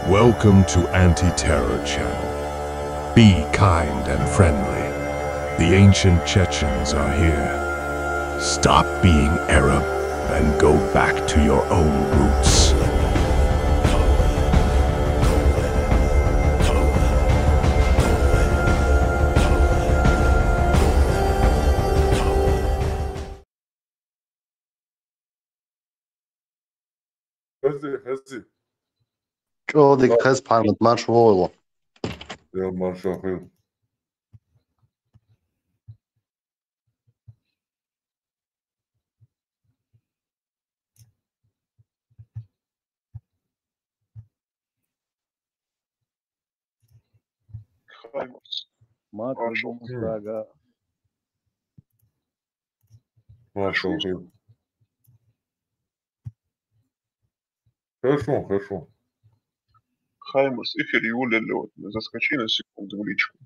Welcome to Anti-Terror Channel. Be kind and friendly. The ancient Chechens are here. Stop being Arab and go back to your own roots. Hezi. Çoğu kez parmak marş oğlu. Ya maşallah. Maşallah. Maşallah. Хорошо, хорошо. Хаймас, эфир Юля Лёд. Заскочи на секунду в личку.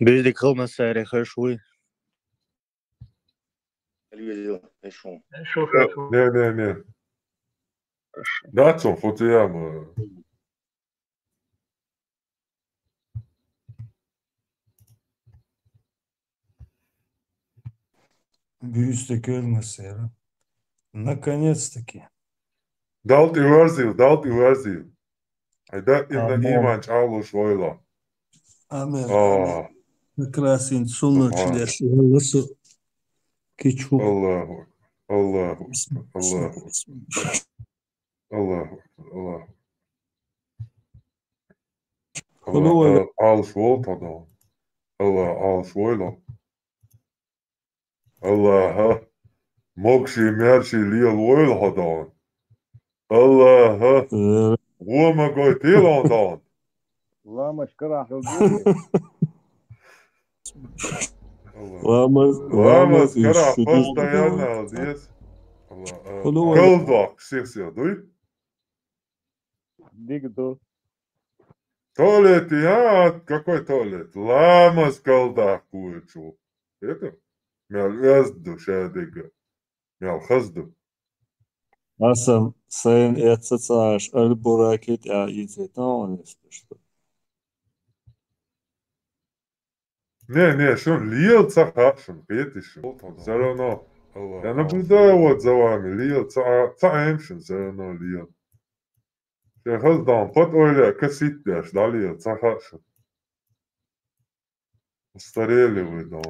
Бежди кылмаса хорошо. Не. Дацо, фотояма. Büyüsteki ölmese ya. Наконец-таки. Dalt ivazil. Айдат имна иманч алуш войла. Амин. А, Прекрасен солнечный лысо. Кичу. Аллаху. Аллаху. Allah alış vol tadan. Allah alış vojla. Allah mokshi mershi liel vojla hadan. Allah Roma goy tilandan. Ламач карахал. Ламас кара постоянно здесь. Колдак, все, дуй. Дигдо. Туалет, какой туалет? Ламас колдак куечу. Это? Мял язду шадыга. Мял хазду. Asıl sayın Yatsıtaş öl buraket ya izletan что? Не, что он лил цахашин, петишь. Все равно. Я наблюдаю вот за вами, лил цаэмшин, все равно лил. Я хаздан, под ойля, коситляш, да лил цахашин. Устарели вы, да.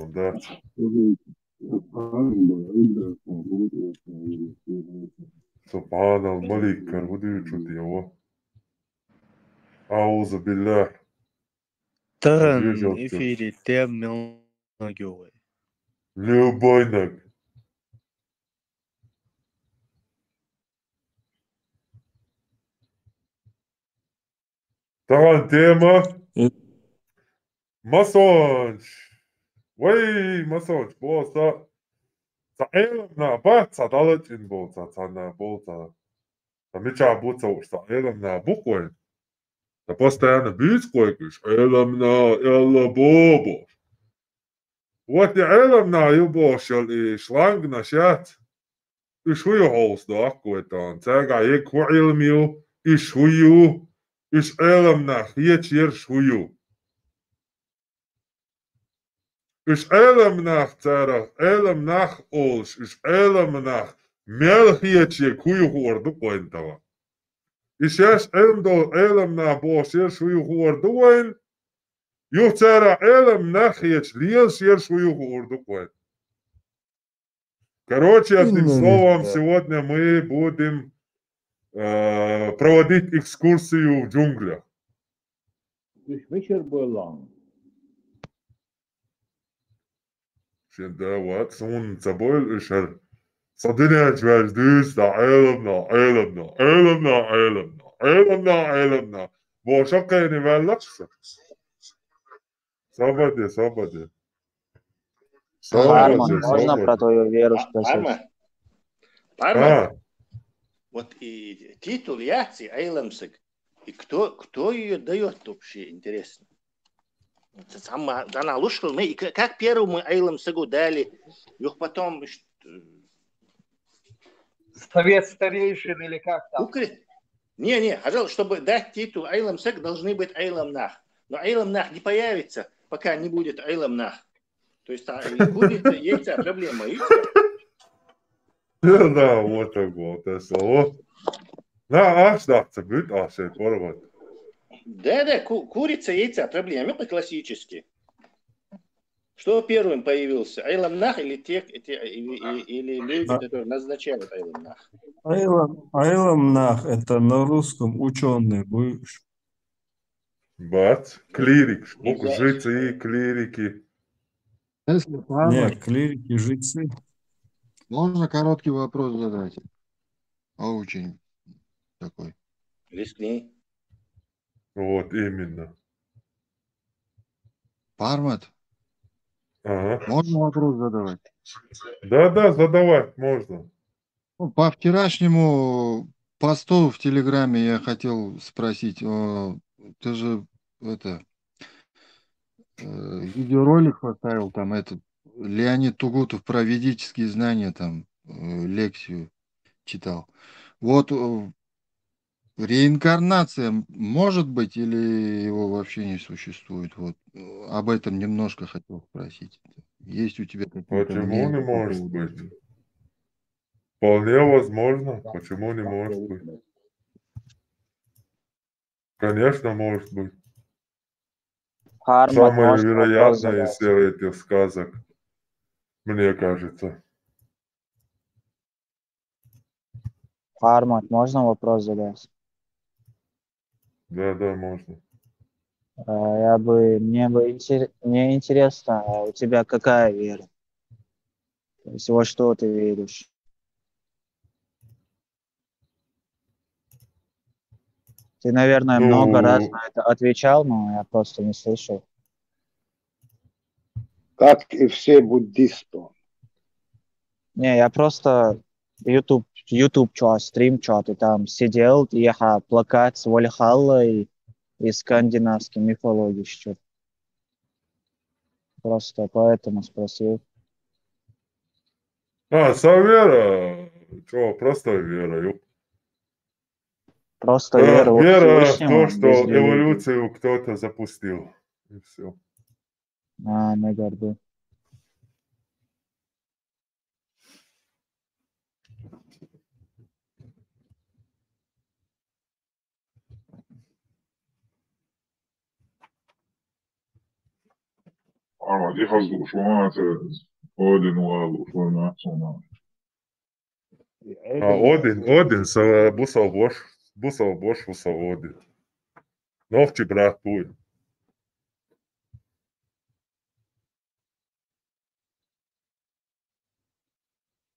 سبحان الملك وديت его. أعوذ بالله. Таран эфире темно нагёвый. Любой ног. Таран тема. Массаж. Вей, массаж. Просто. Саэлэмна бат садалачин болса цана болса. Тамича буца уста элэмна буквой. Да постоянно бицкойкиш. Элэмна элла бобо. Вот и элэмна юбошел и шлангна шат. И шую холс да аккуэтан. Цага ек хуилмиу. И шую. Иш элэмна хьечер шую. Is elmnach tsara, elmnach ols, is elmnach melchietje kuju hoordu pointava. Is jes elmnach bos jes kuju hoordu point. Ju tsara elmnach jes liels jes kuju hoordu point. Короче, одним словом, сегодня мы будем проводить экскурсию в джунглях. Вечер был лонг. ده وقت سون تبول إشهر صدقني أجواز دوس دا علمنا بوشاقة يعني بلقصة صابدي Арман, можно про твою веру спросить? А, Вот и титул яци Айламсык. И кто ее дает вообще, интересно? Сама она лучше, мы как первому Айламсыгу дали, их потом Совет старейшин или как там? Не, пожалуйста, чтобы дать титул Айламсык, должны быть Айламнах. Но Айламнах не появится, пока не будет Айламнах. То есть будет яйца проблема. Да, вот такое слово. На, ашдахцы будет, ашей, порвать. Да, курица, яйца, проблема, это классически. Что первым появился? Айламнах или или люди, которые назначают Айламнах? Айламнах — это на русском ученый бывший. Бац, клирик, жрецы, клирики. Нет, клирики, жрецы. Можно короткий вопрос задать? Очень такой. Рискни. Вот, именно. Пармат, Ага. можно вопрос задавать? Да, задавать можно. Ну, по вчерашнему посту в Телеграме я хотел спросить, ты же видеоролик поставил, там этот Леонид Тугутов про ведические знания, там лекцию читал. Вот реинкарнация может быть или его вообще не существует? Вот об этом немножко хотел спросить. Есть у тебя какие-то Почему мнения не по может поводу быть? этого? Вполне возможно. Почему не может быть? Конечно, может быть. Пармат, Самое можно вопрос вероятное из задать? всех этих сказок, мне кажется. Пармат, можно вопрос задать? Да, можно. Мне интересно, а у тебя какая вера? То есть во что ты веришь? Ты, наверное, много раз Ну, на это отвечал, но я просто не слышал. Как и все буддисты. Не, я просто YouTube чат, стрим чат, и там сидел, и я плакать с Вальхаллой и скандинавской мифологией что. Просто поэтому спросил. совера. Что, просто вера. Просто вера во Вера в Всевышнего, то, что без религии. эволюцию кто-то запустил. И все. На горду. Arvad igasuguse vanase Odinu alusformatsioonina. Один, бусал бош, один. Новчи брат твой.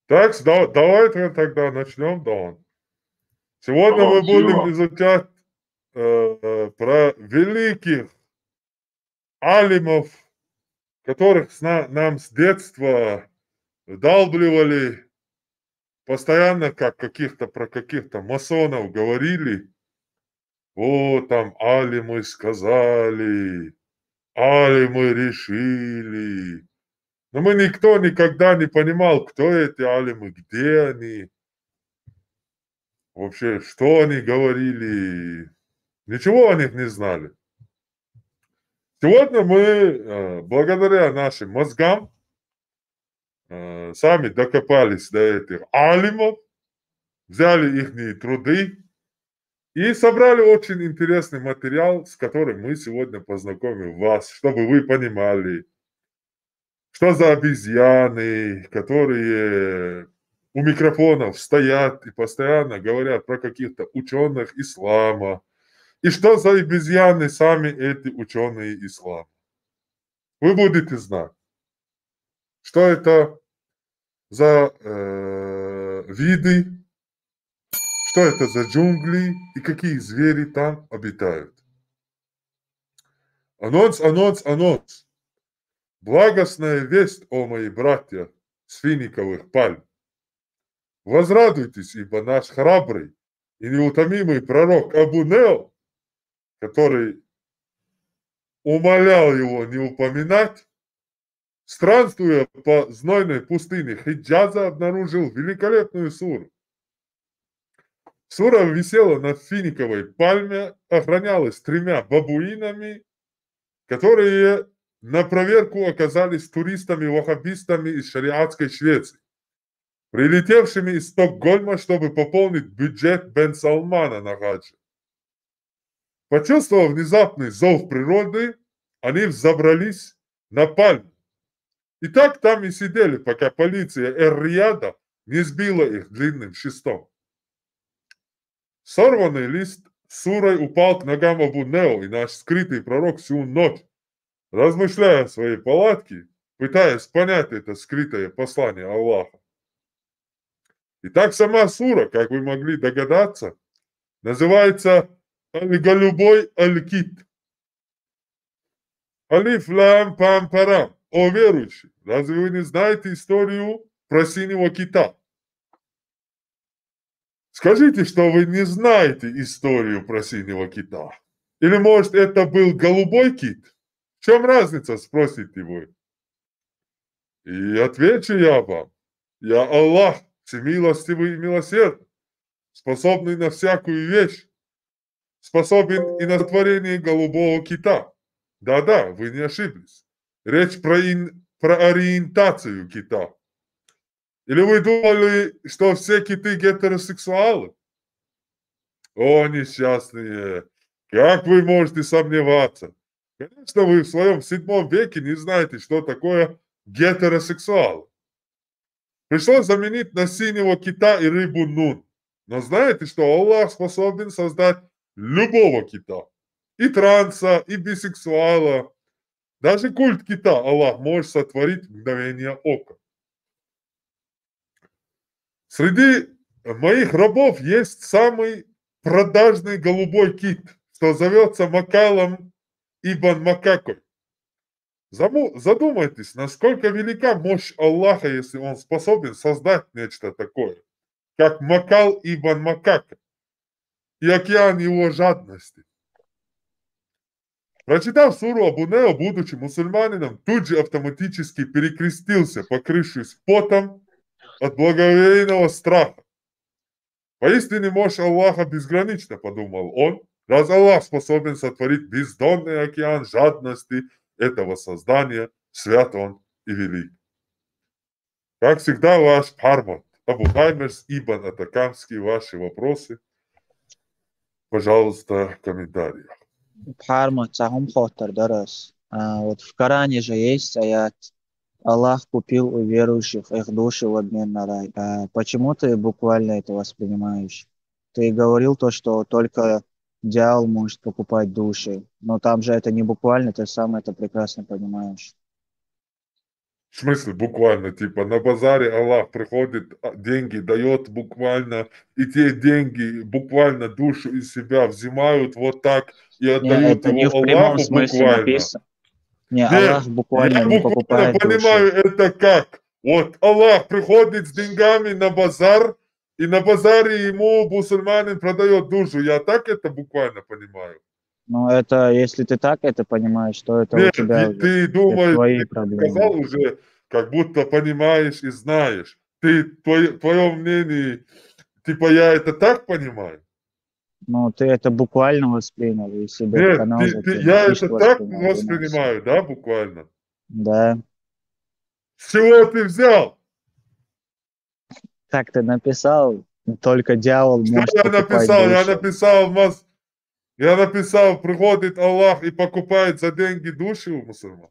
Так, давайте тогда начнем, Дон. Сегодня мы будем изучать про великих алимов, которых нам с детства вдалбливали, постоянно про каких-то масонов говорили. Вот там алимы сказали, алимы решили. Но мы никто никогда не понимал, кто эти алимы, где они, вообще, что они говорили. Ничего о них не знали. Сегодня мы, благодаря нашим мозгам, сами докопались до этих алимов, взяли их труды и собрали очень интересный материал, с которым мы сегодня познакомим вас, чтобы вы понимали, что за обезьяны, которые у микрофонов стоят и постоянно говорят про каких-то ученых ислама. И что за обезьяны сами эти ученые ислама. Вы будете знать, что это за виды, что это за джунгли и какие звери там обитают. Анонс. Благостная весть, о мои братья с финиковых пальм. Возрадуйтесь, ибо наш храбрый и неутомимый пророк Абу Нео, который умолял его не упоминать, странствуя по знойной пустыне Хиджаза, обнаружил великолепную суру. Сура висела на финиковой пальме, охранялась 3 бабуинами, которые на проверку оказались туристами-ваххабистами из шариатской Швеции, прилетевшими из Стокгольма, чтобы пополнить бюджет Бен Салмана на хаджи. Почувствовав внезапный зов природы, они взобрались на пальму. И так там и сидели, пока полиция Эр-Рияда не сбила их длинным шестом. Сорванный лист сурой упал к ногам Абу Нео, и наш скрытый пророк всю ночь, размышляя в своей палатке, пытаясь понять это скрытое послание Аллаха. Итак, сама сура, как вы могли догадаться, называется «Аль-Голубой Аль-Кит». Алиф лам пам парам. О верующий, разве вы не знаете историю про синего кита? Скажите, что вы не знаете историю про синего кита. Или, может, это был голубой кит? В чем разница, спросите вы? И отвечу я вам. Я Аллах, всемилостивый и милосердный, способный на всякую вещь, способен и на сотворение голубого кита. Да-да, вы не ошиблись. Речь про ориентацию кита. Или вы думали, что все киты гетеросексуалы? О, несчастные! Как вы можете сомневаться? Конечно, вы в своем 7 веке не знаете, что такое гетеросексуал. Пришлось заменить на синего кита и рыбу нун. Но знаете, что Аллах способен создать любого кита? И транса, и бисексуала. Даже культ кита Аллах может сотворить в мгновение ока. Среди моих рабов есть самый продажный голубой кит, что зовется Макалом Ибн Макакой. Задумайтесь, насколько велика мощь Аллаха, если он способен создать нечто такое, как Макал Ибн Макака и океан его жадности. Прочитав суру Абу Нео, будучи мусульманином, тут же автоматически перекрестился, покрывшись потом от благоговейного страха. Поистине мощь Аллаха безгранична, подумал он, раз Аллах способен сотворить бездонный океан жадности этого создания, свят он и велик. Как всегда, ваш Пармат, Абу Хаймерс, Ибн Атакамский, ваши вопросы, пожалуйста, в комментариях. Пармат, сахум хотар, дарас. Вот в Коране же есть аят: Аллах купил у верующих их души в обмен на рай. Почему ты буквально это воспринимаешь? Ты говорил то, что только дьявол может покупать души, но там же это не буквально, ты сам это прекрасно понимаешь. В смысле буквально, типа на базаре Аллах приходит, деньги дает буквально, и те деньги буквально душу из себя взимают вот так и отдают это не его в прямом Аллаху смысле буквально. написано. Не, Нет, Аллах буквально я не буквально покупает понимаю души. это как. Вот Аллах приходит с деньгами на базар, и на базаре ему мусульманин продает душу. Я так это буквально понимаю. Но это, если ты так это понимаешь, то это у Нет, тебя уже ты думаешь, твои ты проблемы. сказал уже, как будто понимаешь и знаешь. Твое мнение, типа я это так понимаю? Ну, ты это буквально воспринял и себе Нет, канал я закинул. это так воспринимаю, да, буквально? Да. С чего ты взял? Так ты написал, только дьявол Что может я покупать написал? души. Я написал, приходит Аллах и покупает за деньги души у мусульман.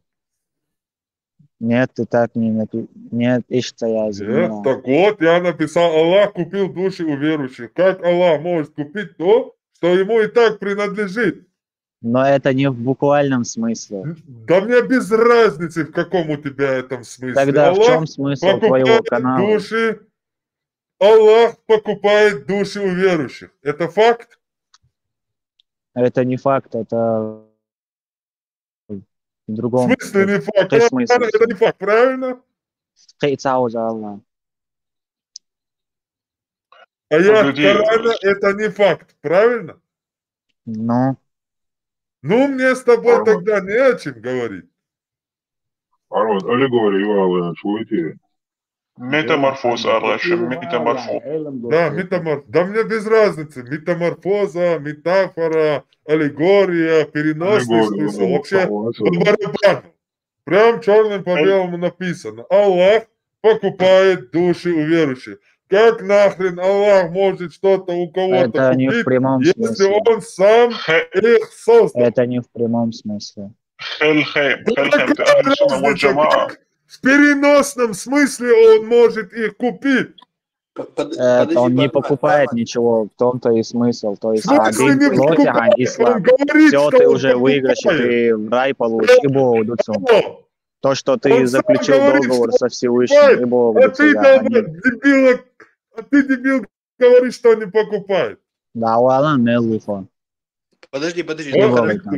Нет, ты так не написал. Нет, ишта я Нет, так вот, я написал, Аллах купил души у верующих. Как Аллах может купить то, что ему и так принадлежит? Но это не в буквальном смысле. Да мне без разницы, в каком у тебя этом смысле. Тогда Аллах в чем смысл твоего покупает канала? души, Аллах покупает души у верующих. Это факт? Это не факт, это в В другом смысле не факт? смысле. Это не факт, правильно? Аллах. Аят Погоди, Корана это не факт, правильно? Ну, Ну, мне с тобой Арман, тогда не о чем говорить. Arvad, allegorija vālē šoiti. метаморфоз, Арашем, метаморфоз. Да, метаморфоза. Да мне без разницы. Метаморфоза, метафора, аллегория, переносный Allegorija смысл. Вообще по vālē. барабану. Прям черным по белому написано. Аллах покупает души у верующих. Как нахрен Аллах может что-то у кого-то это не в купить, прямом если смысле. он сам их создал? Это не в прямом смысле. Хельхейм, Да Хельхейм, ты какая Ахль Сунна Валь разница, Джамаа. как в переносном смысле он может их купить? Это он не покупает ничего, в том-то и смысл. То В есть смысле один не протяган покупает? Он ислам. говорит, Все, что ты он уже в выигрыше, покупает. ты в рай получишь, и Богу дуцу. Что? То, что ты Он сам заключил говорит, договор что со он Всевышним, и покупает, Богу а дуцу, ты, да, они... дебил, говоришь, что не покупает. Да, Аллах меллифон. Подожди, Вот Его ты. там.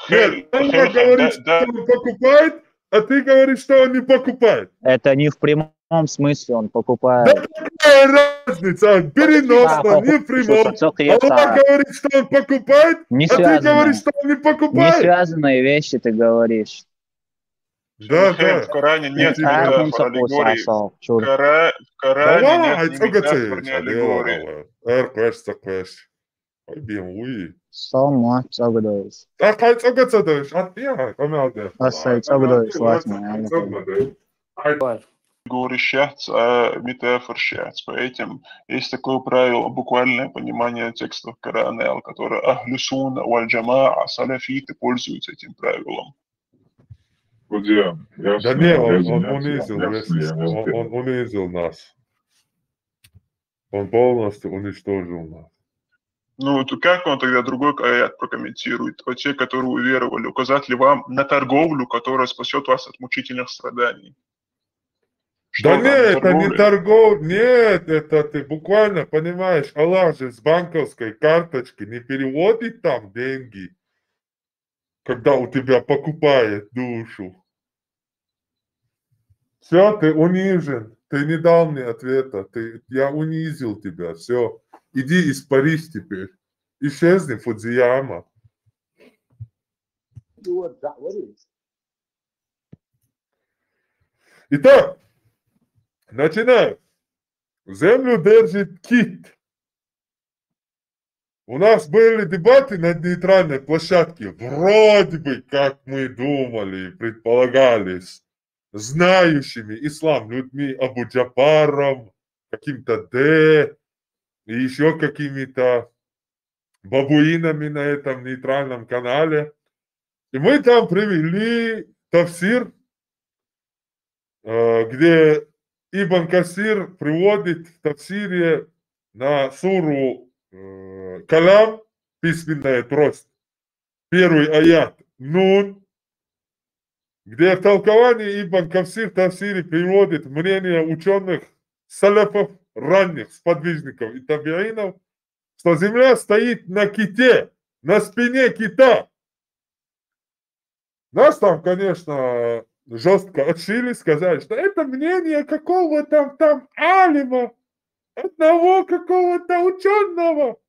Нет, Аллах Хельхейм, говорит, что он покупает, а ты говоришь, что он не покупает. Это не в прямом смысле он Да покупает. какая разница? Переносно, не в прямом. Аллах говорит, что он покупает, Не а ты говоришь, связанные. что он не Не покупает. связанные вещи ты говоришь. Да, Хельхейм, да. в Коране нет Типа, метафор, аллегории. В Коране нет ни метафор, ни аллегории. Сома цогдоис. Асай цогдоис латма. Аллегории щец, а метафор щец. Поэтому есть такое правило, буквальное понимание текстов Корана, которое Ахлю Сунна Валь Джамаа, салафиты пользуются этим правилом. Судья, Да ясно, не, он ясно, он унизил нас. Он полностью уничтожил нас. Ну, то как он тогда другой аят прокомментирует? Вот те, которые уверовали, указать ли вам на торговлю, которая спасет вас от мучительных страданий? Что Да там, нет, это не торговля? торговля, нет, это ты буквально понимаешь, Аллах же с банковской карточки не переводит там деньги, когда у тебя покупает душу. Все, ты унижен, ты не дал мне ответа, я унизил тебя, все, иди испарись теперь, исчезни, Фудзияма. Итак, начинаю. Землю держит кит. У нас были дебаты на нейтральной площадке. Вроде бы, как мы думали, предполагались, знающими ислам людьми Абу Джапаром, каким-то Д и еще какими-то бабуинами на этом нейтральном канале. И мы там привели тафсир, где Ибн Касир приводит в тафсире на суру Калам, письменная трость, первый аят Нун, где в толковании Ибн Касир в тафсире приводит мнение ученых салафов, ранних сподвижников и табиинов, что земля стоит на ките, на спине кита. Нас там, конечно, жестко отшили, сказали, что это мнение какого-то там алима, одного какого-то ученого.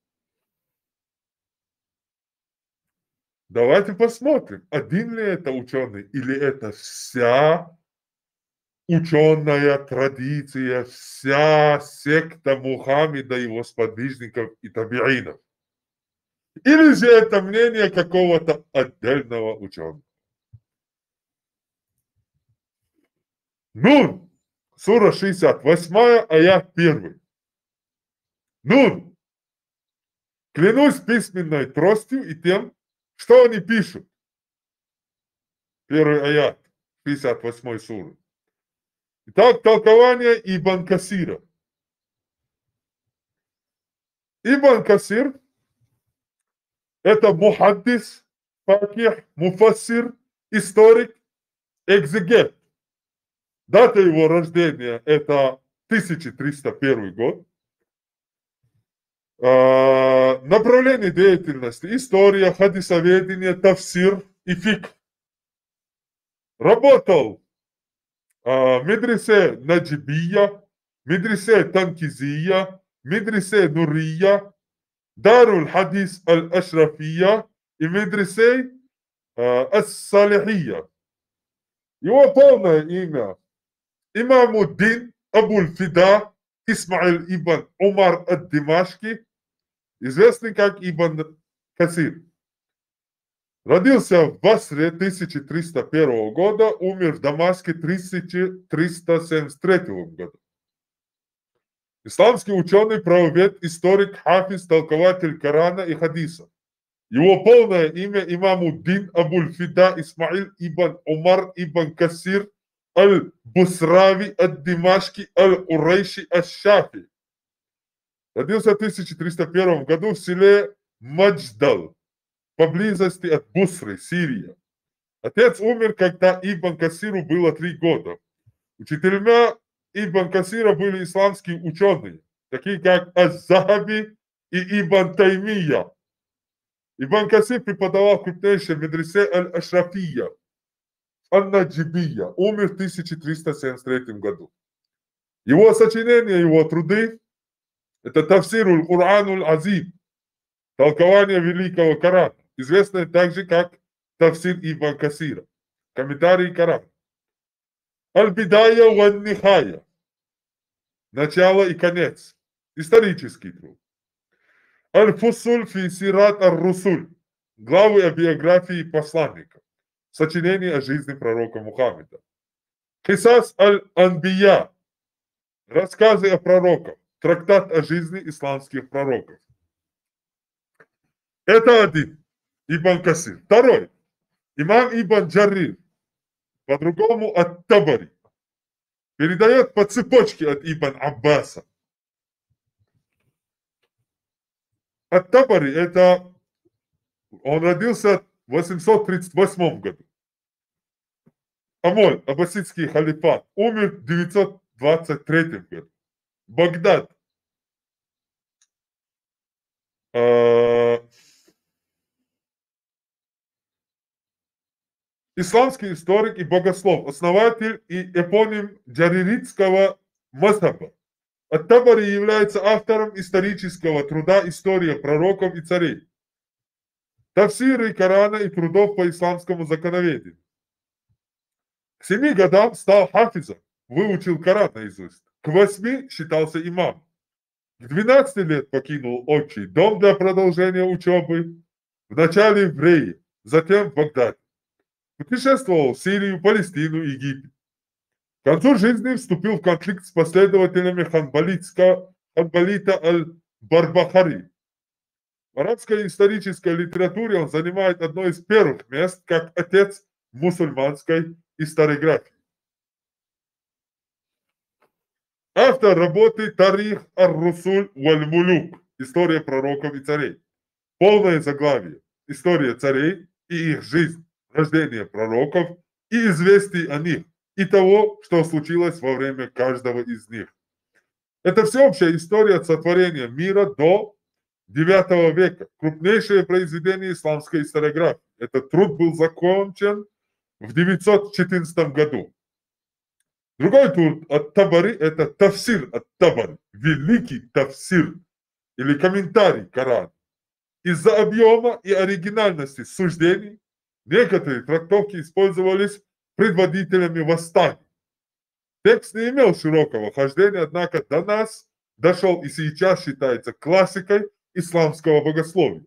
Давайте посмотрим, один ли это ученый, или это вся ученая традиция, вся секта Мухаммеда, его сподвижников и табиинов. Или же это мнение какого-то отдельного ученого. Нун, сура 68, аят 1. Нун, клянусь письменной тростью и тем, что они пишут. Первый аят 58 суры. Итак, толкование Ибн Касира. Ибн Касир – это мухаддис, факих, муфассир, историк, экзегет. Дата его рождения – это 1301 год. Направление деятельности – история, хадисоведение, тафсир и фикх. Работал в медресе Наджибия, медресе Танкизия, медресе Нурия, Даруль Хадис Аль-Ашрафия и медресе Ас-Салихия. Его полное имя Имамуддин Абуль-Фида Исмаил ибн Умар ад-Димашки, известный как Ибн Касир. Родился в Басре 1301 года, умер в Дамаске 1373 года. Исламский ученый, правовед, историк, хафиз, толкователь Корана и хадиса. Его полное имя Имамуддин Абуль-Фида Исмаил ибн Умар ибн Касир Аль-Бусрави ад-Димашки Аль-Урейши Аш-Шафи. Родился в 1301 году в селе Мадждал, поблизости от Бусры, Сирия. Отец умер, когда Ибн Касиру было 3 года. Учителями Ибн Касира были исламские ученые, такие как Аз-Захаби и Ибн Таймия. Ибн Касир преподавал в крупнейшей медресе Аль-Ашрафия, Ан-Наджибия, умер в 1373 году. Его сочинения, его труды – это Тафсируль Курануль Азим, толкование Великого Корана, известное также как Тафсир Ибн Касира, комментарий Корана. Аль-Бидая ван-Нихая, начало и конец, исторический труд. Аль-Фусуль фи Сират ар-Русуль, главы о биографии посланника, сочинение о жизни пророка Мухаммеда. Хисас аль-Анбия, рассказы о пророках, трактат о жизни исламских пророков. Это один, Ибн Касир. Второй, имам Ибн Джарир, по-другому от Табари, передает по цепочке от Ибн Аббаса. От Табари это он родился в 838 году. Амоль, аббасидский халифат, умер в 923 году. Багдад. Исламский историк и богослов, основатель и эпоним джариритского мазхаба. Ат-Табари является автором исторического труда «История пророков и царей», тафсиры Корана и трудов по исламскому законоведению. К 7 годам стал хафизом, выучил Коран наизусть. К 8 считался имамом. К 12 лет покинул отчий дом для продолжения учебы, вначале в Рее, затем в Багдаде. Путешествовал в Сирию, Палестину, Египет. К концу жизни вступил в конфликт с последователями Ханбалита аль-Барбахари. В арабской исторической литературе он занимает одно из первых мест как отец мусульманской историографии. Автор работы Тарих ар-Русуль валь-Мулюк, история пророков и царей. Полное заглавие: история царей и их жизнь, рождение пророков и известий о них, и того, что случилось во время каждого из них. Это всеобщая история сотворения мира до IX века, крупнейшее произведение исламской историографии. Этот труд был закончен в 914 году. Другой труд от Табари – это Тафсир от Табари, великий тафсир или комментарий Корана. Из-за объема и оригинальности суждений некоторые трактовки использовались предводителями восстаний. Текст не имел широкого хождения, однако до нас дошел и сейчас считается классикой исламского богословия.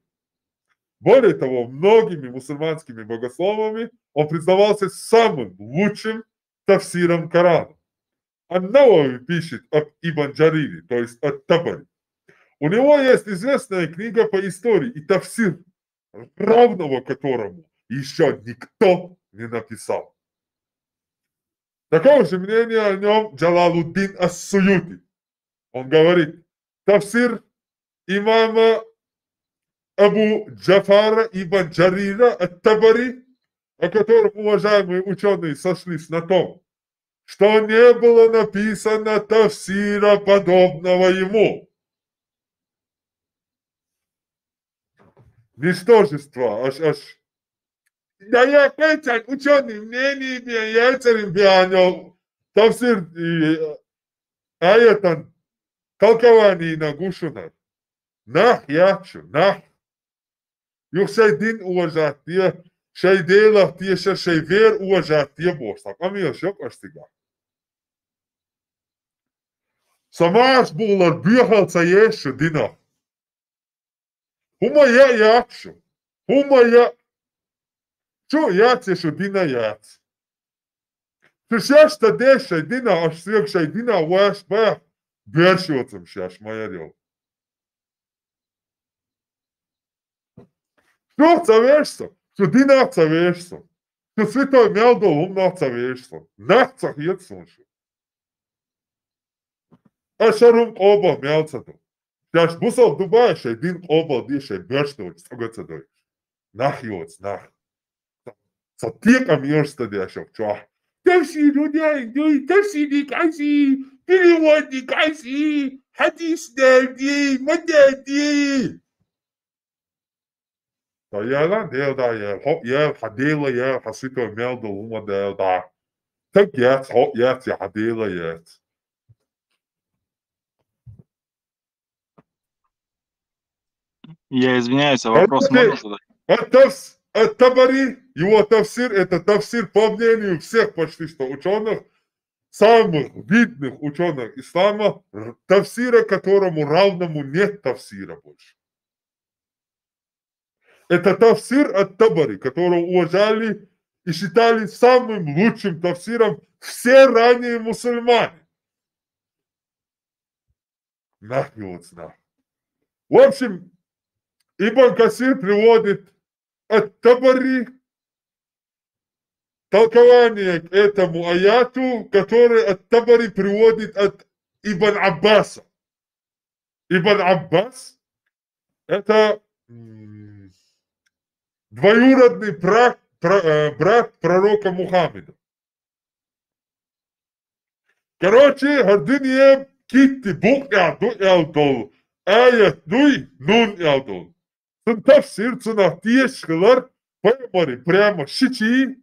Более того, многими мусульманскими богословами он признавался самым лучшим тафсиром Корана. Ан-Навави пишет об Ибн Джарире, то есть от Табари. У него есть известная книга по истории и тафсир, равного которому еще никто не написал. Такого же мнения о нем Джалалуддин ас-Суюти. Он говорит: тафсир имама Абу Джафара ибн Джарира ат-Табари, о котором уважаемые ученые сошлись на том, что не было написано тафсира, подобного ему. Ничтожество, аж. Да я опять ученый, мнение не яйцерим бианил, тафсир и аятан толкование на гушунар. Нах ячу, нах. Юх шайдин уважат те, шайдела те, шайвер уважат те бостак. Амил шок астига. Самаш булар бихалца ешу дина. Хума я ячу. Хума я. Чу яцешу дина яц. Шашта деша дина ашсек шайдина ваш ба. Бершотом шаш майорел. Что цавешься? Что дина цавешься? Что святой мелдол умна цавешься? Нах цахет соншу. Ашарум оба мелцаду. Шаш бусал дубай шайдин оба дише берштовец огацадой. Нах йоц, нах. Сатик амирста дешок чуах. Тafsir людей, тafsir кайси, перевод кайси, хадис дерди, мадерди. Да яла делда я, хоп я хадела я, хасито мелдо ума делда. Так я, хоп я, хадела я. Я извиняюсь, а вопрос можно задать? Табари, его тафсир, это тафсир по мнению всех почти что ученых, самых видных ученых ислама, тафсира, которому равному нет тафсира больше. Это тафсир от Табари, которого уважали и считали самым лучшим тафсиром все ранние мусульмане. Нахуй. В общем, Ибн Касир приводит от Табари толкование к этому аяту, который от Табари приводит от Ибн Аббаса. Ибн Аббас – это двоюродный брат пророка Мухаммеда. Короче, гордыня китти бук ялдол, аят дуй нун ялдол. Тафсир цена тиешкалар паймари прямо шичи.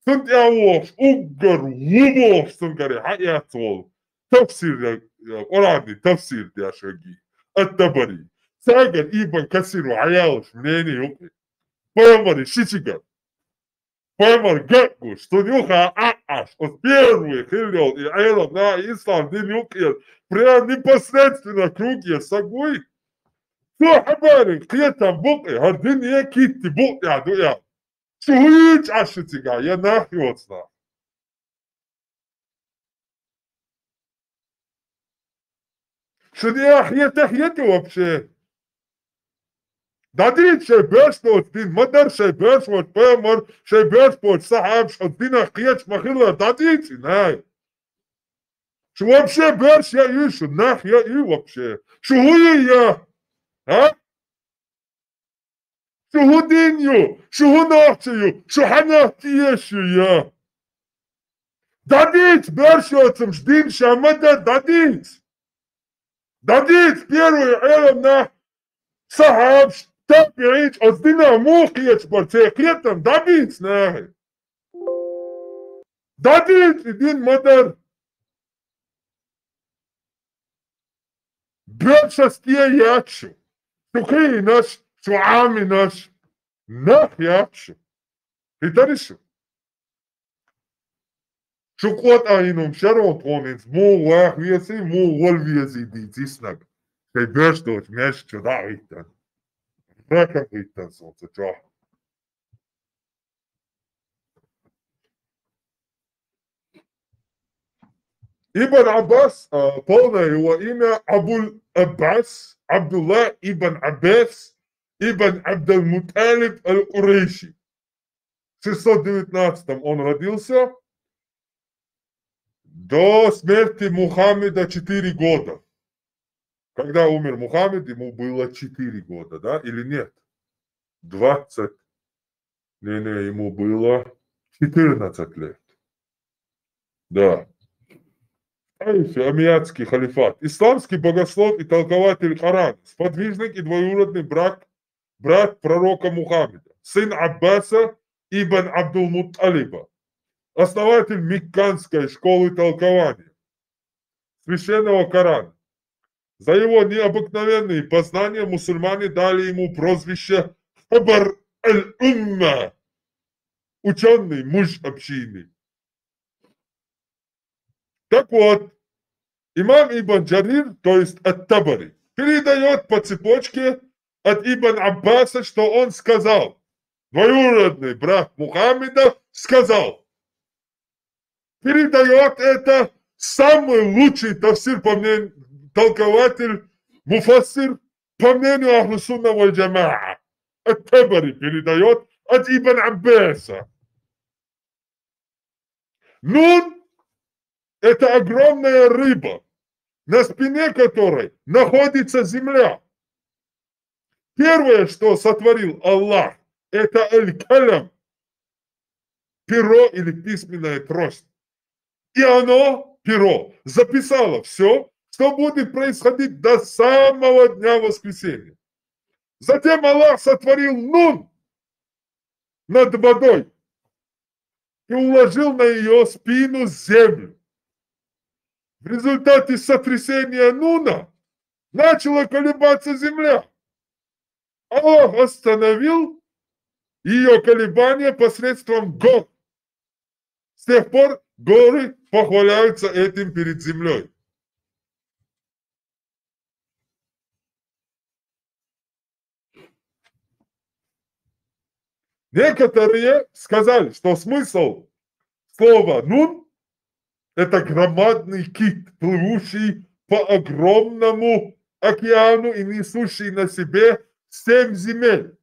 Sunt явош угар вумош сунгари хаятол. Тафсир Корани тафсир дяшаги. Ат-Табари. Сагар Ибн Касир аяш мнение юки. Паймари шичигар. Паймар гакуш, что нюха ааш. От первых хилел и аэлов на ислам дин юки. Прям непосредственно круги сагуй. شو حباري قيتها بقي هالدنيا كيتي بقي عدويا شو هيج عشتي قاع يا ناحي وصنا شو دي حياتي وبشي داديت شي باش نوت دين مدر شي باش وت بامر شي باش بوت صحاب شو دينا قيت مخيلة داديت ناي شو وبشي باش يا يوشو ناحي يا اي وبشي شو هي يا ها؟ شو هو دينيو؟ شو هو ناحتيو؟ شو حناحتيشو يا؟ داديت برشوتم ждин шамада дадит. Дадит первый элем на сахаб табиич оздина мухиец барцекретам дадит на. Дадит един мадар. Бершастие ячу. Шухи наш, шуами наш. Нах ячу. И даришу. شكوت أينهم شرون طونينز مو واحد ويسي مو غول ويسي دي تيسنق كي بيرشتوش ميش جدا غيتان راكا غيتان صوت جاه ابن عباس قولنا هو إنا أبو العباس عبد الله ابن عباس ابن عبد المطلب القريشي 619 он родился. До смерти Мухаммеда 4 года. Когда умер Мухаммед, ему было 4 года, да, или нет? 20. Не, ему было 14 лет. Да. Амиятский халифат. Исламский богослов и толкователь Корана. Сподвижник и двоюродный брат пророка Мухаммеда. Сын Аббаса ибн Абдул-Мутталиба. Основатель Мекканской школы толкования, священного Корана, За его необыкновенные познания мусульмане дали ему прозвище Хабар аль-Умма, ученый муж общины. Так вот, имам Ибн Джарир, то есть ат-Табари, передает по цепочке от Ибн Аббаса, что он сказал. Двоюродный брат Мухаммеда сказал. Передает это самый лучший тафсир, по мнению, толкователь, муфассир, по мнению Ахлу-Сунна валь-Джамаа. Ат-Табари передает от Ибн Аббаса. Нун – это огромная рыба, на спине которой находится земля. Первое, что сотворил Аллах, это аль-калям, перо или письменная трость. И оно, перо, записало все, что будет происходить до самого дня воскресения. Затем Аллах сотворил нун над водой и уложил на ее спину землю. В результате сотрясения нуна начала колебаться земля. Аллах остановил ее колебания посредством гор. С тех пор горы похваляются этим перед землей. Некоторые сказали, что смысл слова «нун» – это громадный кит, плывущий по огромному океану и несущий на себе 7 земель.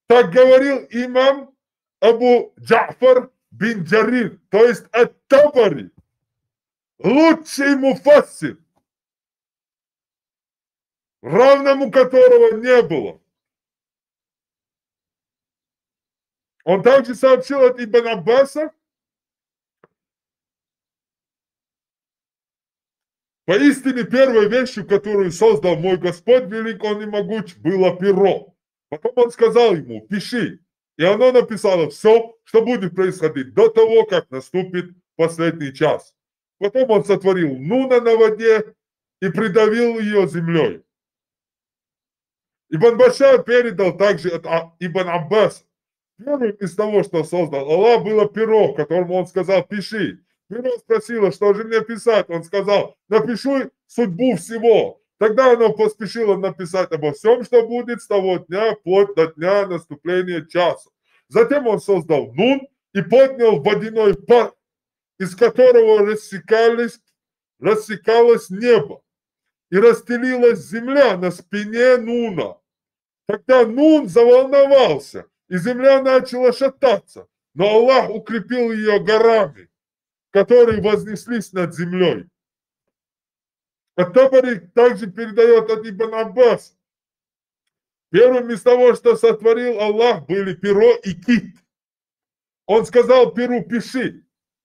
Так говорил имам Абу Джафар бин Джарир, то есть ат-Табари, лучший муфассир, равному которого не было. Он также сообщил от Ибн Аббаса: поистине первой вещью, которую создал мой Господь, велик он и могуч, было перо. Потом он сказал ему: пиши. И оно написало все, что будет происходить до того, как наступит последний час. Потом он сотворил нуна на воде и придавил ее землей. Ибн Башар передал также от Ибн Аббаса. Первым из того, что создал Аллах, было перо, которому он сказал: пиши. Перо спросило: что же мне писать? Он сказал: напишу судьбу всего. Тогда оно поспешило написать обо всем, что будет с того дня, вплоть до дня наступления часа. Затем он создал нун и поднял водяной пар, из которого рассекалось небо и расстелилась земля на спине нуна. Тогда нун заволновался, и земля начала шататься, но Аллах укрепил ее горами, которые вознеслись над землей. Ат-Табари также передает от Ибн Аббас. Первым из того, что сотворил Аллах, были перо и кит. Он сказал перу: пиши.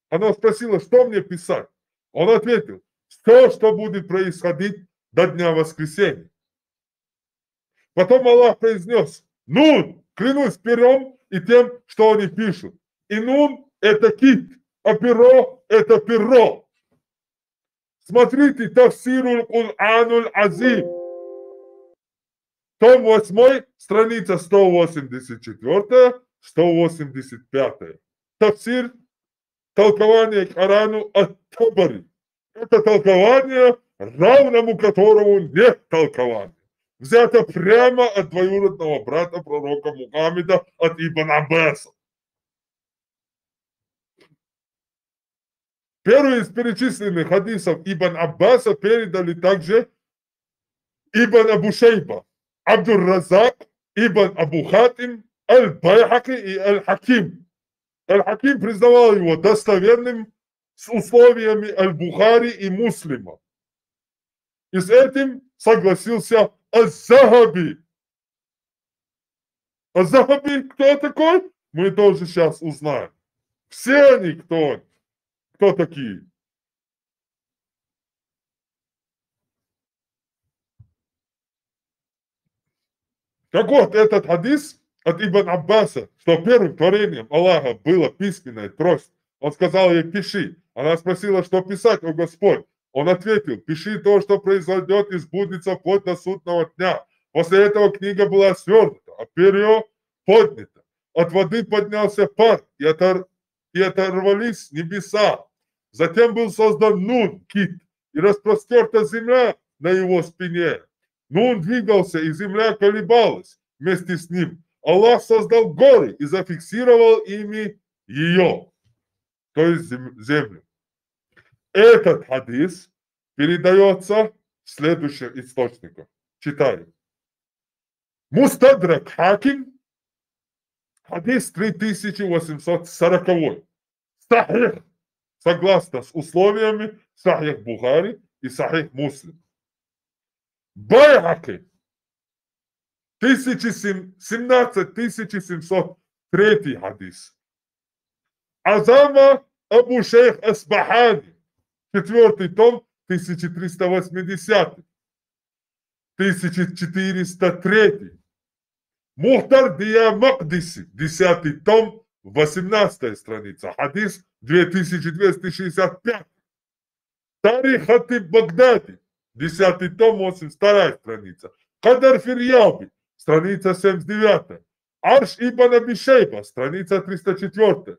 Она спросила: что мне писать? Он ответил: все, что будет происходить до дня воскресения. Потом Аллах произнес: нун, клянусь пером и тем, что они пишут. И нун – это кит, а перо – это перо. Смотрите Тафсируль Кур'ануль Азим. Том 8, страница 184-185. Тафсир, толкование Корану ат-Табари. Это толкование, равному которому нет толкования. Взято прямо от двоюродного брата пророка Мухаммеда, от Ибн Аббаса. Первый из перечисленных хадисов Ибн Аббаса передали также Ибн Абу Шейба, Абдур-Разак, Ибн Абу Хатим, Аль-Байхаки и Аль-Хаким. Аль-Хаким признавал его достоверным с условиями Аль-Бухари и Муслима. И с этим согласился Аз-Захаби. Аз-Захаби кто такой? Мы тоже сейчас узнаем. Все они кто такие? Так вот, этот хадис от Ибн Аббаса, что первым творением Аллаха была письменная трость. Он сказал ей: пиши. Она спросила: что писать, о Господь? Он ответил: пиши то, что произойдет и сбудется вплоть до судного дня. После этого книга была свернута, а перья поднято. От воды поднялся пар, и оторвались небеса. Затем был создан Нун, кит, и распростерта земля на его спине. Нун двигался, и земля колебалась вместе с ним. Аллах создал горы и зафиксировал ими ее, то есть землю. Этот хадис передается в следующих источниках. Читаем. Мустадрак Хаким, хадис 3840. Сахих, согласно с условиями, Сахих Бухари и Сахих Муслим. Байхаки, 17703 хадис. Азама Абу Шейх Асбахани, 4 том, 1380. 1403. Мухтар Дия Макдиси, 10 том, 18 страница. Хадис 2265. Тарих Хатиб Багдади, 10 том, 82 страница. Кадар Фирьяби, страница 79. Арш Ибн Аби Шейба, страница 304.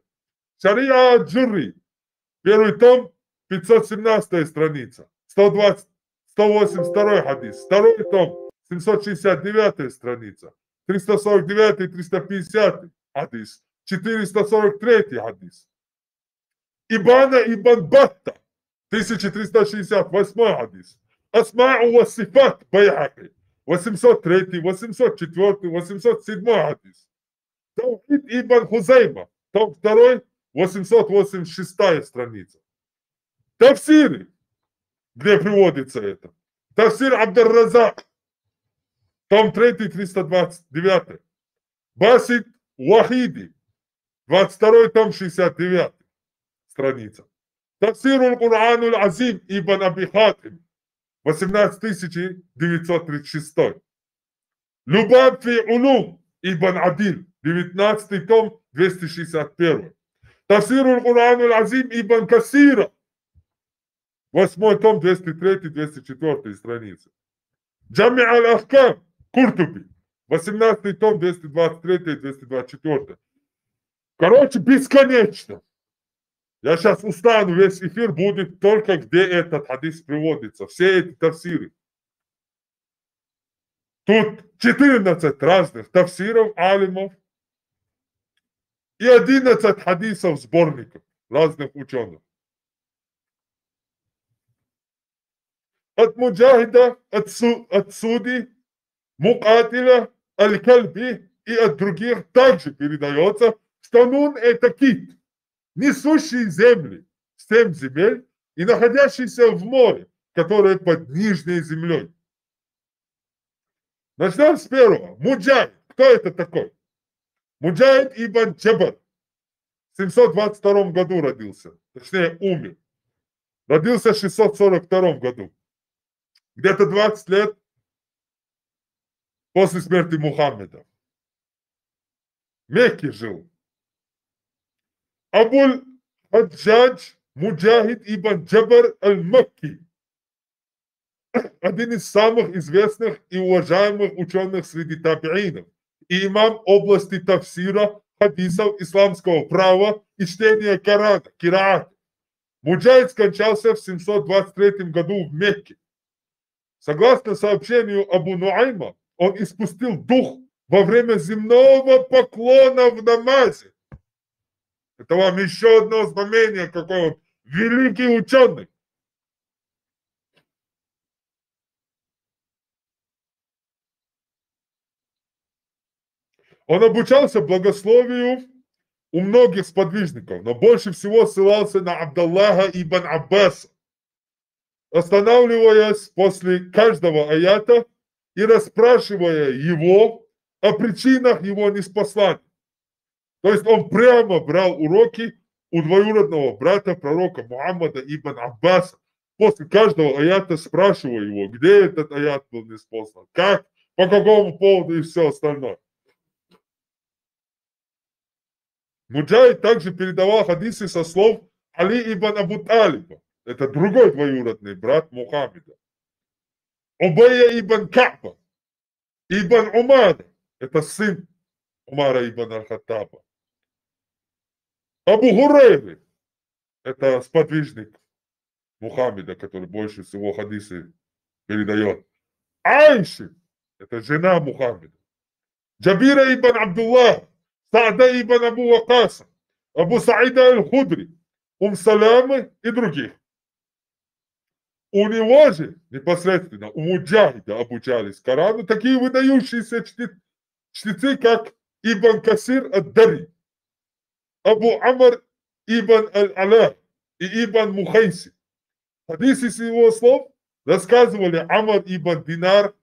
Шария Джури, 1 том, 517 страница. 182 хадис. 2 том, 769 страница. 349 и 350 хадис. 443 хадис. Ибана Ибн Батта, 1368 хадис. Асмау ва Сифат Байхаки, 803, 804, 807 хадис. Таухид Ибн Хузайма, том 2, 886 страница. Тафсиры, где приводится это. Тафсир Абдар-Разак, том 3, 329. Басит Вахиди, 22 том, 69 страница. Тафсир Аль-Кур'ан Аль-Азим Ибн Аби Хатим, 18936. Любаб фи Улум Ибн Адиль, 19 том, 261. Тафсир Аль-Кур'ан Аль-Азим Ибн Касира, 8 том, 203-204 страницы. Джами Аль-Ахкам Куртуби, 18 том, 223-224. Короче, бесконечно. Я сейчас устану, весь эфир будет только где этот хадис приводится. Все эти тафсиры. Тут 14 разных тафсиров алимов и 11 хадисов сборников разных ученых. От Муджахида, от Суди, Мукатиля, Аль-Кальби и от других также передается, что Нун это кит, несущий земли, 7 земель и находящийся в море, которое под нижней землей. Начнем с первого. Муджахид. Кто это такой? Муджахид ибн Джабар. В 722 году родился. Точнее, умер. Родился в 642 году. Где-то 20 лет после смерти Мухаммеда. В Мекке жил. Абуль Хаджадж Муджахид ибн Джабар аль-Макки. Один из самых известных и уважаемых ученых среди табиинов и имам области тафсира, хадисов, исламского права и чтения Корана, кираат. Муджахид скончался в 723 году в Мекке. Согласно сообщению Абу Нуайма, он испустил дух во время земного поклона в намазе. Это вам еще одно знамение, какой он великий ученый. Он обучался благословию у многих сподвижников, но больше всего ссылался на Абдаллаха ибн Аббаса, останавливаясь после каждого аята и расспрашивая его о причинах его ниспослания. То есть он прямо брал уроки у двоюродного брата пророка Мухаммада ибн Аббаса. После каждого аята спрашивая его, где этот аят был ниспослан, как, по какому поводу и все остальное. Муджахид также передавал хадисы со слов Али ибн Абу Талиба. это другой двоюродный брат Мухаммеда. Убайя ибн Ка'ба, ибн Умара, это сын Умара ибн Аль-Хаттаба. Абу Хурайры, это сподвижник Мухаммеда, который больше всего хадисы передает. Айши, это жена Мухаммеда. Джабира ибн Абдуллах, Са'да ибн Абу Вакаса, Абу Саида Аль-Худри, Саламы и других. У него же непосредственно, у Муджахида обучались Корану такие выдающиеся чтецы, как Ибн Касир ад-Дари, Абу Амр ибн Аль-Аля и Ибн Мухайси. Хадисы с его слов рассказывали Амр ибн Динар,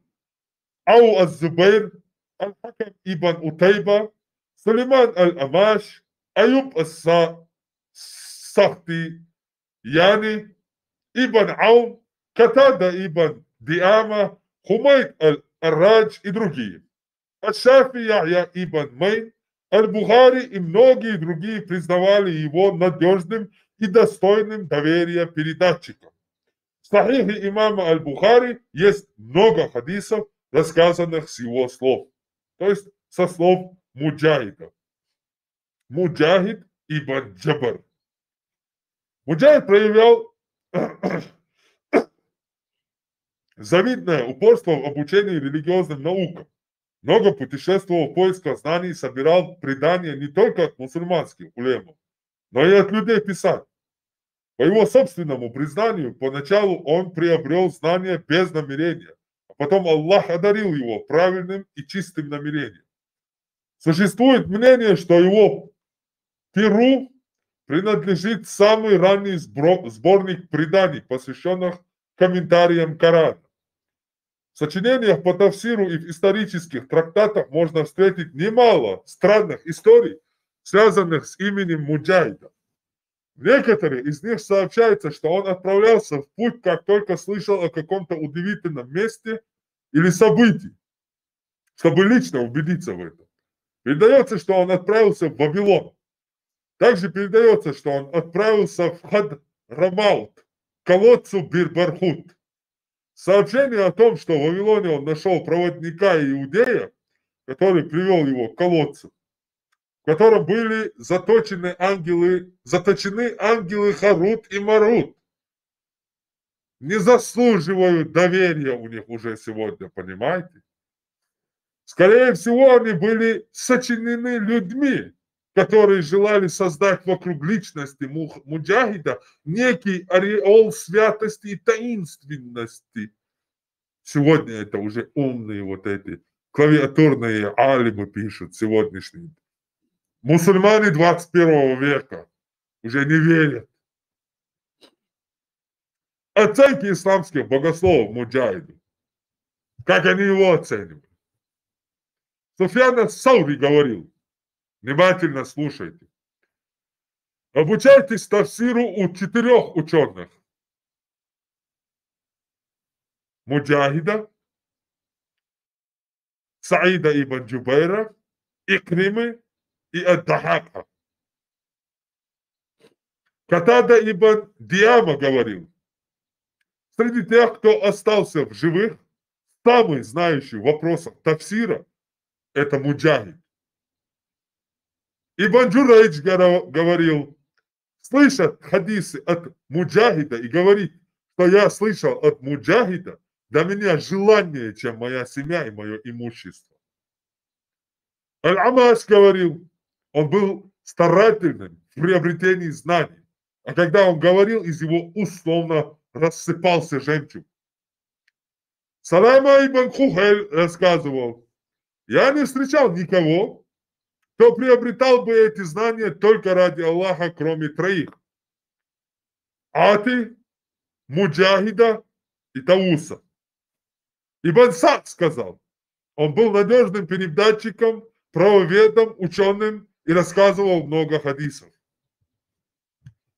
Ау аз-Зубайр, Аль-Хакам ибн Утайба, Сулейман Аль-Амаш, Аюб ас-Сахти, Яни, Ибн Аун, Катада ибн Диама, Хумайд Аль-Радж и другие. Аш-Шафи Яхья ибн Майн, Аль-Бухари и многие другие признавали его надежным и достойным доверия передатчиком. В Сахихе имама Аль-Бухари есть много хадисов, рассказанных с его слов, то есть со слов Муджахида. Муджахид ибн Джабар. Муджахид проявлял завидное упорство в обучении религиозным наукам. Много путешествовал в поисках знаний, собирал предания не только от мусульманских улемов, но и от людей Писания. По его собственному признанию, поначалу он приобрел знания без намерения, а потом Аллах одарил его правильным и чистым намерением. Существует мнение, что его перу принадлежит самый ранний сборник преданий, посвященных комментариям Корана. В сочинениях по тафсиру и в исторических трактатах можно встретить немало странных историй, связанных с именем Муджахида. Некоторые из них сообщается, что он отправлялся в путь, как только слышал о каком-то удивительном месте или событии, чтобы лично убедиться в этом. Передается, что он отправился в Вавилон. Также передается, что он отправился в Хад-Рамаут, колодцу Бир-Бархут. Сообщение о том, что в Вавилоне он нашел проводника иудея, который привел его к колодцу, в котором были заточены ангелы Харут и Марут, не заслуживают доверия у них уже сегодня, понимаете? Скорее всего, они были сочинены людьми, которые желали создать вокруг личности Муджахида некий ореол святости и таинственности. Сегодня это уже умные вот эти клавиатурные алимы пишут сегодняшние. Мусульмане 21 века уже не верят. Оценки исламских богословов Муджахиду. Как они его оценивают? Суфьян ас-Саури говорил, внимательно слушайте. Обучайтесь тафсиру у 4 ученых. Муджахида, Саида ибн Джубайра, Икримы и Ад-Дахака. Катада ибн Диама говорил, среди тех, кто остался в живых, самый знающий в вопросах тафсира – это Муджахид. Ибн Джурайдж говорил, слышат хадисы от Муджахида и говорит, что я слышал от Муджахида, для меня желание, чем моя семья и мое имущество. Аль-Амаш говорил, он был старательным в приобретении знаний, а когда он говорил, из его уст словно рассыпался жемчуг. Салама ибн Хухель рассказывал, я не встречал никого, кто приобретал бы эти знания только ради Аллаха, кроме 3. Ати, Муджахида и Тауса. Ибн Сад сказал, он был надежным передатчиком, правоведом, ученым и рассказывал много хадисов.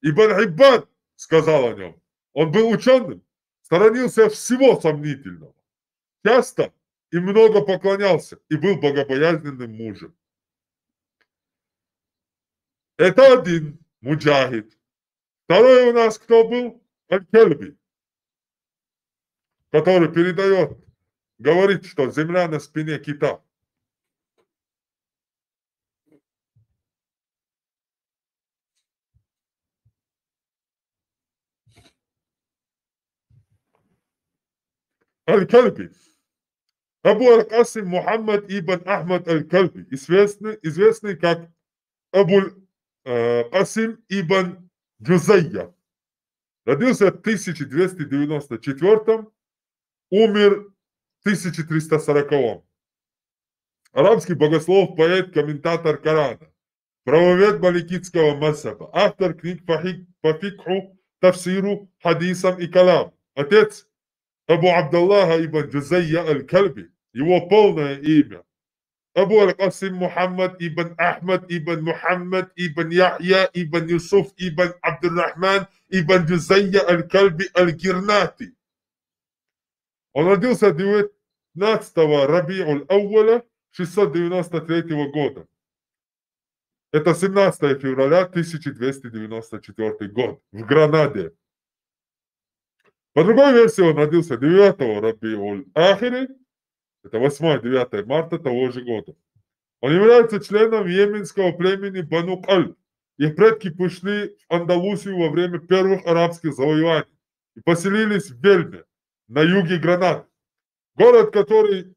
Ибн Хиббан сказал о нем, он был ученым, сторонился всего сомнительного, часто и много поклонялся и был богобоязненным мужем. Это один Муджахид. Второй у нас кто был? Аль-Кальби, который передает, говорит, что земля на спине кита. Аль-Кальби. Абу Аль-Касим Мухаммад ибн Ахмад Аль-Кальби, известный как Абу Касим ибн Джузайя. Родился в 1294, умер в 1340. Арабский богослов, поэт, комментатор Корана, правовед маликитского мазхаба, автор книг по фикху, тафсиру, хадисам и калам. Отец Абу Абдаллаха ибн Джузайя Аль-Кальби. Его полное имя Абу Аль-Касим Мухаммад ибн Ахмад ибн Мухаммад ибн Яхья ибн Юсуф ибн Абдуррахман ибн Джузайя Аль-Кальби Аль-Гирнати. Он родился 19 Рабиуль Ауаля 693 года. Это 17 февраля 1294 год в Гранаде. По другой версии он родился 9 Рабиуль Ахири, это 8-9 марта того же года. Он является членом йеменского племени Бану Кальб. Их предки пришли в Андалусию во время первых арабских завоеваний и поселились в Вельме, на юге Гранады. Город, который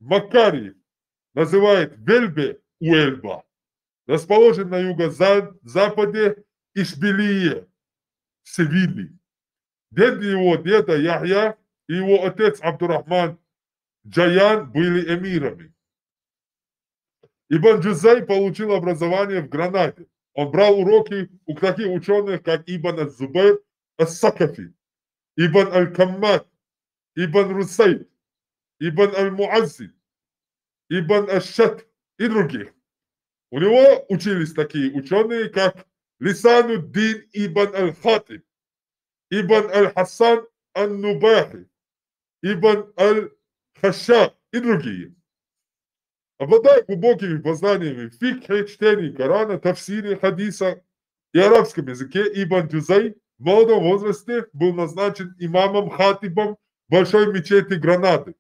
Макари называет Вельбе-Уэльба, расположен на юго-западе Ишбилие, Севильи. Дед его деда Яхья и его отец Абдуррахман Джаян были эмирами. Ибн Джузай получил образование в Гранаде. Он брал уроки у таких ученых, как Ибн Аль-Зубайр Ас-Сакафи, Ибн Аль-Каммад, Ибн Русайд, Ибн Аль-Муаззи, Ибн Аш-Шат и других. У него учились такие ученые, как Лисануддин Ибн Аль-Хатиб, Ибн Аль-Хасан Ан-Нубахи, Ибн Аль-Хаша и другие. Обладая глубокими познаниями в фикхе, чтении Корана, тафсире, хадиса и арабском языке, Ибн Джузай в молодом возрасте был назначен имамом хатибом большой мечети Гранады.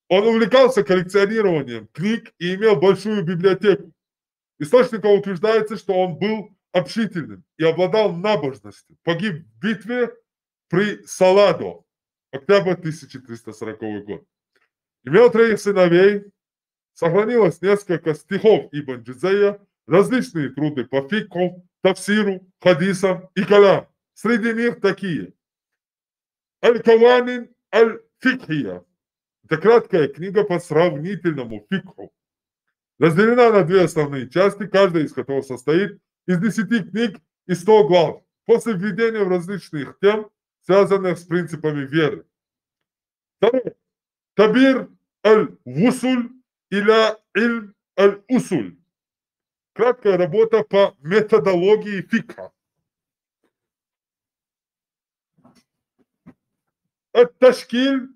Он увлекался коллекционированием книг и имел большую библиотеку. Источником утверждается, что он был общительным и обладал набожностью. Погиб в битве при Саладо, октябрь 1340 год. Имел 3 сыновей, сохранилось несколько стихов Ибн Джузайя, различные труды по фикху, тафсиру, хадисам и калам. Среди них такие. Аль-Каванин Аль-Фикхия. Это краткая книга по сравнительному фикху. Разделена на 2 основные части, каждая из которых состоит из 10 книг и 100 глав, после введения в различных тем, связанных с принципами веры. Второе. Табир аль-Вусуль иля Ильм аль-Усуль. Краткая работа по методологии фикха. Ат-Ташкиль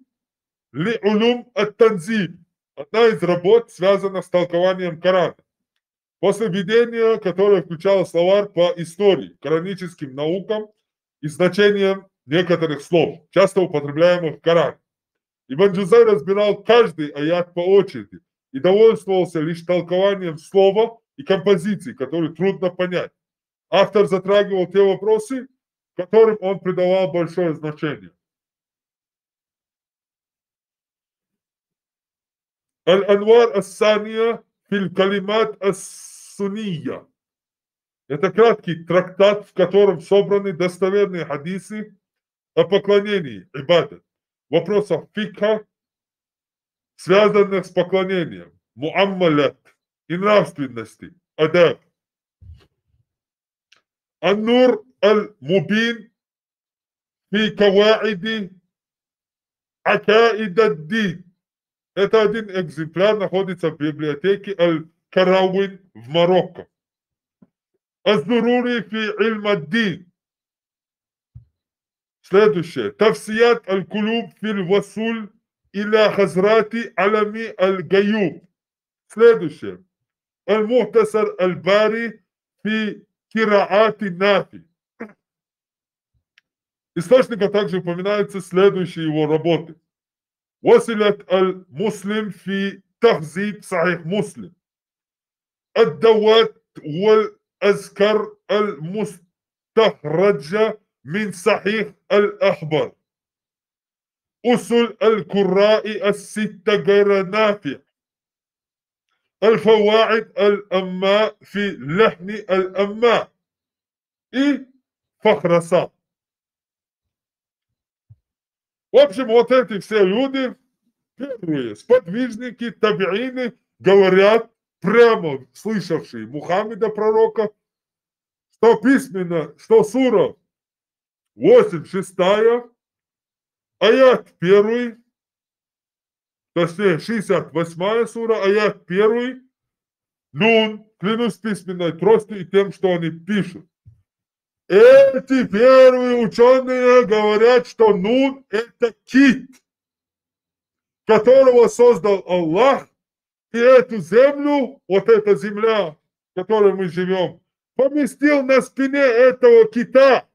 ли-Улум ат-Танзиль. Одна из работ связана с толкованием Корана. После введения, которое включало словарь по истории, кораническим наукам и значением некоторых слов, часто употребляемых в Коране. Ибн Джузай разбирал каждый аят по очереди и довольствовался лишь толкованием слова и композиции, которые трудно понять. Автор затрагивал те вопросы, которым он придавал большое значение. Аль-Анвар ас-Сания фил калимат ас-Сунния. Это краткий трактат, в котором собраны достоверные хадисы о поклонении, ибадат, вопросах фикха, связанных с поклонением, муаммалят и нравственности, адаб. Ан-Нур аль-Мубин фи каваиди акаид ад-дин. Это один экземпляр, находится в библиотеке Аль-Карауин в Марокко. Аз-Дурури фи Илм ад-Дин. Следующее. Тавсият аль-Кулуб фил Васуль иля Хазрати Алами аль-Гаюб. Следующее. Аль-Мухтасар аль-Бари фи Кираати Нафи. источника также упоминаются следующие его работы. وصلت المسلم في تهذيب صحيح مسلم الدوات والأذكار المستخرجة من صحيح الأخبار أصول القراء الستة غير نافع الفواعد الأماء في لحن الأماء и Фахраса. В общем, вот эти все люди, первые сподвижники, табиины, говорят, прямо слышавшие Мухаммеда пророка, что письменно, что сура 86, аят 1, точнее 68 сура, аят 1, Нун, клянусь письменной тростью и тем, что они пишут. Эти первые ученые говорят, что Нун – это кит, которого создал Аллах, и эту землю, вот эта земля, в которой мы живем, поместил на спине этого кита.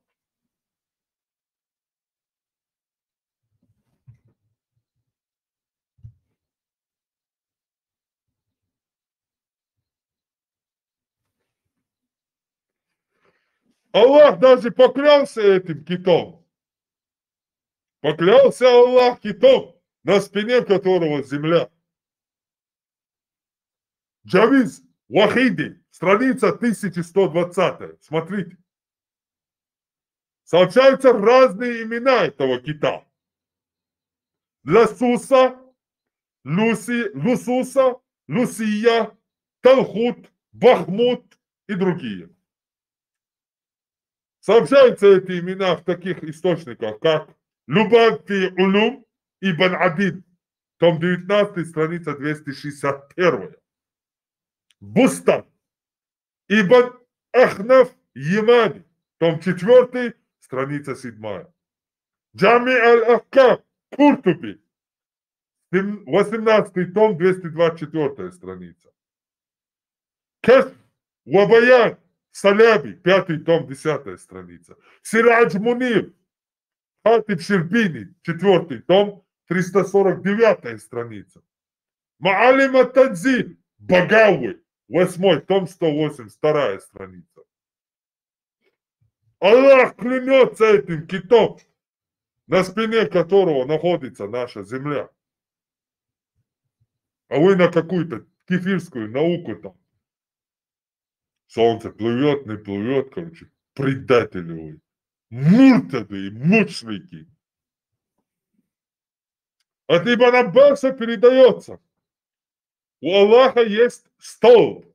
Аллах даже поклялся этим китом. Поклялся Аллах китом, на спине которого земля. Джавиз Вахиди, страница 1120. Смотрите. Сообщаются разные имена этого кита. Ласуса, Лусуса, Лусия, Талхут, Бахмут и другие. Сообщаются эти имена в таких источниках, как Любан фи Улум Ибн Адин, том 19, страница 261. Бустан Ибн Ахнаф Ямани, том 4, страница 7. Джами аль-Ахкам Куртуби, 18 том, 224 страница. Кашф Вабаян Саляби, 5 том, 10 страница. Сирадж Мунир, Хатиб Ширбини, 4 том, 349 страница. Маалима Танзиль, Багауи, 8 том, 182 страница. Аллах клянется этим китом, на спине которого находится наша земля. А вы на какую-то кефирскую науку там. Солнце плывет, не плывет, короче, предатели вы, муртады и мучники. От Ибн Аббаса передается, у Аллаха есть столб,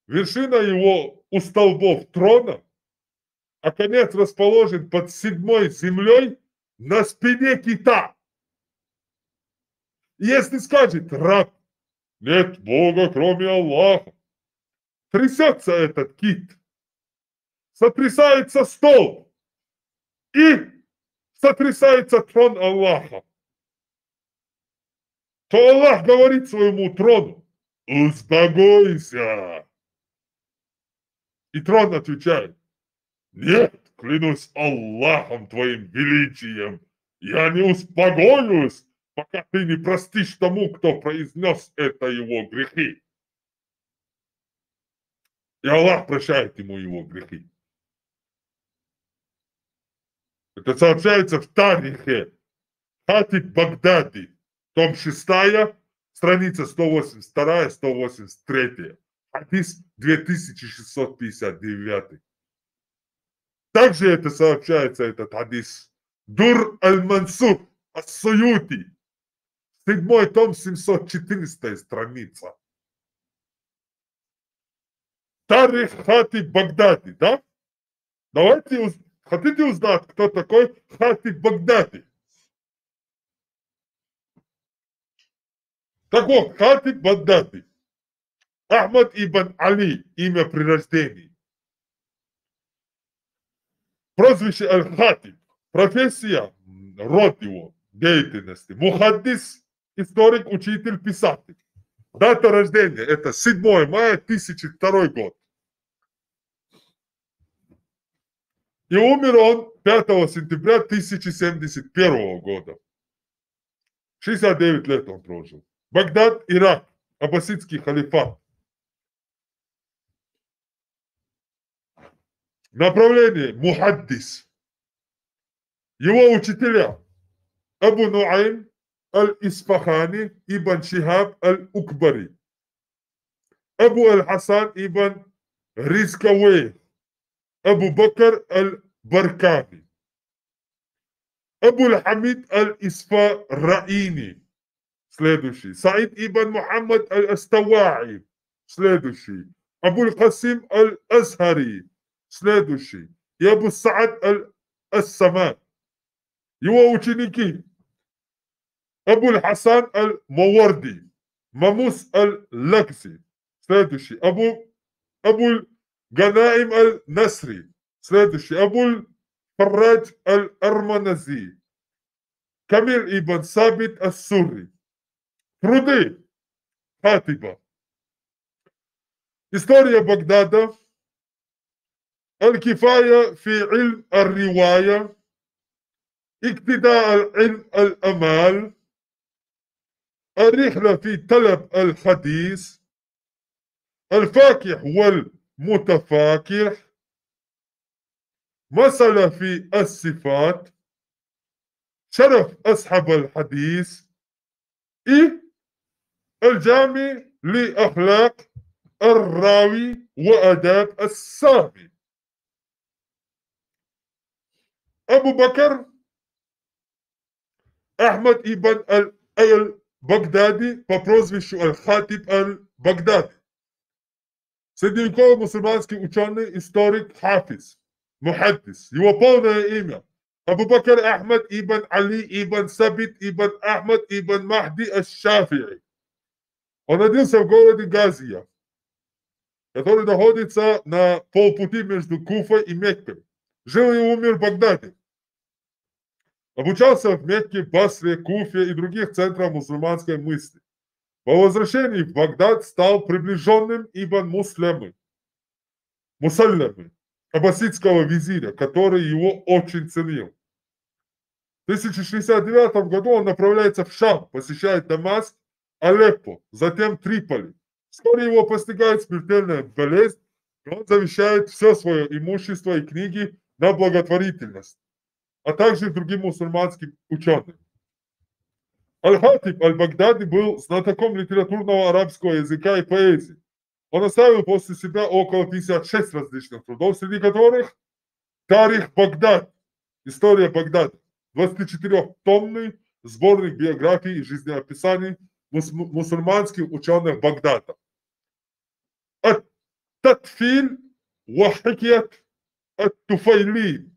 вершина его у столбов трона, а конец расположен под 7 землей на спине кита. Если скажет раб, нет Бога, кроме Аллаха, трясется этот кит, сотрясается столб и сотрясается трон Аллаха, то Аллах говорит своему трону: успокойся. И трон отвечает: нет, клянусь Аллахом твоим величием, я не успокоюсь, пока ты не простишь тому, кто произнес это его грехи. И Аллах прощает ему его грехи. Это сообщается в Тарихе Хатиб Багдади, том 6, страница 182-183, хадис 2659. Также это сообщается, этот хадис, Дур аль-Мансур ас-Суюти, 7 том, 714 страница. Тарих Хатиб Багдади, да? Давайте, хотите узнать, кто такой Хатиб Багдади? Так вот, Хатиб Багдади, Ахмад ибн Али, имя при рождении. Прозвище Аль-Хатиб, профессия, род его, деятельности. Мухаддис, историк, учитель, писатель. Дата рождения – это 7 мая 1002 год. И умер он 5 сентября 1071 года. 69 лет он прожил. Багдад, Ирак, аббасидский халифат. Направление мухаддис. Его учителя Абу Нуайм аль-Исфахани ибн Шихаб аль-Укбари, Абу аль-Хасан ибн Ризкавей, Абу Бакр аль-Баркави, Абу аль-Хамид аль-Исфараини, следующий, Саид ибн Мухаммад аль-Аставаи, следующий, Абу аль-Касим аль-Азхари, следующий, и Абу Саад аль-Ассаман. Его ученики Абу аль-Хасан аль-Маварди, Мамус аль-Лакси, следующий, Абу аль-Ганаим аль-Насри, следующий, Абу аль-Фаррадж аль-Арманази, Камиль ибн Сабит ас-Сурри. Труды Хатиба. История Багдада. Аль-Кифая фи илм аль-Ривая. اقتداء العلم الأمال. الرحلة في طلب الحديث. الفاكح والمتفاكح. مسألة في الصفات. شرف أصحاب الحديث. الجامع لأخلاق الراوي وأداب السامي. أبو بكر Ахмад ибн аль-Багдади по прозвищу Аль-Хатиб аль-Багдади. Средневековый мусульманский ученый, историк, хафиз, мухаддис. Его полное имя Абу Бакр Ахмад ибн Али ибн Сабит ибн Ахмад ибн Махди аш-Шафи'i. Он родился в городе Газия, который находится на полпути между Куфой и Меккой. Жил и умер в Багдаде. Обучался в Мекке, Басре, Куфе и других центрах мусульманской мысли. По возвращении в Багдад стал приближенным Ибн Муслямы, аббасидского визиря, который его очень ценил. В 1069 году он направляется в Шам, посещает Дамаск, Алеппо, затем Триполи. Вскоре его постигает смертельная болезнь, и он завещает все свое имущество и книги на благотворительность, а также другим мусульманским ученым. Аль-Хатиб аль-Багдади был знатоком литературного арабского языка и поэзии. Он оставил после себя около 56 различных трудов, среди которых Тарих Багдад, история Багдада, 24-томный сборник биографий и жизнеописаний мусульманских ученых Багдада. Ат-Татфиль ва Хикят ат-Туфайли.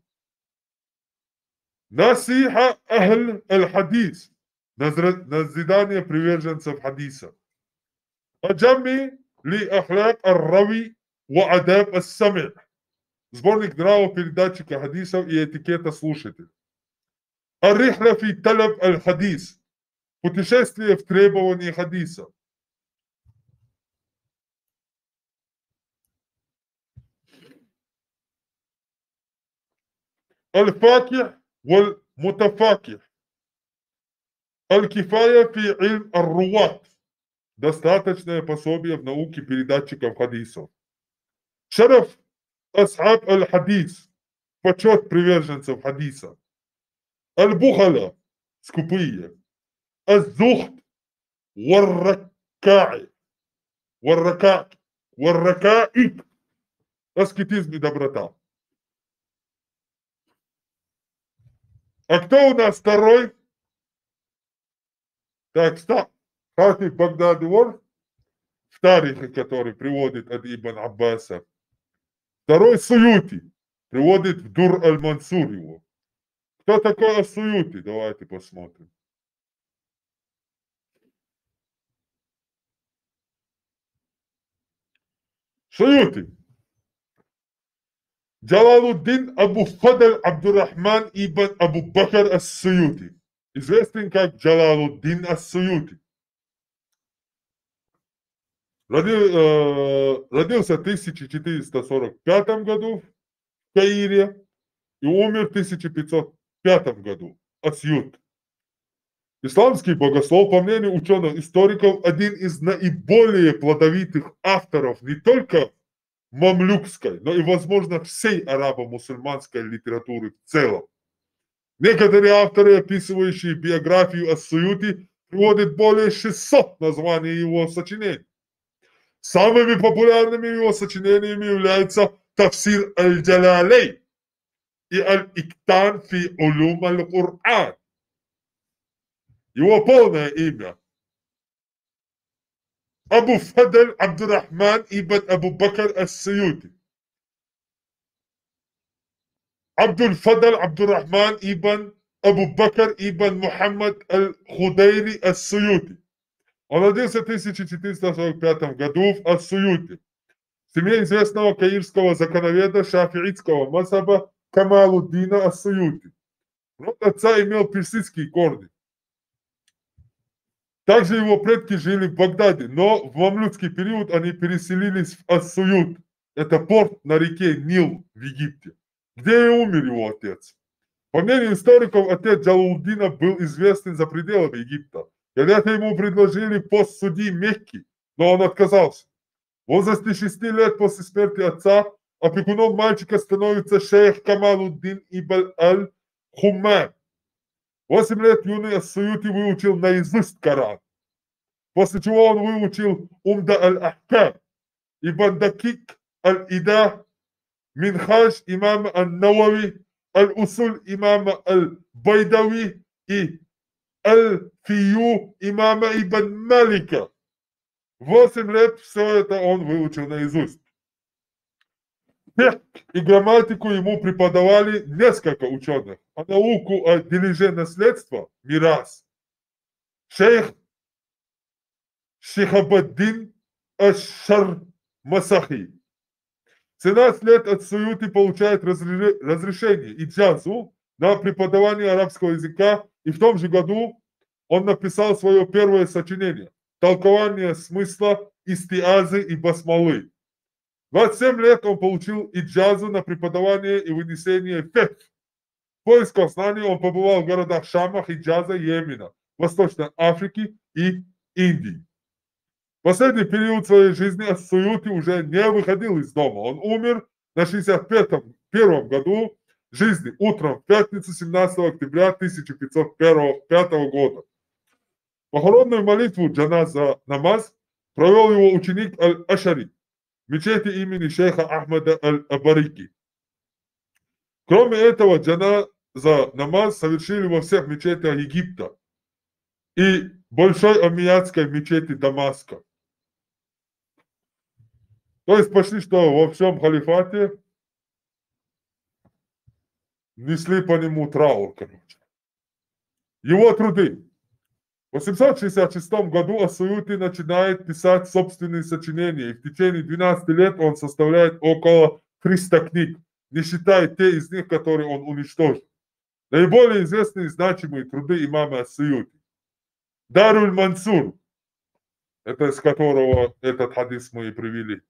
Насиха Ахль аль-Хадис. Назидание приверженцев хадиса. Аджами ли Ахляк ар-Рави ва Адаб ас-Сами'. Сборник нравов передатчика хадисов и этикета слушателя. Ар-Рихля фи Талаб аль-Хадис. Путешествие в требовании хадиса. Аль-Факих والمتفاكه. Аль-Кифая фи илм ар-Руат. Достаточное пособие в науке передатчиков хадисов. Шараф асхаб аль-Хадис. Почет приверженцев хадиса. Аль-Бухала. Скупые. Az-Zuhd вар-Рака'i. Вар-Рака'ик. Аскетизм и доброта. А кто у нас второй? Так, стоп. Хатиб Багдади вор, в Тарихе, который приводит от Ибн Аббаса. Второй Суюти, приводит в Дур аль-Мансур его. Кто такой Ас-Суюти? Давайте посмотрим. Суюти. Джалалуддин Абу Фадль Абдуррахман ибн Абу Бакр ас-Суюти. Известен как Джалалуддин ас-Суюти. Родился в 1445 году в Каире. и умер в 1505 году. Асьют. Исламский богослов, по мнению ученых-историков, один из наиболее плодовитых авторов не только мамлюкской, но и, возможно, всей арабо-мусульманской литературы в целом. Некоторые авторы, описывающие биографию ас-Суюти, приводят более 600 названий его сочинений. Самыми популярными его сочинениями являются «Тафсир аль-Джалалей» и «Аль-Иктан фи улум аль-Кур'ан». Его полное имя – Абу Фадль Абдуррахман ибн Абу Бакр ас-Суюти. Абдуль Фадль Абдуррахман ибн Абу Бакр ибн Мухаммад аль-Худайри ас-Суюти. Он родился в 1445 году в ас-Суюти, в семье известного каирского законоведа шафиитского мазхаба Камалуддина ас-Суюти. Род отца имел персидские корни. Также его предки жили в Багдаде, но в мамлюкский период они переселились в ас-Суют. Это порт на реке Нил в Египте, где и умер его отец. По мнению историков, отец Джалалуддина был известен за пределами Египта. Когда-то ему предложили пост судьи Мекки, но он отказался. В возрасте 6 лет после смерти отца опекуном мальчика становится шейх Камалуддин ибн аль-Хуммам. 8 лет юный ас-Суюти выучил наизусть Коран, после чего он выучил Умда аль-Ахкам, Ибн Дакик аль-Ида, Минхаж имама аль-Навави, аль-Усуль имама аль-Байдави и аль-Фию имама Ибн Малика. 8 лет все это он выучил наизусть. Фикх и грамматику ему преподавали несколько ученых, а науку о дележе наследства – мирас. Шейх Шихабаддин аш-Шар-Масахи. 17 лет ас-Суюти получает разрешение иджазу на преподавание арабского языка, и в том же году он написал свое первое сочинение «Толкование смысла истиазы и басмалы». 27 лет он получил иджазу на преподавание и вынесение фикх. В поисках знаний он побывал в городах Шама, Хиджаза, Йемена, Восточной Африки и Индии. В последний период своей жизни ас-Суюти уже не выходил из дома. Он умер на 61-м году жизни утром в пятницу 17 октября 1505 года. Похоронную молитву джаназа намаз провел его ученик Аль-Ашари в мечети имени шейха Ахмада Аль-Абарики. Кроме этого, джаназа намаз совершили во всех мечетях Египта и большой аммиятской мечети Дамаска. То есть почти что во всем халифате несли по нему траур, короче. Его труды. В 866 году ас-Суюти начинает писать собственные сочинения, и в течение 12 лет он составляет около 300 книг, не считая те из них, которые он уничтожил. Наиболее известные и значимые труды имама ас-Суюти. Даруль Мансур, это из которого этот хадис мы и привели,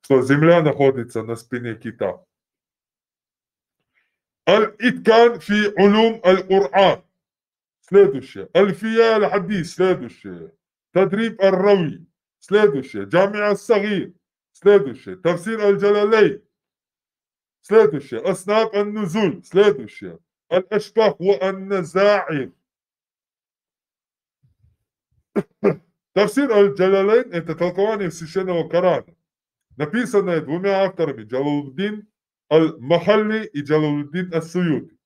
что земля находится на спине кита. Аль-Иткан фи улум аль-Кур'ан. Следующее. Аль-Фия аль-Хадис. Следующее. Тадриб аль-Рави. Следующее. Джами аль-Сагир. Следующее. Тафсир аль-Джалалей. Следующее. Аснаб аль-Нузуль. Следующее. Аль-Ашбах ва аль-Назаир. Тафсир аль-Джалалейн – это толкование священного Корана, написанное двумя авторами Джалалуддин аль-Махалли и Джалалуддин ас-Суюти.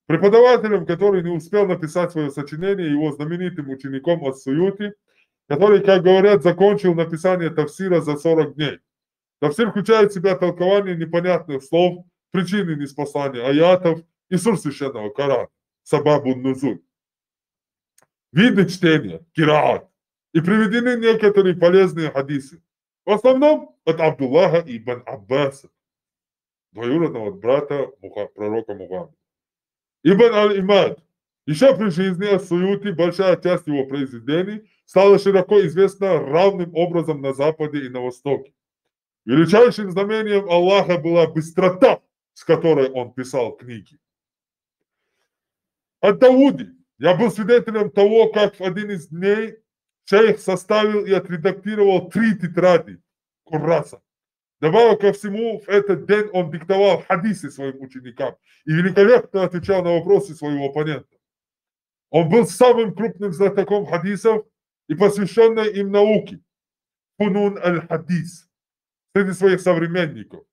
Преподавателем, который не успел написать свое сочинение, его знаменитым учеником ас-Суюти, который, как говорят, закончил написание тафсира за 40 дней. Тафсир включает в себя толкование непонятных слов, причины ниспослания аятов и сур священного Корана, сабабун нузуль. Виды чтения, кираат, и приведены некоторые полезные хадисы. В основном от Абдуллаха ибн Аббаса, двоюродного брата пророка Мухаммада. Ибн аль-Имад. Еще при жизни ас-Суюти большая часть его произведений стала широко известна равным образом на Западе и на Востоке. Величайшим знамением Аллаха была быстрота с которой он писал книги. От Дауди. Я был свидетелем того, как в один из дней шейх составил и отредактировал 3 тетради Курраса. Добавил ко всему, в этот день он диктовал хадисы своим ученикам и великолепно отвечал на вопросы своего оппонента. Он был самым крупным знатоком хадисов и посвященной им науке, фунун аль-хадис, среди своих современников.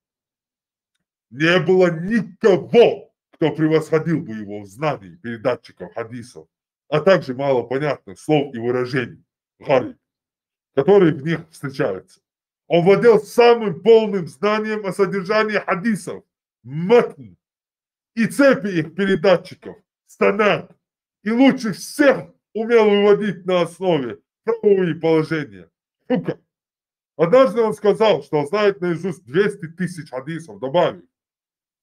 Не было никого, кто превосходил бы его в знании передатчиков хадисов, а также малопонятных слов и выражений, которые в них встречаются. Он владел самым полным знанием о содержании хадисов, матн и цепи их передатчиков, станад, и лучше всех умел выводить на основе правовые положения. Хука. Однажды он сказал, что знает наизусть 200 тысяч хадисов, добавив: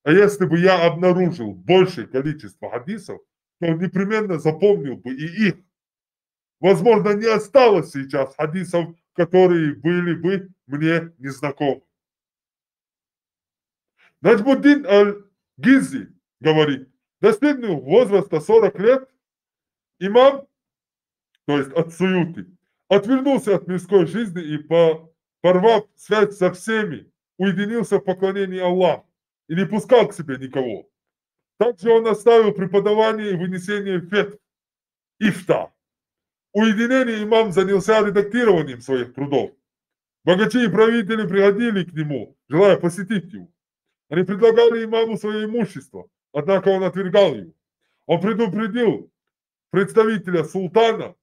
а если бы я обнаружил большее количество хадисов, то он непременно запомнил бы и их. Возможно, не осталось сейчас хадисов, которые были бы мне незнакомы. Наджмуддин аль-Гизи говорит: достигнув возраста 40 лет, имам, то есть ат-Суюти, отвернулся от мирской жизни и, порвав связь со всеми, уединился в поклонении Аллаху и не пускал к себе никого. Также он оставил преподавание и вынесение фетв, ифта. Уединение имам занялся редактированием своих трудов. Богачи и правители приходили к нему, желая посетить его. Они предлагали имаму свое имущество, однако он отвергал его. Он предупредил представителя султана,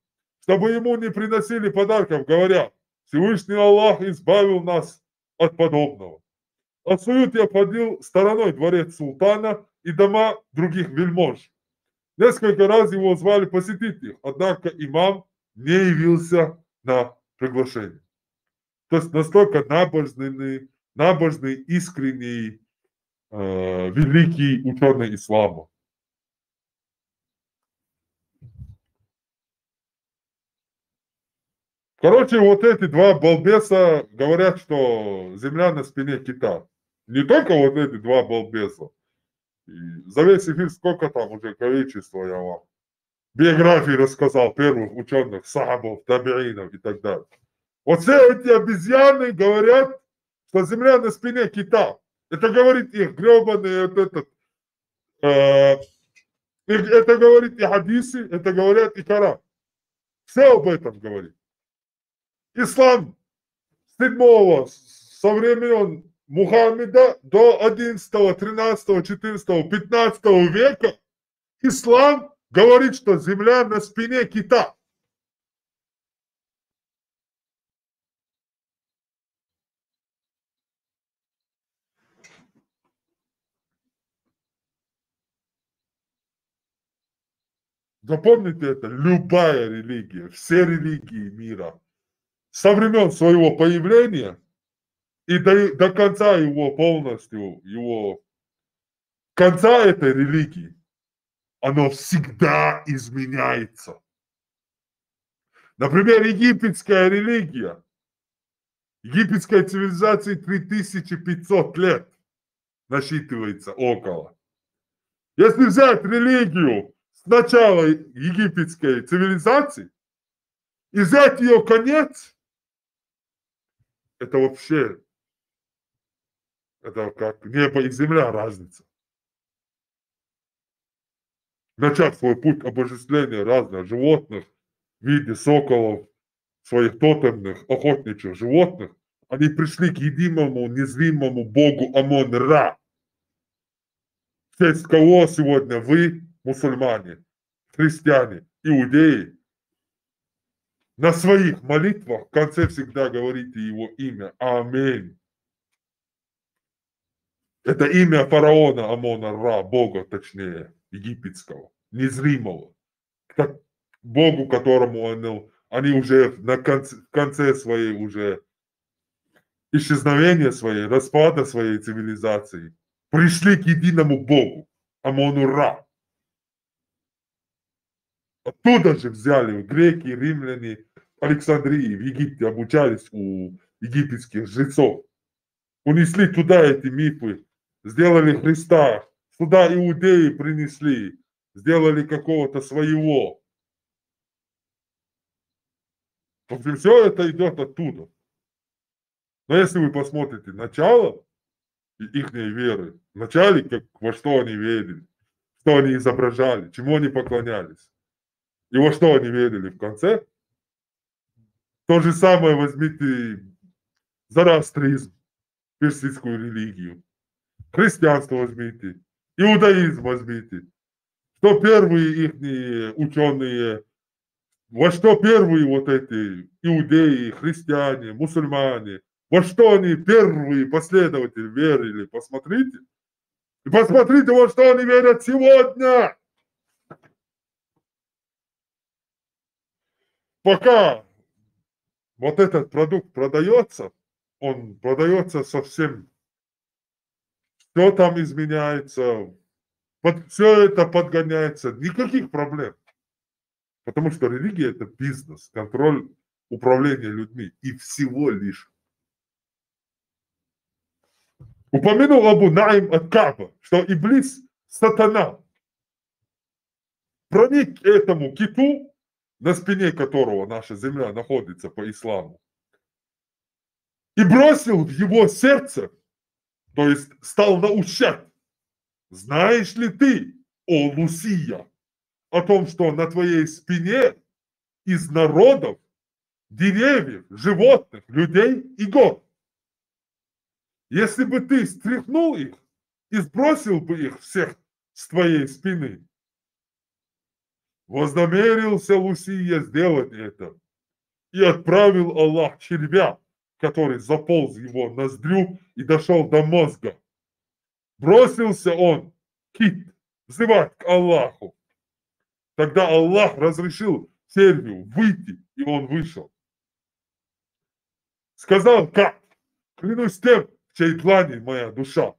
чтобы ему не приносили подарков, говоря: Всевышний Аллах избавил нас от подобного. Ат-Суюти обходил стороной дворец султана и дома других вельмож. Несколько раз его звали посетить их, однако имам не явился на приглашение. То есть настолько набожный, искренний, великий ученый ислама. Короче, вот эти 2 балбеса говорят, что земля на спине кита. Не только вот эти 2 балбеса. И за весь эфир сколько там уже количество я вам биографии рассказал первых ученых, сахабов, табиинов и так далее. Вот все эти обезьяны говорят, что земля на спине кита. Это говорит их гребаный это говорит и хадисы, это говорят и Коран. Все об этом говорит. Ислам со времен Мухаммеда до 11, 13, 14, 15 века ислам говорит, что земля на спине кита. Запомните это, любая религия, все религии мира, со времен своего появления и до конца его полностью, конца этой религии, оно всегда изменяется. Например, египетская религия, египетской цивилизации 3500 лет насчитывается около. Если взять религию с начала египетской цивилизации и взять ее конец, это вообще, это как небо и земля разница. Начав свой путь обожествления разных животных в виде соколов, своих тотемных охотничьих животных, они пришли к единому незримому богу Амон-Ра, в честь кого сегодня вы, мусульмане, христиане, иудеи, на своих молитвах в конце всегда говорите его имя. Аминь. Это имя фараона Амона-Ра, бога точнее, египетского, незримого. К богу, которому они уже в конце своей уже исчезновения своей, распада своей цивилизации пришли к единому богу, Амону-Ра. Оттуда же взяли греки, римляне, в Александрии, в Египте обучались у египетских жрецов. Унесли туда эти мифы сделали Христа, сюда иудеи принесли, сделали какого-то своего. В общем, все это идет оттуда. Но если вы посмотрите начало их веры, в начале, во что они верили, что они изображали, чему они поклонялись, и во что они верили в конце, то же самое возьмите зороастризм, персидскую религию, христианство возьмите, иудаизм возьмите, что первые их ученые, во что первые вот эти иудеи, христиане, мусульмане, во что они первые последователи верили, посмотрите. И посмотрите, во что они верят сегодня. Пока вот этот продукт продается, он продается совсем, все там изменяется, все это подгоняется, никаких проблем. Потому что религия – это бизнес, контроль управления людьми и всего лишь. Упомянул Абу Наим ат-Каба, что Иблис, сатана, проник к этому киту, на спине которого наша земля находится по исламу, и бросил в его сердце, то есть стал научать: знаешь ли ты, о Лусия, о том, что на твоей спине из народов, деревьев, животных, людей и гор. Если бы ты стряхнул их и сбросил бы их всех с твоей спины, вознамерился Лусия сделать это, и отправил Аллах червя, который заполз в его ноздрю и дошел до мозга. Бросился он, кит, взывать к Аллаху. Тогда Аллах разрешил червю выйти, и он вышел. Сказал Кааб: клянусь тем, в чьей длани моя душа.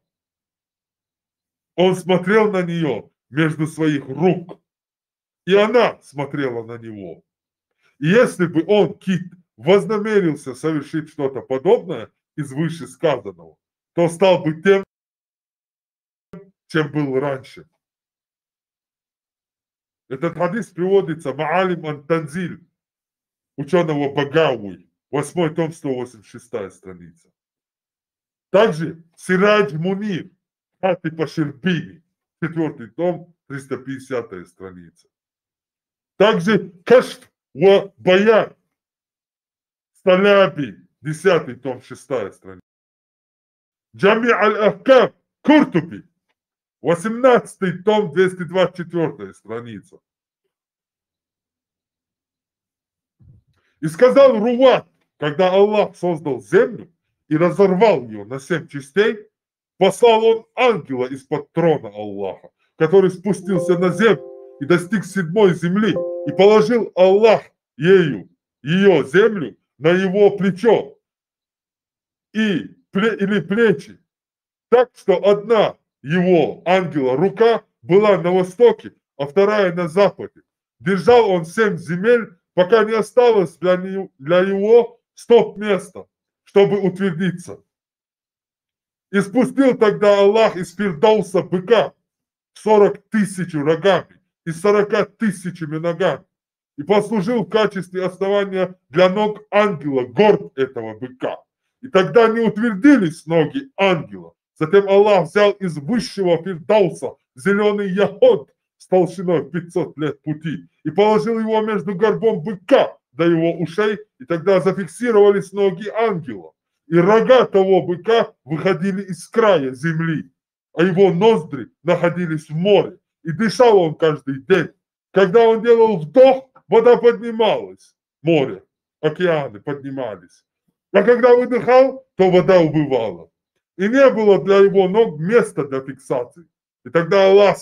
Он смотрел на нее между своих рук, и она смотрела на него. И если бы он, кит, вознамерился совершить что-то подобное из вышесказанного, то стал бы тем, чем был раньше. Этот хадис приводится Маалим ан-Танзиль ученого Багауи, 8 том, 186 страница. Также Сирадж Мунир, Хатипа Ширбини, 4 том, 350 страница. Также Кашф ва Баян, Саляби, 10 том, 6 страница. Джами аль-Ахкам, Куртуби, 18 том, 224 страница. И сказал Руат, когда Аллах создал землю и разорвал ее на 7 частей, послал он ангела из-под трона Аллаха, который спустился на землю и достиг 7-й земли, и положил Аллах ее землю на его плечо или плечи, так что одна его ангела рука была на востоке, а вторая на западе. Держал он 7 земель, пока не осталось для его стоп-места, чтобы утвердиться. И спустил тогда Аллах из Фирдауса быка 40 000 рогами и 40 000 ногами, и послужил в качестве основания для ног ангела горб этого быка. И тогда не утвердились ноги ангела. Затем Аллах взял из высшего Фирдауса зеленый яхот с толщиной в 500 лет пути и положил его между горбом быка до его ушей, и тогда зафиксировались ноги ангела. И рога того быка выходили из края земли, а его ноздри находились в море. И дышал он каждый день. Когда он делал вдох, вода поднималась, море, океаны поднимались. А когда выдыхал, то вода убывала. И не было для его ног места для фиксации. И тогда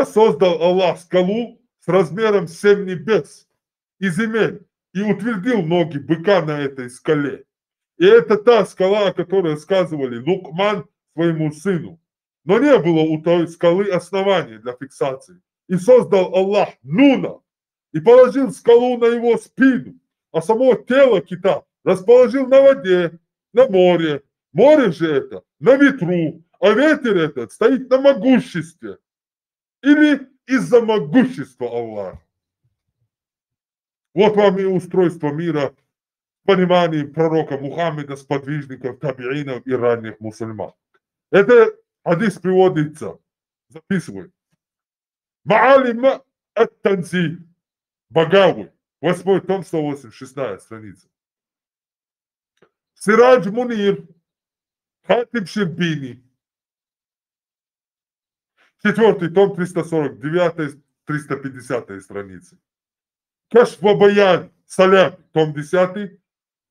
создал Аллах скалу с размером 7 небес и земель, и утвердил ноги быка на этой скале. И это та скала, о которой сказывали Лукман своему сыну. Но не было у той скалы основания для фиксации. И создал Аллах Нуна, и положил скалу на его спину, а само тело кита расположил на воде, на море, Море же это на ветру, а ветер этот стоит на могуществе. Или из-за могущества Аллаха. Вот вам и устройство мира в понимании пророка Мухаммеда, сподвижников, табиинов и ранних мусульман. Это хадис приводится, записывай. Маалима ат-Танзиль, Багави, 8 том, 186 страница. Сирадж Мунир, Хатиб Ширбини, 4 том, 349-350 страницы. Кашфа Баян, Салям, том 10,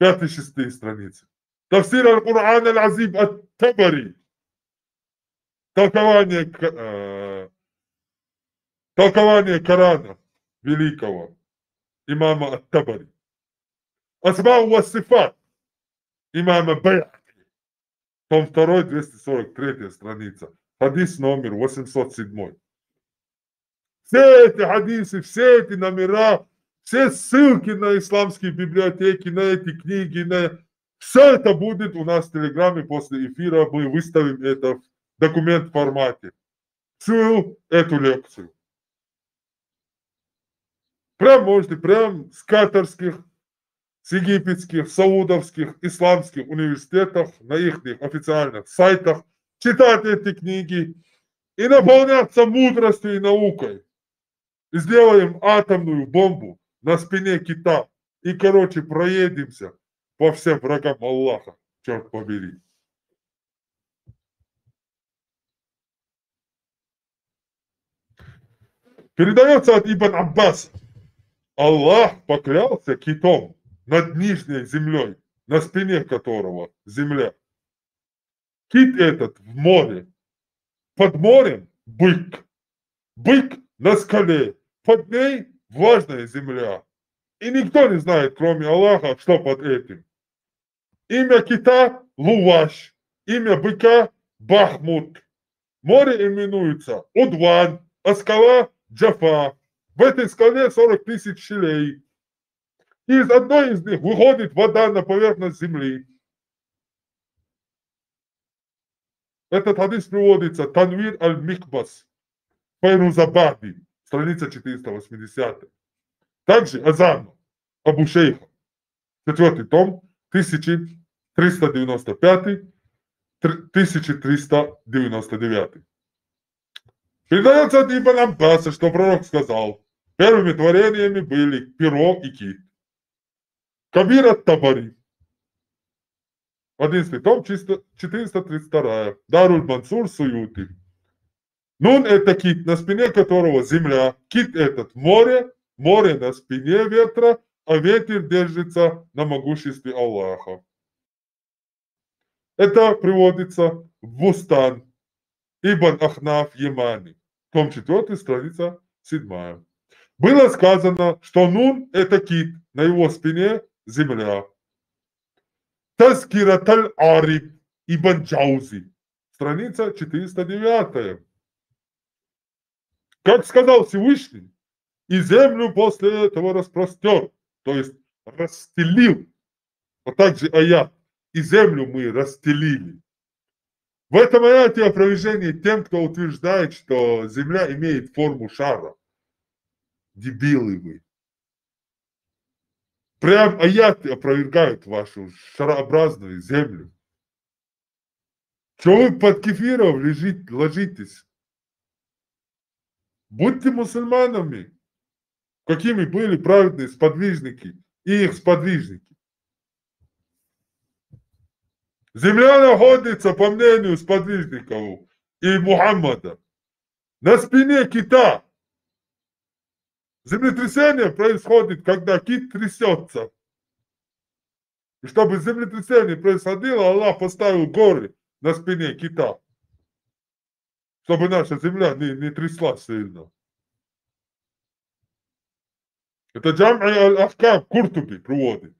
5-6 страницы. Тафсир Аль-Кур'ан Аль-Азим Ат-Табари, толкование Корана великого имама Ат-Табари. Асма ва Сифат имама Байхаки, том 2, 243 страница. Хадис номер 807. Все эти хадисы, все эти номера, все ссылки на исламские библиотеки, на эти книги, все это будет у нас в Телеграме после эфира. Мы выставим это в документ формате. Всю эту лекцию. Прям можете, прям с катарских, с египетских, саудовских, исламских университетов, на их официальных сайтах читать эти книги и наполняться мудростью и наукой. И сделаем атомную бомбу на спине кита. И, короче, проедемся по всем врагам Аллаха. Черт побери. Передается от Ибн Аббаса. Аллах поклялся китом над нижней землей, на спине которого земля. Кит этот в море. Под морем бык. Бык на скале. Под ней влажная земля. И никто не знает, кроме Аллаха, что под этим. Имя кита – Луваш. Имя быка – Бахмут. Море именуется Удван, а скала – Джафа. В этой скале 40 000 щелей. И из одной из них выходит вода на поверхность земли. Этот хадис приводится Танвир аль-Микбас, Файрузабади, страница 480. Также Азан Абу Шейха, 4 том, 1395-1399. Передается от Ибн Аббаса, что пророк сказал, первыми творениями были перо и кит. Кабир ат-Табари, 11 том, 432. Даруль Мансур Суюти. Нун это кит, на спине которого земля. Кит этот море, море на спине ветра, а ветер держится на могуществе Аллаха. Это приводится в Бустан. Ибн Ахнаф Ямани. Том 4, страница 7. Было сказано, что Нун это кит, на его спине земля. Тазкират аль-Ариб Ибн Джаузи, страница 409. Как сказал Всевышний, и землю после этого распростер, то есть расстелил, а также аят, и землю мы расстелили. В этом аяте опровержение тем, кто утверждает, что земля имеет форму шара. Дебилы вы. Прям аяты опровергают вашу шарообразную землю. Что вы под кефиром ложитесь? Будьте мусульманами, какими были праведные сподвижники и их сподвижники. Земля находится, по мнению сподвижников и Мухаммада, на спине кита. Землетрясение происходит, когда кит трясется. И чтобы землетрясение происходило, Аллах поставил горы на спине кита, чтобы наша земля не тряслась сильно. Это Джам'и аль-Ахкам Куртуби приводит.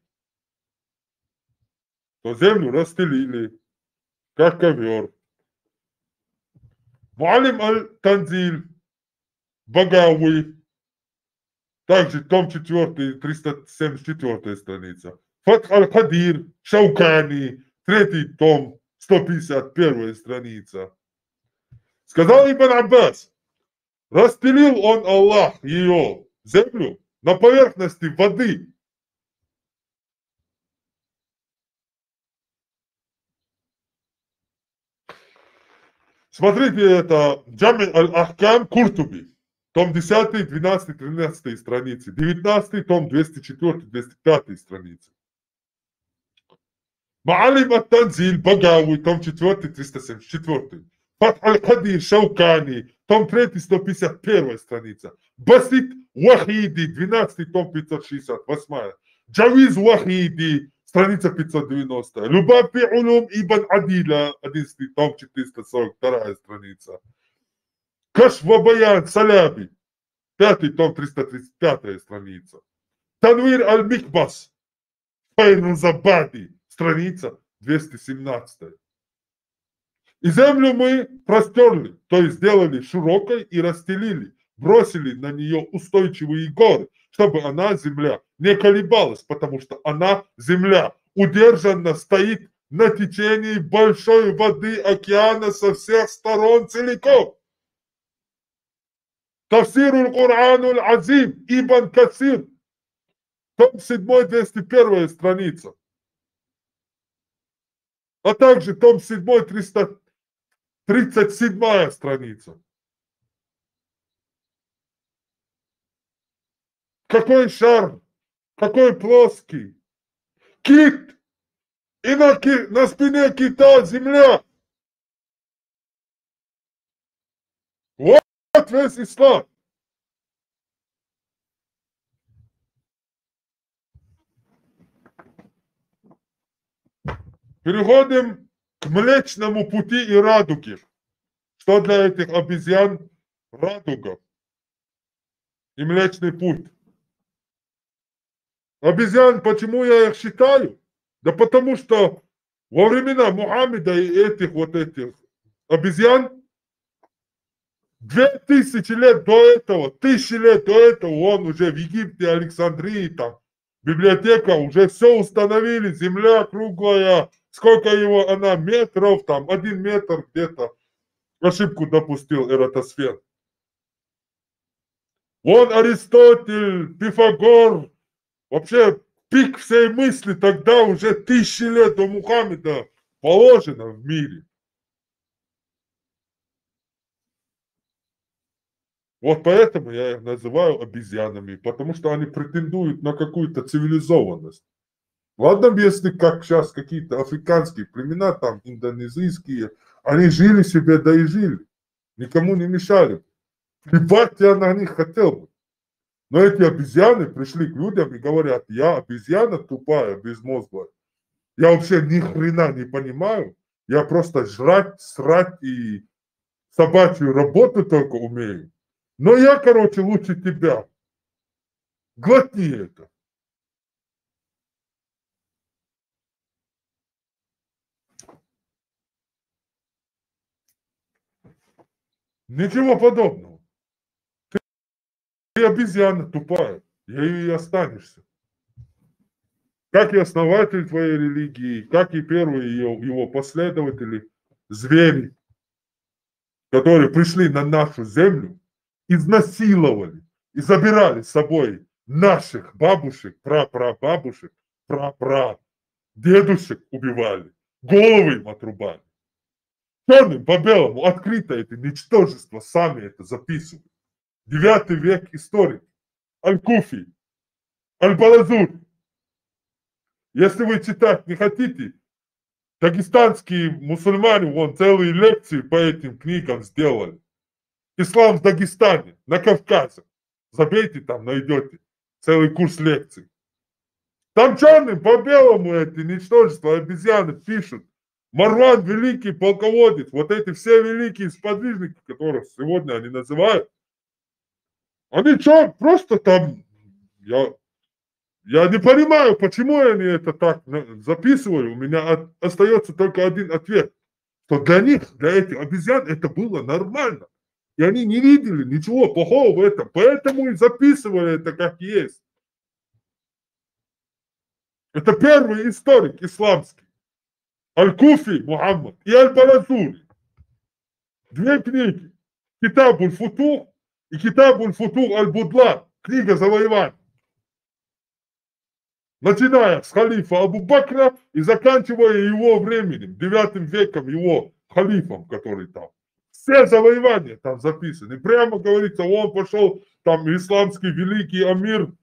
То землю расстелили, как ковер. Муалим аль-Танзиль Багави. Также том 4, 374 страница. Фатх аль-Кадир Шаукани, 3 том, 151 страница. Сказал Ибн Аббас, расстелил он, Аллах, ее, землю, на поверхности воды. Смотрите, это Джами аль-Ахкам Куртуби, том 10, 12, 13 страницы, 19, том 204, 205 страницы. Маалим ат-Танзиль, Багави, том 4, 374. Фатх аль-Кадир, Шаукани, том 3, 151 страница. Басит Вахиди, 12, том 568. Джавиз Вахиди, страница 590. Любаби Улум Ибн Адиля, 11, том 442 страница. Кашва Баян Саляби, 5, том 335 страница. Танвир аль-Микбас, Файру Забади, страница 217. И землю мы простерли, то есть сделали широкой и расстелили, бросили на нее устойчивые горы, чтобы она, земля, не колебалась, потому что она, земля, удержанно стоит на течении большой воды океана со всех сторон целиком. Тафсируль Курануль Азим, Ибн Касир, том 7, 201 страница. А также том 7, 337 страница. Какой шар, какой плоский. Кит, и на спине кита земля. Вот весь ислам. Переходим к Млечному пути и радуге. Что для этих обезьян радуга и Млечный путь? Обезьян, почему я их считаю? Да потому что во времена Мухаммеда и этих обезьян 2000 лет до этого, 1000 лет до этого он уже в Египте, Александрии, там, библиотека, уже все установили, земля круглая, сколько его она метров, там, 1 метр где-то, ошибку допустил Эратосфен. Вон Аристотель, Пифагор, вообще пик всей мысли тогда уже 1000 лет до Мухаммеда положено в мире. Вот поэтому я их называю обезьянами, потому что они претендуют на какую-то цивилизованность. Ладно, если как сейчас какие-то африканские племена, там индонезийские, они жили себе, да и жили. Никому не мешали. Плевать я на них хотел бы. Но эти обезьяны пришли к людям и говорят, я обезьяна тупая, безмозглая. Я вообще ни хрена не понимаю. Я просто жрать, срать и собачью работу только умею. Но я, короче, лучше тебя. Глотни это. Ничего подобного. Ты обезьяна тупая, ею и останешься. Как и основатель твоей религии, как и первые его последователи, звери, которые пришли на нашу землю, изнасиловали и забирали с собой наших бабушек, прапрабабушек, прапрадедушек убивали, головы им отрубали. Черным по белому открыто это ничтожество, сами это записывают. 9 век историк Аль-Куфи, Аль-Балазур. Если вы читать не хотите, дагестанские мусульмане вон целые лекции по этим книгам сделали. Ислам в Дагестане, на Кавказе. Забейте там, найдете целый курс лекций. Там черным по белому эти ничтожества, обезьяны пишут. Марван великий полководец, вот эти все великие сподвижники, которых сегодня они называют, они что, просто там, я не понимаю, почему они это так записывали, у меня остается только один ответ, что для них, для этих обезьян это было нормально. И они не видели ничего плохого в этом. Поэтому и записывали это как есть. Это первый историк исламский. Аль-Куфи Мухаммад и Аль-Баразули. Две книги. Китаб Аль-Футух и Китаб Аль-Футух Аль-Будла. Книга завоеваний. Начиная с халифа Абу Бакра и заканчивая его временем, 9 веком его халифом, который там. Все завоевания там записаны. Прямо говорится, он пошел, там исламский великий амир,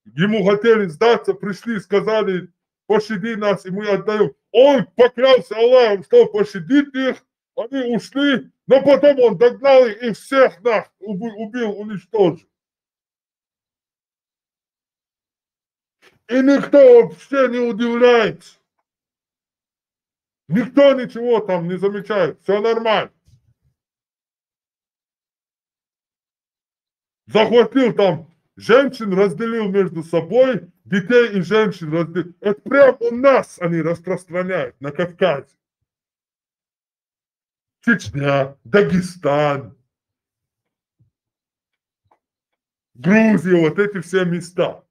ему хотели сдаться, пришли, сказали, пощади нас, и мы отдаем. Он поклялся Аллахом, что пощадит их, они ушли, но потом он догнал их и всех нас убил, уничтожил. И никто вообще не удивляется. Никто ничего там не замечает. Все нормально. Захватил там женщин, разделил между собой, детей и женщин разделил. Это прямо у нас они распространяют, на Кавказе. Чечня, Дагестан, Грузия, вот эти все места.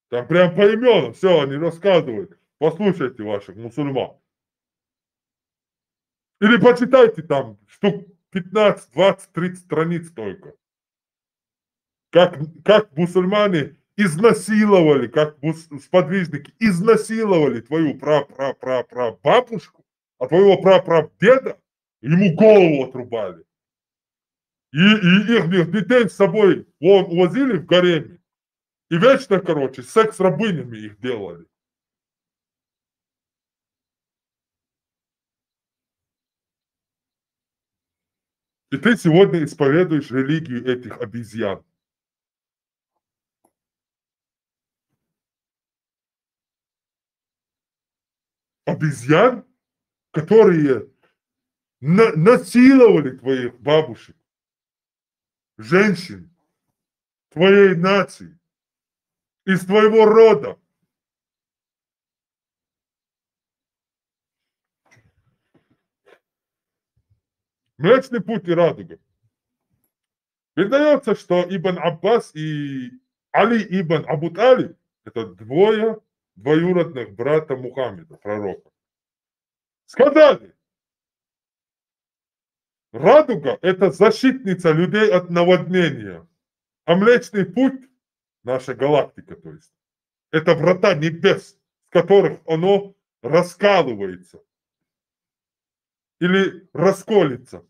Там прям поименно все они рассказывают. Послушайте ваших мусульман. Или почитайте там штук 15, 20, 30 страниц только. Как мусульмане изнасиловали, как сподвижники изнасиловали твою бабушку, а твоего прапрадеда ему голову отрубали. И их детей с собой увозили в гареме. И вечно, короче, секс с рабынями их делали. И ты сегодня исповедуешь религию этих обезьян. Обезьян, которые насиловали твоих бабушек, женщин, твоей нации, из твоего рода. Млечный путь и радуга. Передается, что Ибн Аббас и Али ибн Абу Талиб – это двое двоюродных брата Мухаммеда, пророка. Сказали, радуга – это защитница людей от наводнения, а Млечный путь, наша галактика, то есть, это врата небес, с которых оно раскалывается или расколется.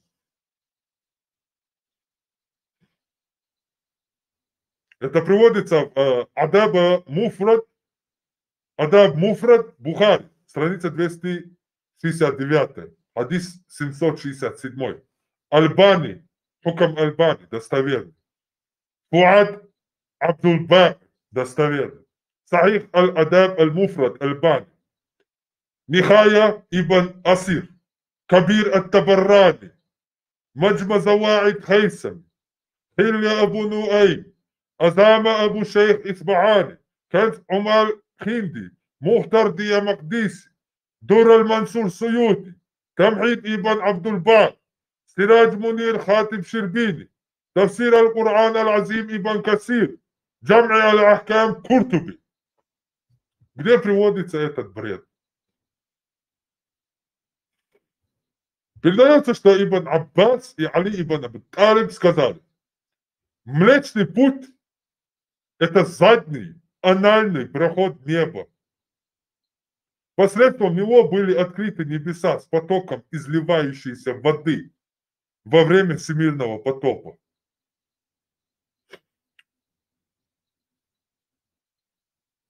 Это приводится в Адаб Муфрад Бухари, страница 269, хадис 767. Альбани, Хукам Альбани, достоверный. Фуад Абдул-Бак, достоверный. Сахих Аль-Адаб Аль-Муфрад Альбани. Нихая Ибн Асир. Кабир Ат-Табаррани. Маджма Заваид Хайсам. Хилья Абу Нуайм. أزامة أبو شيخ إسبعاني كنز عمر خندي مختار ديا مقديسي دور المنصور سيوطي تمحيد ابن عبد البار سراج منير خاتم شربيني تفسير القرآن العظيم ابن كثير جمع الأحكام قرطبي. Где приводится этот бред? Передается, что Ибн Аббас и Али ибн Абу Талиб сказали, Млечный путь – это задний, анальный проход неба. Посредством него были открыты небеса с потоком изливающейся воды во время всемирного потопа.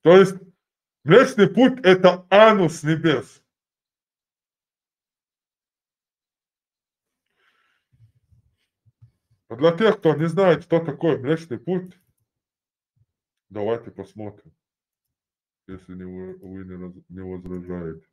То есть Млечный путь – это анус небес. А для тех, кто не знает, что такое Млечный путь, давайте посмотрим, если вы не возражаете.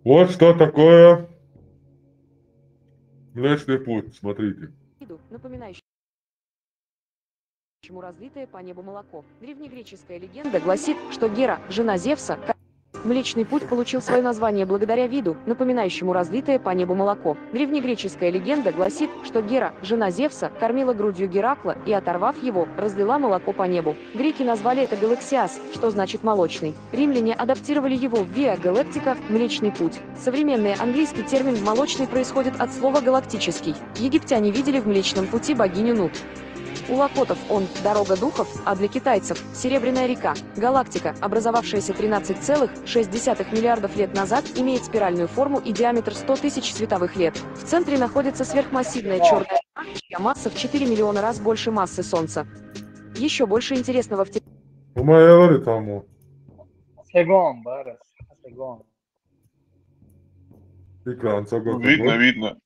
Вот что такое Млечный Путь, смотрите. Напоминающему разлитое по небу молоко. Древнегреческая легенда гласит, что Гера, жена Зевса, Млечный Путь получил свое название благодаря виду, напоминающему разлитое по небу молоко. Древнегреческая легенда гласит, что Гера, жена Зевса, кормила грудью Геракла и, оторвав его, разлила молоко по небу. Греки назвали это Галаксиас, что значит молочный. Римляне адаптировали его в Via Galactica – Млечный Путь. Современный английский термин «молочный» происходит от слова «галактический». Египтяне видели в Млечном Пути богиню Нут. У лакотов он – дорога духов, а для китайцев – Серебряная река. Галактика, образовавшаяся 13,6 миллиардов лет назад, имеет спиральную форму и диаметр 100 тысяч световых лет. В центре находится сверхмассивная черная дыра, чья масса в 4 миллиона раз больше массы Солнца. Еще больше интересного в Видно.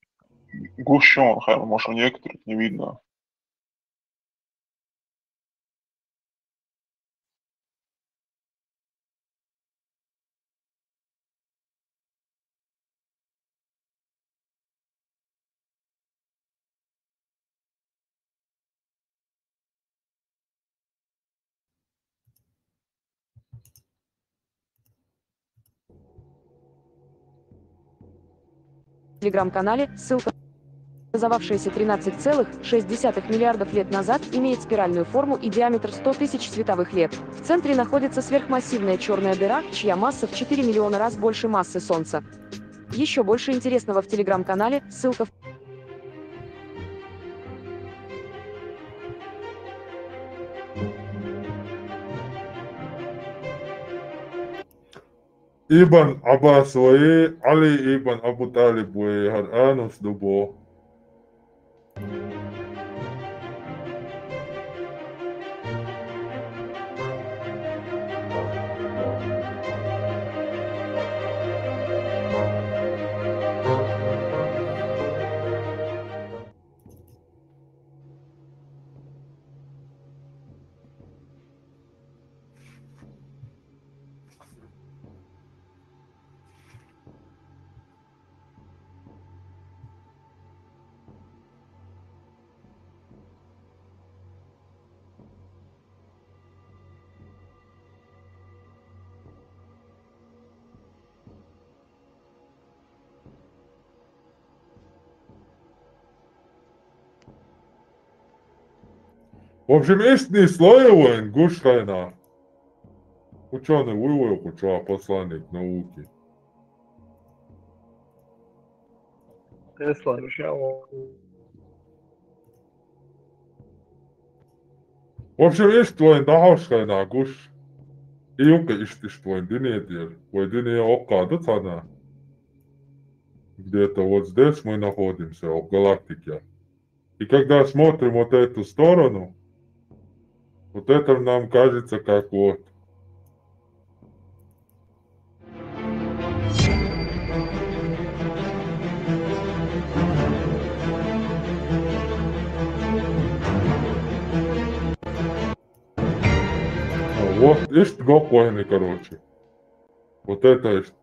Гущен, может, у некоторых не видно. телеграм-канале, ссылка, образовавшаяся 13,6 миллиардов лет назад, имеет спиральную форму и диаметр 100 тысяч световых лет. В центре находится сверхмассивная черная дыра, чья масса в 4 миллиона раз больше массы Солнца. Еще больше интересного в телеграм-канале, ссылка в... Ибн Аббас وإيه علي ابن أبو طالب وهرآن وصدبه. В общем, истинный слоевой Гушхайна. Ученый вывел, что посланник науки. В общем, есть твой Нахушхайна Гуш. И юка ищешь твой Динедир. Твой Дине Окадат она. Где-то вот здесь мы находимся, в галактике. И когда смотрим вот эту сторону, вот это нам кажется как вот. Вот, есть гокойны, короче. Вот это есть.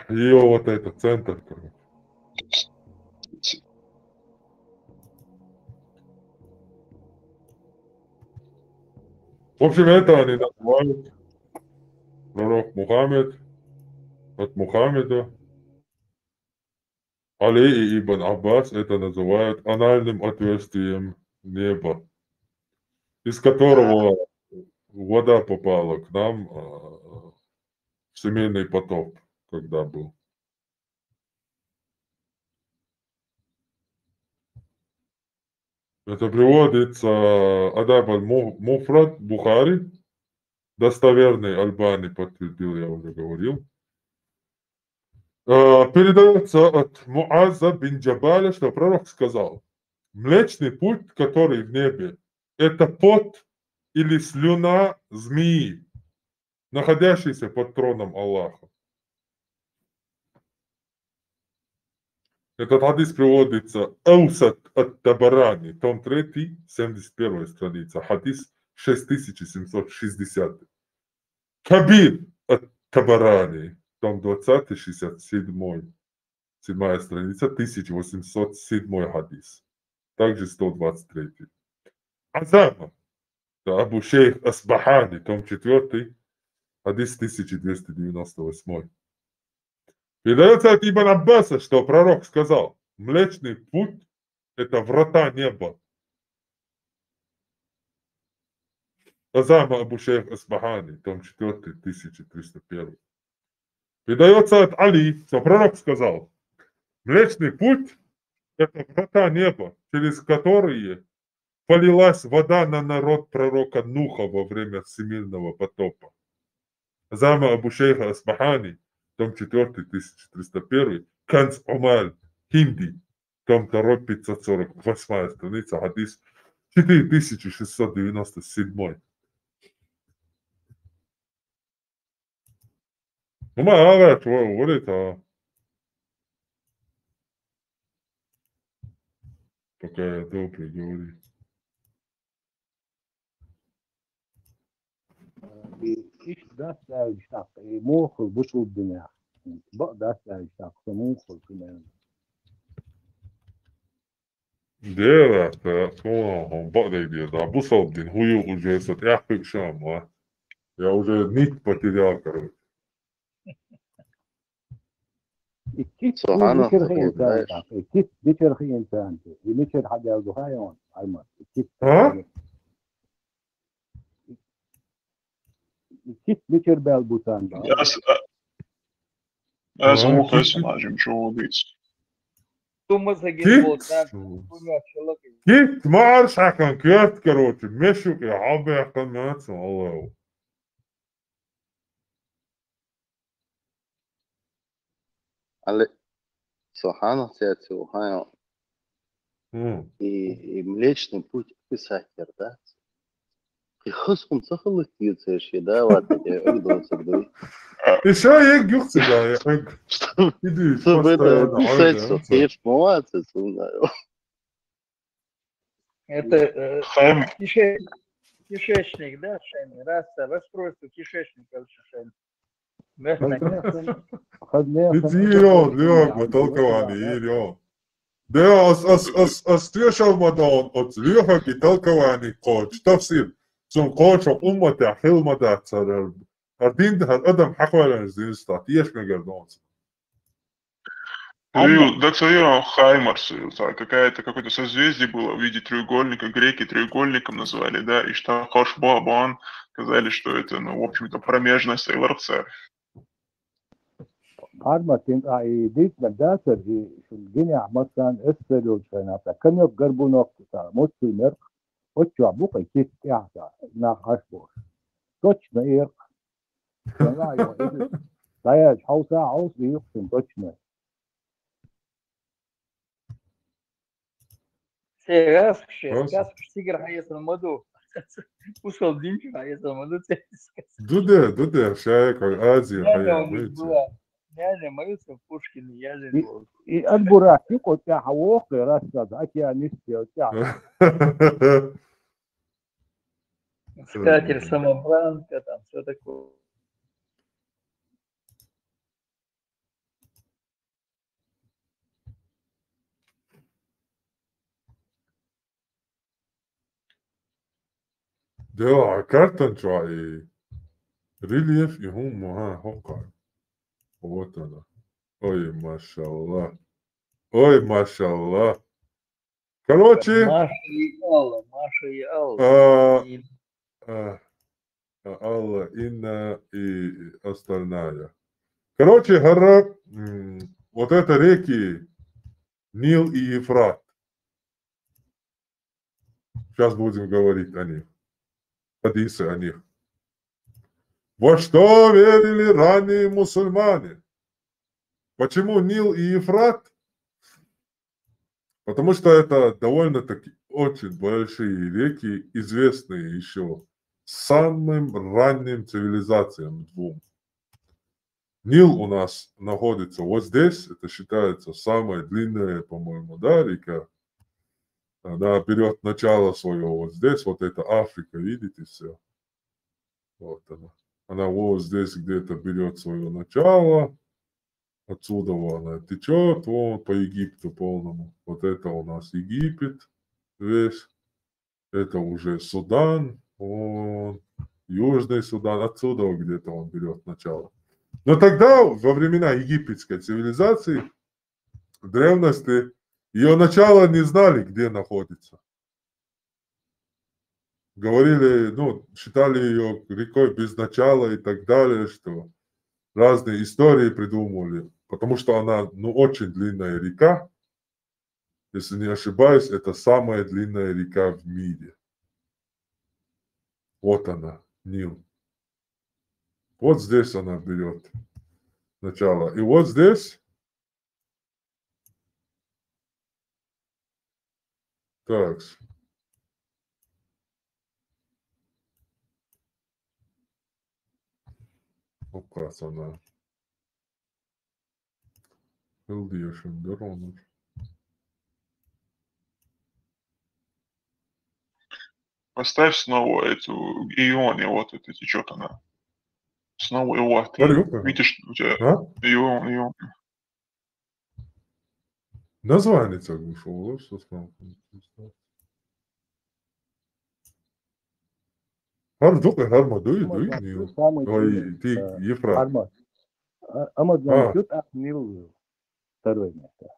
Ее вот это, центр, короче. В общем, это они называют пророк Мухаммед, от Мухаммеда. Али и Ибн Аббас это называют анальным отверстием неба, из которого вода попала к нам в всемирный потоп, когда был. Это приводится Адаб аль-Муфрад Бухари, достоверный Альбани подтвердил, я уже говорил. Передается от Муаза бин Джабаля, что пророк сказал: Млечный Путь, который в небе, это пот или слюна змеи, находящейся под троном Аллаха. Этот хадис приводится Аусат ат-Табарани, том 3, 71 страница, хадис 6760. Кабир ат-Табарани, том 20, 67, 7 страница, 1807 хадис. Также 123. Азама. Абу Шейх Асбахани, том 4, хадис 1298. Передается от Ибн Аббаса, что пророк сказал: Млечный путь – это врата неба. Азама Абу Шейх Асбахани, том 4, 1301. Передается от Али, что пророк сказал: Млечный путь – это врата неба, через которые полилась вода на народ пророка Нуха во время всемирного потопа. Азама Абу Шейха Асбахани, том 4, 1301, Канц Умаль, Хинди, том 2, 548 страница, хадис 4697. Ну, говорят, вот это пока я добрый говорит. إيش ده يشتاق موخ بشو الدنيا بقدر يشتاق موخ الدنيا Дело, он богатый, да, бусалдин, хую уже сотяхпик шам, а. Я уже нить потерял, короче. سبحان بشر الله إنسان كيف بشر إنسان بشر حدا يضحيون أيمن ها؟ كيف بشر بالبوتان أزمو خيسو ناجم شو بيتس كيف ما أعرف حكم كيف كروتي مشوا يا عبي قناة الله. Сухана сядь, ухая. И Млечный путь писатель, да? И хосом сахалых тицешь, да, вот эти эгдосы, да. Еще я гюхцы, да, я Чтобы это писать, что ты молодцы, знаю. Это кишечник, да, Шейн? Расстройство кишечника, Шейн. Идиот, Лёг, толкование, идиот. Да, острешал мадон, от Лёга и толкование коч, тавсир. Сум коч, уммата, хилмата, царер. Ардин, адам хаквалан здинста, тиеш мегардонс. Так свое Хаймарс, какое-то созвездие было в виде треугольника, греки треугольником назвали, да, и что Хошбабан сказали, что это, ну, в общем-то, промежность ЛРЦ. Armatin ay dit badasar في الجنيا مثلا اسفل شناتا كان يقربوا نقطة مستمر وتشوا بقى كيف تعطى نا أشبور توتشنا إير لا يو لا حوسا عوس بيقسم توتشنا Kas stiger hayes الموضوع وصل دينك hayes الموضوع Дуде, шайка, Азия, хая, يعني ما يوسف Пушкин يعني البراك يقول يا حوق راسك أكيا نسي وتاع Искатель самобранка, там все такое. Да, картон чай. Рельеф и хум, хокай. Вот она. Ой, машаллах. Ой, машаллах. Короче. Маша и Алла. Алла, Инна и остальная. Короче, гора, вот это реки Нил и Ефрат. Сейчас будем говорить о них. Хадисы о них. Во что верили ранние мусульмане? Почему Нил и Ефрат? Потому что это довольно-таки очень большие реки, известные еще самым ранним цивилизациям двум. Нил у нас находится вот здесь, это считается самая длинная, по-моему, да, река. Она берет начало своего вот здесь, вот это Африка, видите, все. Вот она. Она вот здесь где-то берет свое начало, отсюда она течет вот по Египту полному. Вот это у нас Египет весь, это уже Судан, он, Южный Судан, отсюда где-то он берет начало. Но тогда, во времена египетской цивилизации, в древности, ее начало не знали, где находится. Говорили, ну, считали ее рекой без начала и так далее, что разные истории придумывали, потому что она, ну, очень длинная река. Если не ошибаюсь, это самая длинная река в мире. Вот она, Нил. Вот здесь она берет начало. И вот здесь, так, как она. Ildījušiem daronu. Поставь снова эту Ионе, вот это течет она. Снова его. Ты Парюка. видишь, у тебя А? Ион. Название заглушил, что сказал. Harduka harma duy Nil. Ой, ты Ефрат. Армат. Амазон чуть ак Нил второе место.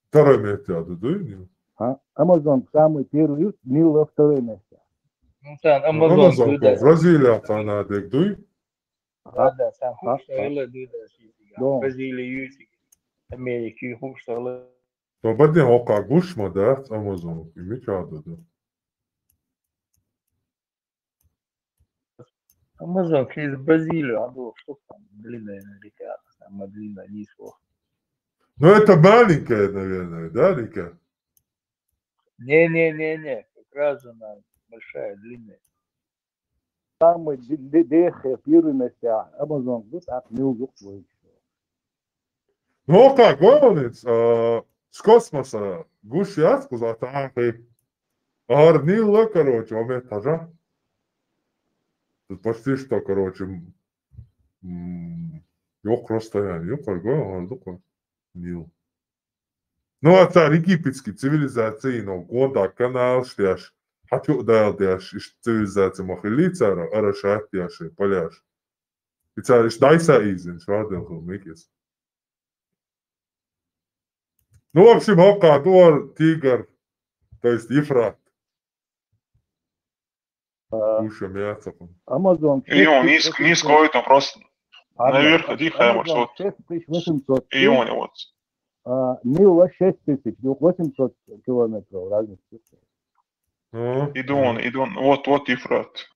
Второе место, дуй Нил. Амазон самый первый, Нил во второе место. Амазон, Бразилия, она дек дуй. Да, сам хуже дуй да. Бразилия, Америка, хуже. То badne ока гушма, да, Амазон. И мечада, да. Амазон через Бразилию, а было что там длинная река, самая длинная низкая. Ну это маленькая, наверное, да, река? Не, как раз она большая, длинная. Самый первый место, Амазон тут ак Нил выше. Ну как, говорит, с космоса гусь яску затахи. Нил, короче, он этажа. Тут почти что, короче, yok расстояние, yok Нил. Ну, а царь египетский цивилизации, ну, года канал, штяш, хочу дал дяш, из цивилизации махилица, арашат дяш, поляш. И царь дайса изен, швадел хумикис. Ну, в общем, Окадор, Тигр, то есть Ефрат. Уши мясо. Амазон. Ион, низко это просто наверх, тихая маршрут. 6800. Ион, вот. Нил 6800 километров разных. Идон, вот Ефрат.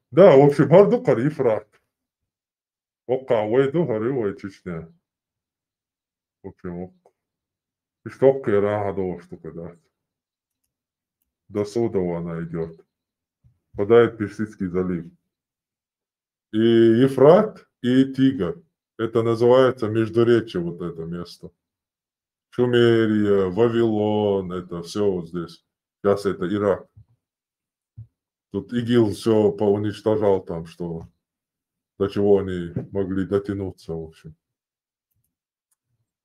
Да, в общем, Хардукар Ефрат. Ока, уйду, горю, Чечня. В общем, и что Кера штука, да. До Судова она идет. Попадает в Персидский залив. И Ефрат, и Тигр. Это называется междуречье, вот это место. Шумерия, Вавилон, это все вот здесь. Сейчас это Ирак. Тут ИГИЛ все поуничтожал там, что до чего они могли дотянуться, в общем.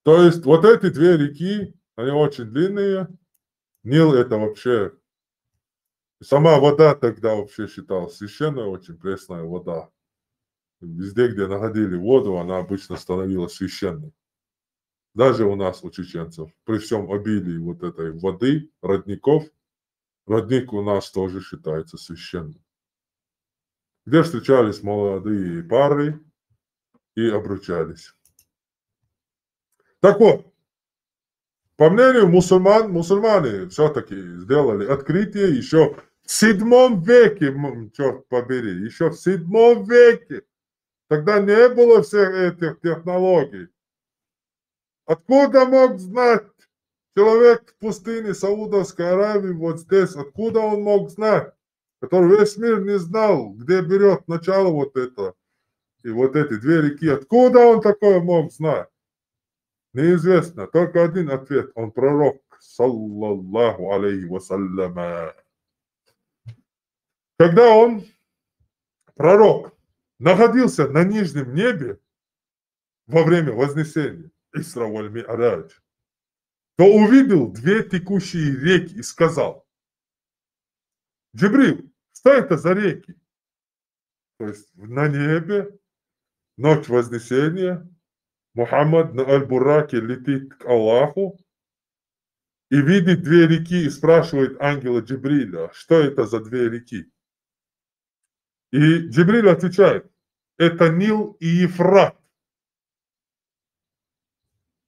То есть вот эти две реки, они очень длинные. Нил это вообще... Сама вода тогда вообще считалась священной, очень пресная вода. Везде, где находили воду, она обычно становилась священной. Даже у нас, у чеченцев, при всем обилии вот этой воды, родников, родник у нас тоже считается священным. Где встречались молодые пары и обручались. Так вот, по мнению мусульман, мусульмане все-таки сделали открытие еще в 7 веке, черт побери, еще в 7 веке. Тогда не было всех этих технологий. Откуда мог знать человек в пустыне Саудовской Аравии, вот здесь, откуда он мог знать, который весь мир не знал, где берет начало вот это, и вот эти две реки, откуда он такое мог знать? Неизвестно, только один ответ, он пророк, саллаллаху алейхи вассаляма. Когда он, пророк, находился на нижнем небе во время вознесения Исра валь Ми'радж, то увидел две текущие реки и сказал: Джибрил, что это за реки? То есть на небе, ночь вознесения, Мухаммад на Аль-Бураке летит к Аллаху и видит две реки и спрашивает ангела Джибриля, что это за две реки? И Джибриль отвечает: это Нил и Ефрат.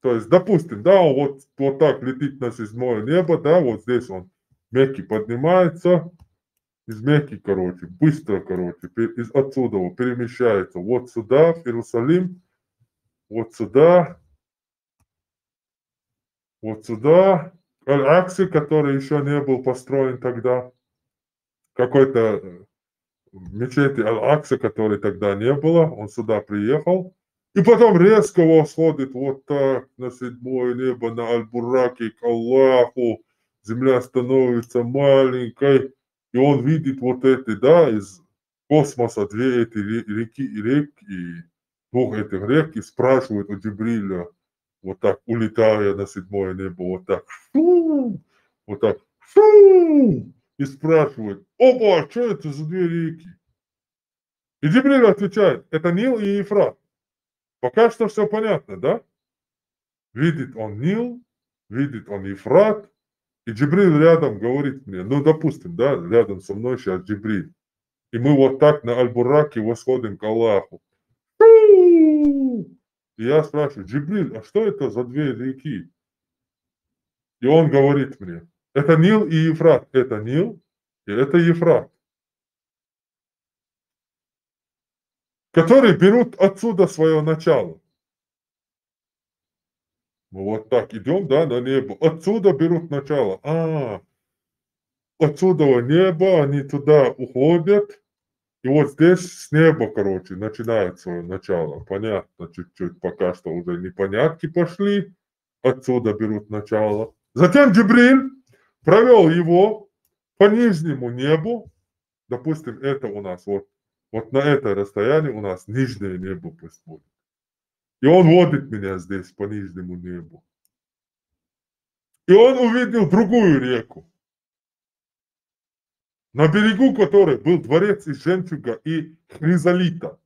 То есть, допустим, да, он вот так летит на седьмое небо, да, вот здесь он мягкий поднимается, из мягкий, короче, быстро, короче, отсюда он перемещается вот сюда, в Иерусалим, вот сюда, Аль-Акси, который еще не был построен тогда, какой-то мечети Аль-Акси, который тогда не было, он сюда приехал, и потом резко восходит вот так на седьмое небо, на Аль-Бураке к Аллаху, земля становится маленькой, и он видит вот эти, да, из космоса две эти реки, и двух этих рек, и спрашивает у Джибриля, вот так, улетая на седьмое небо, вот так, вот так, и спрашивает: опа, что это за две реки? И Джибриль отвечает: это Нил и Ефрат. Пока что все понятно, да? Видит он Нил, видит он Ефрат, и Джибриль рядом говорит мне, ну, допустим, да, рядом со мной сейчас Джибриль, и мы вот так на Аль-Бураке восходим к Аллаху. И я спрашиваю: Джибриль, а что это за две реки? И он говорит мне: это Нил и Ефрат. Это Нил и это Ефрат, которые берут отсюда свое начало. Мы вот так идем, да, на небо. Отсюда берут начало. Отсюда неба, они туда уходят. И вот здесь с неба, короче, начинает свое начало. Понятно, чуть-чуть пока что уже непонятки пошли. Отсюда берут начало. Затем Джибриль провел его по нижнему небу. Допустим, это у нас вот на это расстояние у нас нижнее небо пусть будет. И он водит меня здесь по нижнему небу. И он увидел другую реку, на берегу которой был дворец из жемчуга и хризолита.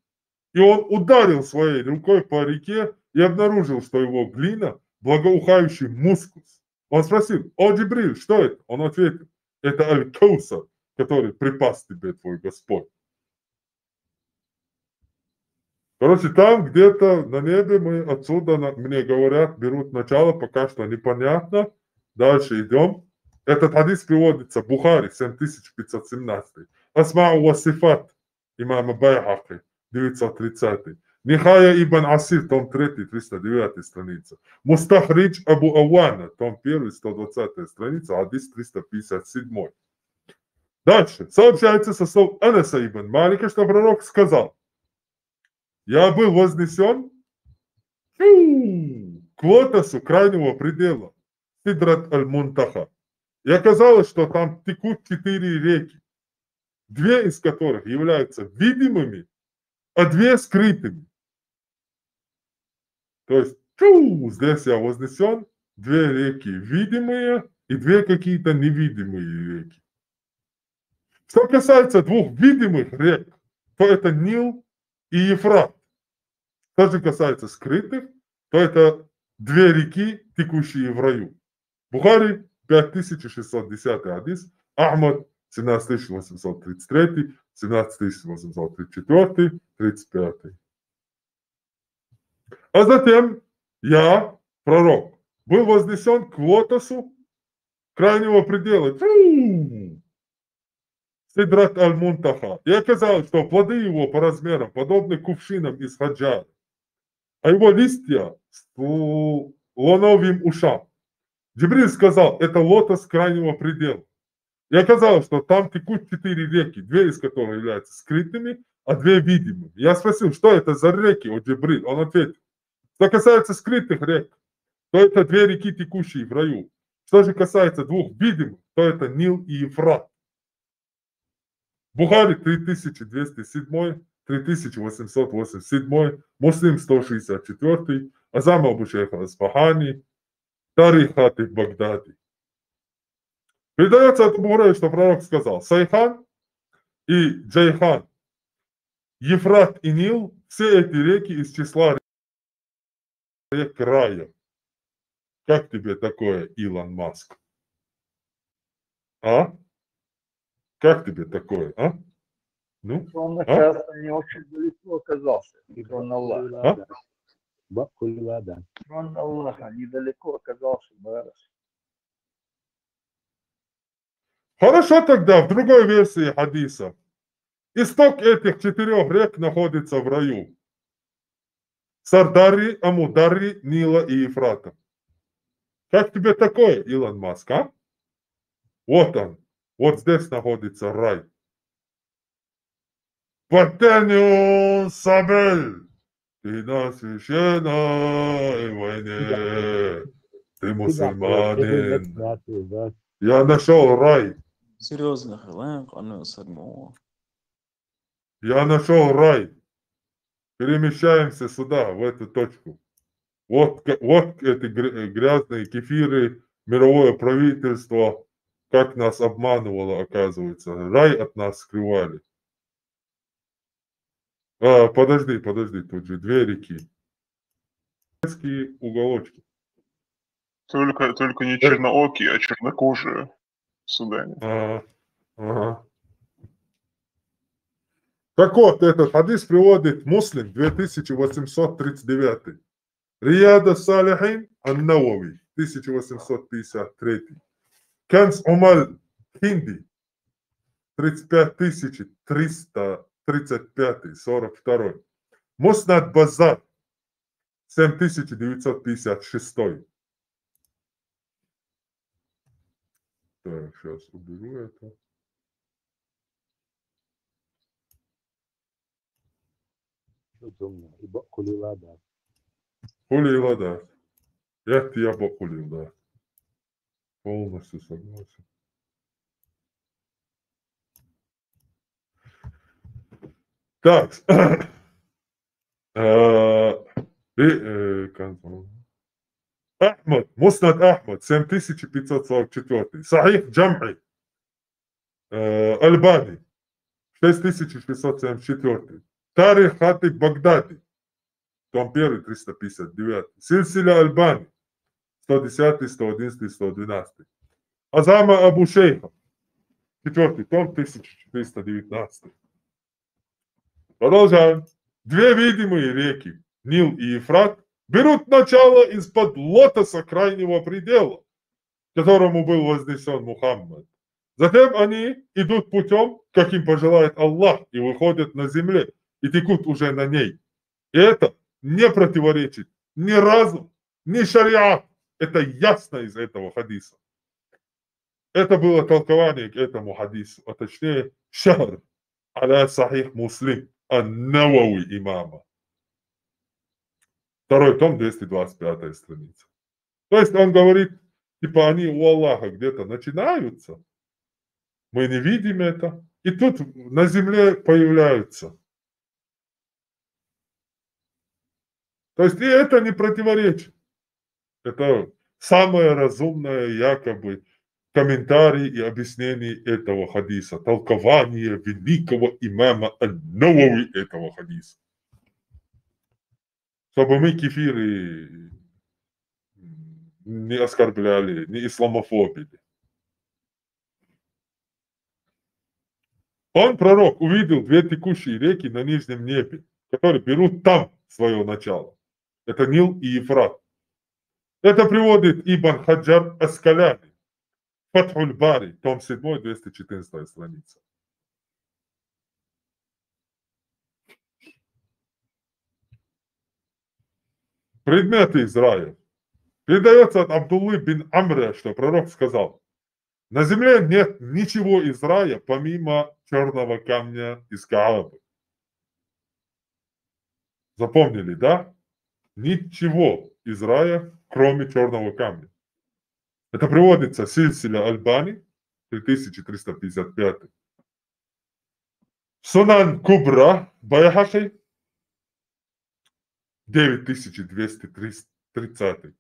И он ударил своей рукой по реке и обнаружил, что его глина – благоухающий мускус. Он спросил: о, Джибриль, что это? Он ответил: это Аль-Каусар, который припас тебе твой Господь. Короче, там где-то на небе мы отсюда, мне говорят, берут начало, пока что непонятно. Дальше идем. Этот хадис приводится в Бухари, 7517. Асма ва сифат имама Байхаки, 930. Нихая ибн Асир, том 3, 309 страница. Мустахридж Абу Авана, том 1, 120 страница, хадис 357. Дальше. Сообщается со слов Анаса ибн Малика, что пророк сказал: я был вознесен к лотосу крайнего предела, Сидрат аль-Мунтаха. И оказалось, что там текут 4 реки, 2 из которых являются видимыми, а 2 скрытыми. То есть, здесь я вознесен, 2 реки видимые и 2 какие-то невидимые реки. Что касается 2 видимых рек, то это Нил и Ефрат. Что же касается скрытых, то это 2 реки, текущие в раю. Бухари, 5610 хадис, Ахмад, 17833, 17834, 35. А затем я, пророк, был вознесен к лотосу крайнего предела, Сидрат аль-Мунтаха. И оказалось, что плоды его по размерам подобны кувшинам из хаджара, а его листья с лоновым ушам. Джибриль сказал: это лотос крайнего предела. И оказалось, что там текут 4 реки, 2 из которых являются скрытыми, а 2 видимыми. Я спросил: что это за реки, о Джибриль? Он ответил: что касается скрытых рек, то это 2 реки, текущие в раю. Что же касается 2 видимых, то это Нил и Ефрат. Бухари 3207, 3887, Муслим 164, Азам Абу Шейх Асфахани, Тарих Хатиб Багдади. Передается от Абу Хурайры, что пророк сказал: Сайхан и Джайхан, Ефрат и Нил, все эти реки из числа рек рая. Как тебе такое, Илон Маск? А? Как тебе такое, а? Ну? Он, А? оказывается, не очень далеко оказался. Трон Аллаха. Трон Аллаха недалеко оказался, Барас. Хорошо, тогда в другой версии хадиса. Исток этих 4 рек находится в раю. Сардари, Амудари, Нила и Ефрата. Как тебе такое, Илон Маск, а? Вот он. Вот здесь находится рай. Партеню Сабель. Ты на священной войне. Ты мусульманин. Я нашел рай. Серьезно, он садму. Я нашел рай. Перемещаемся сюда, в эту точку. Вот эти грязные кефиры, мировое правительство, как нас обманывало, оказывается. Рай от нас скрывали. Подожди, тут же 2 реки. Уголочки. Только не черноокие, а чернокожие в Судане. Ага. Так вот, этот хадис приводит Муслим 2839. Рияда Салихин Ан-Навави 1853. Канц Умаль Хинди 35335, 42. Муснад Базар 7956. Так, сейчас уберу это. Хулила, да. Это я похулил, да. Полностью согласен. Так. Ахмад, Муснад Ахмад, 7544. Сахих Джам'и, Альбани, 6674. Тарих Хатиб Багдади, том 1, 359. Сильсиля Альбани, 110, 111, 112. Азама Абу Шейха, 4 том, 1419. Продолжаем. 2 видимые реки, Нил и Ефрат, берут начало из-под лотоса крайнего предела, к которому был вознесен Мухаммад. Затем они идут путем, каким пожелает Аллах, и выходят на земле, и текут уже на ней. И это не противоречит ни разум, ни шариат. Это ясно из этого хадиса. Это было толкование к этому хадису, а точнее шахр аля сахих Муслим ан-Навави имама. 2 том, 225 страница. То есть он говорит, типа они у Аллаха где-то начинаются, мы не видим это, и тут на земле появляются. То есть и это не противоречит. Это самое разумное якобы комментарий и объяснение этого хадиса, толкование великого имама ан-Навави этого хадиса. Чтобы мы кефиры не оскорбляли, не исламофобили. Он, пророк, увидел 2 текущие реки на нижнем небе, которые берут там свое начало. Это Нил и Ефрат. Это приводит Ибн Хаджар Аскаляни, Фатхуль Бари, том 7, 214 страница. Предметы из рая. Передается от Абдуллы бин Амра, что пророк сказал: на земле нет ничего из рая, помимо черного камня из Каабы. Запомнили, да? Ничего из рая, кроме черного камня. Это приводится Сильсиля Альбани, 3355. Сунан Кубра Байхақи 9230.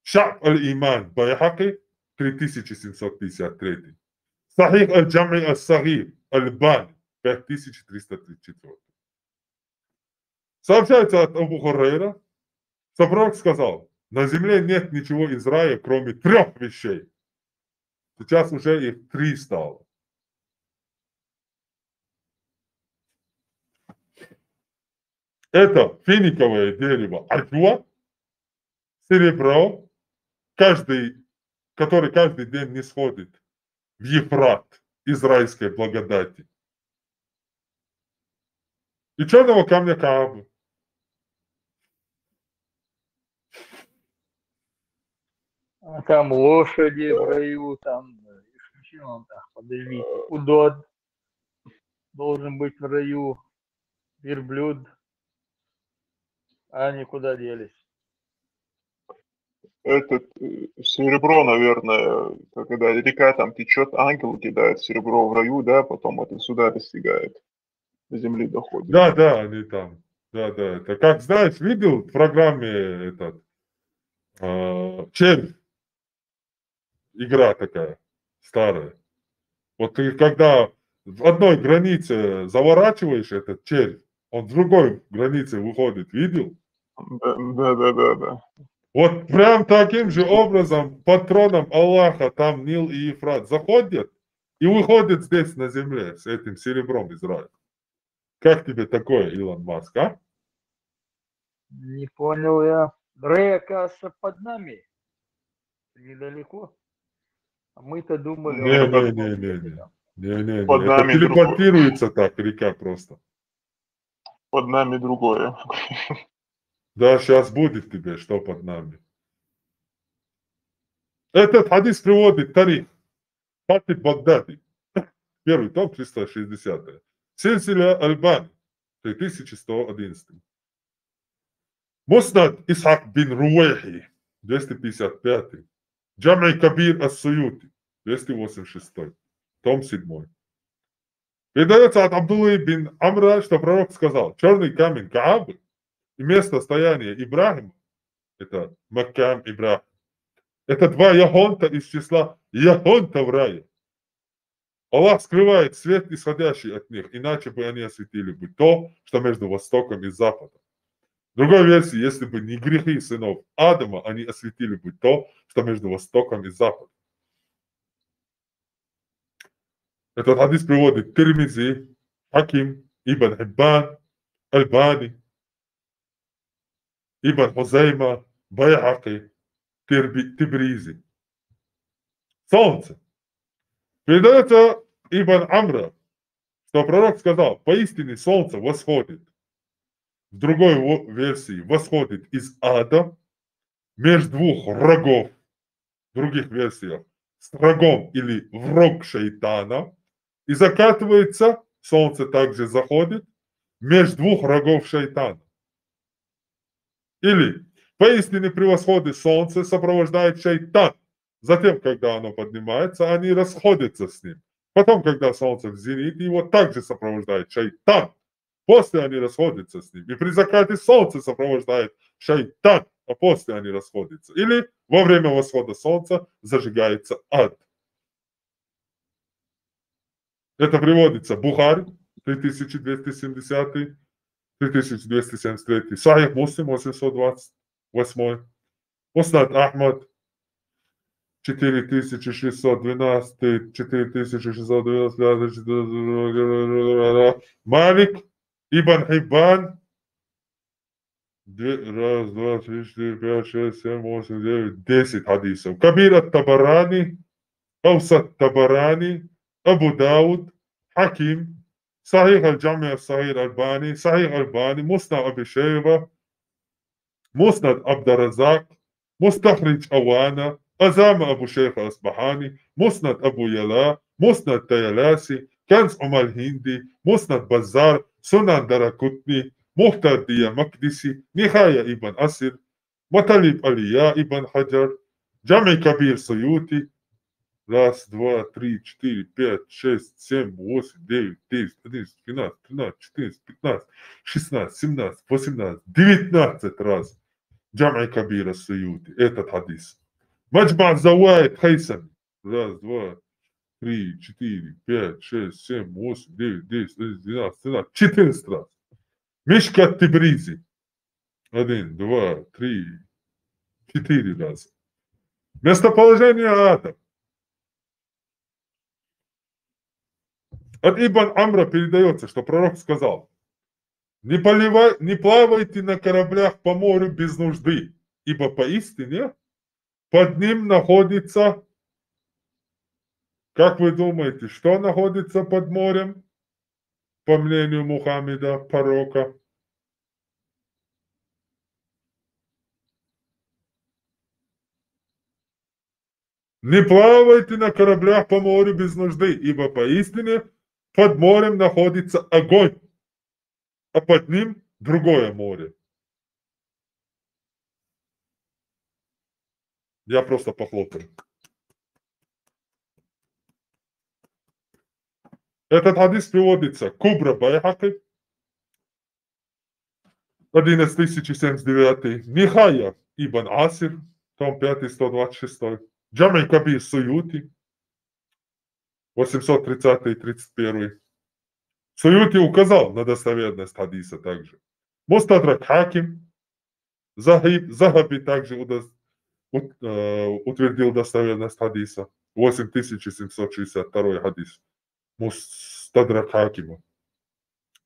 Шаб аль-Иман Байхақи 3753. Сахих аль-Джами аль-Сагир Аль-Бани 5334. Сообщается от Абу Хурайра, что пророк сказал: на земле нет ничего из рая, кроме 3 вещей. Сейчас уже их 3 стало. Это финиковое дерево Альфуа, серебро, который каждый день не сходит в Ефрат израильской благодати. И черного камня Каабы. А там лошади в раю, там, исключительно, подождите, удод должен быть в раю, верблюд, а они куда делись? Этот серебро, наверное, когда река там течет, ангел кидает серебро в раю, да, потом это сюда достигает, до земли доходит. Да, они там. Да, это как, знаешь, видел в программе этот червь, игра такая старая. Вот ты когда в одной границе заворачиваешь этот червь, он в другой границе выходит, видел? Да. Вот прям таким же образом под троном Аллаха там Нил и Ефрат заходят и выходят здесь на земле с этим серебром Израиля. Как тебе такое, Илон Маск, а? Не понял я. Рэй, оказывается, под нами. Недалеко. А мы-то думали... Не. Под Это нами телепортируется так, река просто. Под нами другое. Да, сейчас будет тебе, что под нами. Этот хадис приводит Тарих, Хатиб Багдади, первый том, 360. Сильсиля Аль-Бани, 3111. Муснад Исхак бин Руэхи, 255. Джам'и Кабир Ас-Суюти, 286. Том 7. Передается от Абдуллы бин Амра, что пророк сказал: черный камень Каабы и место стояния Ибрахима, это Маккам Ибрахим, это 2 яхонта из числа яхонта в рае. Аллах скрывает свет, исходящий от них, иначе бы они осветили бы то, что между Востоком и Западом. В другой версии, если бы не грехи сынов Адама, они осветили бы то, что между Востоком и Западом. Этот хадис приводит Тирмизи, Хаким, Ибн Хиббан, Аль-Бани, Ибн Хузайма, Байхақи, Тибризи. Солнце. Передается Ибн Амра, что пророк сказал: поистине солнце восходит. В другой версии восходит из ада между 2 рогов. В других версиях с рогом или в рог шайтана. И закатывается, солнце также заходит между 2 рогов шайтана. Или поистине при восходе солнца сопровождает шайтан. Затем, когда оно поднимается, они расходятся с ним. Потом, когда солнце в зените, его также сопровождает шайтан. После они расходятся с ним. И при закате солнца сопровождает шайтан, а после они расходятся. Или во время восхода солнца зажигается ад. Это приводится Бухари, 3270, 3273, Сахих Муслим, 828, Муснад Ахмад, 4612, 4612, Малик, Ибн Хиббан, 1, 2, 3, 4, 5, 6, 7, 8, 9, 10 хадисов. Кабир ат-Табарани, Аусат Табарани, Абу Дауд, Хаким, Сахих аль-Джами аль-Сагир Аль-Бани, Сахих Аль-Бани, Муснад Аби Шейба, Муснад Абдаразак, Мустахридж Авана, Азама Абу Шейха Асбахани, Муснад Абу Яла, Муснад Таяласи, Канз Умал-Хинди, Муснад Базар, Сунан Даракутни, Мухтар Дия Макдиси, Нихая Ибн Асир, Маталиб Алия Ибн Хаджар, Джами Кабир Суюти, Раз, два, три, 4, 5, 6, 7, 8, 9, 10, 11, 12, 13, 14, 15, 16, 17, 18, 19 раз. Джам'и Кабир ас-Суюти. Этот хадис. Маджма Заваид Хайсами. Раз, два, 3, 4, 5, 6, 7, 8, 9, 10, 11, 12, 13, 14 раз. Мишкат Тибризи. 1, 2, 3, 4 раза. Местоположение ада. От Ибн Амра передается, что пророк сказал: не плавайте на кораблях по морю без нужды, ибо поистине под ним находится, как вы думаете, что находится под морем, по мнению Мухаммеда, пророка? Не плавайте на кораблях по морю без нужды, ибо поистине под морем находится огонь, а под ним другое море. Я просто похлопаю. Этот хадис приводится Кубра Байхаки, 11079, Михая Ибн Асир, том 5, 126, Джам'и Кабир Суюти, 830 и 31. Суюти указал на достоверность хадиса также. Мустадрак Хаким, Захаби также утвердил достоверность хадиса. 8762 хадис. Мустадрак Хакима.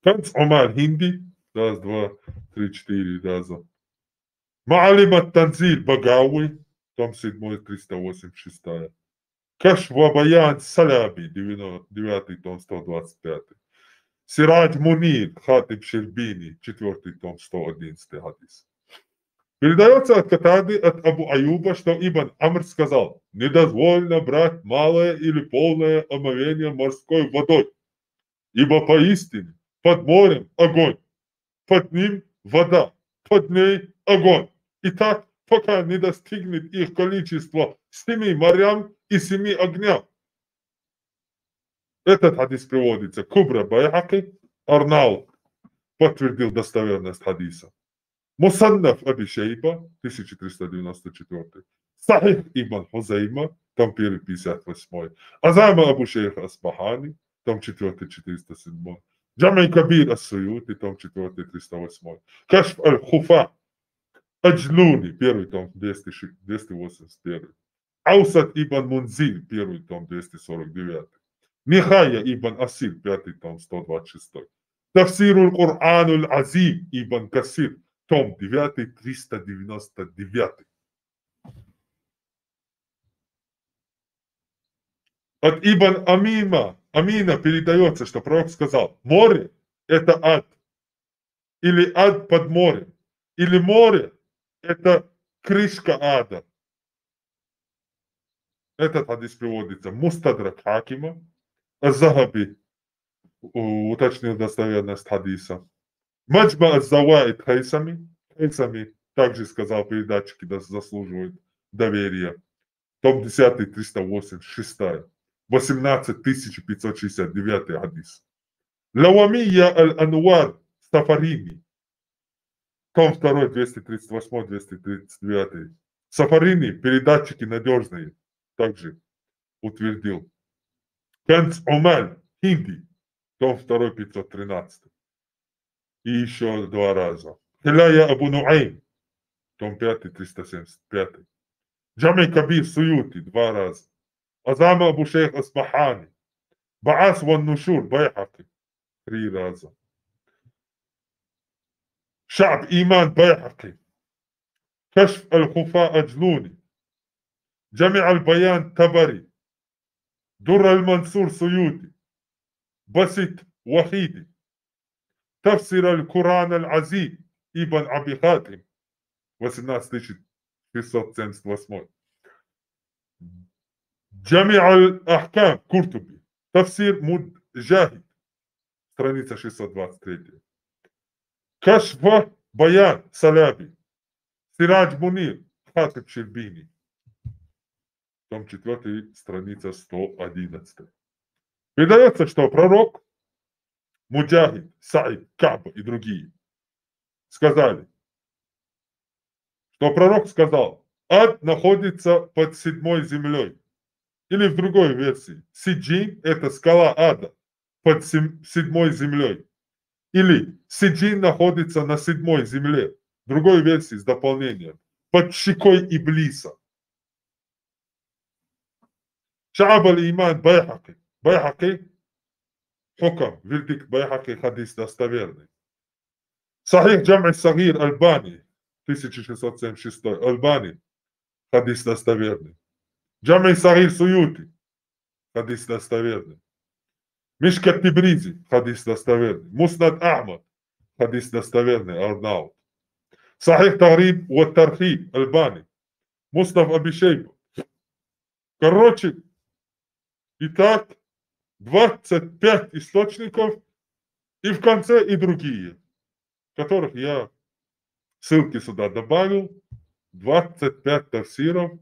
Канц Омар Хинди. Раз, два, три, 4 раза. Маалим ат-Танзиль Багауи. Том 7, 386. Кашва Баян Саляби. 9 том 125. Сирадж Мунир Хатиб Шербини. 4 том 111 хадис. Передается от Катады, от Абу Аюба, что Ибн Амр сказал: недозволено брать малое или полное омовение морской водой, ибо поистине под морем огонь, под ним вода, под ней огонь. И так, пока не достигнет их количество 7 морям и 7 огням. Этот хадис приводится. Кубра Байхаки, Арнау подтвердил достоверность хадиса. Мусаннаф Аби Шейба, 1394. Сахих Ибн Хузайма, том 1, 58. Азама Абу Шейх Асбахани, том 4, 407. Джам'и Кабир ас-Суюти, том 4, 308. Кашф аль-Хуфа Аджлуни, 1 том 281. Аусат Ибн Мунзиль, 1 том 249. Михая Ибн Асир, 5 том 126. Тафсируль Курануль Азим Ибн Касир, том 9, 399. От Ибн Амина передается, что пророк сказал: море – это ад, или ад под морем, или море – это крышка ада. Этот хадис приводится Мустадрак Хакима, Аз-Захаби уточнил достоверность хадиса. Маджма Аз-Заваид Хайсами также сказал, передатчики заслуживают доверия. Том 10, 386. 18569 хадис. Лавамия Аль-Анвар Сафарини. Том 2, 238, 239. Сафарини, передатчики надежные, также утвердил. Канц Омаль Хинди. Том 2, 513. И еще 2 раза. Хиляя Абу Нуайм, том 5, 375. Джам'и Кабир Суюти, 2 раза. Азама Абу Шейх Асбахани, Баас ван Нушур Байхаки, 3 раза. Шаб Иман Байхаки, Кашф аль-Хуфа Аджлуни, Джами аль-Баян Табари, Дур аль-Мансур Суюти, Басит Вахиди, Тафсир аль-Куран аль-Азим Ибн Аби Хатим, 18678. Джами аль-Ахкам Куртуби, Тафсир Муджахид, страница 623. Кашфа Баян Саляби, Сирадж Мунир Хатиб Шербини, том 4, страница 111. Передается, что пророк Муджахид, Саид, Каб и другие сказали, что пророк сказал, ад находится под 7 землей. Или в другой версии, Сиджин – это скала ада под 7 землей. Или Сиджин находится на 7 земле. В другой версии с дополнением, под щекой Иблиса. Шааб аль-Иман Байхаки. Байхаки, хукам, вердикт Байхаки, хадис достоверный. Сахих Джам Сагир Альбани, 1676, Альбани, хадис достоверный. Джам Сагир Суюти, хадис достоверный. Мишкат Тибризи, хадис достоверный. Муснад Ахмад, хадис достоверный, Арнаут. Сахих Тариб Ва Тархиб Альбани, Мустаф Абишейб. Короче, итак, 25 источников и в конце и другие, которых я ссылки сюда добавил, 25 тафсиров,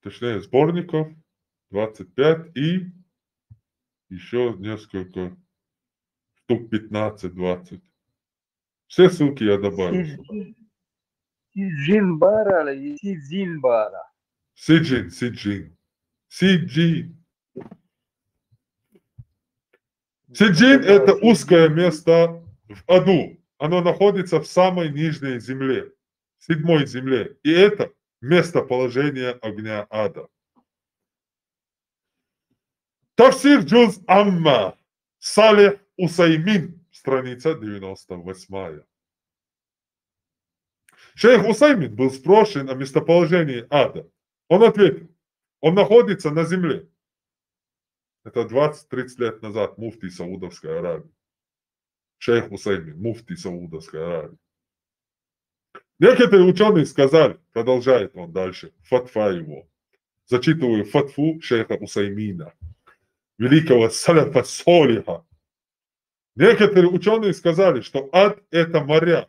точнее сборников, 25 и еще несколько штук 15-20. Все ссылки я добавил сюда. Сиджин Бара или Сиджин Бара? Сиджин, Сиджин. Сиджин. Сиджин – это узкое место в аду. Оно находится в самой нижней земле, 7 земле. И это местоположение огня ада. Тафсир Джуз Амма. Салих Усаймин. Страница 98. Шейх Усаймин был спрошен о местоположении ада. Он ответил, он находится на земле. Это 20-30 лет назад муфтий Саудовской Аравии. Шейх Усаймин, муфтий Саудовской Аравии. Некоторые ученые сказали, продолжает он дальше, фатва его. Зачитываю фатву шейха Усаймина, великого салафа солиха. Некоторые ученые сказали, что ад – это моря,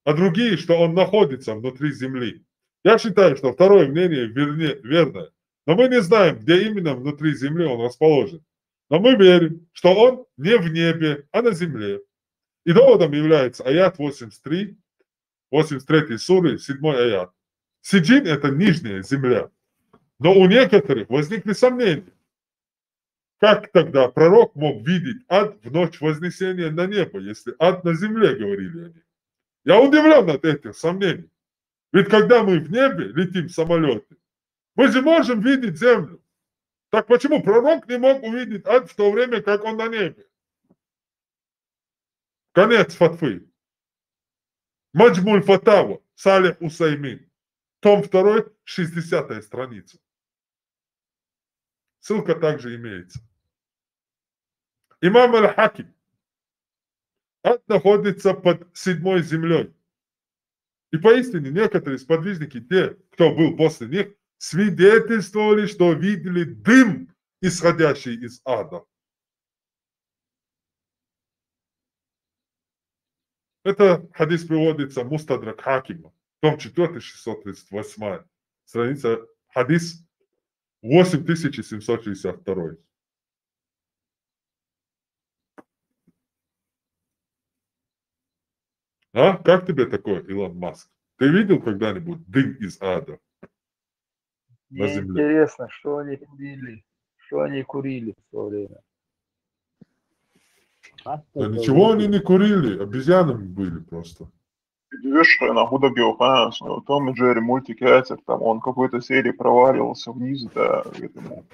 а другие, что он находится внутри земли. Я считаю, что второе мнение верное. Но мы не знаем, где именно внутри земли он расположен. Но мы верим, что он не в небе, а на земле. И доводом является аят 83 суры, 7 аят. Сиджин – это нижняя земля. Но у некоторых возникли сомнения. Как тогда пророк мог видеть ад в ночь вознесения на небо, если ад на земле, говорили они? Я удивлен от этих сомнений. Ведь когда мы в небе летим в самолете, мы же можем видеть землю. Так почему пророк не мог увидеть ад в то время, как он на небе? Конец фатвы. Маджмуль Фатава, Салих Усаймин. Том 2, 60 страница. Ссылка также имеется. Имам Аль-Хаким. Ад находится под 7 землей. И поистине некоторые сподвижники, те, кто был после них, свидетельствовали, что видели дым, исходящий из ада. Это хадис приводится Мустадрак Хакима, том 4, 638, страница, хадис 8762. А? Как тебе такое, Илон Маск? Ты видел когда-нибудь дым из ада на Мне земле? интересно, что они курили в то время. Да ничего они не курили, обезьянами были просто. Видишь, на Худа Биоханс, в Том и Джерри мультикатер, там он какой-то серии проваливался вниз, да, к этому.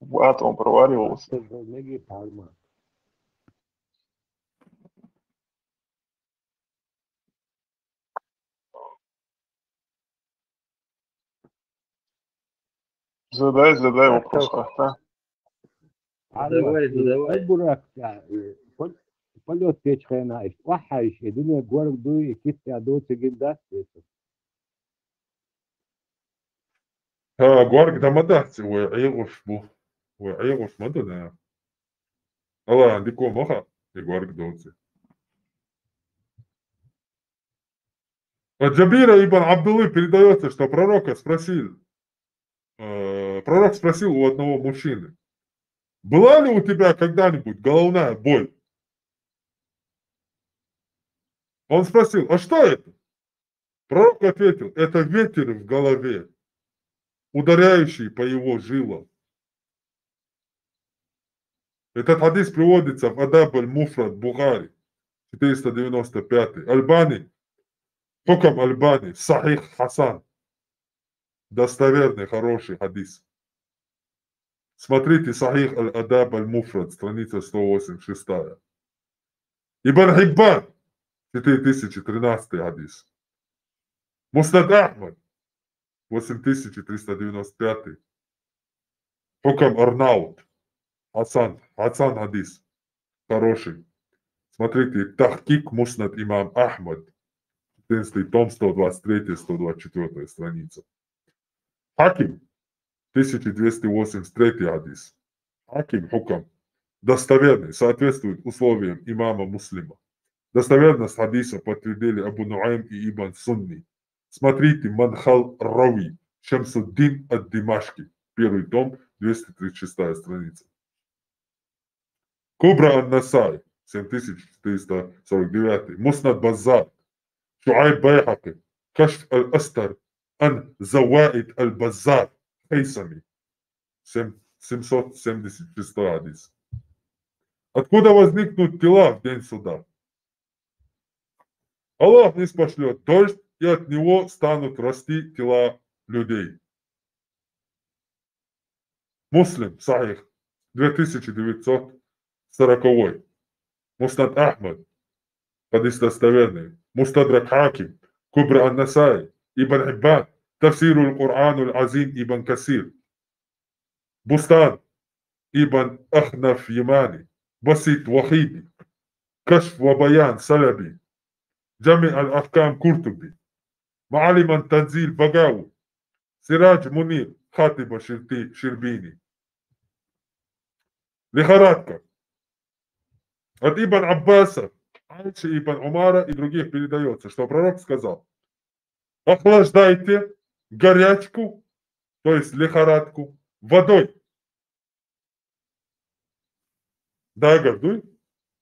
В ад он проваливался. Задай вопрос, Ахта. полет печкена, вахаиш, и думаю, город дуй, кисти адоцы гинда. Гуарг дамадат, وعيغف مدنا الله عندكم مخا يقوارك دوتي От Джабира ибн Абдуллы передается, что пророк спросил у одного мужчины: была ли у тебя когда-нибудь головная боль? Он спросил: а что это? Пророк ответил: это ветер в голове, ударяющий по его жилам. Этот хадис приводится в Адаб аль-Муфрад Бухари, 495. Альбани, Хукам Альбани, Сахих Хасан. Достоверный, хороший хадис. Смотрите Сахих аль-Адаб аль-Муфрад, страница 186. Ибн Хиббан, 4013 хадис. Муснад Ахмад, 8395. Хукам Арнаут, Хасан хадис. Хороший. Смотрите, Тахкик Муснад имам Ахмад, 14 том, 123-124 страница. Хаким, 1283 хадис. Хаким Хукам. Достоверный, соответствует условиям имама Муслима. Достоверность хадиса подтвердили Абу Нуайм и Ибн Сунни. Смотрите Манхал Рави, Шамсуддин ад-Димашки, 1 том, 236 страница. Кубра ан-Насай, 7449. Муснад Базар, Шуайб Байхаки, Кашф аль-Астар, Ан Заваид аль-Базар, Хайсами, 776 хадис. Откуда возникнут тела в день суда? Аллах не спошлет дождь, и от него станут расти тела людей. Муслим, Сахих, 2940. Муснад Ахмад, хадис достоверный. Мустадрак Хаким, Кубра ан-Насай, Ибн Хиббан, Тафсир аль-Кур'ан аль-Азим Ибн Касир. Бустан, Ибн Ахнаф Ямани, Басит Вахиди, Кашф ва Баян Салаби, Джами аль-Ахкам Куртуби, Маалим ан-Танзил Багави, Сирадж Мунир, Хатиба Ширбини. Лихорадка. От Ибн Аббаса, Айши, Ибн Умара и других передается, что пророк сказал: охлаждайте горячку, то есть лихорадку, водой. Да, гордуй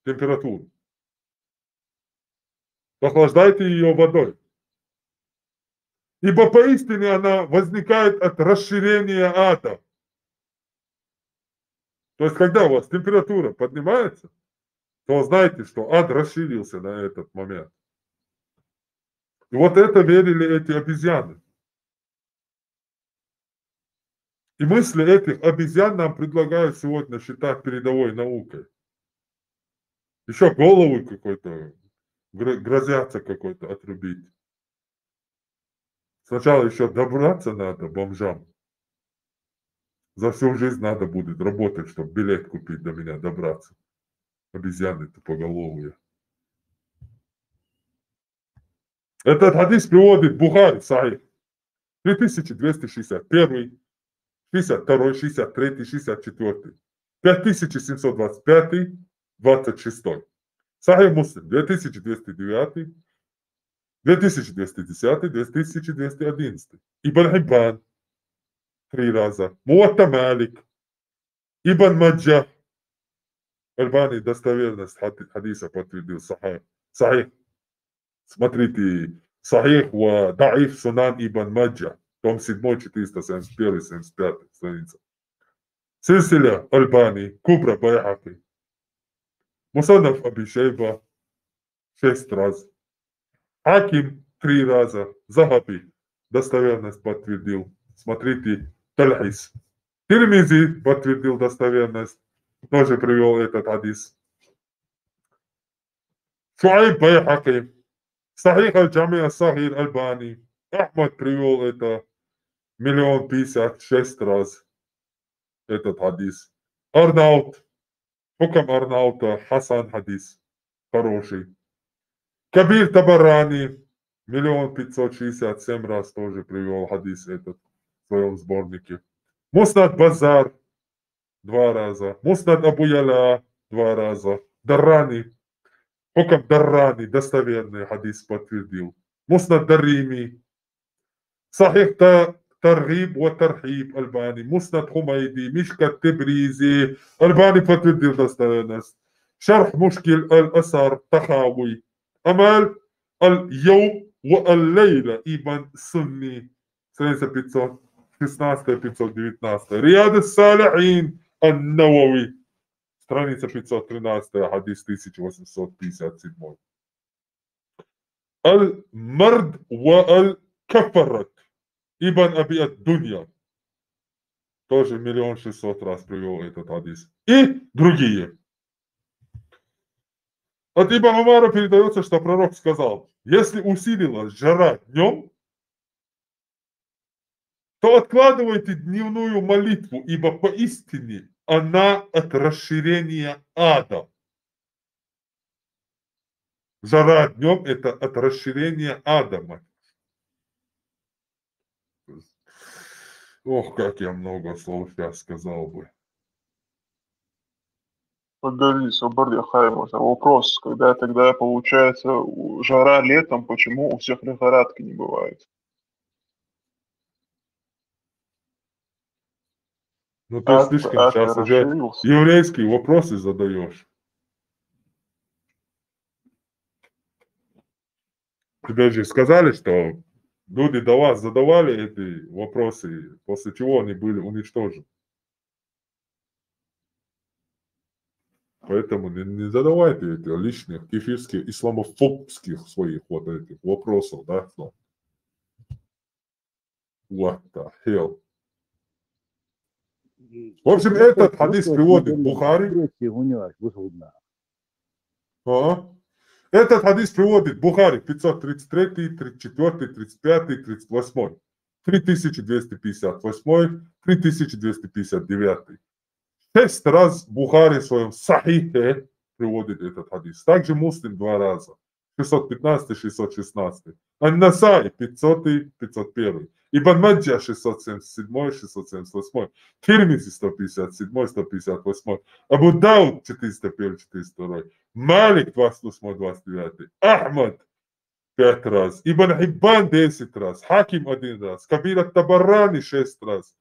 температуру. Охлаждайте ее водой. Ибо поистине она возникает от расширения ада. То есть, когда у вас температура поднимается, то знаете, что ад расширился на этот момент. И вот это верили эти обезьяны. И мысли этих обезьян нам предлагают сегодня считать передовой наукой. Еще голову какой-то, грозятся какой-то отрубить. Сначала еще добраться надо бомжам. За всю жизнь надо будет работать, чтобы билет купить до меня, добраться. Обезьяны тупоголовые. Этот хадис приводит Бухари, Сахих, 3261, 62, 63, 64, 5725, 26. Сахих Муслим, 2209, 2210, 2211. Ибн Хиббан, 3 раза. Муатта Малик, Ибн Маджах. Альбани достоверность хадиса подтвердил Сахих. Смотрите, Сахих ва Даиф Сунан Ибн Маджа, том 7, 471-75 страница. Сильсиля Альбани, Кубра Байхаки, Мусаннаф Аби Шейба 6 раз. Хаким 3 раза. Захаби достоверность подтвердил. Смотрите, Талхис. Тирмизи подтвердил достоверность. Тоже привел этот хадис. Шуайб Байхаки. Сахих аль-Джами ас-Сахир Альбани. Ахмад привел это 1 056 раз. Этот хадис. Арнаут. Хукам Арнаута. Хасан хадис. Хороший. Кабир Табарани 1 567 раз тоже привел хадис этот в своем сборнике. Муснад Базар 2 раза. Муснад Абу Яла 2 раза. Даррани. Хукам Даррани достоверный хадис подтвердил. Муснад Дарими, Сахих Таргиб ва Тархиб Альбани, Муснад Хумайди, Мишкат Тебризи, Альбани подтвердил достоверность. Шарх Мушкиль Аль-Асар Тахави, Амаль Аль-Йоум ва Аль-Лейла Ибн Сунни, страница 516-519. Рияд Салихин Ан-Навави, страница 513, хадис 1857. Аль-Мард ва Аль-Кафарат Ибн Аби ад-Дунья, тоже 1 600 000 раз привел этот хадис. И другие. От Ибн Умара передается, что пророк сказал: если усилилась жара днем, то откладывайте дневную молитву, ибо поистине она от расширения ада. Жара днем – это от расширения ада. Ох, как я много слов сейчас сказал бы. Подожди, Сабарди Хаймаса, вопрос, когда тогда получается жара летом, почему у всех лихорадки не бывает? Ну ты слишком сейчас уже еврейские вопросы задаешь. Тебе же сказали, что люди до вас задавали эти вопросы, после чего они были уничтожены. Поэтому не задавайте эти лишних кефирских, исламофобских своих вот этих вопросов, да? What the hell? В общем, этот хадис приводит Бухари. Этот хадис приводит Бухари 533, 34, 35, 38, 3258, 3259. 6 раз Бухари в своем Сахихе приводит этот хадис. Также Муслим 2 раза. 615, 616. Ан-Насаи 500, 501. Ибн Маджа 677, 678. Тирмизи 157, 158. Абу Дауд 401, 402. Малик 28, 29. Ахмад 5 раз. Ибн Хиббан 10 раз. Хаким 1 раз. Кабир ат-Табарани 6 раз.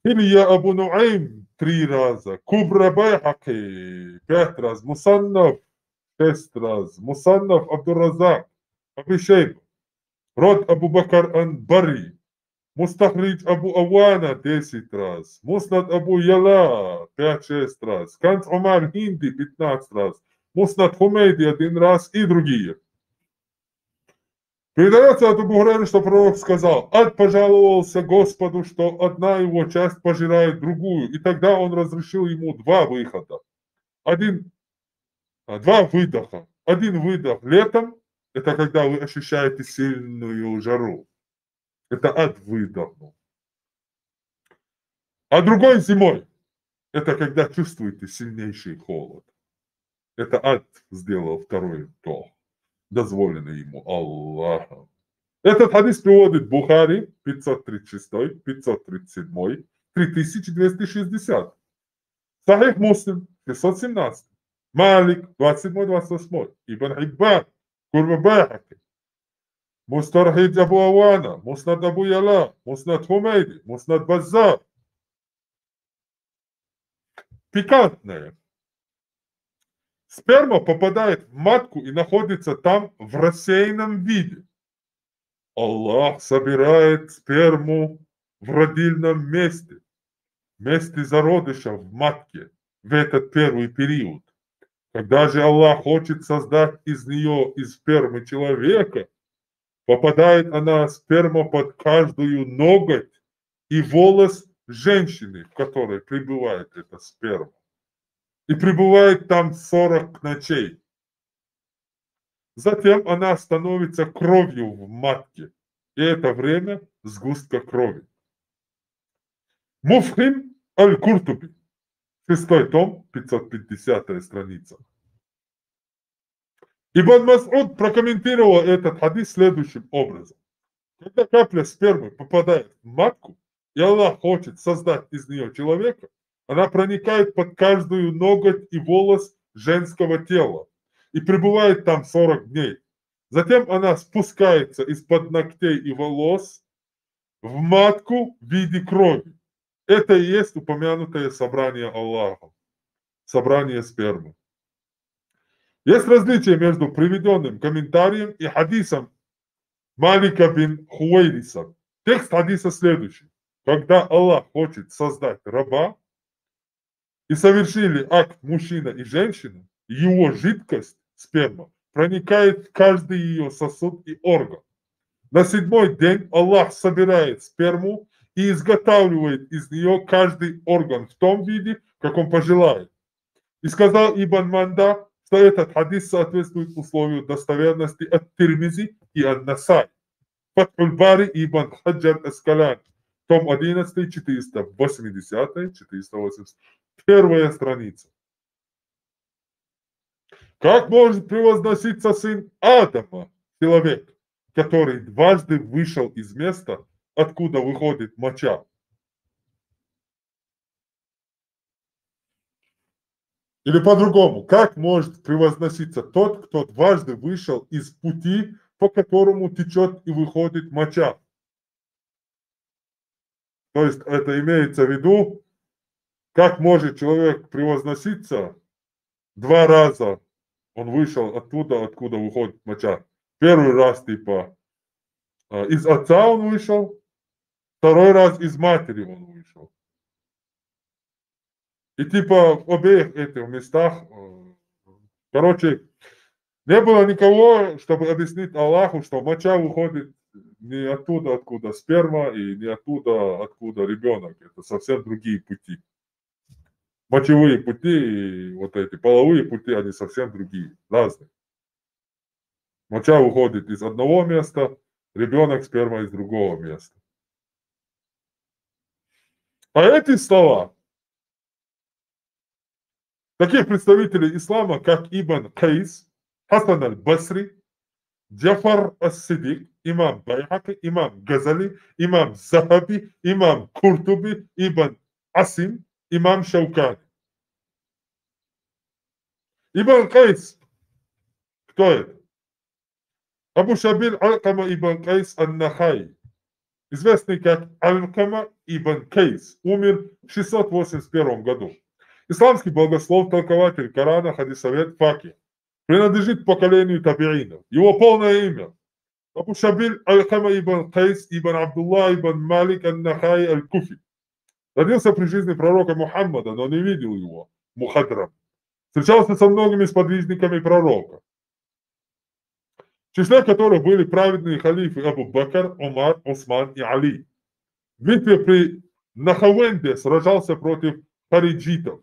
Илья Абу Нуайм 3 раза. Кубра Байхаки 5 раз. Мусаннаф 6 раз. Мусаннаф Абдуразак Аби Шейба. Род Абу Бакр Ан-Бари. Мустахридж Абу Авана 10 раз. Муснад Абу Яла 5-6 раз. Канц Умар Хинди 15 раз. Муснад Хумейди 1 раз и другие. Передается от Абу Хурайры, что пророк сказал: ад пожаловался Господу, что одна его часть пожирает другую, и тогда он разрешил ему 2 выхода. 2 выдоха. 1 выдох летом, это когда вы ощущаете сильную жару. Это ад выдохнул. А другой зимой, это когда чувствуете сильнейший холод. Это ад сделал 2-й вдох, дозволенный ему Аллахом. Этот хадис приводит Бухари 536, 537, 3260. Сахих Муслим 617. Малик 27-28. Ибн Хиббан, Курба Байхаки. Мустархидж Абу Авана, Муснад Абу Яла, Муснад Хумейди, Муснад Баззар. Пикантное. Сперма попадает в матку и находится там в рассеянном виде. Аллах собирает сперму в родильном месте, месте зародыша в матке в этот первый период. Когда же Аллах хочет создать из нее, из спермы человека, попадает она, сперма, под каждую ноготь и волос женщины, в которой пребывает эта сперма. И пребывает там 40 ночей. Затем она становится кровью в матке. И это время сгустка крови. Муфхим аль-Куртуби. 6-й том, 550-я страница. Ибн Мас'уд прокомментировал этот хадис следующим образом. Когда капля спермы попадает в матку, и Аллах хочет создать из нее человека, она проникает под каждую ноготь и волос женского тела и пребывает там 40 дней. Затем она спускается из-под ногтей и волос в матку в виде крови. Это и есть упомянутое собрание Аллаха, собрание спермы. Есть различие между приведенным комментарием и хадисом Малика бин Хуэйриса. Текст хадиса следующий. Когда Аллах хочет создать раба, и совершили акт мужчина и женщина, его жидкость, сперма, проникает в каждый ее сосуд и орган. На 7-й день Аллах собирает сперму и изготавливает из нее каждый орган в том виде, как он пожелает. И сказал Ибн Манда, что этот хадис соответствует условию достоверности от Тирмизи и от Насай. Фатхуль Бари Ибн Хаджар Аскалани, том 11, 480, 480. Первая страница. Как может превозноситься сын Адама, человек, который дважды вышел из места, откуда выходит моча? Или по-другому, как может превозноситься тот, кто дважды вышел из пути, по которому течет и выходит моча? То есть это имеется в виду, как может человек превозноситься 2 раза он вышел оттуда, откуда выходит моча. Первый раз типа из отца он вышел, 2-й раз из матери он вышел. И типа в обеих этих местах, короче, не было никого, чтобы объяснить Аллаху, что моча выходит не оттуда, откуда сперма, и не оттуда, откуда ребенок. Это совсем другие пути. Мочевые пути и вот эти половые пути, они совсем другие, разные. Моча выходит из одного места, ребенок, сперма из другого места. А эти слова таких представителей ислама, как Ибн Кайс, Хасан аль-Басри, Джафар ас-Сидик, имам Байхаки, имам Газали, имам Захаби, имам Куртуби, Ибн Асим, имам Шаукани. Ибн Кайс, кто это? Абу Шабир Алькама ибн Кайс ан-Нахай, известный как Алькама ибн Кайс, умер в 681 году. Исламский богослов, толкователь Корана, хадисовед, факих. Принадлежит поколению табиинов. Его полное имя Абу Шабир Алькама ибн Кайс ибн Абдулла ибн Малик ан-Нахай аль-Куфи. Родился при жизни пророка Мухаммада, но не видел его, мухадрам. Встречался со многими сподвижниками пророка, в числе которых были праведные халифы Абу Бакр, Умар, Усман и Али. В битве при Нахавенде сражался против хариджитов.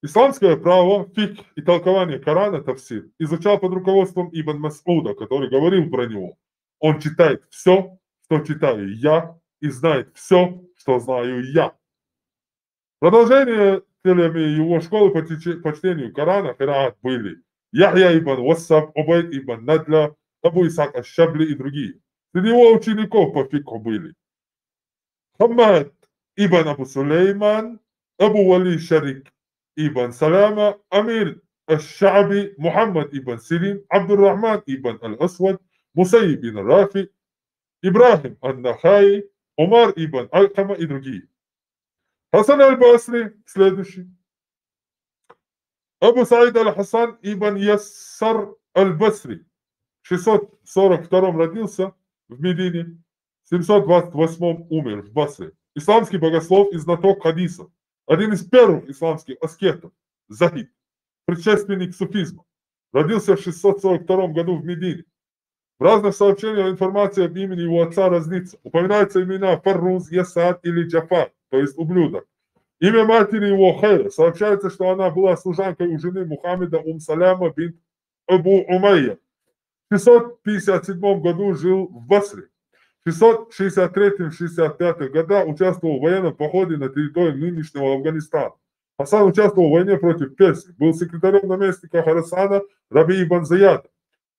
Исламское право, фикх и толкование Корана, тафсир, изучал под руководством Ибн Мас'уда, который говорил про него. Он читает все, что читаю я, и знает все, что знаю я. Продолжение его школы по чтению Корана, Кираат, были Яхья ибн Вассаб, Убайд ибн Надля, Абу Исак аш-Шабли и другие. Среди его учеников по фикху были Хаммад ибн Абу Сулейман, Абу Вали Шарик ибн Салама, Амир аш-Ша'би, Мухаммад ибн Сирин, Абдуррахман ибн Аль-Асвад, Мусайиб ибн Рафи, Ибрахим ан-Нахай, Умар ибн Алькама и другие. Хасан аль-Басри, следующий. Абу Саид аль-Хасан ибн Яссар аль-Басри, в 642 родился в Медине, в 728 умер в Басре. Исламский богослов и знаток хадиса. Один из первых исламских аскетов, Захид, предшественник суфизма. Родился в 642 году в Медине. В разных сообщениях информация об имени его отца разнится. Упоминаются имена Фарруз, Ясад или Джафар, то есть ублюдок. Имя матери его Хайра. Сообщается, что она была служанкой у жены Мухаммеда Саляма бинт Абу Умайя. В 657 году жил в Басре. В 663-65 годах участвовал в военном походе на территории нынешнего Афганистана. Хасан участвовал в войне против Персии. Был секретарем наместника Харасана Раби ибн Заяда.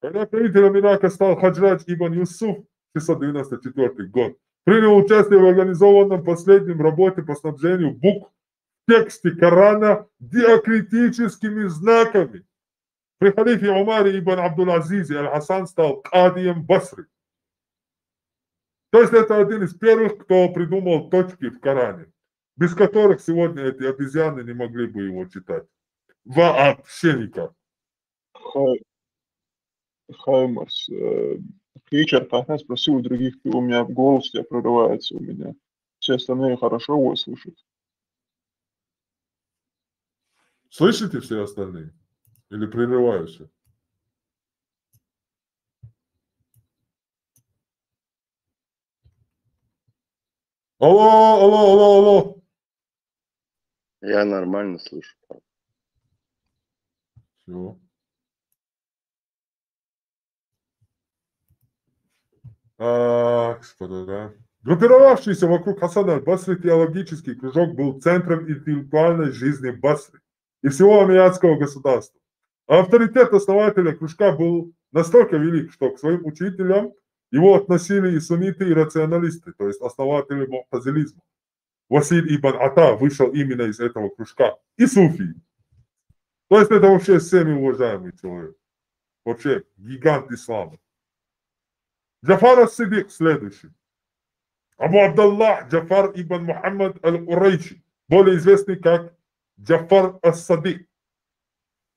Когда правителем Ирака стал Хаджрадж ибн Юсуф, 694 год, принял участие в организованном последнем работе по снабжению букв в тексте Корана диакритическими знаками. При халифе Умаре ибн Абдул-Азизе Аль-Хасан стал кадием Басры. То есть это один из первых, кто придумал точки в Коране, без которых сегодня эти обезьяны не могли бы его читать. Вообще никак. Хаймарс, Кричер Тахна спросил у других, у меня голос у тебя прорывается у меня. Все остальные хорошо его слышат. Слышите все остальные? Или прерываюсь? Алло. Я нормально слышу. Все. Да. Группировавшийся вокруг Хасана аль-Басри теологический кружок был центром интеллектуальной жизни Басры и всего амиятского государства. А авторитет основателя кружка был настолько велик, что к своим учителям его относили и сунниты, и рационалисты, то есть основатели му'тазилизма. Василь ибн Ата вышел именно из этого кружка. И суфии. То есть это вообще всеми уважаемый человек. Вообще гигант ислама. Джафар ас-Сидик следующий. Абу Абдаллах Джафар ибн Мухаммад аль-Урайчи, более известный как Джафар ас-Садик.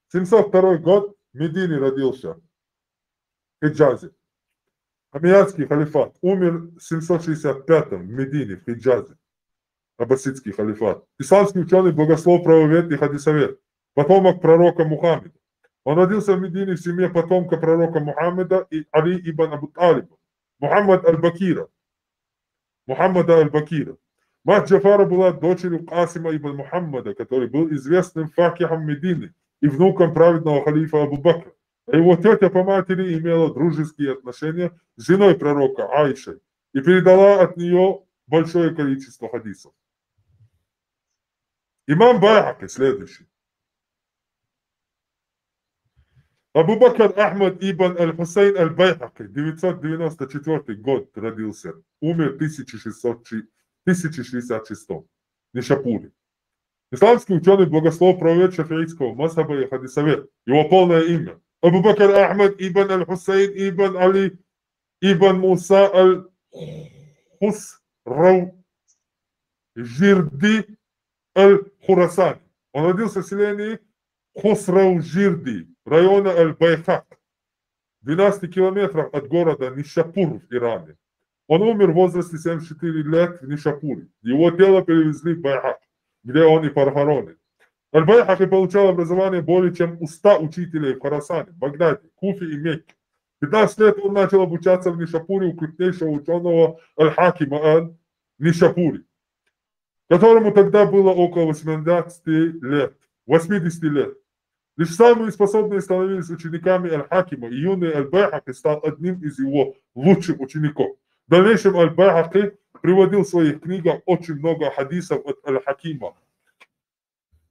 702 год в Медине родился, в Хиджазе. Амиятский халифат. Умер в 765 в Медине, в Хиджазе. Аббасидский халифат. Исламский ученый, богослов, правовед и хадисовед. Потомок пророка Мухаммеда. Он родился в Медине в семье потомка пророка Мухаммеда и Али ибн Абу Талиба. Мухаммада аль-Бакира. Мать Джафара была дочерью Касима ибн Мухаммада, который был известным факихом Медины и внуком праведного халифа Абу Бакра. А его тетя по матери имела дружеские отношения с женой пророка Айшей и передала от нее большое количество хадисов. Имам Байхаки следующий. Абу Бакр Ахмад ибн аль-Хусейн аль-Байхаки, 994 год родился, умер в 1066, Нишапуре. Исламский ученый, богослов, правовед шафиитского мазхаба и хадисовед. Его полное имя. Абу Бакр Ахмад ибн аль-Хусейн ибн Али ибн Муса аль-Хусрау-Жирди аль-Хурасани. Он родился в селении Хусрау-Жирди, района Аль-Байхак, 12 километров от города Нишапур в Иране. Он умер в возрасте 74 лет в Нишапуре. Его тело перевезли в Байхак, где он и похоронен. Аль-Байхаки получал образование более чем у 100 учителей в Хорасане, Багдаде, Куфе и Мекке. 15 лет он начал обучаться в Нишапуре у крупнейшего ученого Аль-Хакима Ан-Нишапури, которому тогда было около 80 лет. Лишь самые способные становились учениками Аль-Хакима, и юный Аль-Байхаки стал одним из его лучших учеников. В дальнейшем Аль-Байхаки приводил в своих книгах очень много хадисов от Аль-Хакима.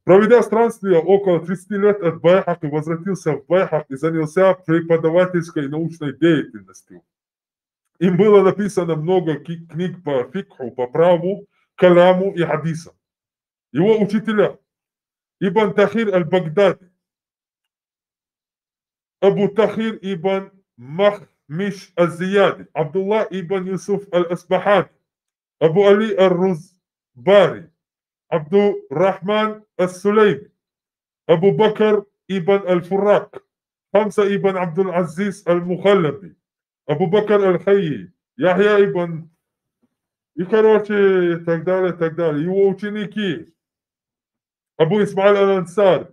Проведя странствие около 30 лет, Аль-Байхаки возвратился в Байхак и занялся преподавательской и научной деятельностью. Им было написано много книг по фикху, по праву, каляму и хадисам. Его учителя Ибн Тахир аль-Багдади, Абу Тахир ибн Махмиш аль-Зияди, Абдулла ибн Юсуф аль-Асбахани, Абу Али аль-Рузбари, Абдуррахман аль-Сулейми, Абу Бакр ибн аль-Фуррак, Хамса ибн Абдул-Азиз аль-Мухаллаби, Абу Бакр аль-Хайи, Яхья ибн и, короче, так далее. Его ученики Абу Исмаиль аль-Ансари,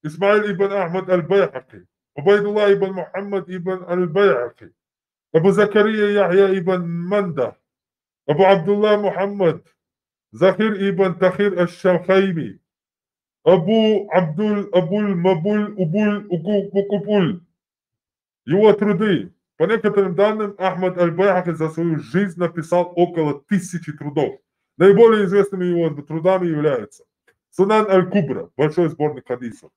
Исмаиль ибн Ахмад аль-Байхаки, Убайдуллах ибн Мухаммад ибн аль-Байхаки, Абу Закария Яхья ибн Манда, Абу Абдуллах Мухаммад, Захир ибн Тахир аль-Шахайми, Абу Мабуль Укупуль. Его труды. По некоторым данным, Ахмад аль-Байхаки за свою жизнь написал около 1000 трудов. Наиболее известными его трудами являются Сунан аль-Кубра, большой сборник хадисов,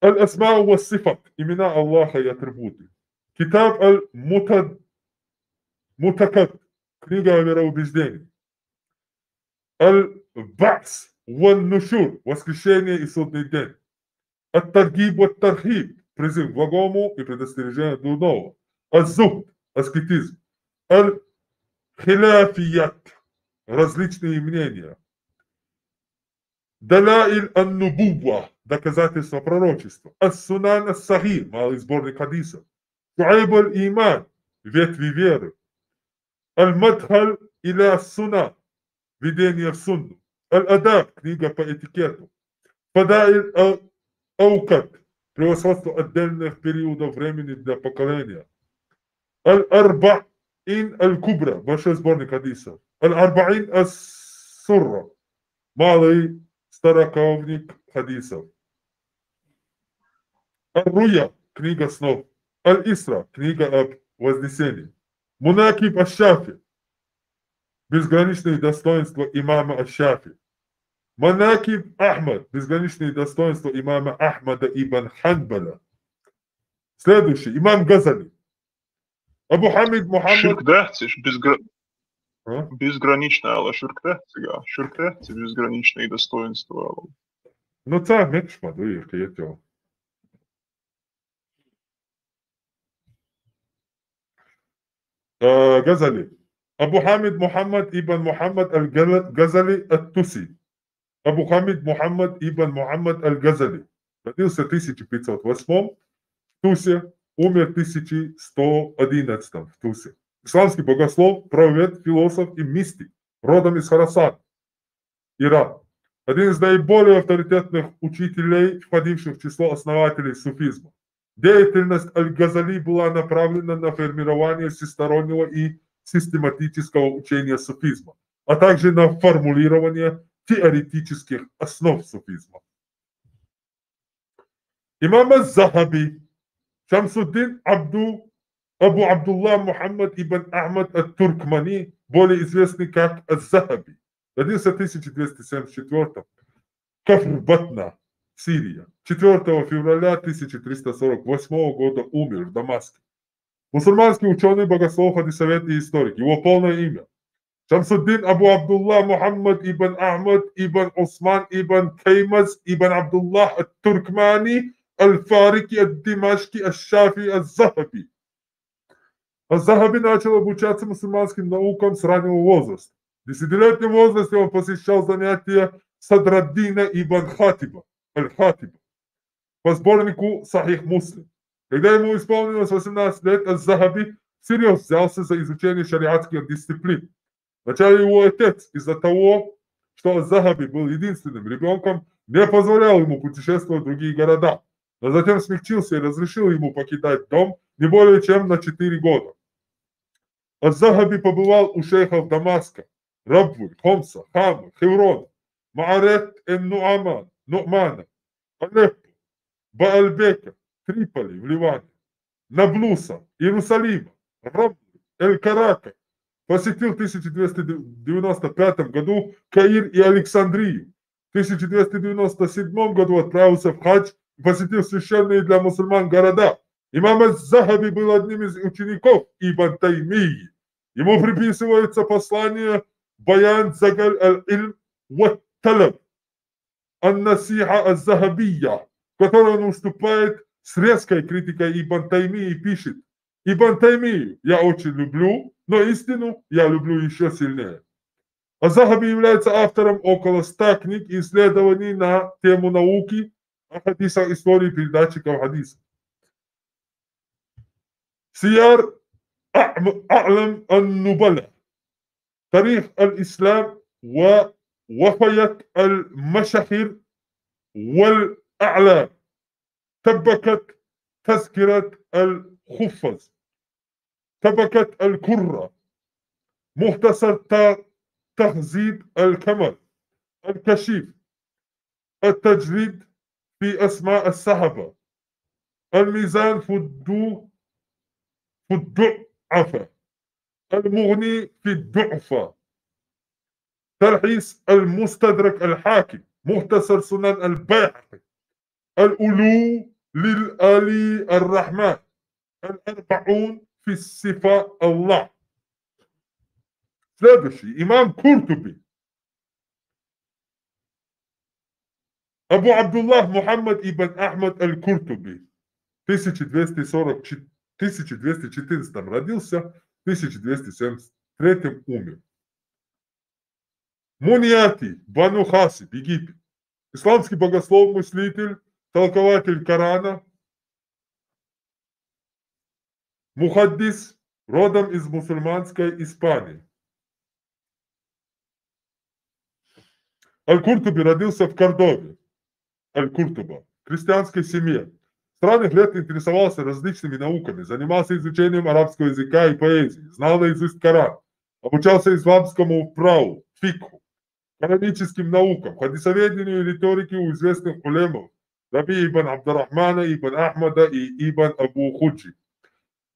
Аль-Асма ва Сифат, имена Аллаха и атрибуты, Китаб аль-Мутакад, книга о вероубеждении, Аль-Ба'с ва Нушур, воскрешение и судный день, الترغيب والترهيب, призыв к благому и предостережение от дурного. الزهد, аскетизм. الخلافيات, различные мнения. دلائل النبوة, доказательства пророчества. السنن الصغير, малый сборник хадисов. شعيب الإيمان, ветви веры. المدخل إلى السنة, введение в сунну. الأداب, книга по этикету. فضائل الأوقات, превосходство отдельных периодов времени для поколения. الأربعين الكبرى, большой сборник хадисов. الأربعين السرة, малый староковник хадисов. الرؤيا, книга снов. الإسра, книга об вознесении. Мунакиб аш-Шафи, безграничные достоинства имама аш-Шафи. Манакиб Ахмад, безграничные достоинства имама Ахмада ибн Ханбаля. Следующий, имам Газали. Абу Хамид Мухаммад. Ширкдахтиш, безграничная Алла Ширкдахтига. Ширкдахти, безграничные достоинства Алла. Ну, це мечма, двоїх, я цього. Газали. Абу Хамид Мухаммад ибн Мухаммад аль-Газали ат-Туси. Абу Хамид Мухаммад ибн Мухаммад аль-Газали. Родился в 1508 в Тусе, умер в 1111 в Тусе. Исламский богослов, правовед, философ и мистик, родом из Хорасана, Иран. Один из наиболее авторитетных учителей, входивших в число основателей суфизма. Деятельность Аль-Газали была направлена на формирование всестороннего и систематического учения суфизма, а также на формулирование теоретических основ суфизма. Имам Аз-Захаби, Шамсуддин Абу Абдуллах Мухаммад ибн Ахмад ат-Туркмани, более известный как Аз-Захаби, родился в 1274 Кафр-Батна, Сирия. 4 февраля 1348 года умер в Дамаске. Мусульманский ученый, богослов, хадисовед и историк. Его полное имя Шамсуддин Абу Абдуллах Мухаммад ибн Ахмад ибн Усман ибн Кеймаз ибн Абдуллах ат-Туркмани аль-Фарики ад-Димашки аш-Шафи аз-Захаби. Az-Zahabi начал обучаться мусульманским наукам с раннего возраста. В 10-летнем возрасте он посещал занятия Садраддина ибн Хатиба, аль-Хатиба, по сборнику Сахих Муслим. Когда ему исполнилось 18 лет, Az-Zahabi всерьез взялся за изучение шариатских дисциплин. Вначале его отец, из-за того, что Az-Zahabi был единственным ребенком, не позволял ему путешествовать в другие города, но затем смягчился и разрешил ему покидать дом не более чем на 4 года. Az-Zahabi побывал у шейхов Дамаска, Рабвы, Хомса, Хама, Хеврона, Маарет Ну'мана, Алеппо, Баальбека, Триполи в Ливане, Наблуса, Иерусалима, Рамлы, Эль-Карака. Посетил в 1295 году Каир и Александрию. В 1297 году отправился в хадж и посетил священные для мусульман города. Имам Az-Zahabi был одним из учеников Ибн Таймии. Ему приписывается послание Баян Загаль аль-Илм ва-Талаб ан-Насиха Az-Zahabiyya, в которой он уступает с резкой критикой Ибн Таймии и пишет: Ибн Таймию я очень люблю, но истину я люблю еще сильнее. Az-Zahabi является автором около 100 книг и исследований на тему науки о хадисах, истории передатчиков хадисов. سيار أعلم النبلاء، تاريخ الإسلام ووفية المشاهير والأعلام، تبكت تذكرة الخفز، تبكت الكرة، مختصر تهذيب الكمال، الكشيف، التجريد في أسماء الصحابة، الميزان في الضعفة، المغني في الضعفة، تلخيص المستدرك الحاكم، مختصر سنن البيهقي، الألو للآلي الرحمن، الأربعون في صفاء الله. Следующий, имам Куртуби. Абу Абдуллах Мухаммад ибн Ахмад аль-Куртуби. 1214 родился, в 1273 умер. Муньяти, Бану Хасиб, Египет. Исламский богослов, мыслитель, толкователь Корана, мухаддис, родом из мусульманской Испании. Аль-Куртуби родился в Кордове. Аль-Куртуба, в крестьянской семье. С ранних лет интересовался различными науками, занимался изучением арабского языка и поэзии, знал наизусть Коран, обучался исламскому праву, фикху, каноническим наукам, хадисоведению и риторике у известных улемов Раби ибн Абдурахмана, ибн Ахмада и ибн Абу Худжи.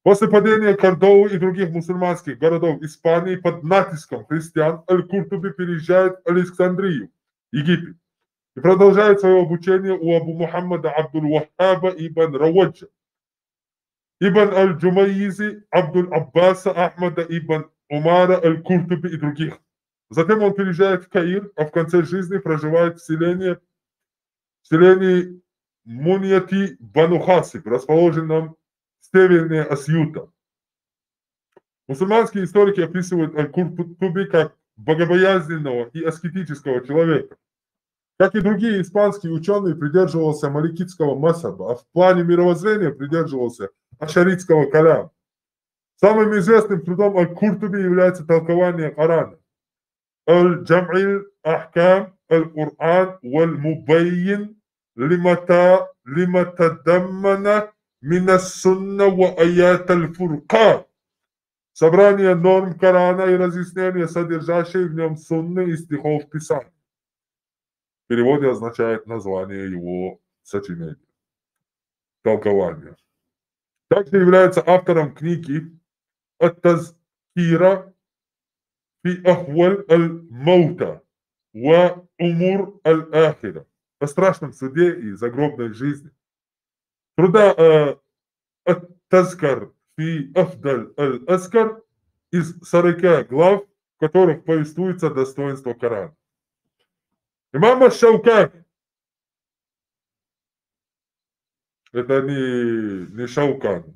После падения Кордовы и других мусульманских городов Испании под натиском христиан Аль-Куртуби переезжает в Александрию, Египет, и продолжает свое обучение у Абу Мухаммада Абдуль-Вахаба ибн Раваджа, ибн Аль-Джумайизи, Абдуль-Аббаса Ахмада ибн Умара Аль-Куртуби и других. Затем он переезжает в Каир, а в конце жизни проживает в селении Муньяти Бану Хасиб, расположенном севернее Асьюта. Мусульманские историки описывают Аль-Куртуби как богобоязненного и аскетического человека. Как и другие испанские ученые, придерживался маликитского масаба, а в плане мировоззрения придерживался ашаритского каляма. Самым известным трудом Аль-Куртуби является толкование Корана. Аль-Джам'иль Ахкам Аль-Кур'ан Валь-Мубайин Лиматадаммана Минас-Сунна ва Аят Аль-Фуркан. Собрание норм Корана и разъяснения, содержащие в нем сунны и стихов Писания. В переводе означает название его сочинения. Толкование. Также является автором книги Ат-Тазкира фи Ахваль аль-Маута ва Умур аль-Ахира. О страшном суде и загробной жизни. Труда Ат-Тазкар фи Афдаль аль-Аскар из 40 глав, в которых повествуется достоинство Корана. Имам Аш-Шаукани. Это не Шаукан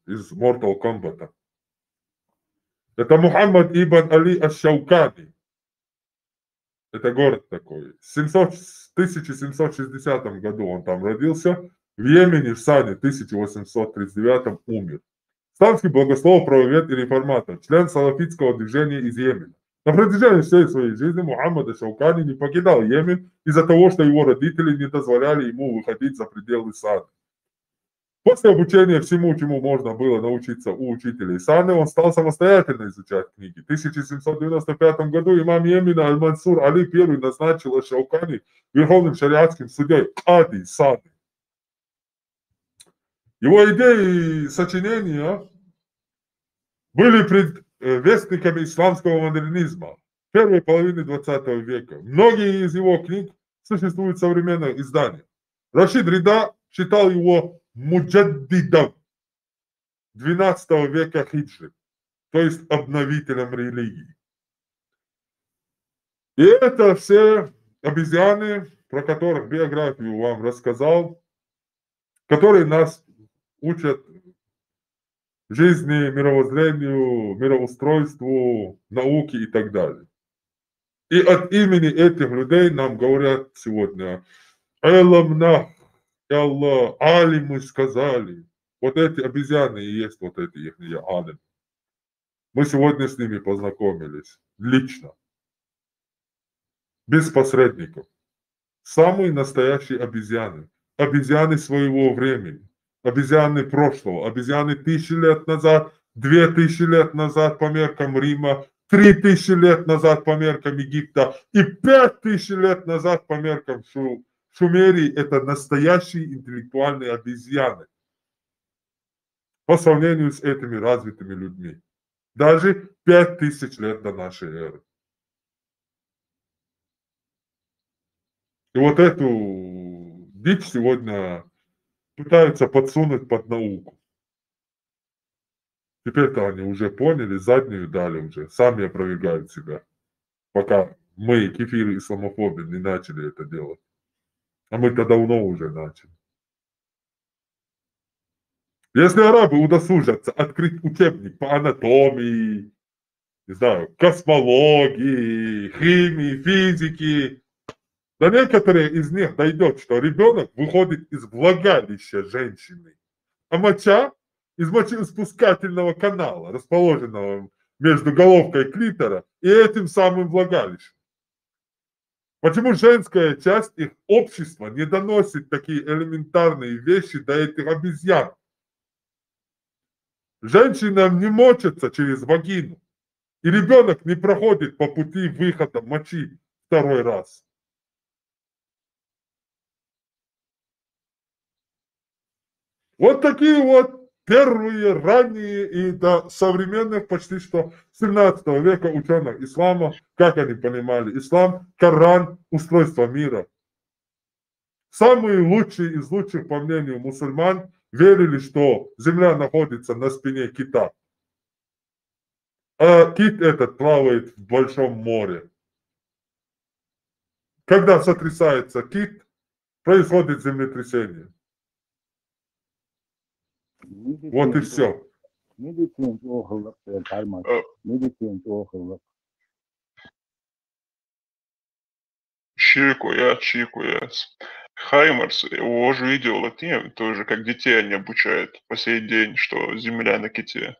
из Mortal Kombat. Это Мухаммад ибн Али Аш-Шаукани. Это город такой. В 1760 году он там родился. В Йемене, в Сане, в 1839 умер. Исламский богослов, правовед и реформатор, член салафитского движения из Йемена. На протяжении всей своей жизни Мухаммад Аш-Шаукани не покидал Йемен из-за того, что его родители не дозволяли ему выходить за пределы Саны. После обучения всему, чему можно было научиться у учителей Саны, он стал самостоятельно изучать книги. В 1795 году имам Йемена Аль-Мансур Али I назначил Аш-Шаукани верховным шариатским судьей Кади Саны. Его идеи и сочинения были предвестниками исламского модернизма первой половины 20 века. Многие из его книг существуют в современных изданиях. Рашид Рида считал его муджаддидом 12 века хиджры, то есть обновителем религии. И это все обезьяны, про которых биографию вам рассказал, которые нас учат жизни, мировоззрению, мироустройству, науке и так далее. И от имени этих людей нам говорят сегодня: «Эламнах, Аллах, алимы сказали». Вот эти обезьяны и есть вот эти их алимы. Мы сегодня с ними познакомились лично, без посредников. Самые настоящие обезьяны. Обезьяны своего времени. Обезьяны прошлого, обезьяны 1000 лет назад, 2000 лет назад по меркам Рима, 3000 лет назад по меркам Египта и 5000 лет назад по меркам Шумерии. Это настоящие интеллектуальные обезьяны по сравнению с этими развитыми людьми. Даже 5000 лет до нашей эры. И вот эту дичь сегодня пытаются подсунуть под науку. Теперь-то они уже поняли, заднюю дали уже, сами опровергают себя. Пока мы, кефиры исламофобы, не начали это делать. А мы-то давно уже начали. Если арабы удосужатся открыть учебник по анатомии, не знаю, космологии, химии, физики, до некоторых из них дойдет, что ребенок выходит из влагалища женщины, а моча из мочеиспускательного канала, расположенного между головкой клитора и этим самым влагалищем. Почему женская часть их общества не доносит такие элементарные вещи до этих обезьян? Женщинам не мочатся через вагину, и ребенок не проходит по пути выхода мочи второй раз. Вот такие вот первые, ранние и до современных почти что 17 века ученых ислама, как они понимали ислам, Коран, устройство мира. Самые лучшие из лучших, по мнению мусульман, верили, что земля находится на спине кита. А кит этот плавает в большом море. Когда сотрясается кит, происходит землетрясение. Вот и все. Чикуяс. Хаймерс, его же идеология, тоже как детей они обучают по сей день, что земля на ките.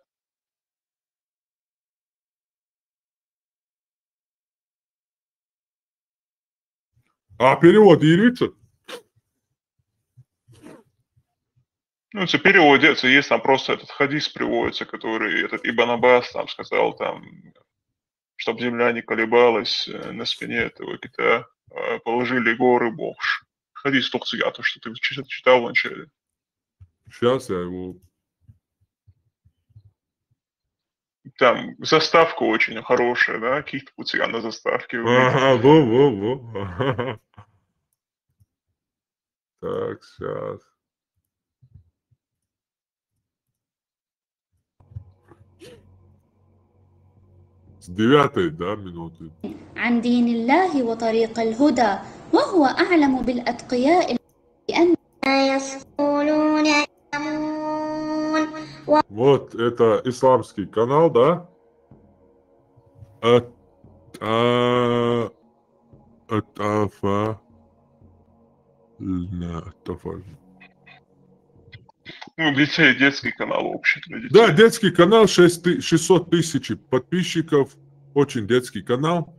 А перевод юрица? Ну, это переводится, есть там просто этот хадис приводится, который этот Ибн Аббас там сказал, там, чтобы земля не колебалась на спине этого кита, положили горы Богш. Хадис Тухция, то, что ты читал вначале. Сейчас я его... Там заставка очень хорошая, да, кит Тухция на заставке. Ага, во. Так, сейчас. С 9-й, да, минуты. عن دين الله وطريق الهدى وهو أعلم بالأتقياء لأن يصقلون يعلمون. Вот это исламский канал, да? Ну, детей, детский канал общий для детей. Да, детский канал, 600 тысяч подписчиков, очень детский канал.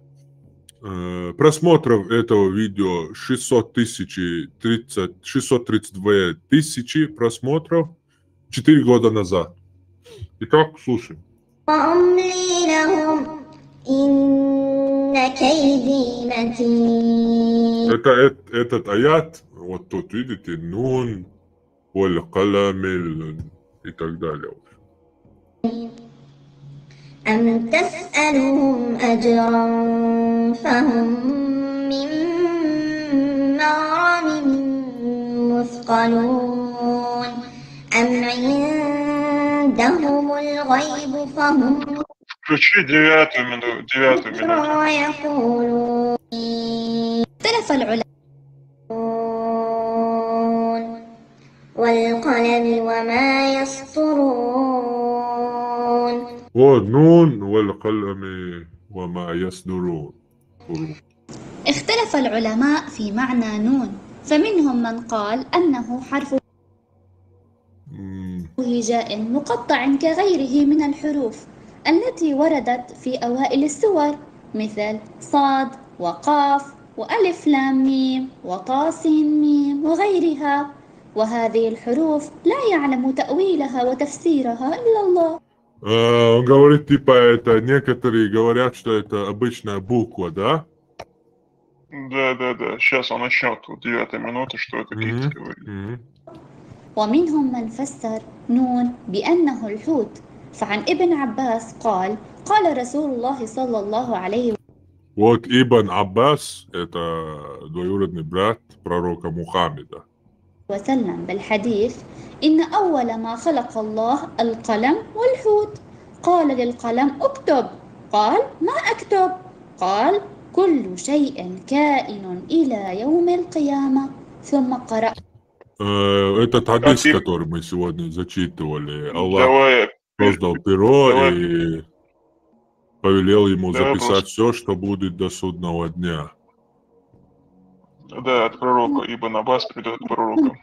Просмотров этого видео 632 тысячи просмотров 4 года назад. Итак, слушаем. Это этот аят, вот тут видите, нун, воль каламил и так далее. أم تسألهم أجرا فهم من مغرم مثقلون أم عندهم الغيب فهم Включи 9-ю минуту. ويقولون اختلف العلماء والقلم وما يسطرون. ونون والقلم وما يسطرون. اختلف العلماء في معنى نون، فمنهم من قال أنه حرف هجاء مقطع كغيره من الحروف التي وردت في أوائل السور مثل صاد وقاف وألف لام ميم وطا سين ميم وغيرها، وهذه الحروف لا يعلم تأويلها وتفسيرها إلا الله. Он говорит, типа, это некоторые говорят, что это обычная буква, да? Да. Сейчас он начнет, 9-я минута, что это кит говорит. ومنهم من فسر نون بأنه الحوت، فعن ابن عباس قال قال رسول الله صلى الله عليه Вот Ибн Аббас, это двоюродный брат пророка Мухаммеда. وسلم بالحديث إن أول ما خلق الله القلم والحوت، قال للقلم اكتب، قال ما أكتب، قال كل شيء كائن إلى يوم القيامة، ثم قرأ. Этот хадис, который мы сегодня зачитывали, Аллах Давай, создал перо давай. и повелел ему Давай записать просто. все, что будет до судного дня. Да, от пророка Ибн Аббас придет к пророку.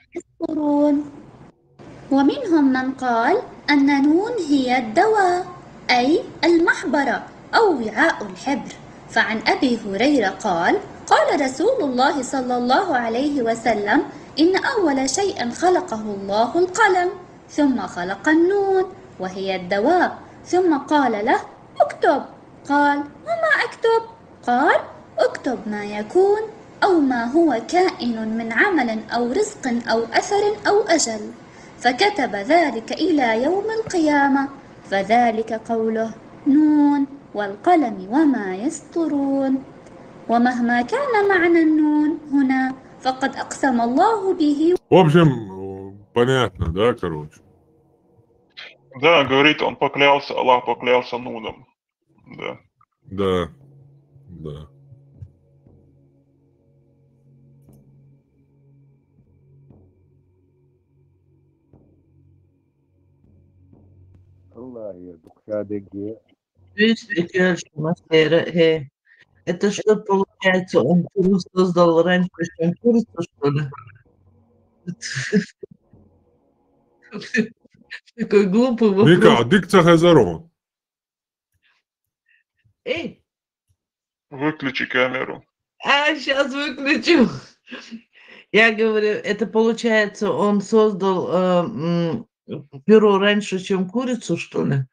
ومنهم من قال أن نون هي الدواء أي المحبرة أو وعاء الحبر. فعن أبي هريرة قال قال رسول الله صلى الله عليه وسلم إن أول شيء خلقه الله القلم ثم خلق النون وهي الدواء ثم قال له اكتب. قال وما أكتب؟ قال اكتب ما يكون أو ما هو كائن من عمل أو رزق أو أثر أو أجل. فكتب ذلك إلى يوم القيامة فذلك قوله نون والقلم وما يسطرون. ومهما كان معنى النون هنا فقد أقسم الله به. В общем, понятно, да, короче? Да, говорит, он поклялся, Аллах поклялся Нуном. Да. Да, да. Это что получается, он курс создал раньше, чем курицу, что ли? Такой глупый вопрос. Ника, дикция Хазарон. Эй, Выключи камеру. сейчас выключу. Я говорю, это получается, он создал перо раньше, чем курицу, что ли?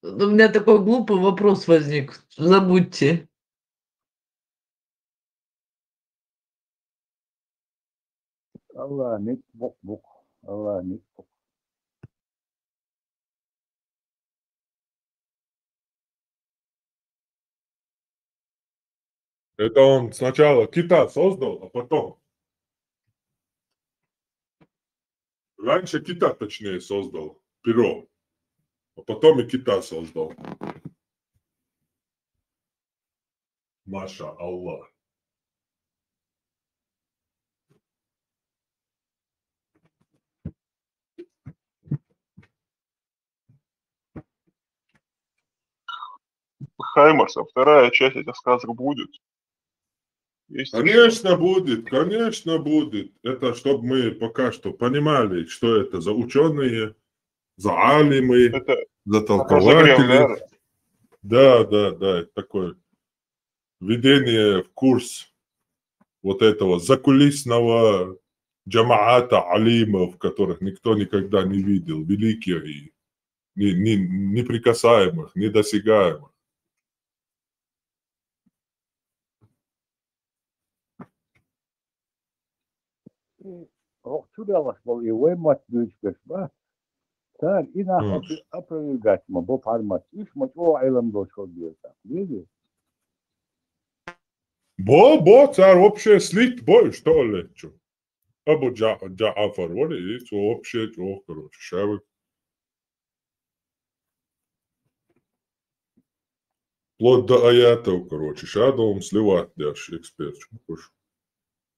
У меня такой глупый вопрос возник. Забудьте. Allah niet bok. Allah niet bok. Это он сначала кита создал, а потом... Раньше кита, точнее, создал, перо, а потом и кита создал. Маша Аллах. Хаймарса, вторая часть этих сказок будет. Есть Конечно будет, конечно будет. Это чтобы мы пока что понимали, что это за ученые, за алимы, за толкователи. Да, это такое введение в курс вот этого закулисного джамаата алимов, которых никто никогда не видел, великих и неприкасаемых, недосягаемых. Ochtúdalas bol I wemat büyükbes ba. Sen ina aprilgat mı bu parmak iş maç o aylam doşol diyorsan. Değil mi? Бо, царь вообще слить бой, что ли? Абу Джафар, вот и вообще, короче, шавик. Вплоть до аятов, короче, шадом сливать дашь эксперт.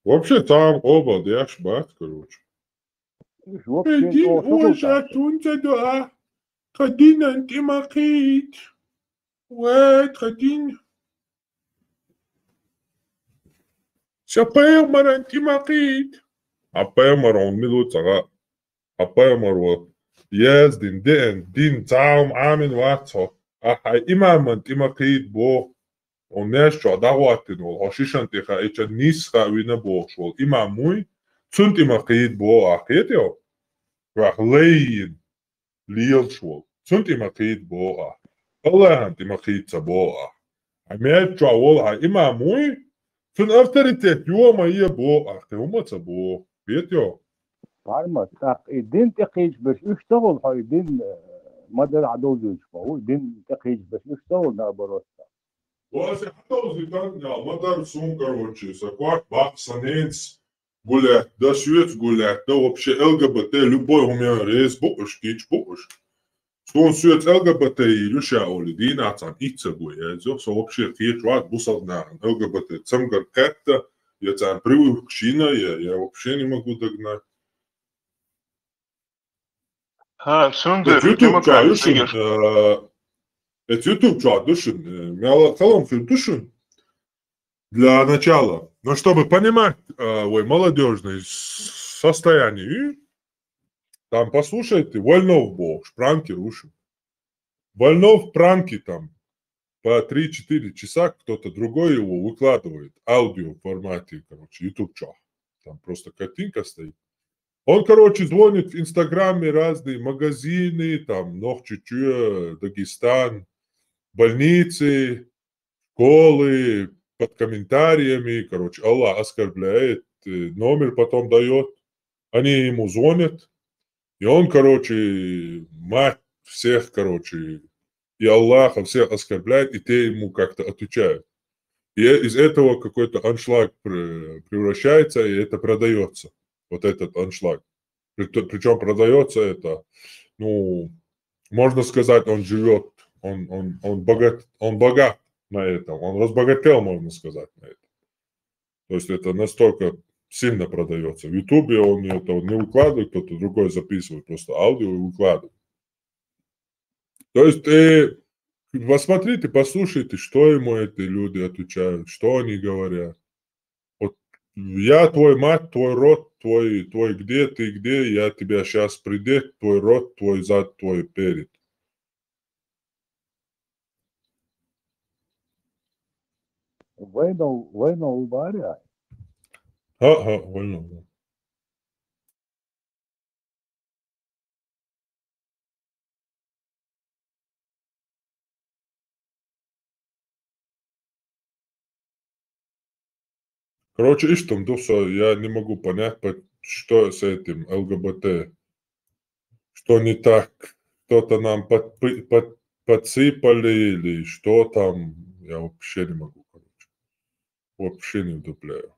Вообще там оба дашь бат, короче. Иди уже тунца дуа. Хадин антимакит. Уэт, хадин. Шапэмар антимакит. Апэмар он милут сага. Апэмар вот. Ездин, дин, цаум, амин, ватсо. Ахай имам антимакит бо. Он нешчо даватин, ол хошишантиха, еча нисха вина бошвол. Имамуй, цунтимакит бо ахетио. Вах лейн, лилшвол. Цунтимакит бо ах. Аллахантимакит бо ах. Амеча вол ха имамуй. Цун авторитет юма ие бо ах. Те умаца бо. Ветио. Parmak tak idin tekiş beş üçtağol haydin madar adol diyorsun. İdin tekiş beş üçtağol da barosta. После того, Мадар Сум, короче, Саквак, Бах, Санец, гулять, да свет гулять, да вообще ЛГБТ, любой у меня рез, букаш, кич, букаш. Что он свет ЛГБТ и Люша Оли, Дина, Цан, Ица, гуя, все вообще кич, ват, бусал, ЛГБТ, Цамгар, Кэтта, Я там привык к Чина, я вообще не могу догнать. Sündür, YouTube Timur Kayı düşün. Sigir. YouTube düşün. Колонку düşün. Для начала. Но чтобы понимать молодежное состояние, там послушайте, Вольнов был, шпранки рушим. Вольнов пранки там по 3-4 часа кто-то другой его выкладывает. Аудио в формате, короче, YouTube-чат. Там просто картинка стоит. Он, короче, звонит в Инстаграме разные магазины, там, Нохчичуя, Дагестан, больницы, школы, под комментариями, короче, Аллах оскорбляет, номер потом дает, они ему звонят, и он, короче, мать всех, короче, и Аллаха всех оскорбляет, и те ему как-то отвечают. И из этого какой-то аншлаг превращается, и это продается, вот этот аншлаг. Причем продается это, ну, можно сказать, он живет, он богат на этом, он разбогател, можно сказать, на этом. То есть это настолько сильно продается. В Ютубе он это не выкладывает, кто-то другой записывает, просто аудио и выкладывает. То есть посмотрите, послушайте, что ему эти люди отвечают, что они говорят. Вот я твой мать, твой род, твой где, ты где, я тебя сейчас придет, твой род, твой зад, твой перед. وينه البارع. ها وينه. Короче, ишь там, Дуса, я не могу понять, что с этим ЛГБТ, что не так, что-то нам подсыпали или что там, я вообще не могу, короче, вообще не вдупляю.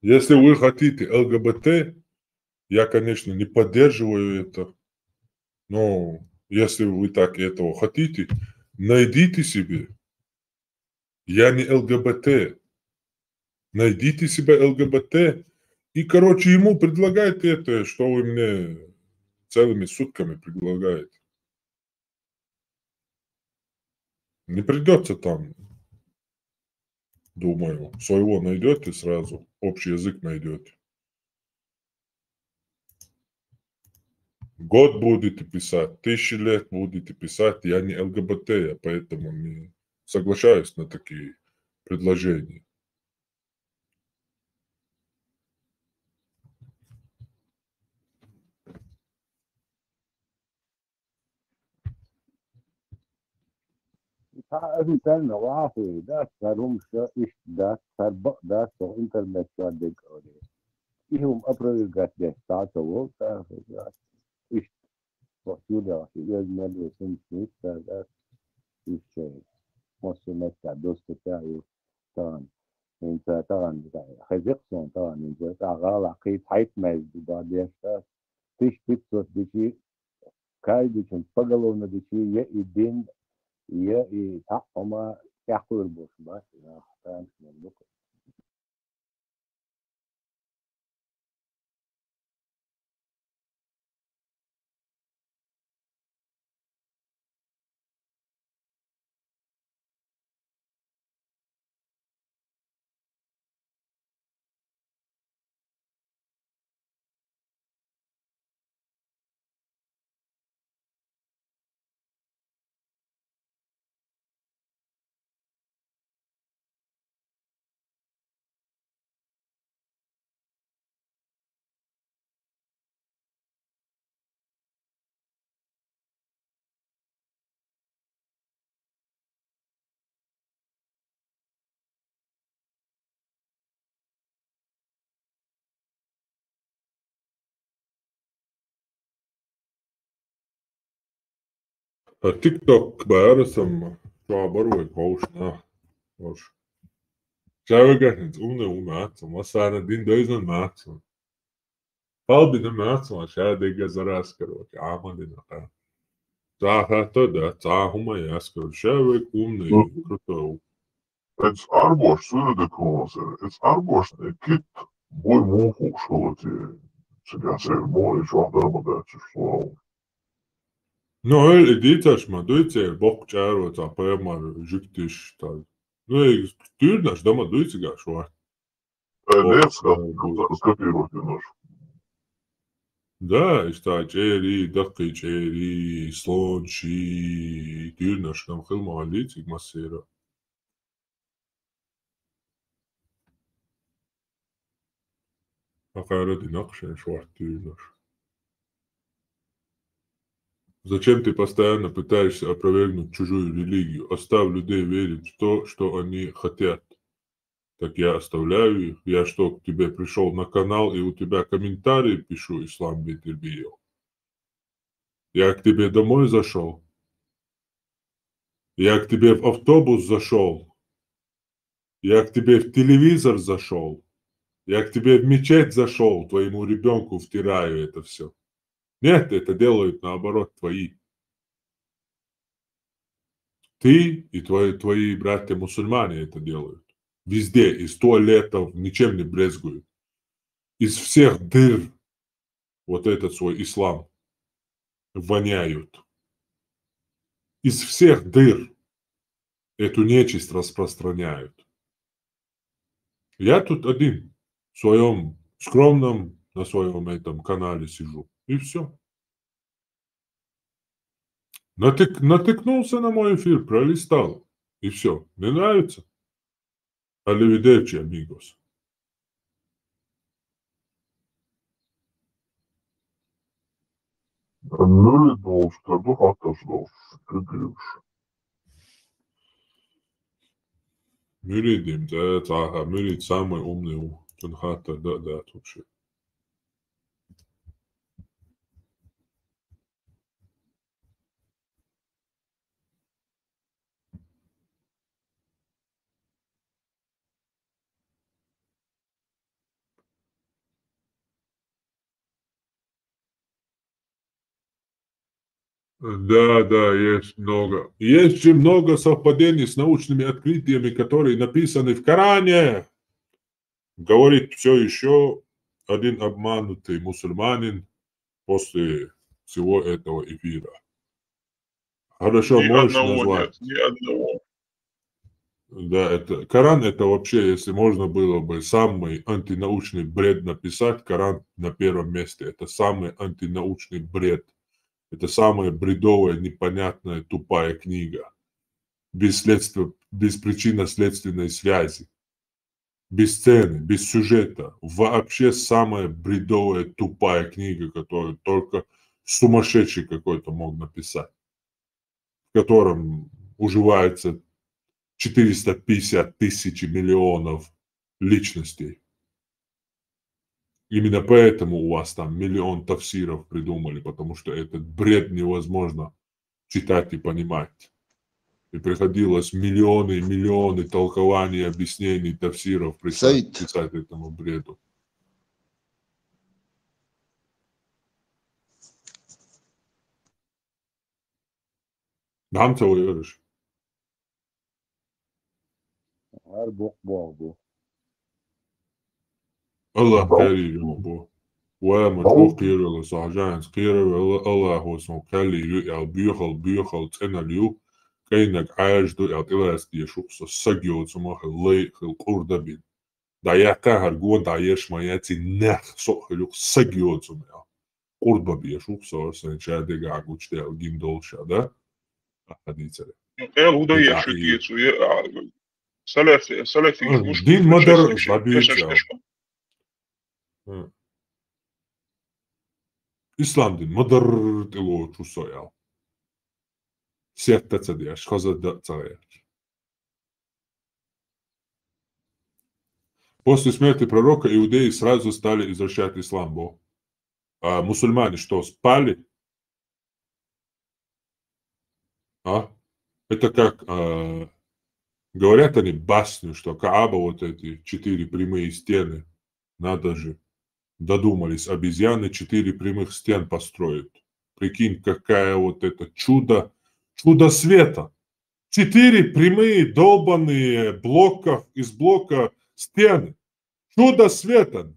Если вы хотите ЛГБТ, я, конечно, не поддерживаю это, но если вы так этого хотите, найдите себе. Я не ЛГБТ. Найдите себе ЛГБТ и, короче, ему предлагайте это, что вы мне целыми сутками предлагаете. Не придется там, думаю, своего найдете сразу, общий язык найдете. Год будете писать, 1000 лет будете писать, я не ЛГБТ, я поэтому не соглашаюсь на такие предложения. Sen waafii daadka rumsha ishdaad sarba daadka internetka degore. Ihum aprogas de stato volta ish posuda ish medu simsnit da ish mosimeta dostata طبعا انت طبعا خزقسون طبعا انت غالا قيت حيث ما يزداد يشتاس تيش تبصر بشي كاي بيشن فقلونا بشي يأي يا تحكما يحكوا البوش بس يا حتى مش TikTok bērnam kā baroja kaušanā. Šāvagātnes un vasāra din doizan mācu. Palbina mācu, šādīga zarās karot, jāmadina tā. Tā tad, tā huma jāskaro šāvag un krutovu. Es arbošu surdekose, es arbošu nekit, boi muhu šolati, sekä se moi šahdarmadēts slavu. No öyle değil taşma. Duyce bok çağır ta payamar jüktiş ta. No tűrnaş dama duyce ga şu var. Нет, скопировать немножко. Да, işte çeri, dakika çeri, slonçi, tűrnaş nam khilma hallicik masera. Акара динакшен шварт тűrnaş. Зачем ты постоянно пытаешься опровергнуть чужую религию? Оставь людей верить в то, что они хотят. Так я оставляю их. Я что, к тебе пришел на канал и у тебя комментарии пишу, Ислам Битырбиев? Я к тебе домой зашел? Я к тебе в автобус зашел? Я к тебе в телевизор зашел? Я к тебе в мечеть зашел, твоему ребенку втираю это все. Нет, это делают наоборот твои. Ты и твои братья-мусульмане это делают. Везде, из туалетов, ничем не брезгуют. Из всех дыр вот этот свой ислам воняют. Из всех дыр эту нечисть распространяют. Я тут один в своем скромном, на своем этом канале сижу. И все. Натыкнулся на мой эфир, пролистал. И все. Мне нравится. Arrivederci, amigos. Mürit olmuş, tadı hattası olmuş. Kötüymüş. Müridim, да, Мюрит самый умный у Тунхата, да, вообще. Да, есть много. Есть же много совпадений с научными открытиями, которые написаны в Коране. Говорит все еще один обманутый мусульманин после всего этого эфира. Хорошо, Ни можешь одного назвать? нет, ни одного. Да, это Коран, это вообще, если можно было бы самый антинаучный бред написать, Коран на первом месте. Это самый антинаучный бред. Это самая бредовая, непонятная, тупая книга. Без причинно-следственной связи. Без сцены, без сюжета. Вообще самая бредовая, тупая книга, которую только сумасшедший какой-то мог написать. В котором уживается 450 тысяч миллионов личностей. Именно поэтому у вас там миллион тафсиров придумали, потому что этот бред невозможно читать и понимать. И приходилось миллионы и миллионы толкований, объяснений, тафсиров писать этому бреду. Нам того веришь? Her bok bu. الله كريم يا أبو ومن قير لصاحجان قير الله اسمه كلي يا بيخل تناليو كينك عايش دو اعتلاس دي شخص سجيو تسمح اللي القردبين دا يحتاج جون دا يش ما ياتي نخ صح لو سجيو تسمح قردبي شخص أصلا شادي قاعد وشتى الجيم دول شادا حديثة قال هو ده يشكيت سلفي مش دين مدر زبيتشا İslam din mıdır tilo çusoya. Sette diye şkaza da царя. После смерти пророка иудеи сразу стали извращать ислам. А мусульмане что, спали? Это как говорят они басню, что Кааба, вот эти 4 прямые стены, надо же, додумались, обезьяны 4 прямых стен построят. Прикинь, какая вот это чудо света. 4 прямые долбанные из блока стены. Чудо света.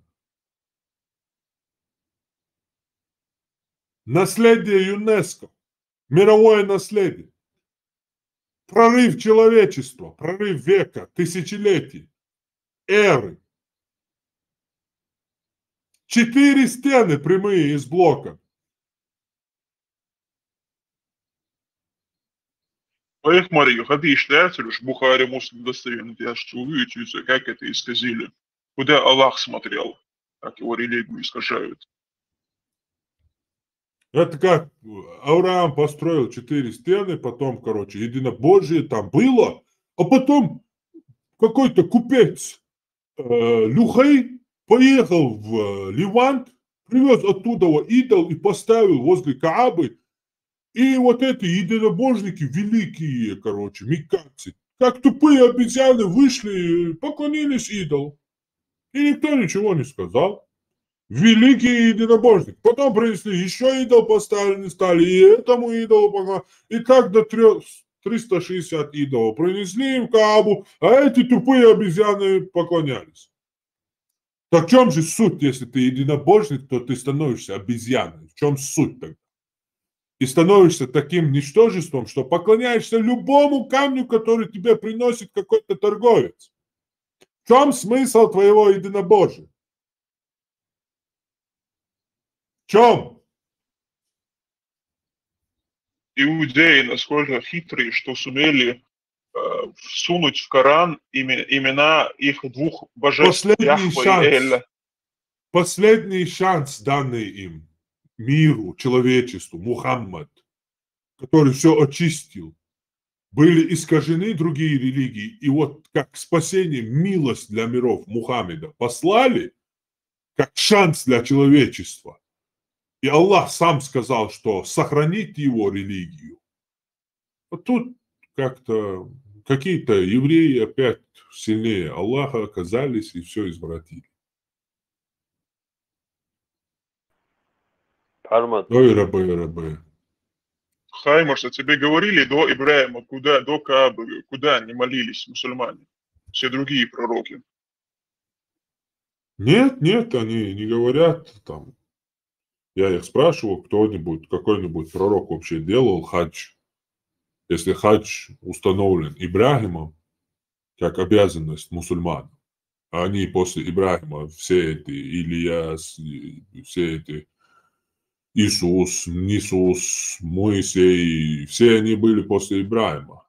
Наследие ЮНЕСКО. Мировое наследие. Прорыв человечества, прорыв века, тысячелетий, эры. 4 стены прямые из блока. Смотри, ходи шляцелюш, Бухари, Муслим, достоверно, я же увидите, как это исказили. Куда Аллах смотрел, как его религию искажают. Это как Авраам построил 4 стены, потом, единобожие там было, а потом какой-то купец Люхай поехал в Ливант, привез оттуда идол и поставил возле Каабы. И вот эти единобожники, великие, мекканцы, как тупые обезьяны вышли, поклонились идолу. И никто ничего не сказал. Великий единобожник. Потом принесли, еще идол поставили, стали и этому идолу поклонялись. И так до 360 идолов принесли им Каабу, а эти тупые обезьяны поклонялись. Так в чем же суть, если ты единобожник, то ты становишься обезьяной? В чем суть тогда? И становишься таким ничтожеством, что поклоняешься любому камню, который тебе приносит какой-то торговец. В чем смысл твоего единобожия? В чем? Иудеи насколько хитрые, что сумели всунуть в Коран имена их двух божеств, Яхва и Эля. Последний шанс, данный им, миру, человечеству, Мухаммад, который все очистил. Были искажены другие религии, и вот как спасение, милость для миров Мухаммеда послали, как шанс для человечества. И Аллах сам сказал, что сохраните его религию. А тут как-то какие-то евреи опять сильнее Аллаха оказались и все извратили. Ой, рабы. Хаймаш, а тебе говорили до Ибраима, до Каабы, куда они молились, мусульмане? Все другие пророки. Нет, они не говорят там. Я их спрашивал, какой-нибудь пророк вообще делал хадж. Если хадж установлен Ибрахимом, как обязанность мусульман, а они после Ибрахима, все эти Ильяс, все эти Иисус, Моисей, все они были после Ибрахима.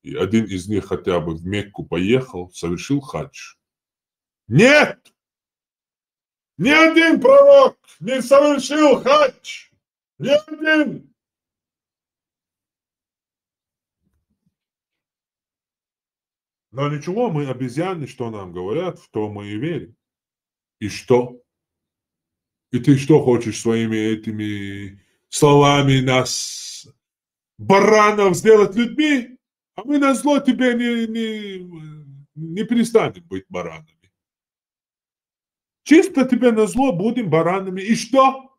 И один из них хотя бы в Мекку поехал, совершил хадж. Нет! Ни один пророк не совершил хадж! Ни один! Но ничего, мы обезьяны, что нам говорят, в то мы и верим. И что? И ты что хочешь своими этими словами нас, баранов, сделать людьми? А мы назло тебе не перестанем быть баранами. Чисто тебе назло будем баранами. И что?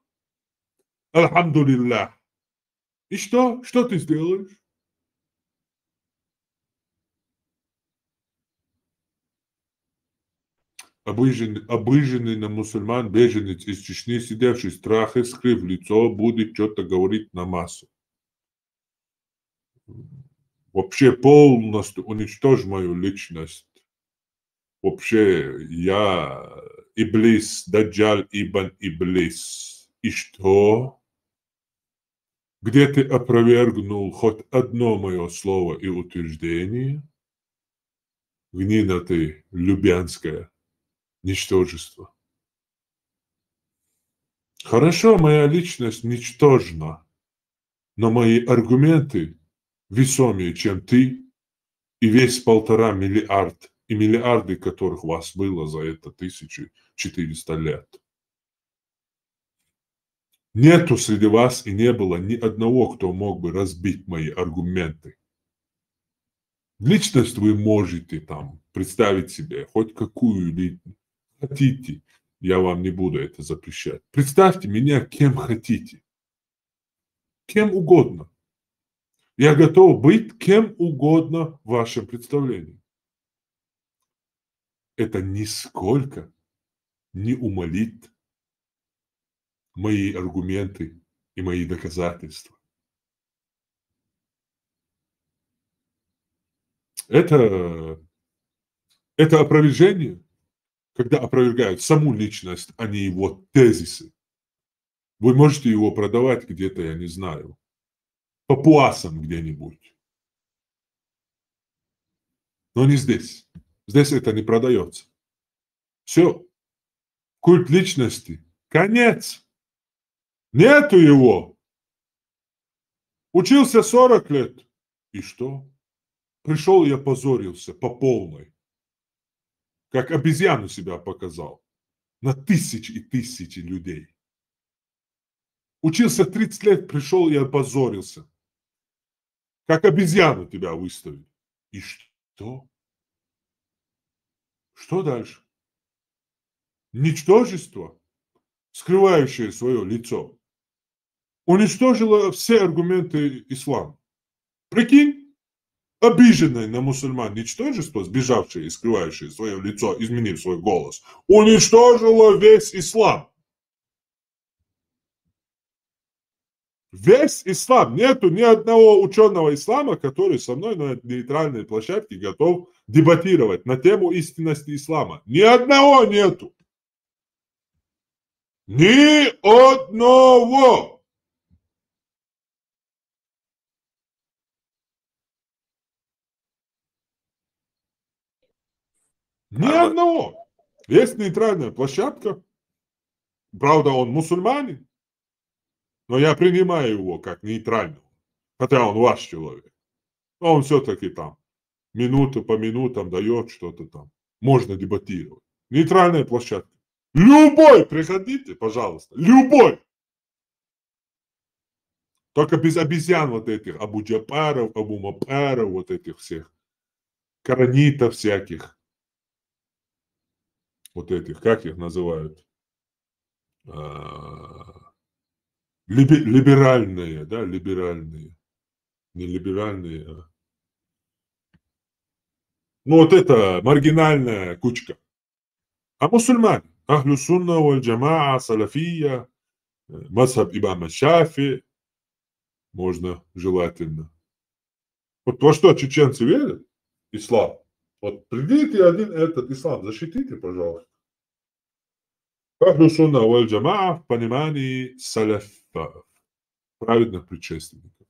Альхамдулиллах. И что? Что ты сделаешь? Обыженный на мусульман беженец из Чечни, сидевший в страхе, скрыв лицо, будет что-то говорить на массу. Вообще полностью уничтожь мою личность. Вообще я Иблис, Даджаль Ибн Иблис. И что? Где ты опровергнул хоть одно мое слово и утверждение? Гнина ты, Любянская. Ничтожество. Хорошо, моя личность ничтожна, но мои аргументы весомее, чем ты и весь 1,5 миллиарда, и миллиарды которых вас было за это 1400 лет. Нету среди вас и не было ни одного, кто мог бы разбить мои аргументы. Личность вы можете там представить себе хоть какую хотите, я вам не буду это запрещать. Представьте меня кем хотите. Кем угодно. Я готов быть кем угодно в вашем представлении. Это нисколько не умалит мои аргументы и мои доказательства. Это опровержение, когда опровергают саму личность, а не его тезисы. Вы можете его продавать где-то, я не знаю, папуасам где-нибудь. Но не здесь. Здесь это не продается. Все. Культ личности. Конец. Нету его. Учился 40 лет. И что? Пришел и опозорился по полной. Как обезьяну себя показал. На тысячи и тысячи людей. Учился 30 лет, пришел и опозорился. Как обезьяну тебя выставили. И что? Что дальше? Ничтожество, скрывающее свое лицо, уничтожило все аргументы ислама. Прикинь, обиженное на мусульман ничтожество, сбежавшее и скрывающее свое лицо, изменив свой голос, уничтожило весь ислам. Весь ислам. Нету ни одного ученого ислама, который со мной на нейтральной площадке готов дебатировать на тему истинности ислама. Ни одного нету. Ни одного. Ни одного. Есть нейтральная площадка. Правда, он мусульманин. Но я принимаю его как нейтрального. Хотя он ваш человек. Но он все-таки там минуту по минутам дает что-то там. Можно дебатировать. Нейтральная площадка. Любой приходите, пожалуйста. Любой. Только без обезьян вот этих. Абу-Джапаров, Абу-Мапаров, вот этих всех. Коранитов всяких. Вот этих, как их называют? Либеральные, да, либеральные. Не либеральные, а... Ну, вот это маргинальная кучка. А мусульмане? Ахлю сунна, валь джамаа, салафия, мазхаб имама Шафи. Можно желательно. Вот во что чеченцы верят? Ислам. Вот придите один этот ислам, защитите, пожалуйста. Ахлю сунна, валь джамаа в понимании салафов, праведных предшественников.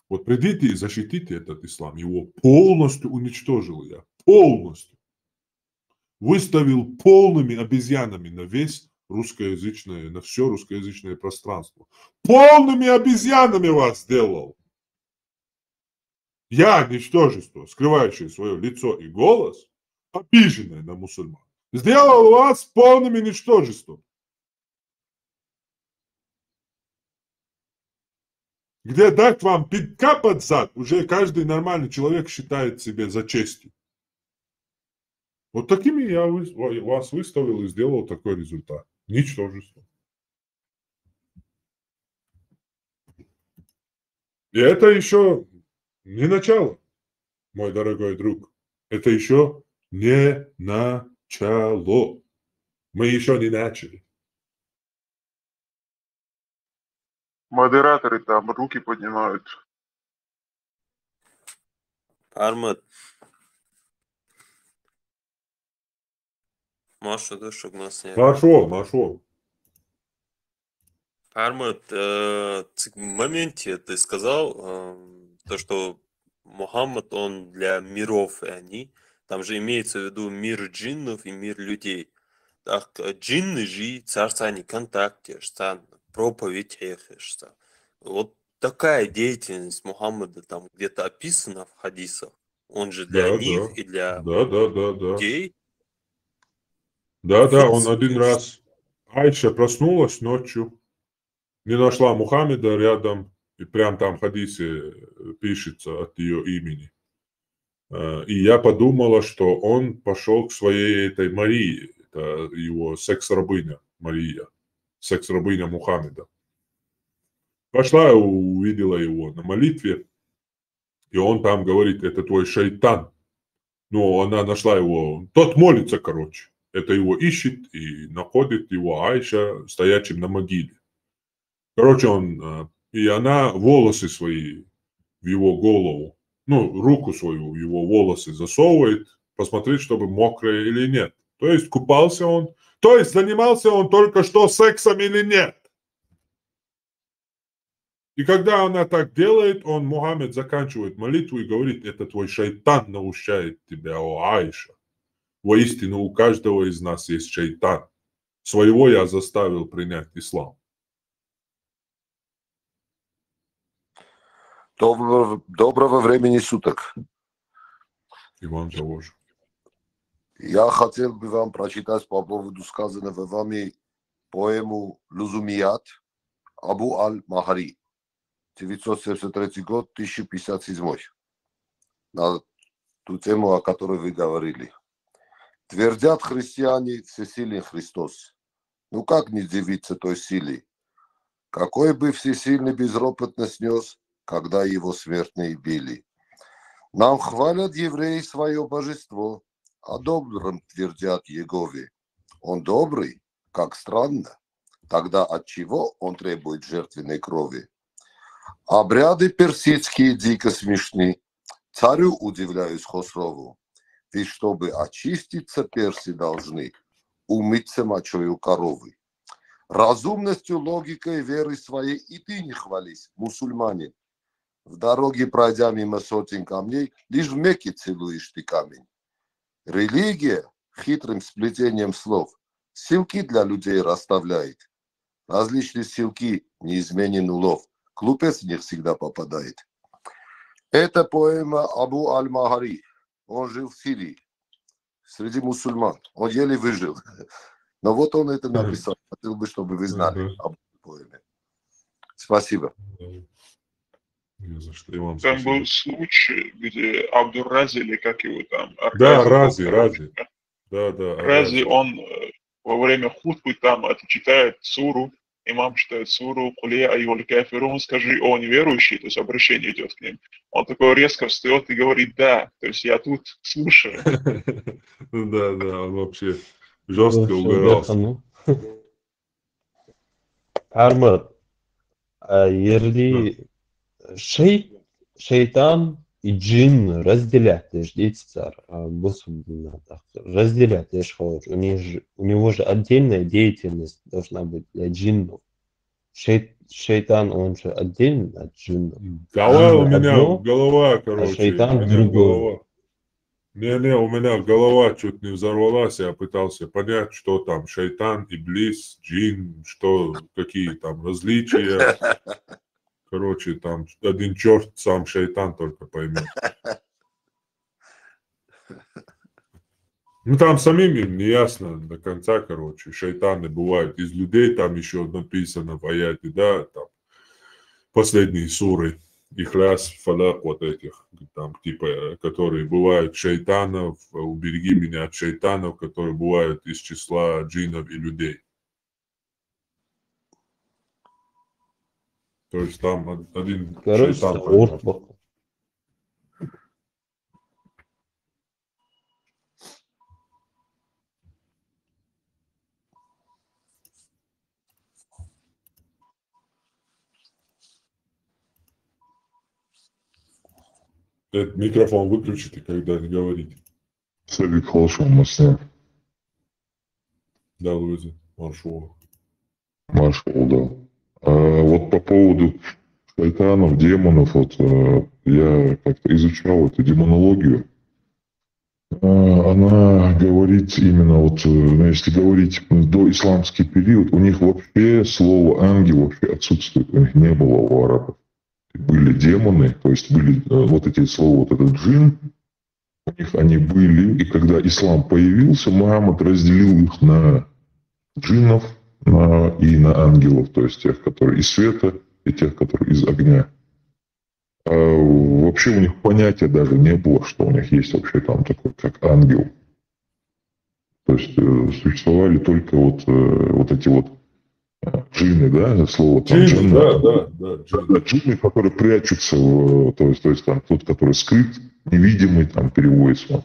Вот придите и защитите этот ислам. Его полностью уничтожил я. Полностью. Выставил полными обезьянами на весь русскоязычное, на все русскоязычное пространство. Полными обезьянами вас сделал. Я, ничтожество, скрывающее свое лицо и голос, обиженное на мусульман, сделал вас полным ничтожеством. Где дать вам пинка под зад, уже каждый нормальный человек считает себе за честью. Вот такими я вас выставил и сделал такой результат. Ничтожество. И это еще не начало, мой дорогой друг. Это еще не начало. Мы еще не начали. Модераторы там руки поднимают. Армат. Машу, да, чтобы нас не... Машу. Армат, в моменте ты сказал, то, что Мухаммад, он для миров, и они, там же имеется в виду мир джиннов и мир людей. Так, джинны же царства не контакте, что проповедь их, что. Вот такая деятельность Мухаммада там где-то описана в хадисах. Он же для них и для людей. Да, он один раз. Айша проснулась ночью, не нашла Мухаммеда рядом, и прям там в хадисе пишется от ее имени. И я подумала, что он пошел к своей этой Марии, это его секс-рабыня Мария, секс-рабыня Мухаммеда. Пошла, увидела его на молитве, и он там говорит, это твой шайтан. Ну, она нашла его, тот молится, короче. Это его ищет и находит его Айша стоячим на могиле. Короче, и она волосы свои в его голову, ну, руку свою в его волосы засовывает, посмотреть, чтобы мокрые или нет. То есть купался он, то есть занимался он только что сексом или нет. И когда она так делает, Мухаммед заканчивает молитву и говорит, это твой шайтан наущает тебя, о Айша. Воистину у каждого из нас есть шайтан. Своего я заставил принять ислам. Доброго времени суток. И вам того же. Я хотел бы вам прочитать по поводу сказанного вами поэму «Лузумият» Абу Аль-Махари, 973 год, 1057, на ту тему, о которой вы говорили. Твердят христиане, всесилен Христос. Ну как не дивиться той силе? Какой бы всесильный безропотно снес, когда его смертные били. Нам хвалят евреи свое божество, о добром твердят Егове. Он добрый, как странно. Тогда от чего он требует жертвенной крови? Обряды персидские дико смешны. Царю удивляюсь Хосрову. Ведь чтобы очиститься, персы должны умыться мочою коровы. Разумностью, логикой, верой своей и ты не хвались, мусульманин. В дороге, пройдя мимо сотен камней, лишь в Мекке целуешь ты камень. Религия хитрым сплетением слов силки для людей расставляет. Различные силки, неизменен улов. Глупец в них всегда попадает. Это поэма Абу Аль-Махари. Он жил в Сирии, среди мусульман. Он еле выжил. Но вот он это написал. Хотел бы, чтобы вы знали об этой поэме. Спасибо. Там был случай, где Абдур-Рази, или как его там? Да, Рази. Да, Рази, он во время хутбы там читает суру, имам читает суру, «Кулия айюль кафирун», скажи, о неверующий, то есть обращение идет к ним. Он такой резко встает и говорит, да, то есть я тут слушаю. Да, он вообще жестко угорал. Армат, если шейтан и джин разделять, дейтсар, разделять, у него же отдельная деятельность должна быть для джиннов. Шейтан, он же отдельно от джиннов. Давай у меня голова, короче. А шейтан другой. Не, у меня голова чуть не взорвалась, я пытался понять, что там шейтан, иблис, джин, какие там различия. Короче, там один черт, сам шейтан только поймет. Ну, там самим им не ясно до конца, короче. Шейтаны бывают из людей, там еще написано в аяте, да, там последние суры, Ихляс, Фалак, вот этих, там, типа, которые бывают шейтанов, убереги меня от шейтанов, которые бывают из числа джинов и людей. То есть там один шейтан поймет. Этот микрофон выключите, когда не говорите. Сәлик Халшон, Да, Луиза, маршал. Маршал, да. Вот по поводу шайтанов, демонов, вот я как-то изучал эту демонологию. Она говорит именно, вот, если говорить до исламский период, у них вообще слово ангел вообще отсутствует, у них не было у арабов. Были демоны, то есть были вот эти слова, вот этот джин, у них они были, и когда ислам появился, Мухаммад разделил их на джиннов и на ангелов, то есть тех, которые из света, и тех, которые из огня. Вообще у них понятия даже не было, что у них есть вообще там такой, как ангел. То есть существовали только вот эти вот Джинны, да, слово там Джинны, джинны. да, джинны. Джинны, которые прячутся, то есть там тот, который скрыт, невидимый, там переводится.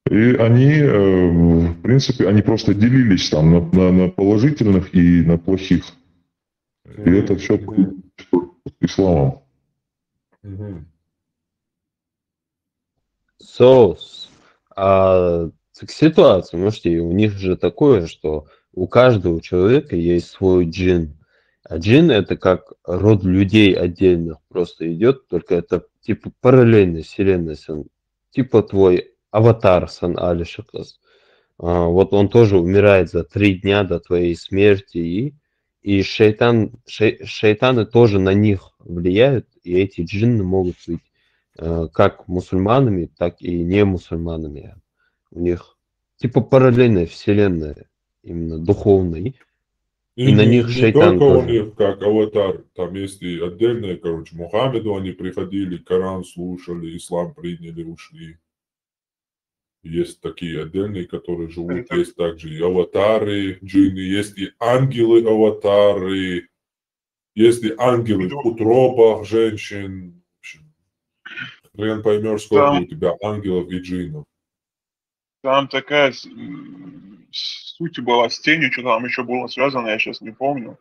И они, в принципе, они просто делились там на положительных и на плохих. И это все исламом. Соус. А ситуация, можете, у них же такое, что у каждого человека есть свой джин. А джин это как род людей отдельных просто идет, только это типа параллельная вселенная, типа твой аватар Сан Алишакас. Вот он тоже умирает за 3 дня до твоей смерти, и шайтаны тоже на них влияют, и эти джинны могут быть как мусульманами, так и не мусульманами. У них типа параллельная вселенная, именно духовная. И на них не шайтан только у тоже. них как аватар, там есть и отдельные, короче, Мухаммеду они приходили, Коран слушали, ислам приняли, ушли. Есть такие отдельные, которые живут, есть также и аватары, джинны, есть и ангелы-аватары, есть и ангелы в утробах женщин. Хрен поймешь, сколько у тебя ангелов и джиннов. Там такая суть была с тенью, что там еще было связано, я сейчас не помню.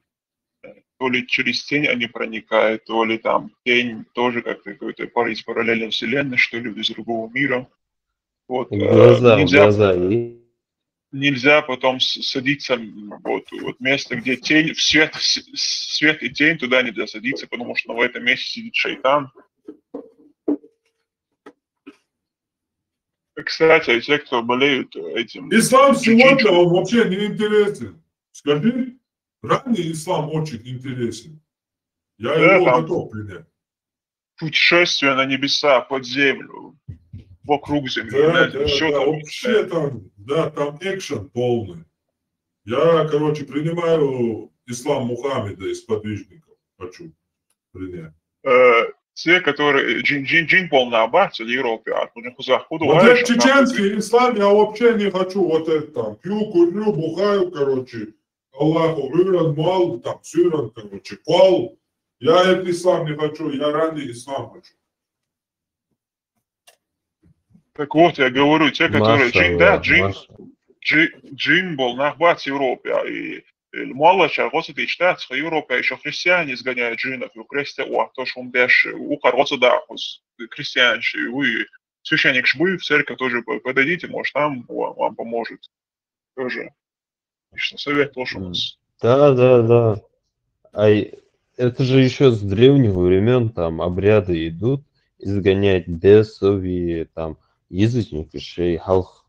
То ли через тень они проникают, то ли там тень тоже как-то какой-то из параллельной вселенной, что ли, из другого мира. Вот, Глаза. нельзя потом садиться вот место, где тень, свет и тень, туда нельзя садиться, потому что в этом месте сидит шайтан. Кстати, те, кто болеют этим... Ислам сегодня, он вообще не интересен. Скажи, ранний ислам очень интересен. Я его готов принять. Путешествие на небеса, под землю, вокруг земли. Вообще там экшен полный. Я, короче, принимаю ислам Мухаммеда из подвижников. Хочу принять. Те, которые джин полный аббат в Европе, а у них заходу. Вот этот чеченский ислам я вообще не хочу. Вот это там. Пью, курю, бухаю, короче. Аллаху выран, мал, там, сыран, короче, пал. Я этот ислам не хочу, я ранний ислам хочу. Так вот, я говорю, те, которые джин был на аббат в Европе, и мало чего ты читаешь, в Европе еще христиане изгоняют джинов, и то, что он даже у кого-то да, христиане, вы священник шбы, в церковь тоже подойдите, может, там вам поможет. Тоже. Лично совет тоже у нас. Да. А это же еще с древних времен там обряды идут, изгонять бесов и там язычников, и халх.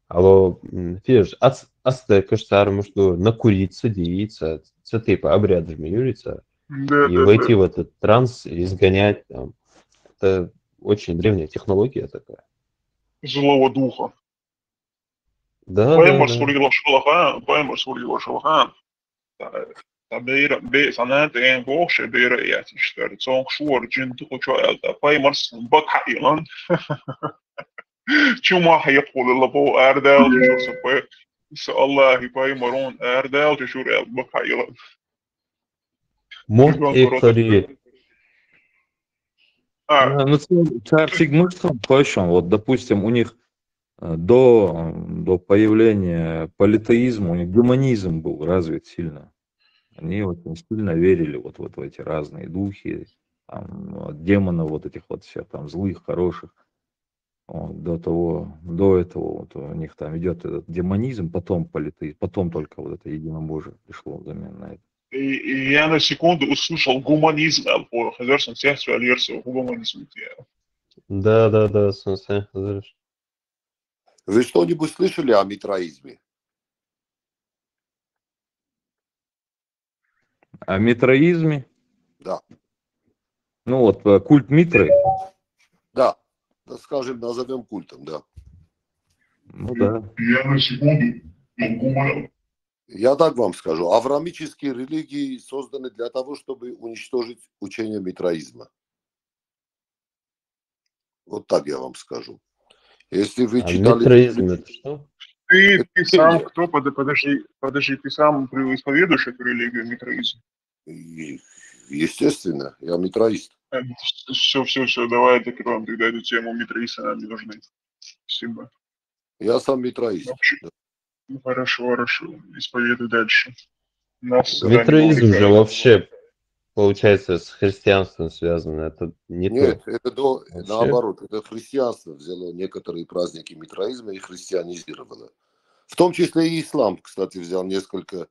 Алло, фиш, ацтекаштар, что накуриться, деяться, це типа обрядами юриться, и войти в этот транс, изгонять там. Это очень древняя технология такая. Злого духа. Да. Sanat en boxe bere yetişler. Çok şuur cinti uçağı paymars bak haylan. Çuma hayıqul labo erdal tuşursa pay. Allahi paymaron erdal tuşur bak haylan. Мод эктории. Ну, царь мыслям точно. Вот, допустим, у них до появления политеизма, у них гуманизм был развит сильно. Они очень сильно верили вот в эти разные духи, там, демонов вот этих вот всех там злых, хороших. Вот, до этого вот у них там идет этот демонизм, потом политеизм, потом только вот это единобожие пришло взамен на это. И я на секунду услышал гуманизм, хозяйственный сестра аллерция гуманизм. Да, Вы что-нибудь слышали о митраизме? О митраизме? Да. Ну вот, культ Митры? Да, скажем, назовем культом, да. Ну да. Я на секунду. Я так вам скажу. Авраамические религии созданы для того, чтобы уничтожить учение митраизма. Вот так я вам скажу. Если вы А читали... митраизм это что? Ты сам Библия. кто? Подожди, ты сам исповедуешь эту религию, митраизм? Естественно, я митраист. Все, давай закроем тогда эту тему, митраисты нам не нужны. Спасибо. Я сам митраист. Ну, хорошо, исповедуй дальше. Нас Митраизм же вообще, получается, с христианством связано. Это не Нет, то. это наоборот. Это христианство взяло некоторые праздники митраизма и христианизировало. В том числе и ислам, кстати, взял несколько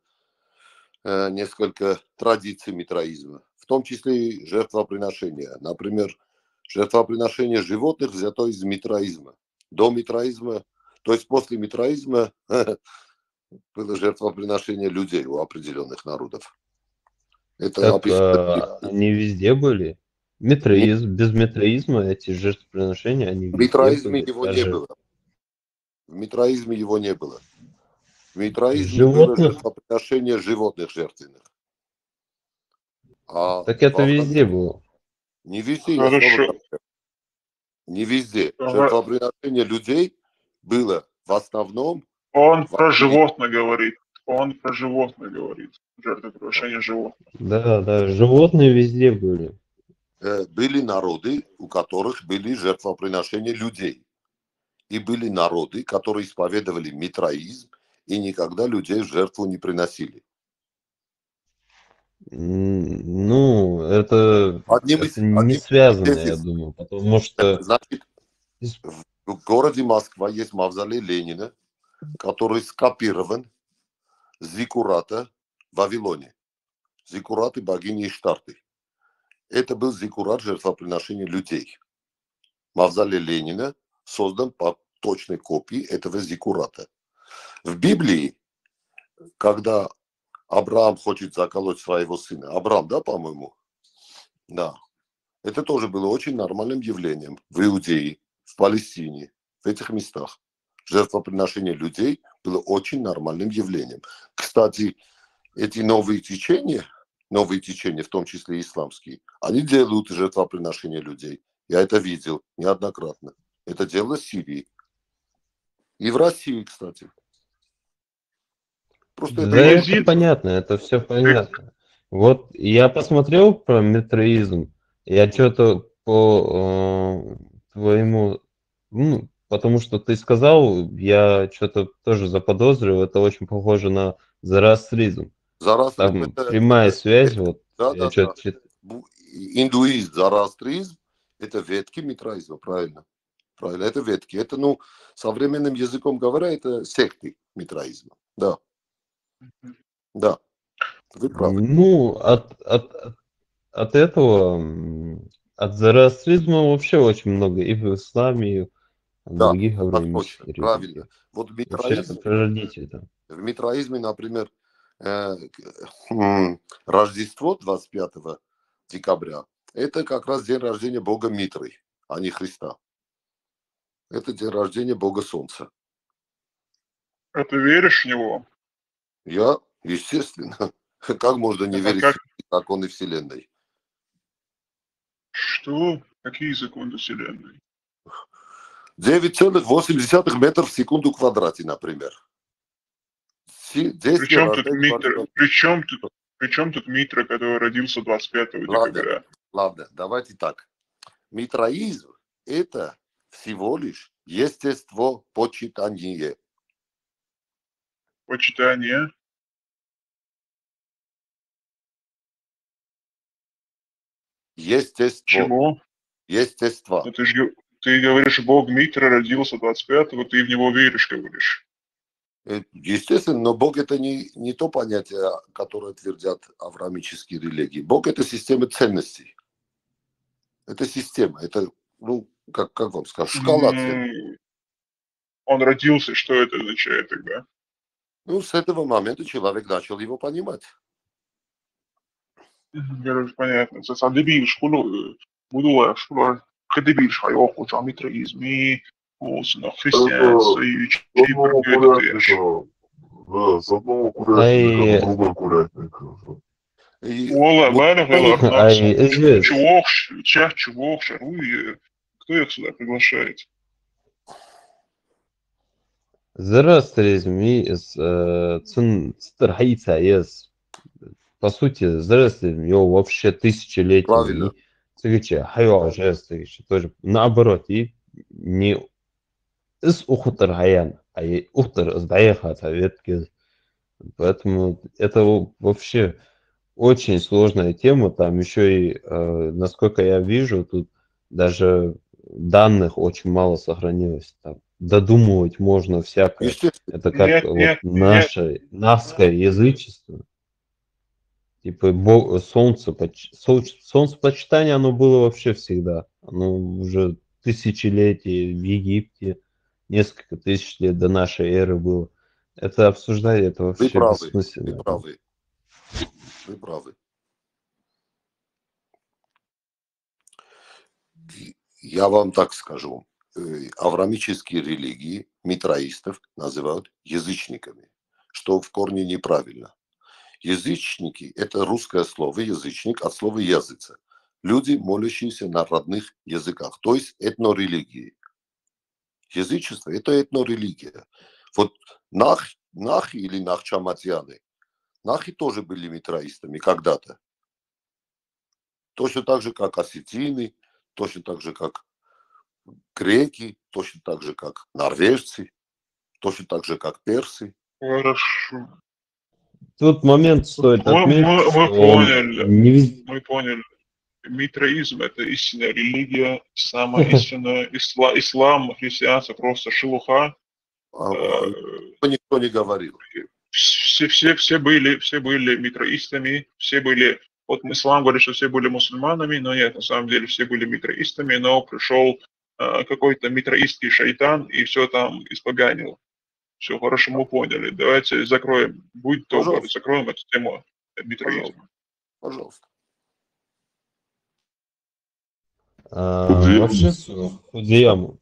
традиций митраизма. В том числе и жертвоприношения. Например, жертвоприношение животных взято из митраизма. До митраизма, то есть после митраизма было жертвоприношение людей у определенных народов. Это Так описано. они везде были. Митраизм, без митраизма эти жертвоприношения, они В везде митраизме были. его не Даже было. В митраизме его не было. В митраизме было животных, жертвоприношение животных жертвенных. А так это во везде Аврааме было. не везде, я снова Хорошо. говорю. Не везде. Ага. Жертвоприношение людей было в основном Он в про Африке. животных говорит. Жертвоприношение животных. Да, животные везде были. Были народы, у которых были жертвоприношения людей. И были народы, которые исповедовали митраизм и никогда людей в жертву не Ну, это не связано, я думаю, потому что Значит, в городе Москва есть мавзолей Ленина, который скопирован с зиккурата в Вавилоне. Зиккураты богини Иштарты. Это был зиккурат жертвоприношения людей. Мавзолей Ленина создан по точной копии этого зиккурата. В Библии, когда Авраам хочет заколоть своего сына, Авраам, да, по-моему? Да. Это тоже было очень нормальным явлением в Иудее, в Палестине, в этих местах. Жертвоприношение людей было очень нормальным явлением. Кстати, эти новые течения, в том числе и исламские, они делают жертвоприношение людей. Я это видел неоднократно. Это дело Сирии. И в России, кстати. Просто да, это понятно, это все понятно. Вот я посмотрел про митраизм, я что-то по твоему, потому что ты сказал, я что-то тоже заподозрил, это очень похоже на зороастризм. Там это, прямая связь, вот. Да. Что-то... Индуизм, зороастризм – это ветки митраизма, правильно. Правильно, это ветки. Это, современным языком говоря, это секты митраизма. Да. Да, вы правы. Ну, от этого, от зороастризма вообще очень много и в исламе, и в других авраамических религиях. Правильно. Вот митраизм, прародитель, да. В митраизме, например, Рождество 25 декабря – это как раз день рождения Бога Митры, а не Христа. Это день рождения Бога Солнца. А ты веришь в него? Я, естественно. Как можно не верить в законы Вселенной? Что? Какие законы Вселенной? 9,8 метров в секунду в квадрате, например. Причем тут Митра, который родился 25 декабря? Ладно, давайте так. Митраизм – это всего лишь естествопочитание. Почитание? Естество. Чего? Естество. Но ты говоришь, Бог Митра родился 25-го, ты в него веришь, говоришь. Естественно, но Бог это не то понятие, которое твердят авраамические религии. Бог это система ценностей. Это система, это, как вам скажу, шкала ценностей. Он родился, что это означает тогда? С этого момента человек начал его понимать. Понятно. Дебил, школу, буду дебил, хайоху, митраизм, olsun, христианство и Да, с одного курятника на другой курятник. Ола, чувак, шаруй, кто их сюда приглашает? Зороастризм по сути, зороастризм, его вообще тысячелетиями, Правильно. тоже наоборот, и не из ухутар хаян, а и ухтар сдаеха советки. Поэтому это вообще очень сложная тема. Там еще и, насколько я вижу, тут даже данных очень мало сохранилось. Там додумывать можно всякое. Естественно. Это как вот наше навское язычество. Типа солнцепочитание, оно было вообще всегда. Оно уже тысячелетия в Египте, несколько тысяч лет до нашей эры было. Это обсуждать, это Вы вообще правы. бессмысленно. Вы правы. Вы правы. Я вам так скажу. Авраамические религии митраистов называют язычниками, что в корне неправильно. Язычники – это русское слово язычник от слова языца. Люди, молящиеся на родных языках, то есть этнорелигии. Язычество – это этнорелигия. Вот нахи или нахчаматьяны, нахи тоже были митраистами когда-то. Точно так же, как осетины, точно так же, как греки, точно так же, как норвежцы, точно так же, как персы. Хорошо. Тут момент стоит отметить, что Мы поняли. Митраизм – это истинная религия, самая истинная. Ислам, христианство просто шелуха. Никто не говорил. Все были митраистами, все были. Вот ислам говорит, что все были мусульманами, но нет, на самом деле все были митраистами, но пришел какой-то митраистский шайтан и все там испоганил. Все, хорошо, мы поняли. Давайте закроем, будь добр, закроем эту тему митраизма. Пожалуйста. Вообще, Худияму.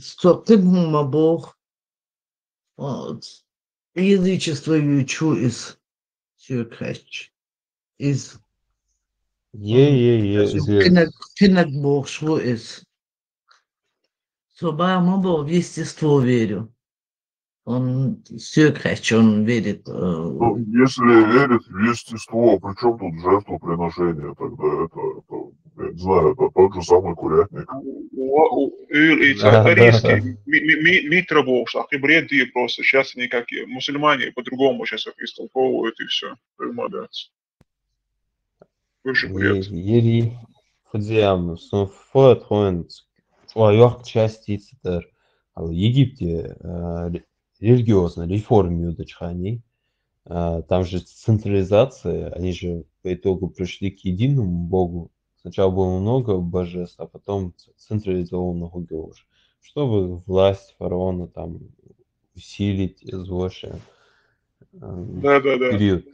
Стоп, ты Бог. Язычество ючу из Сюркач. Из Пинак Бог шву из. Соба мобо в естество верю. Он Сюркач, он верит. Ну, если верит в естество, при чем тут жертвоприношение тогда? Это, я не знаю, это тот же самый курятник. Арийский Митра Бог, ахибреды просто. Сейчас они как мусульмане по-другому сейчас их истолковывают и все. Молодец. Выше бред. Ери Худияму, части в Египте религиозно реформируют они. Там же централизация, они же по итогу пришли к единому Богу. Сначала было много божеств, а потом централизованного уже. Чтобы власть фараона там усилить, изложить период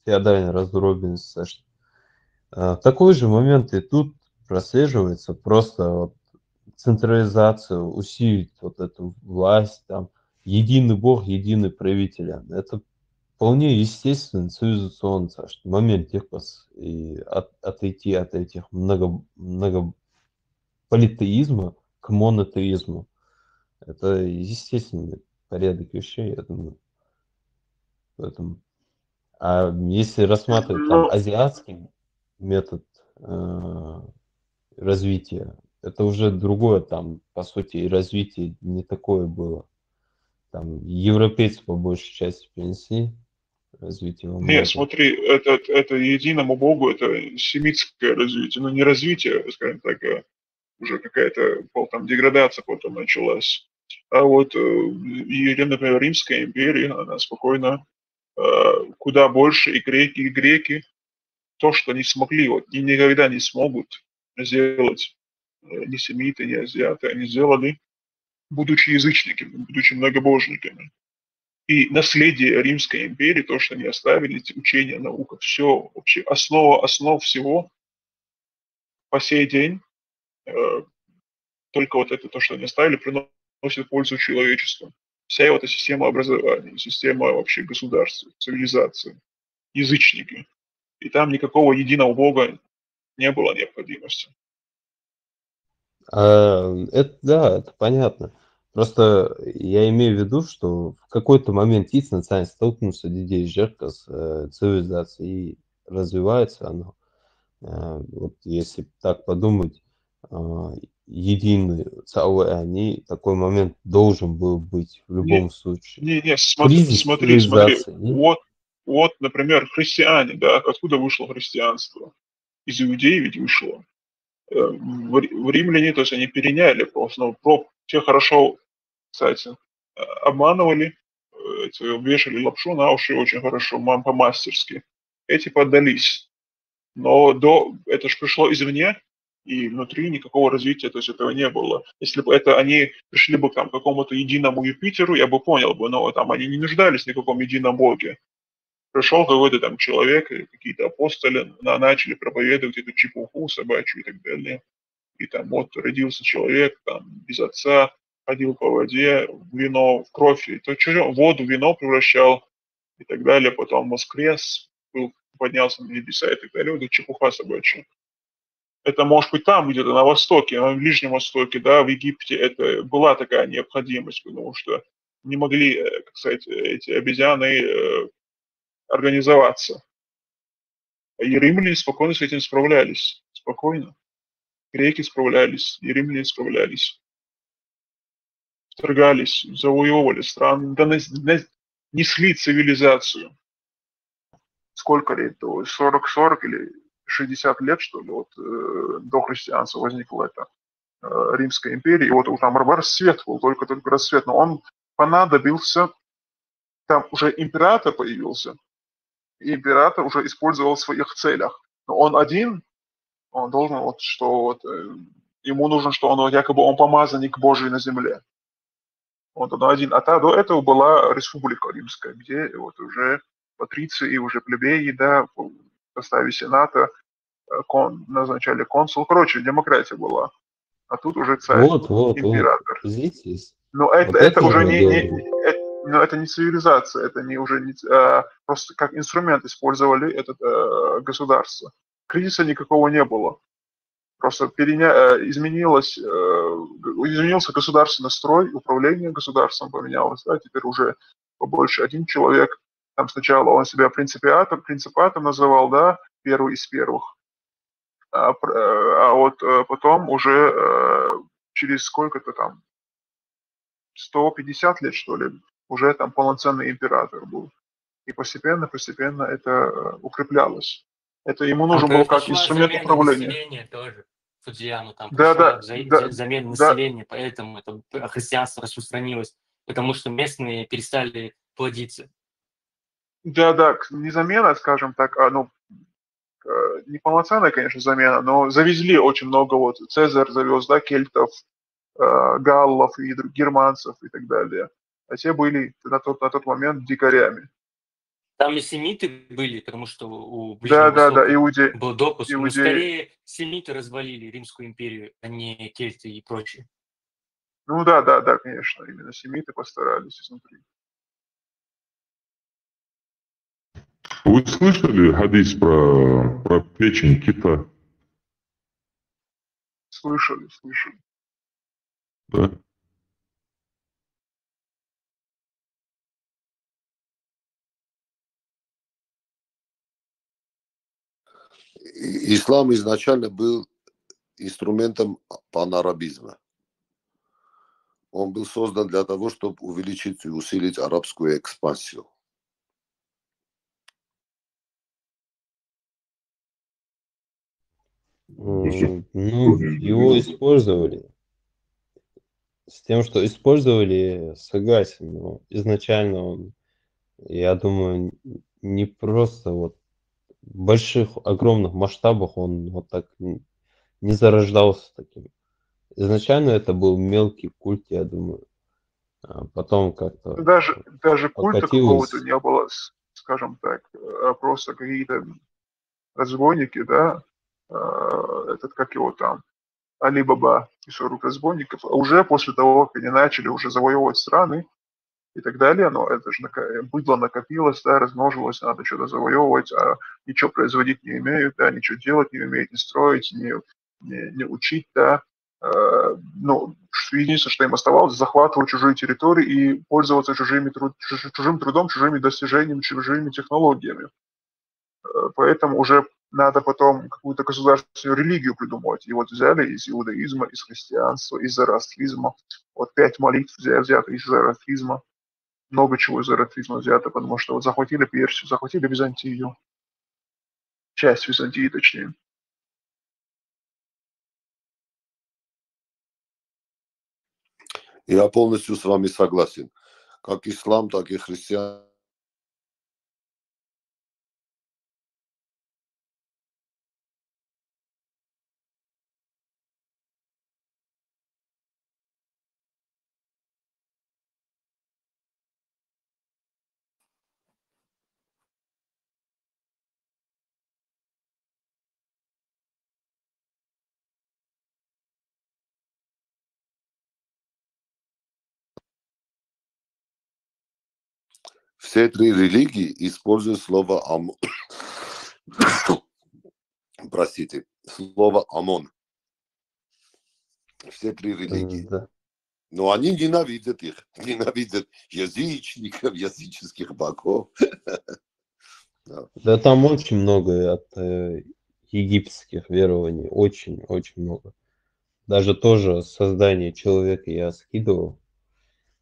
феодальной раздробленности. Такой же момент и тут прослеживается, просто вот централизацию, усилить вот эту власть, там, единый Бог, единый правитель. Это вполне естественно цивилизационный момент и отойти от этих многополитеизма к монотеизму. Это естественный порядок вещей, я думаю. Поэтому. А если рассматривать там азиатский метод развития, это уже другое, там, по сути, и развитие не такое было. Там европейцы по большей части принесли развитие. Нет, смотри, это единому Богу, это семитское развитие, но не развитие, скажем так, уже какая-то там деградация потом началась. А вот, например, Римская империя, она спокойно куда больше и греки, то, что не смогли, вот, и никогда не смогут сделать ни семиты, ни азиаты, они сделали, будучи язычниками, будучи многобожниками. И наследие Римской империи, то, что они оставили, эти учения, наука, все, вообще основ всего по сей день, только вот это то, что они оставили, приносит пользу человечеству. Вся эта система образования, система вообще государства, цивилизации, язычники. И там никакого единого Бога не было необходимости. Это понятно. Просто я имею в виду, что в какой-то момент естественно столкнутся людей жерка с цивилизацией, и развивается оно. Вот если так подумать, единый целый они, такой момент должен был быть в любом случае. Не, Кризис смотри. цивилизации, нет? Вот, например, христиане, да, откуда вышло христианство? Из иудеев ведь вышло. В римляне, то есть они переняли просто, ну, те хорошо, кстати, обманывали, вешали лапшу на уши очень хорошо, по-мастерски. Эти поддались. Но это же пришло извне, и внутри никакого развития, то есть этого не было. Если бы это они пришли бы там, к какому-то единому Юпитеру, я бы понял бы, но там они не нуждались ни в каком едином боге. Пришел какой-то там человек, и какие-то апостоли начали проповедовать эту чепуху собачью и так далее. И там вот родился человек там без отца, ходил по воде, вино в кровь, и то воду в вино превращал и так далее. Потом воскрес, поднялся на небеса и так далее. Это чепуха собачья. Это может быть там где-то на Востоке, на Ближнем Востоке, да, в Египте это была такая необходимость, потому что не могли, как сказать, эти обезьяны организоваться. И римляне спокойно с этим справлялись. Спокойно. Греки справлялись, и римляне справлялись. Вторгались, завоевывали страны, несли цивилизацию. Сколько лет? 40 или 60 лет, что ли, вот, до христианства возникла эта Римская империя. И вот там рассвет был, только рассвет. Но он понадобился, там уже император появился, и император уже использовал в своих целях. Но он один, он должен, вот, что вот, ему нужно, что он якобы он помазанник Божий на земле. Вот он один. А до этого была республика римская, где вот уже патриции и уже плебеи, да, в составе сената назначали консул. Короче, демократия была. А тут уже царь, император. Здесь. Но это уже но это не цивилизация, это не уже не, просто как инструмент использовали это государство. Кризиса никакого не было. Просто изменился государственный строй, управление государством поменялось, да, теперь уже побольше один человек. Там сначала он себя принципатом называл, да, первый из первых. А вот потом уже через сколько-то там, 150 лет, что ли, уже там полноценный император был. И постепенно это укреплялось. Это ему нужен был как инструмент управления. Населения тоже. Судьяну там Да, замена населения, поэтому это христианство распространилось, потому что местные перестали плодиться. Да, не замена, скажем так, не полноценная, конечно, замена, но завезли очень много, вот Цезарь завез, да, кельтов, галлов и германцев и так далее. А те были на тот момент дикарями. Там и семиты были, потому что у Ближнего Востока был допуск. Но скорее семиты развалили Римскую империю, а не кельты и прочие. Ну да, конечно, именно семиты постарались изнутри. Вы слышали хадис про печень кита? Слышали. Да. Ислам изначально был инструментом панарабизма. Он был создан для того, чтобы увеличить и усилить арабскую экспансию. Его использовали. С тем, что использовали, согласен, но изначально он, я думаю, не просто вот в больших, огромных масштабах он вот так не зарождался таким. Изначально это был мелкий культ, я думаю. А потом как-то даже культа какого-то не было, скажем так, просто какие-то разбойники, да, как его там, Али Баба и 40 разбойников, а уже после того, как они начали уже завоевывать страны и так далее, но это же быдло накопилось, да, размножилось, надо что-то завоевывать, а ничего производить не умеют, да, ничего делать не умеют, не строить, не учить, да, Ну, единственное, что им оставалось, захватывать чужие территории и пользоваться чужим трудом, чужими достижениями, чужими технологиями. Поэтому уже надо потом какую-то государственную религию придумывать. И вот взяли из иудаизма, из христианства, из зороастризма. Вот 5 молитв взято из зороастризма. Много чего из зороастризма взято, потому что вот захватили Персию, захватили Византию. Часть Византии, точнее. Я полностью с вами согласен. Как ислам, так и христианство. Все 3 религии используют слово простите, слово ОМОН. Все 3 религии. Да. Но они ненавидят их. Ненавидят язычников, языческих богов. Да там очень много от египетских верований. Очень много. Даже тоже создание человека я скидывал.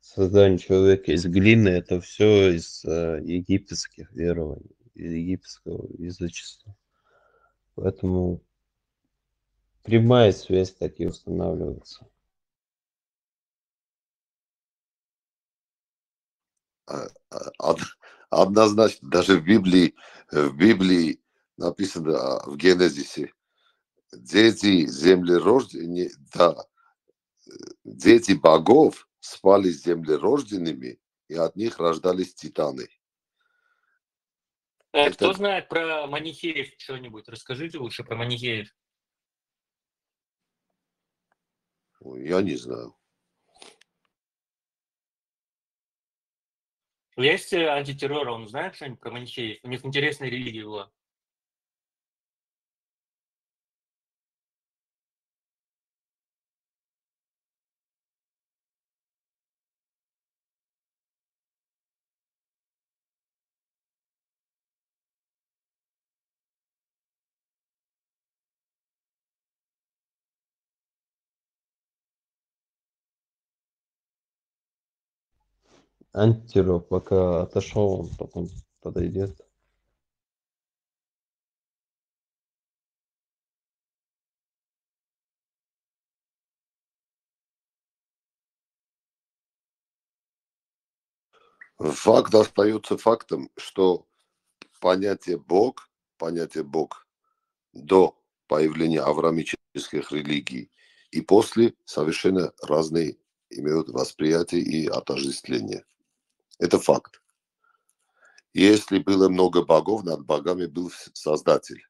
Создание человека из глины — это все из египетских верований, из египетского язычества. Поэтому прямая связь так и устанавливается. Однозначно, даже в Библии написано в Генезисе, дети землерожденные, да, дети богов спали с землерожденными, и от них рождались титаны. Кто знает про манихеев что-нибудь? Расскажите лучше про манихеев. Я не знаю. Есть антитеррор, он знает что-нибудь про манихеев? У них интересная религия была. Антитеррор пока отошел, он потом подойдет. Факт остается фактом, что понятие Бог до появления авраамических религий и после совершенно разные имеют восприятие и отождествление. Это факт. Если было много богов, над богами был Создатель,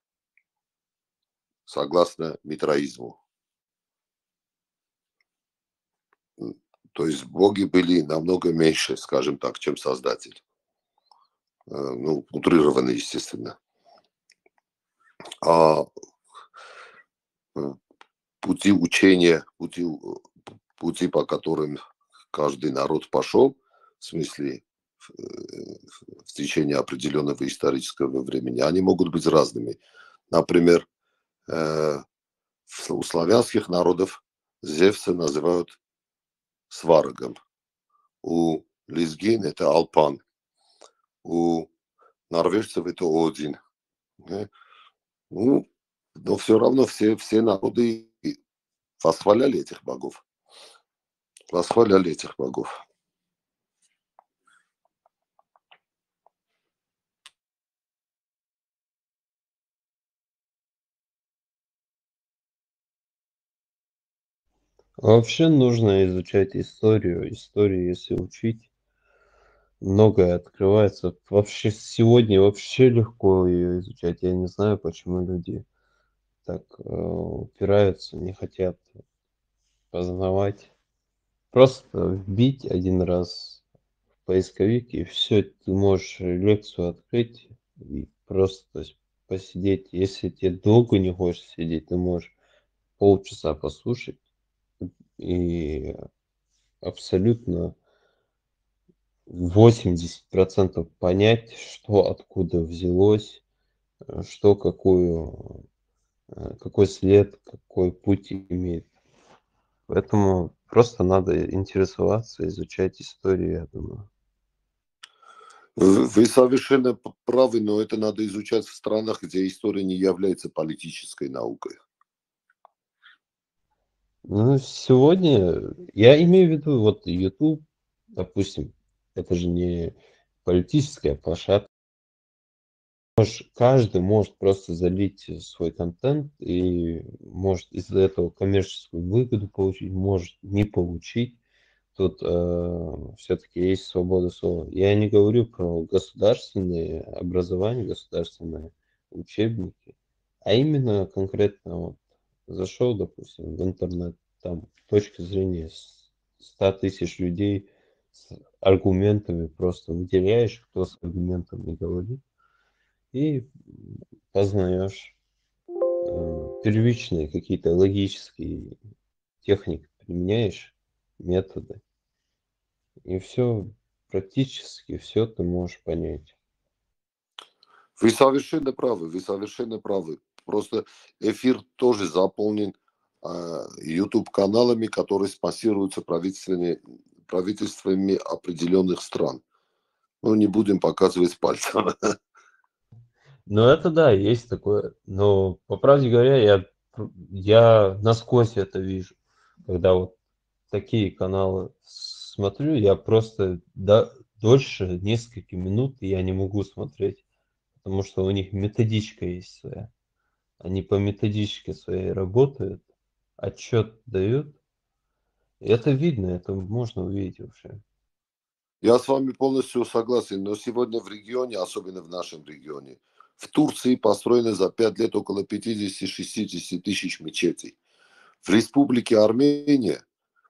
согласно митраизму. То есть боги были намного меньше, скажем так, чем Создатель. Ну, утрированно, естественно. А пути учения, пути, по которым каждый народ пошел, в смысле в течение определенного исторического времени, они могут быть разными. Например, у славянских народов Зевса называют сварогом, у лезгин это Алпан, у норвежцев это Один. Ну, но все равно все народы восхваляли этих богов. Восхваляли этих богов. Вообще нужно изучать историю. Историю, если учить, многое открывается. Вообще сегодня вообще легко ее изучать. Я не знаю, почему люди так упираются, не хотят познавать. Просто вбить один раз в поисковик, и все, ты можешь лекцию открыть и просто посидеть. Если тебе долго не хочешь сидеть, ты можешь полчаса послушать и абсолютно 80% понять, что откуда взялось, что какой след, какой путь имеет. Поэтому просто надо интересоваться, изучать историю, я думаю. Вы совершенно правы, но это надо изучать в странах, где история не является политической наукой. Ну, сегодня я имею в виду, вот YouTube, допустим, это же не политическая площадка. Каждый может просто залить свой контент и может из-за этого коммерческую выгоду получить, может не получить. Тут все-таки есть свобода слова. Я не говорю про государственное образование, государственные учебники, а именно конкретно вот зашел, допустим, в интернет, там точка зрения 100 тысяч людей с аргументами просто выделяешь, кто с аргументами говорит, и познаешь первичные какие-то логические техники, применяешь методы. И все, практически все ты можешь понять. Вы совершенно правы, вы совершенно правы. Просто эфир тоже заполнен YouTube-каналами, которые спонсируются правительствами определенных стран. Ну, не будем показывать пальцем. Ну, это да, есть такое. Но, по правде говоря, я насквозь это вижу. Когда вот такие каналы смотрю, я просто дольше несколько минут я не могу смотреть, потому что у них методичка есть своя. Они по методичке своей работают, отчет дают. И это видно, это можно увидеть вообще. Я с вами полностью согласен, но сегодня в регионе, особенно в нашем регионе, в Турции построено за 5 лет около 50-60 тысяч мечетей. В Республике Армения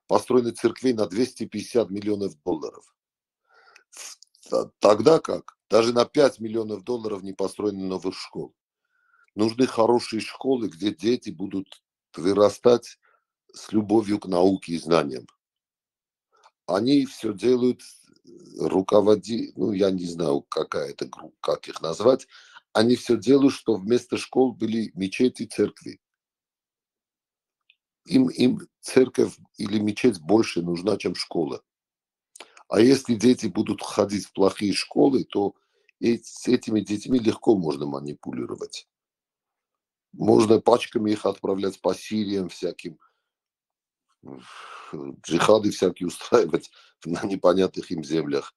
построены церквей на 250 миллионов долларов. Тогда как даже на 5 миллионов долларов не построены новых школ. Нужны хорошие школы, где дети будут вырастать с любовью к науке и знаниям. Они все делают, ну я не знаю, какая это группа, как их назвать, они все делают, что вместо школ были мечети, церкви. Им церковь или мечеть больше нужна, чем школа. А если дети будут ходить в плохие школы, то с этими детьми легко можно манипулировать. Можно пачками их отправлять по Сириям всяким, джихады всякие устраивать на непонятных им землях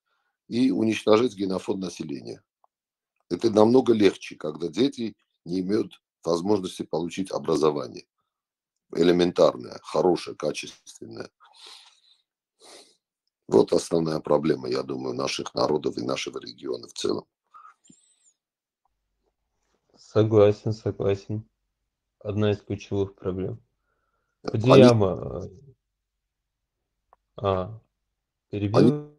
и уничтожать генофонд населения. Это намного легче, когда дети не имеют возможности получить образование. Элементарное, хорошее, качественное. Вот основная проблема, я думаю, наших народов и нашего региона в целом. Согласен. Одна из ключевых проблем. Подияма. Перебил?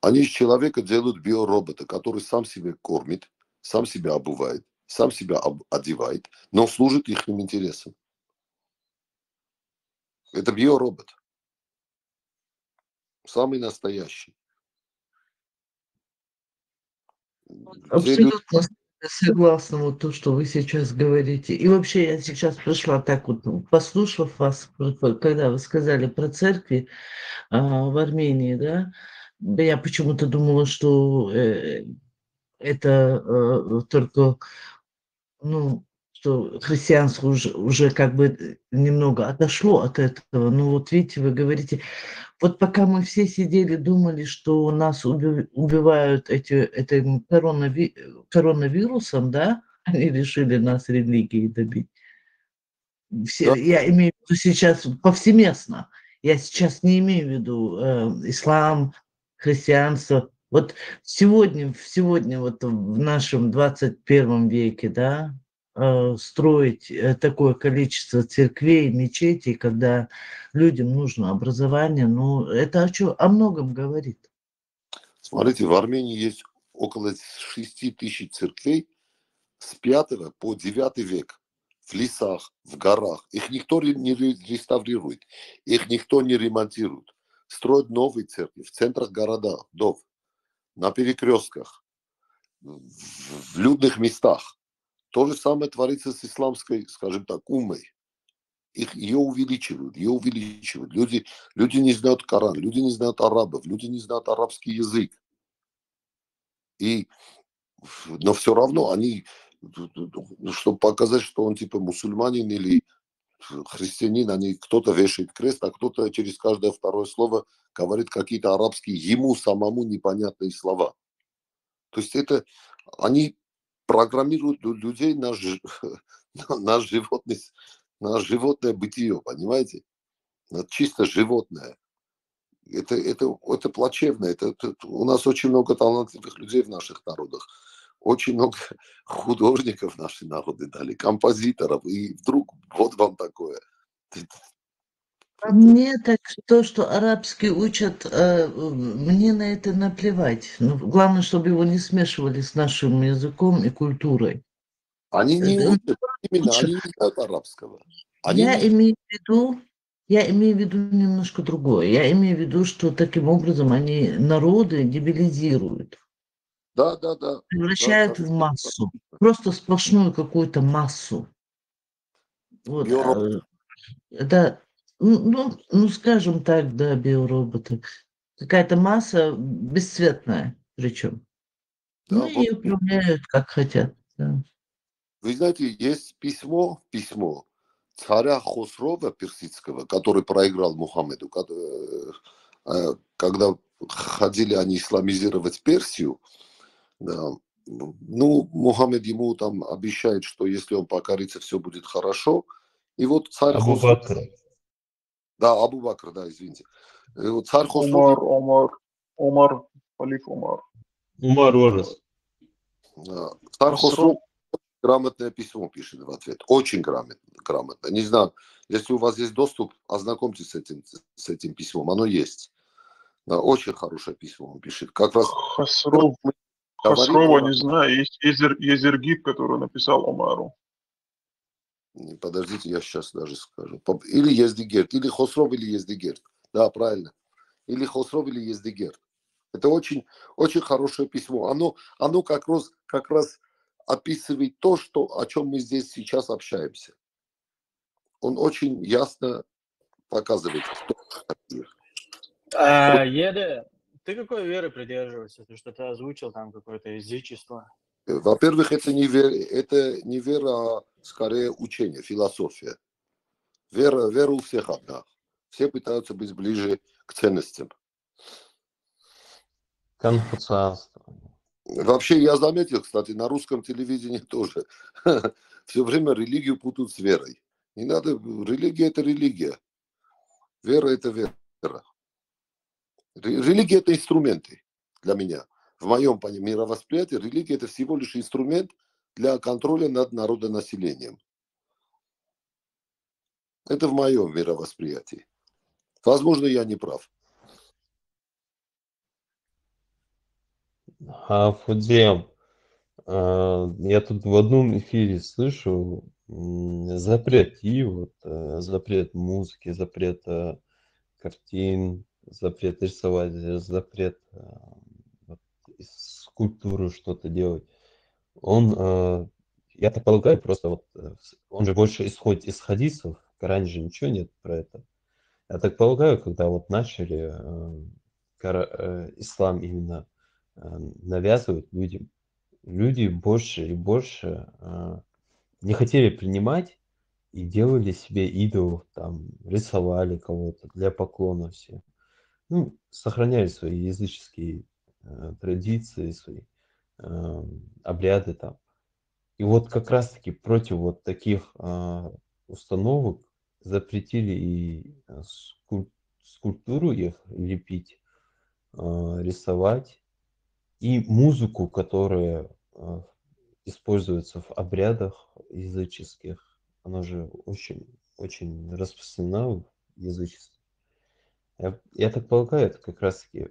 Они из человека делают биоробота, который сам себя кормит, сам себя обувает, сам себя одевает, но служит их интересам. Это биоробот. Самый настоящий. Абсолютно согласна, вот то, что вы сейчас говорите. И вообще я сейчас пришла так вот, послушав вас, когда вы сказали про церкви в Армении, да, я почему-то думала, что это только, ну, что христианство уже как бы немного отошло от этого. Ну вот видите, вы говорите, вот пока мы все сидели, думали, что нас убивают этим коронавирусом, да, они решили нас религией добить. Все, я имею в виду сейчас повсеместно. Я сейчас не имею в виду ислам, христианство. Вот сегодня вот в нашем 21 веке, да, строить такое количество церквей, мечетей, когда людям нужно образование, ну, это о многом говорит. Смотрите, в Армении есть около 6 тысяч церквей с 5 по 9 век. в лесах, в горах. Их никто не реставрирует, их никто не ремонтирует. Строят новые церкви в центрах городов, на перекрестках, в людных местах. То же самое творится с исламской, скажем так, умой. Ее увеличивают. Люди не знают Коран, люди не знают арабов, люди не знают арабский язык. Но все равно они, чтобы показать, что он типа мусульманин или христианин, кто-то вешает крест, а кто-то через каждое второе слово говорит какие-то арабские, ему самому непонятные слова. То есть они программируют людей на животное бытие, понимаете? На чисто животное. Это плачевно. У нас очень много талантливых людей в наших народах. Очень много художников наши народы дали, композиторов. И вдруг вот вам такое. Мне так то, что арабский учат, мне на это наплевать. Но главное, чтобы его не смешивали с нашим языком и культурой. Они не учат, именно они не знают арабского. Я имею в виду немножко другое. Я имею в виду, что таким образом они народы дебилизируют. Да. Превращают в массу. Просто сплошную какую-то массу. Вот. Это, скажем так, да, биороботы. Какая-то масса бесцветная причем. Да, И управляют как хотят. Да. Вы знаете, есть письмо царя Хосрова персидского, который проиграл Мухаммеду, когда хотели они исламизировать Персию. Да. Мухаммед ему там обещает, что если он покорится, все будет хорошо. И вот царь Хосров... Абу Бакр, извините. И вот царь Хосров... Умар, халиф Умар. Умар Орес. Царь Хосров грамотное письмо пишет в ответ. Очень грамотно. Не знаю, если у вас есть доступ, ознакомьтесь с этим письмом. Оно есть. Да, очень хорошее письмо он пишет. Как раз... Хосрова не знаю. Есть Езергиб, который написал Умару. Подождите, я сейчас даже скажу. Или Ездигерд, или Хосров, или Ездигерд. Да, правильно. Или Хосров, или Ездигерд. Это очень, очень хорошее письмо. Оно как раз описывает то, о чем мы здесь сейчас общаемся. Он очень ясно показывает, кто такие. Еда, ты какой веры придерживаешься? Ты что-то озвучил там какое-то язычество? Во-первых, это не вера, а скорее учение, философия. Вера у всех одна. Все пытаются быть ближе к ценностям. Конфуцианство. Вообще, я заметил, кстати, на русском телевидении тоже все время религию путают с верой. Не надо, религия – это религия. Вера – это вера. Религия – это инструменты для меня. В моем мировосприятии религия – это всего лишь инструмент для контроля над народонаселением. Это в моем мировосприятии. Возможно, я не прав. Фудзем, я тут в одном эфире слышу запрет запрет музыки, запрет картин, запрет рисовать, запрет скульптуру что-то делать. Он, я так полагаю, просто он же больше исходит из хадисов, в Коране же ничего нет про это. Я так полагаю, когда начали ислам именно навязывать людям, люди больше и больше не хотели принимать и делали себе идолов, там, рисовали кого-то для поклона все. Сохраняли свои языческие традиции, свои обряды там. И вот как раз-таки против таких установок запретили и скульптуру их лепить, рисовать, и музыку, которая используется в обрядах языческих. Она же очень, очень распространена в язычестве. Я так полагаю, это как раз-таки,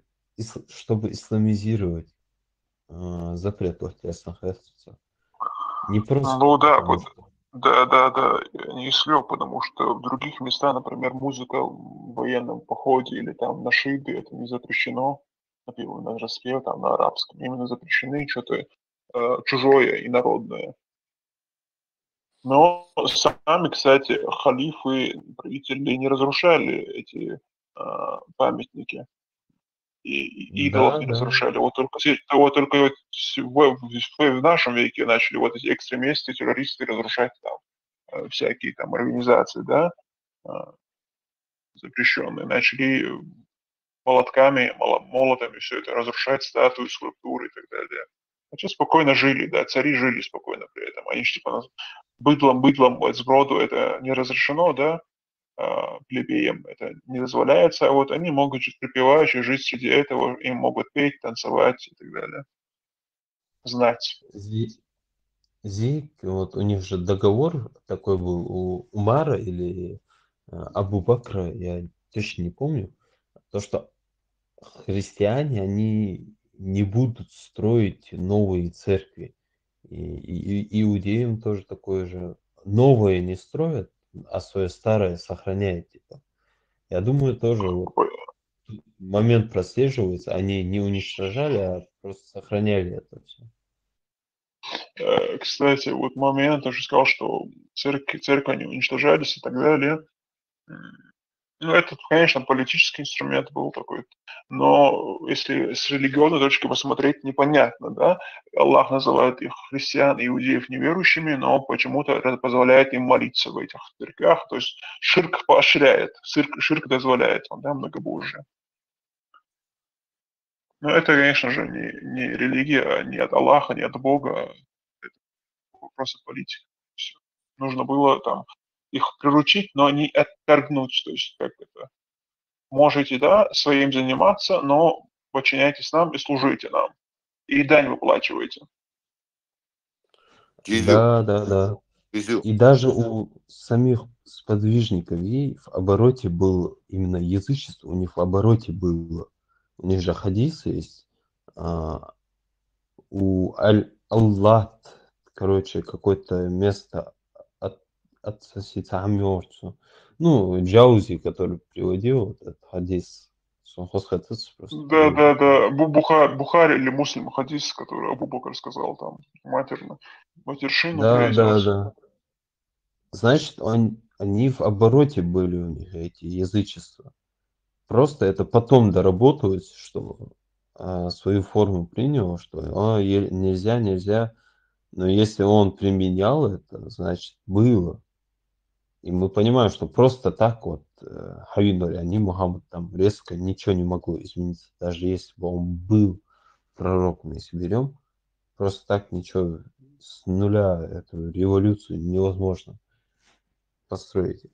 чтобы исламизировать запрет в телесных не просто. Да, не слёг, потому что в других местах, например, музыка в военном походе или там нашиды, это не запрещено. Например, на распев там на арабском. Именно запрещены что-то чужое и народное. Но сами, кстати, халифы, правители не разрушали эти памятники и идолов Да, не да. разрушали. Вот только в нашем веке начали вот эти экстремисты, террористы разрушать там всякие там организации, да, запрещенные. Начали молотками, молотами все это разрушать, статуи, скульптуры и так далее. Хотя спокойно жили, да, цари жили спокойно при этом. Они же типа быдлом, сброду это не разрешено, да, плебеям это не дозволяется, а вот они могут жить припеваючи, жить среди этого, им могут петь, танцевать и так далее. Знать. Зик, вот у них же договор такой был у Умара или Абу Бакра, я точно не помню, то, что христиане, они не будут строить новые церкви. И иудеям тоже такое же. Новое не строят, а свое старое сохраняют. Типа. Я думаю, тоже вот момент прослеживается. Они не уничтожали, а просто сохраняли это все. Кстати, вот момент, я же сказал, что церкви они уничтожались и так далее. Ну, это, конечно, политический инструмент был такой. Но если с религиозной точки посмотреть, непонятно, да? Аллах называет их христиан и иудеев неверующими, но почему-то это позволяет им молиться в этих церквях. То есть ширк поощряет, ширк дозволяет, да, многобожие. Но это, конечно же, не религия, не от Аллаха, не от Бога. Это просто политика. Всё. Нужно было там их приручить, но не отторгнуть. То есть как это? Можете, да, своим заниматься, но подчиняйтесь нам и служите нам. И дань выплачивайте. Да. И даже у самих сподвижников в обороте был именно язычество, у них в обороте было. У них же хадисы есть. У Аллат, короче, какое-то место от Сосицамёрцу. Ну, Джаузи, который приводил вот этот хадис. Да. Бухари или Муслим хадис, который Абу Бакр сказал там матершину произнес. Да. Значит, они в обороте были у них, эти язычества. Просто это потом доработалось, что свою форму приняло, что нельзя. Но если он применял это, значит, было. И мы понимаем, что просто так вот Хавинули, они Мухаммад там резко ничего не могло измениться. Даже если бы он был пророком, если берем, просто так ничего с нуля эту революцию невозможно построить.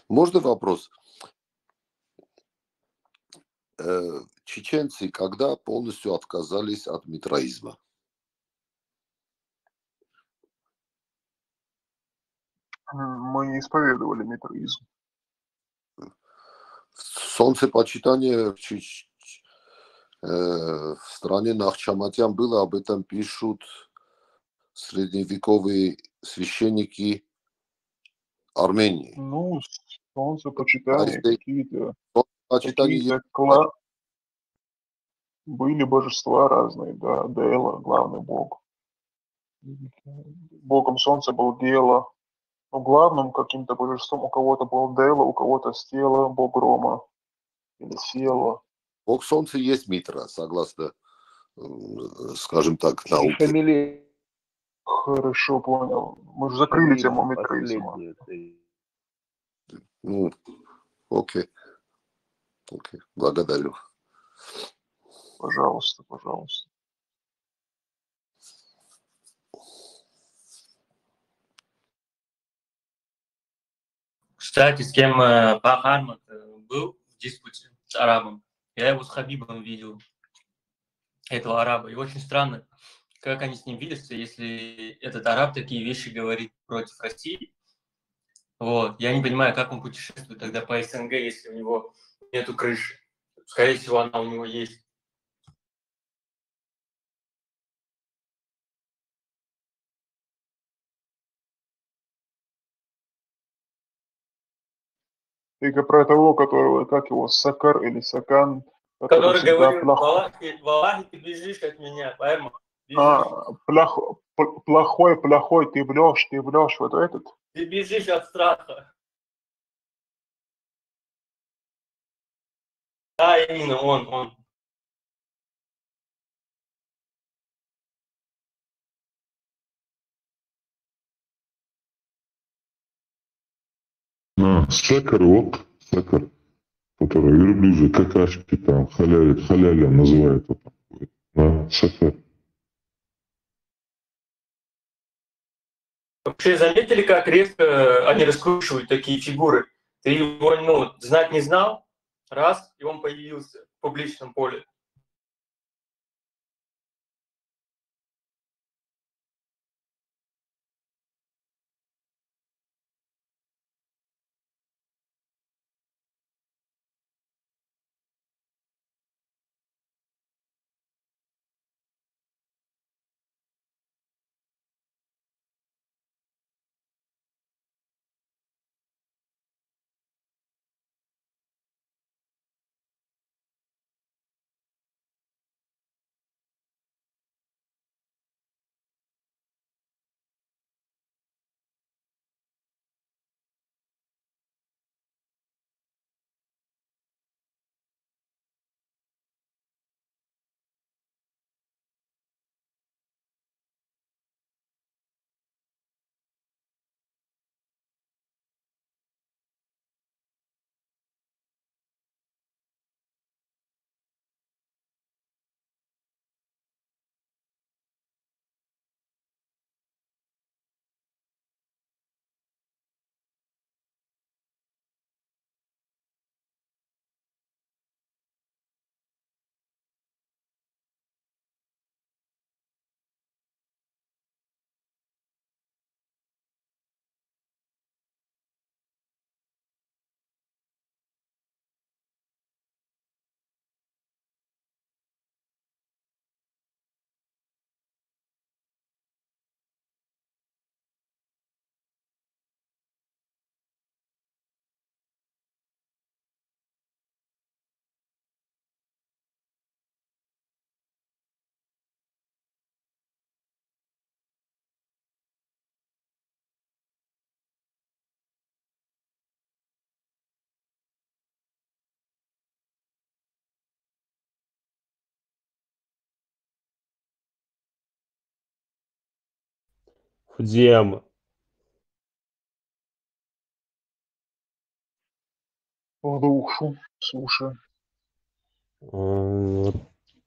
Можно вопрос? Чеченцы когда полностью отказались от митраизма? Мы не исповедовали митраизм. Солнцепочитание в стране Нахчаматян было, об этом пишут средневековые священники Армении. Ну, солнцепочитание, какие-то были божества разные, да, Дела, главный бог. Богом солнца был Гела. Но главным каким-то божеством у кого-то был Дела, у кого-то Стела, бог грома или Села. Бог солнца есть Митра, согласно, скажем так, науке. Фамилия. Хорошо, понял. Мы же закрыли тему митраизма. Ну, окей. Окей, благодарю. Пожалуйста, пожалуйста. Кстати, с кем Бахармат был в диспуте с арабом, я его с Хабибом видел, этого араба. И очень странно, как они с ним видятся, если этот араб такие вещи говорит против России. Вот. Я не понимаю, как он путешествует тогда по СНГ, если у него нету крыши. Скорее всего, она у него есть. Только про того, которого, как его, Сакар или Сакан, Который всегда говорил, Валахи, ты бежишь от меня, поэма. Плохой, ты врешь, вот этот. Ты бежишь от страха. Да, именно он. Сакар, Сакар, который верблюжий, какашки там, халяля называют его. Сакар. Вообще заметили, как резко они раскручивают такие фигуры? Ты его знать не знал, раз, и он появился в публичном поле. Фудзияма. Слушай. Вот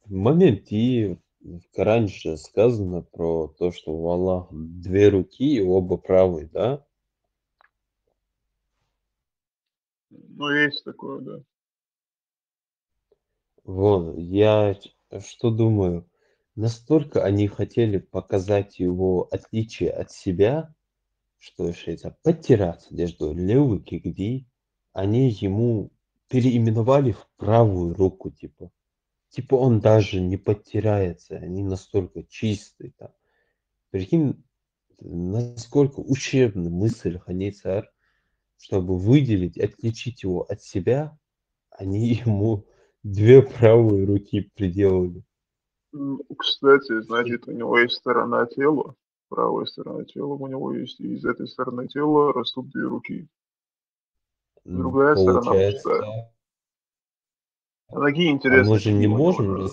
в моменте в Коране же сказано про то, что у Аллаха две руки и оба правые, да? Ну, есть такое, да. Вот, я что думаю, настолько они хотели показать его отличие от себя, что это подтираться между левой кигди, они ему переименовали в правую руку, типа. Типа он даже не подтирается, они настолько чистые там. Прикинь, насколько ущербна мысль Ханейцар, чтобы выделить, отличить его от себя, они ему две правые руки приделали. Кстати, значит, у него есть сторона тела, правая сторона тела у него есть, и из этой стороны тела растут две руки. Другая сторона пустая. Да. А какие А интересные мы же не у него, можем...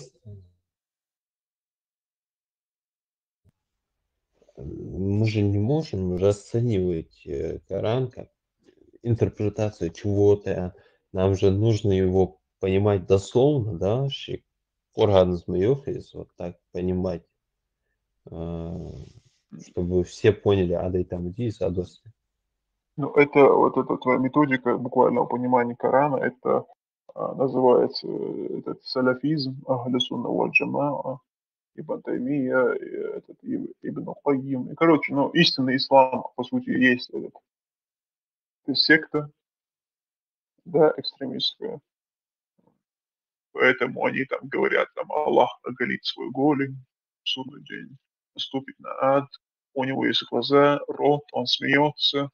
да. Мы же не можем расценивать Коран как интерпретацию чего-то. Нам же нужно его понимать дословно, да, организм есть, вот так понимать, чтобы все поняли, адай там иди, садосы. Ну, это вот эта твоя методика буквального понимания Корана, это называется этот салафизм, Ахлю сунна валь джамаа, Ибн Таймия, Ибн Кайим. И, короче, ну, истинный ислам, по сути, есть этот. Это секта, да, экстремистская. Поэтому они там говорят, там, Аллах оголит свой голень, в судный день наступит на ад, у него есть глаза, рот, он смеется,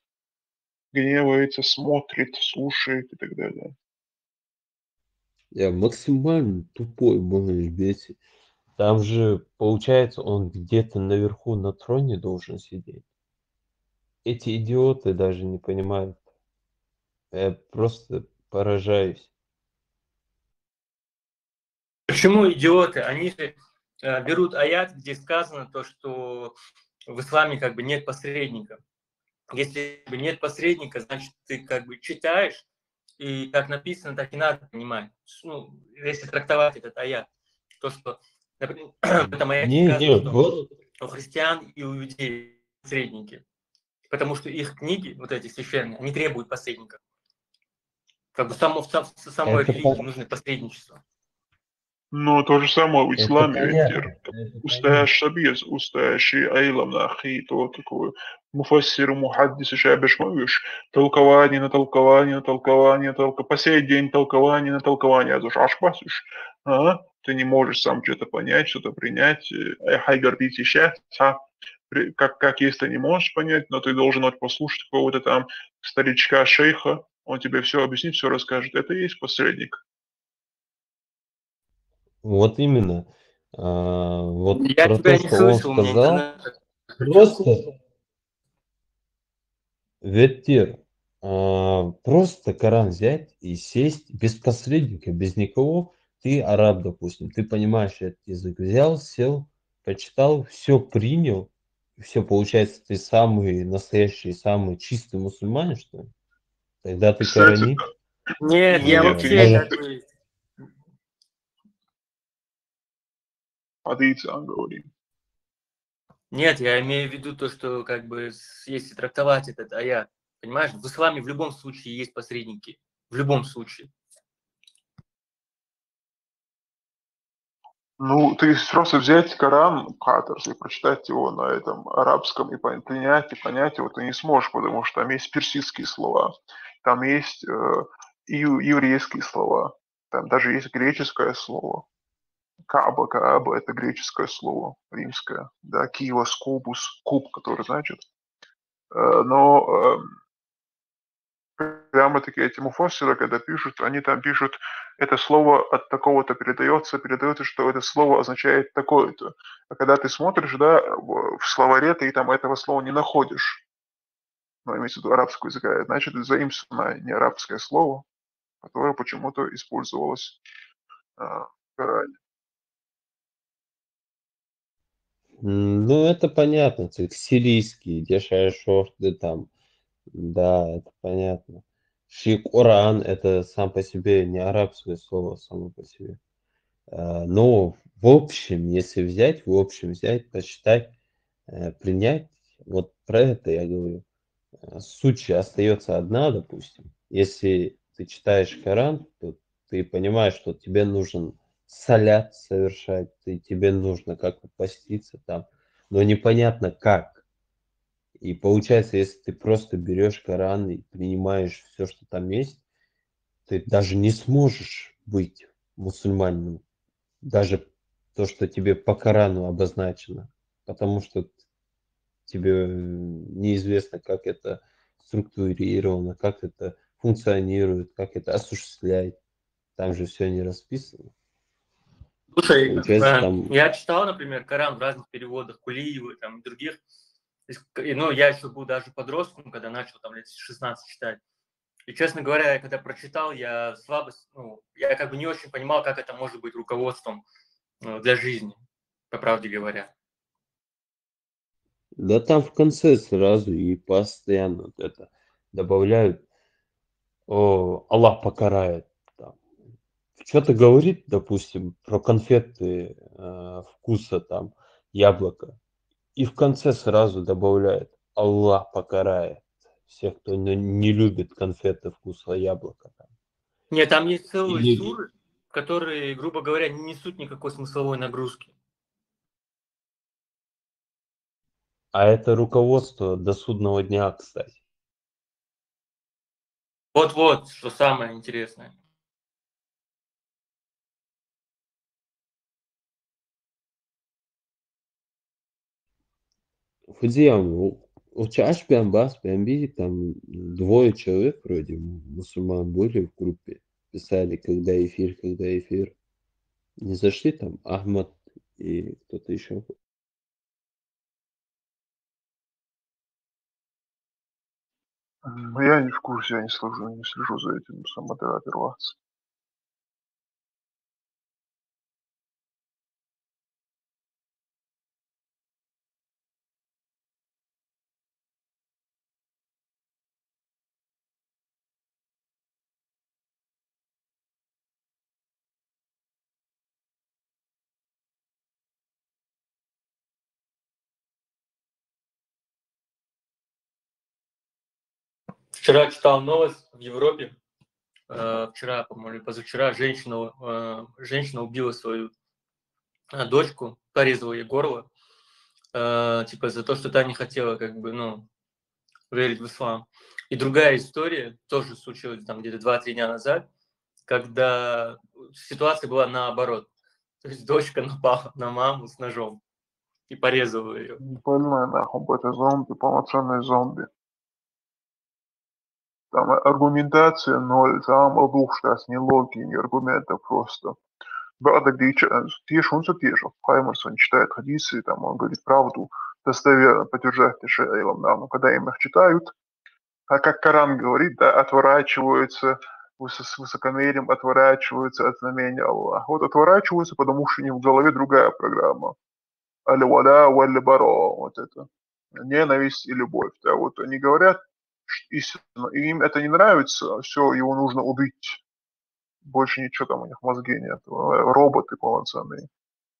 гневается, смотрит, слушает и так далее. Я максимально тупой, можешь бесить. Там же, получается, он где-то наверху на троне должен сидеть. Эти идиоты даже не понимают. Я просто поражаюсь. Почему идиоты? Они же берут аят, где сказано то, что в исламе как бы нет посредника. Если нет посредника, значит ты как бы читаешь, и как написано, так и надо понимать. Ну, если трактовать этот аят, то, что, например, в этом аяте сказано, что вот. у христиан и у иудеев посредники. Потому что их книги, вот эти священные, они требуют посредника. Как бы в самой религии нужно посредничество. Ну, то же самое в Это исламе, понятно. Устоящий устоящий айлам на ахи, то такое муфассир, мухаддис, шабешмавиш, толкование на толкование, на толкование, по сей день толкование на толкование, а то ашпасиш, ты не можешь сам что-то понять, что-то принять, хайгардите счастье, как есть ты не можешь понять, но ты должен вот послушать какого-то там старичка, шейха, он тебе все объяснит, все расскажет, это и есть посредник. Вот именно. Вот Я про тебя то, не что он слышу, у меня сказал, интернет. просто ветер, просто Коран взять и сесть без посредника, без никого. Ты араб, допустим, ты понимаешь этот язык, взял, сел, почитал, все принял, все, получается, ты самый настоящий, самый чистый мусульманин, что ли? Тогда ты Кстати, коранит. Нет, я нет, вообще как бы... Адыцан говорит. Нет, я имею в виду то, что как бы если трактовать этот аят, понимаешь, в исламе в любом случае есть посредники. В любом случае. Ну, ты просто взять Коран, Катерс, и прочитать его на этом арабском, и понять его ты не сможешь, потому что там есть персидские слова, там есть еврейские слова, там даже есть греческое слово. Кааба – это греческое слово, римское, да, киос, кубус, куб, который значит. Но прямо-таки эти муфассиры, когда пишут, они там пишут, это слово от такого-то передается, что это слово означает такое-то. А когда ты смотришь, да, в словаре ты там этого слова не находишь. Ну, имеется в виду арабского языка. Значит, это заимствованное не арабское слово, которое почему-то использовалось в Коране. Ну, это понятно, сирийский, дешашорты там, да, это понятно. Коран это сам по себе не арабское слово само по себе. Но в общем, если взять, посчитать, принять, вот про это я говорю. Суть остается одна, допустим. Если ты читаешь Коран, то ты понимаешь, что тебе нужен салят совершать, тебе нужно как-то поститься там, но непонятно как. И получается, если ты просто берешь Коран и принимаешь все, что там есть, ты даже не сможешь быть мусульманином. Даже то, что тебе по Корану обозначено. Потому что тебе неизвестно, как это структурировано, как это функционирует, как это осуществляет. Там же все не расписано. Слушай, Получается, там... я читал, например, Коран в разных переводах, Кулиева, там, и других. Ну, я еще был даже подростком, когда начал там лет 16 читать. И, честно говоря, когда прочитал, я я как бы не очень понимал, как это может быть руководством для жизни, по правде говоря. Да там в конце сразу и постоянно вот это добавляют, Аллах покарает. Там. В что-то говорит, допустим, про конфеты вкуса там яблоко, и в конце сразу добавляет «Аллах покарает всех, кто не любит конфеты вкуса яблока». Нет, там есть целые Или суры, которые, грубо говоря, не несут никакой смысловой нагрузки. А это руководство до судного дня, кстати. Вот-вот, что самое интересное. Фудзияма, у Чаш Пиамбас, Пиамби, там 2 человек вроде мусульман были в группе, писали, когда эфир. Не зашли там Ахмад и кто-то еще. Я не в курсе, я не слежу за этим модератором. Вчера читал новость в Европе. Вчера, по-моему, или позавчера женщина убила свою дочку, порезала ей горло, типа за то, что та не хотела, как бы, ну, верить в ислам. И другая история тоже случилась там где-то 2-3 дня назад, когда ситуация была наоборот. То есть дочка напала на маму с ножом и порезала ее. Больная нахуй, это зомби, полноценные зомби. Там аргументация ноль, там обувшась, ни логики, ни аргументов просто. Брата, где тише, он все тише. Хаймерсон читает хадисы, там он говорит правду, достоверно подтверждает Илам, да, но когда им их читают, а как Коран говорит, да, отворачиваются с высокомерием, отворачиваются от знамения Аллаха. Вот отворачиваются, потому что у них в голове другая программа. Аль-валя валь-баро, вот это. Ненависть и любовь. Да, вот они говорят истину, и им это не нравится, все, его нужно убить. Больше ничего там у них в мозге нет. Роботы полноценные.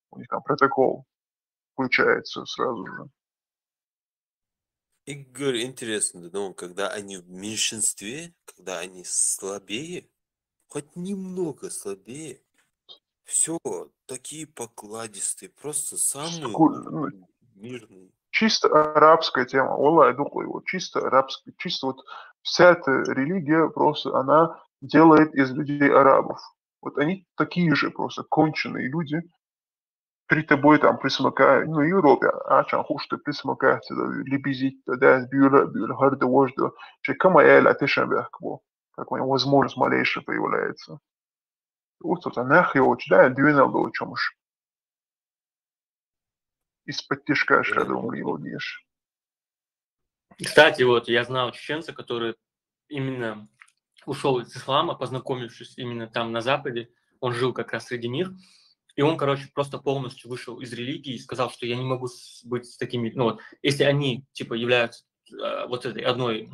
У них там протокол включается сразу же. И говорю, интересно, ну, когда они в меньшинстве, когда они слабее, хоть немного слабее, все такие покладистые, просто самые мирные. Чисто арабская тема, Аллах, вот чисто арабская, чисто вот вся эта религия просто, она делает из людей арабов. Вот они такие же просто конченые люди, при тобой там присмыкают, ну, Европе, عشان خوش присмыкают, лебезить, да, бюль, харда, вожда, кама эля, тишем как у него возможность малейшая появляется. Вот это нахуй очень, да, двинул до чемуш. Из-под тишка, что думал, его бьешь. Кстати, вот я знал чеченца, который именно ушел из ислама, познакомившись именно там на Западе. Он жил как раз среди них. И он, короче, просто полностью вышел из религии и сказал, что я не могу быть с такими... Ну вот, если они, типа, являются вот этой одной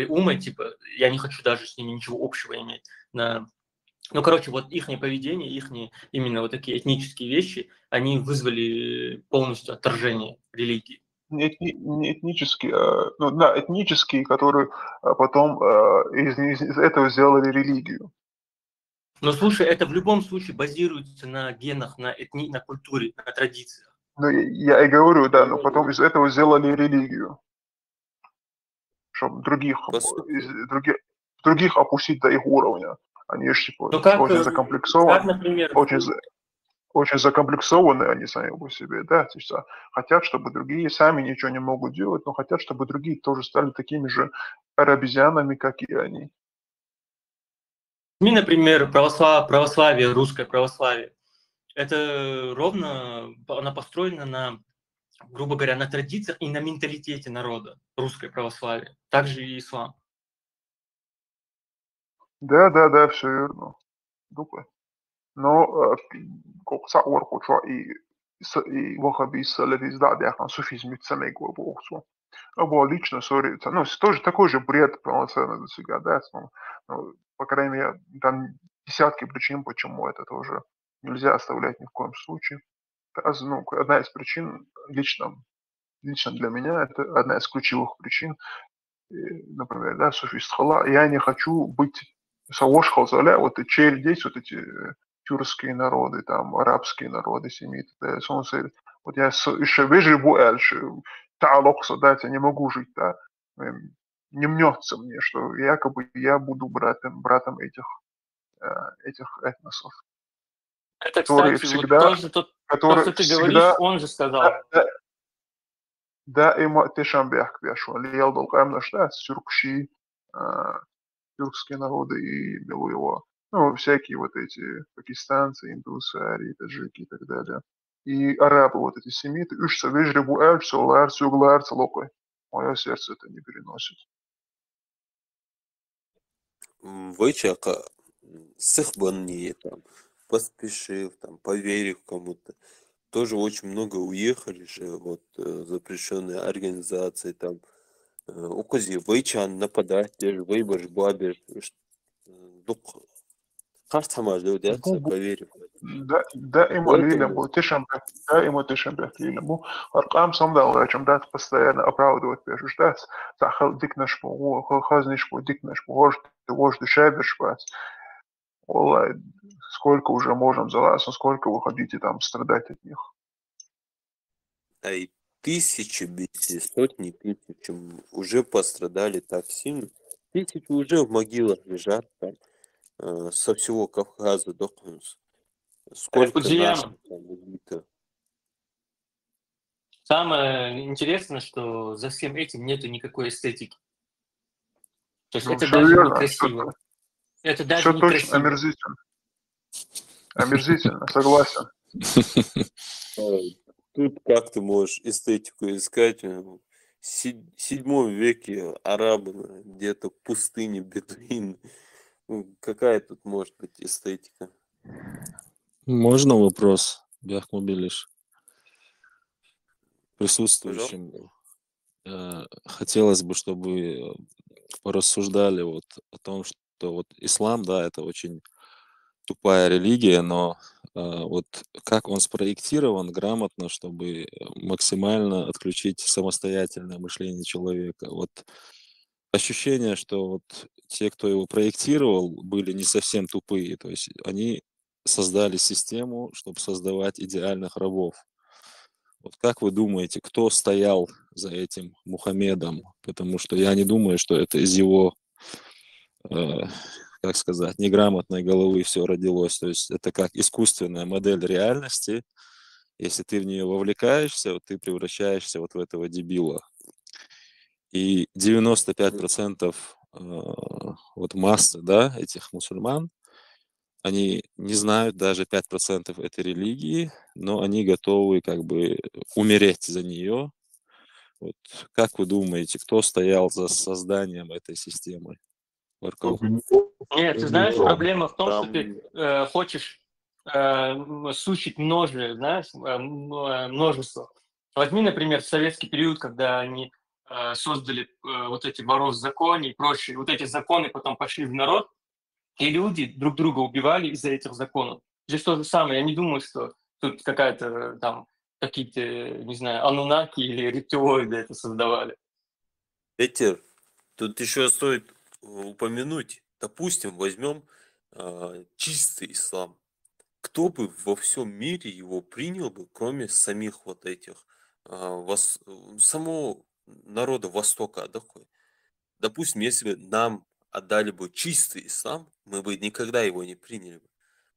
умой, типа, я не хочу даже с ними ничего общего иметь. Ну, короче, вот их поведение, их именно вот такие этнические вещи, они вызвали полностью отторжение религии. Не этнические, ну да, этнические, которые потом из этого сделали религию. Но слушай, это в любом случае базируется на генах, на культуре, на традициях. Ну, я и говорю, да, но потом из этого сделали религию. Чтобы других опустить до их уровня. Они же типа очень закомплексованы. Например, очень закомплексованные они сами по себе, да, то есть хотят, чтобы другие сами ничего не могут делать, но хотят, чтобы другие тоже стали такими же арабизянами, как и они. Например, православие, русское православие, это ровно, она построена на, грубо говоря, на традициях и на менталитете народа, русское православие, также и ислам. Да, все верно. Дупы. Но صور خودشو и ваххабист, салафист, да, яхан суфизм самый глубокий. Або лично, ну, тоже такой же бред полноценный до себя, да, ну, по крайней мере, там десятки причин, почему это тоже нельзя оставлять ни в коем случае. Ну, одна из причин, лично для меня, это одна из ключевых причин, например, да, суфист хала, я не хочу быть савош халзаля, вот и чередить вот эти тюркские народы, там, арабские народы, семиты, да, вот я еще выживу дальше, таалокса, да, я не могу жить, да, не мнется мне, что якобы я буду братом этих этносов. Это, которые кстати, вот всегда, то, которые что ты всегда, говоришь, он же сказал. دائما تشبه بيشو اللي يلدو القائم штат тюркские народы и его, ну, всякие вот эти пакистанцы, индусы, арии, таджики и так далее. И арабы, вот эти семиты, ушса вежребу эльчса, ларцу, угларца, локой. Мое сердце это не переносит. Вычака сыхбанни, там, поспешил, там, поверив кому-то. Тоже очень много уехали же, вот, запрещенные организации, там, укази, вычан нападать, даже выбор, бабер, Хартама ждётся, поверив. دائما ليلة تشبه ليلة أرقام صمدة وجمدات постоянно оправдывать переждать захал дикнаш по хазниш по дикнаш по вождь шайбер шпац. Олай, сколько уже можем за вас, сколько вы хотите там страдать от них? А и тысячи, сотни тысяч уже пострадали так сильно. Тысячи уже в могилах лежат там, со всего Кавказа до Кунса. Сколько наших там убито. Самое интересное, что за всем этим нету никакой эстетики. То есть Ну, это всё даже верно, некрасиво. Это даже все точно некрасиво. омерзительно. Омерзительно, согласен. Тут как ты можешь эстетику искать? В 7 веке арабы где-то в пустыне, бедуины. Какая тут может быть эстетика? Можно вопрос, Бяхмубилиш? Присутствующим. Хотелось бы, чтобы порассуждали вот о том, что вот ислам, да, это очень тупая религия, но вот как он спроектирован грамотно, чтобы максимально отключить самостоятельное мышление человека. Вот ощущение, что вот те, кто его проектировал, были не совсем тупые, то есть они создали систему, чтобы создавать идеальных рабов. Вот как вы думаете, кто стоял за этим Мухаммедом? Потому что я не думаю, что это из его, как сказать, неграмотной головы все родилось. То есть это как искусственная модель реальности. Если ты в нее вовлекаешься, вот ты превращаешься вот в этого дебила. И 95% вот массы, да, этих мусульман, они не знают даже 5% этой религии, но они готовы как бы умереть за нее. Вот как вы думаете, кто стоял за созданием этой системы? Нет, ты знаешь, проблема в том, что ты хочешь сущить множество. Возьми, например, советский период, когда они создали вот эти воров в законе и прочие. Вот эти законы потом пошли в народ, и люди друг друга убивали из-за этих законов. Здесь то же самое. Я не думаю, что тут какая-то там какие-то, не знаю, анунаки или рептилоиды это создавали. Ветер, тут еще стоит упомянуть, допустим, возьмем чистый ислам. Кто бы во всем мире его принял бы, кроме самих вот этих, самого народа Востока, такой. Допустим, если бы нам отдали бы чистый ислам, мы бы никогда его не приняли бы.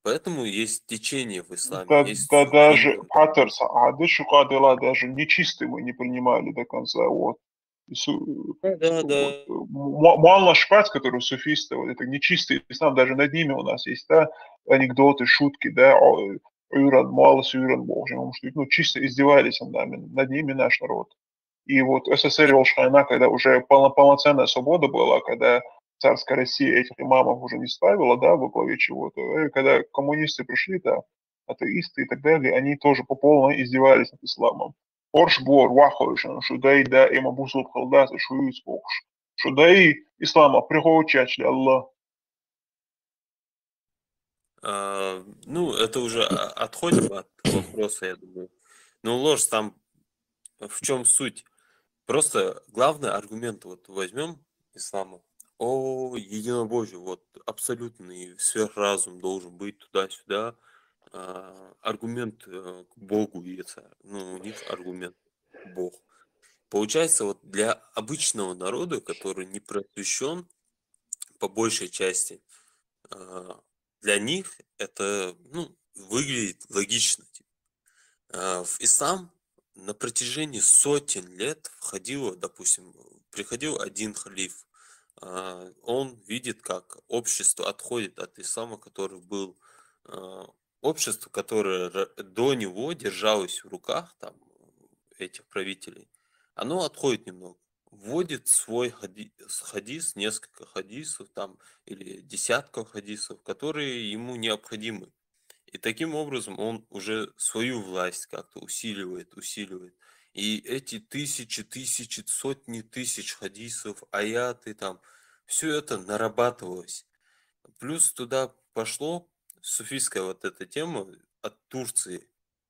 Поэтому есть течение в исламе. Есть даже Паттерс, даже нечистый мы не принимали до конца. Вот. Муалла Шпац, который суфисты, вот это нечистый ислам, даже над ними у нас есть, да, анекдоты, шутки, да, Муалла Сюран, боже, ну, чисто издевались над ними наш народ. И вот СССР вел Шхайна, когда уже полноценная свобода была, когда царская Россия этих имамов уже не ставила, да, во главе чего-то, и когда коммунисты пришли, да, атеисты и так далее, они тоже по полной издевались над исламом. Оршбор, Вахойшан, Шудай, да, има Бусуп Халдас, Шуюц Шудай ислама, приходчачли Аллах. Ну, это уже отходим от вопроса, я думаю. Но ложь там в чем суть? Просто главный аргумент вот возьмем ислама. О, единобожие, вот абсолютный сверхразум должен быть туда-сюда. Аргумент к Богу яйца. Ну, у них аргумент Бог. Получается, вот для обычного народа, который не просвещен по большей части, для них это, ну, выглядит логично. В ислам на протяжении сотен лет входило, допустим, приходил один халиф, он видит, как общество отходит от ислама, который был, общество, которое до него держалось в руках там, этих правителей, оно отходит немного, вводит свой хадис, несколько хадисов там, или десятков хадисов, которые ему необходимы. И таким образом он уже свою власть как-то усиливает. И эти тысячи, сотни тысяч хадисов, аяты там, все это нарабатывалось. Плюс туда пошло суфийская вот эта тема от Турции.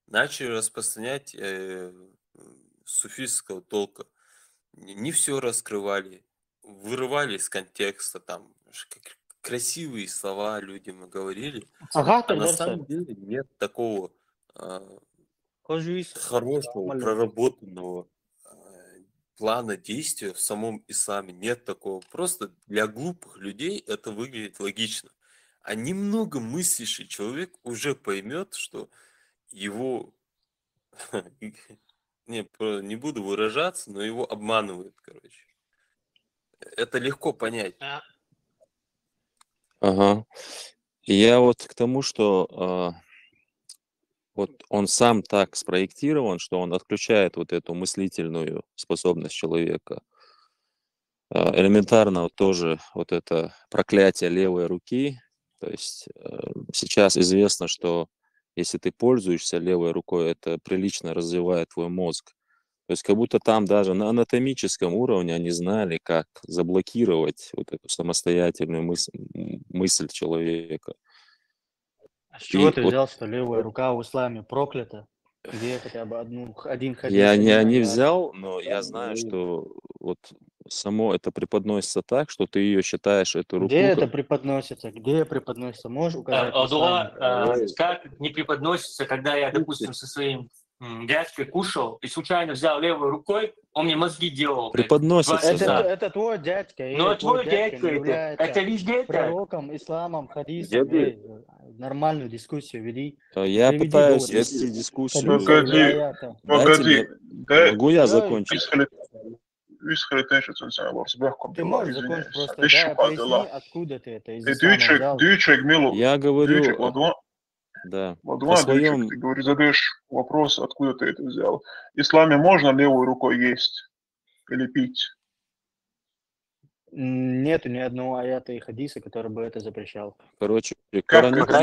Начали распространять суфийского толка. Не все раскрывали, вырывали из контекста, там красивые слова людям говорили, а на самом деле нет такого хорошего, проработанного плана действия в самом исламе. Нет такого. Просто для глупых людей это выглядит логично. А немного мыслящий человек уже поймет, что его... Не буду выражаться, но его обманывают, короче. Это легко понять. Ага. И я вот к тому, что вот он сам так спроектирован, что он отключает вот эту мыслительную способность человека. Элементарно вот тоже вот это проклятие левой руки. То есть сейчас известно, что если ты пользуешься левой рукой, это прилично развивает твой мозг. То есть как будто там даже на анатомическом уровне они знали, как заблокировать вот эту самостоятельную мысль человека. А с чего И ты вот взял, что левая рука в исламе проклята? Где хотя бы один хадис, я один не аят? взял, но я знаю, что вот само это преподносится так, что ты ее считаешь, эту руку, Где это преподносится? Где преподносится? Можешь указать Дуа, местами? как не преподносится, когда я, допустим, со своим дядькой кушал и случайно взял левой рукой, он мне мозги делал. преподносится, да. Это твой дядька. Но твой твой дядька не является это везде так. пророком, исламом, хадисом. Нормальную дискуссию веди. Я Приведи пытаюсь доводы. вести дискуссию. Хадиса или аята. Могу я закончить? Ты можешь закончить просто, да, поясни, откуда ты это из ислама взял. Я говорю, да, по своем... Ты говоришь, задаешь вопрос, откуда ты это взял. В исламе можно левой рукой есть или пить? Нету ни одного аята и хадиса, который бы это запрещал. Короче, коранит, ты,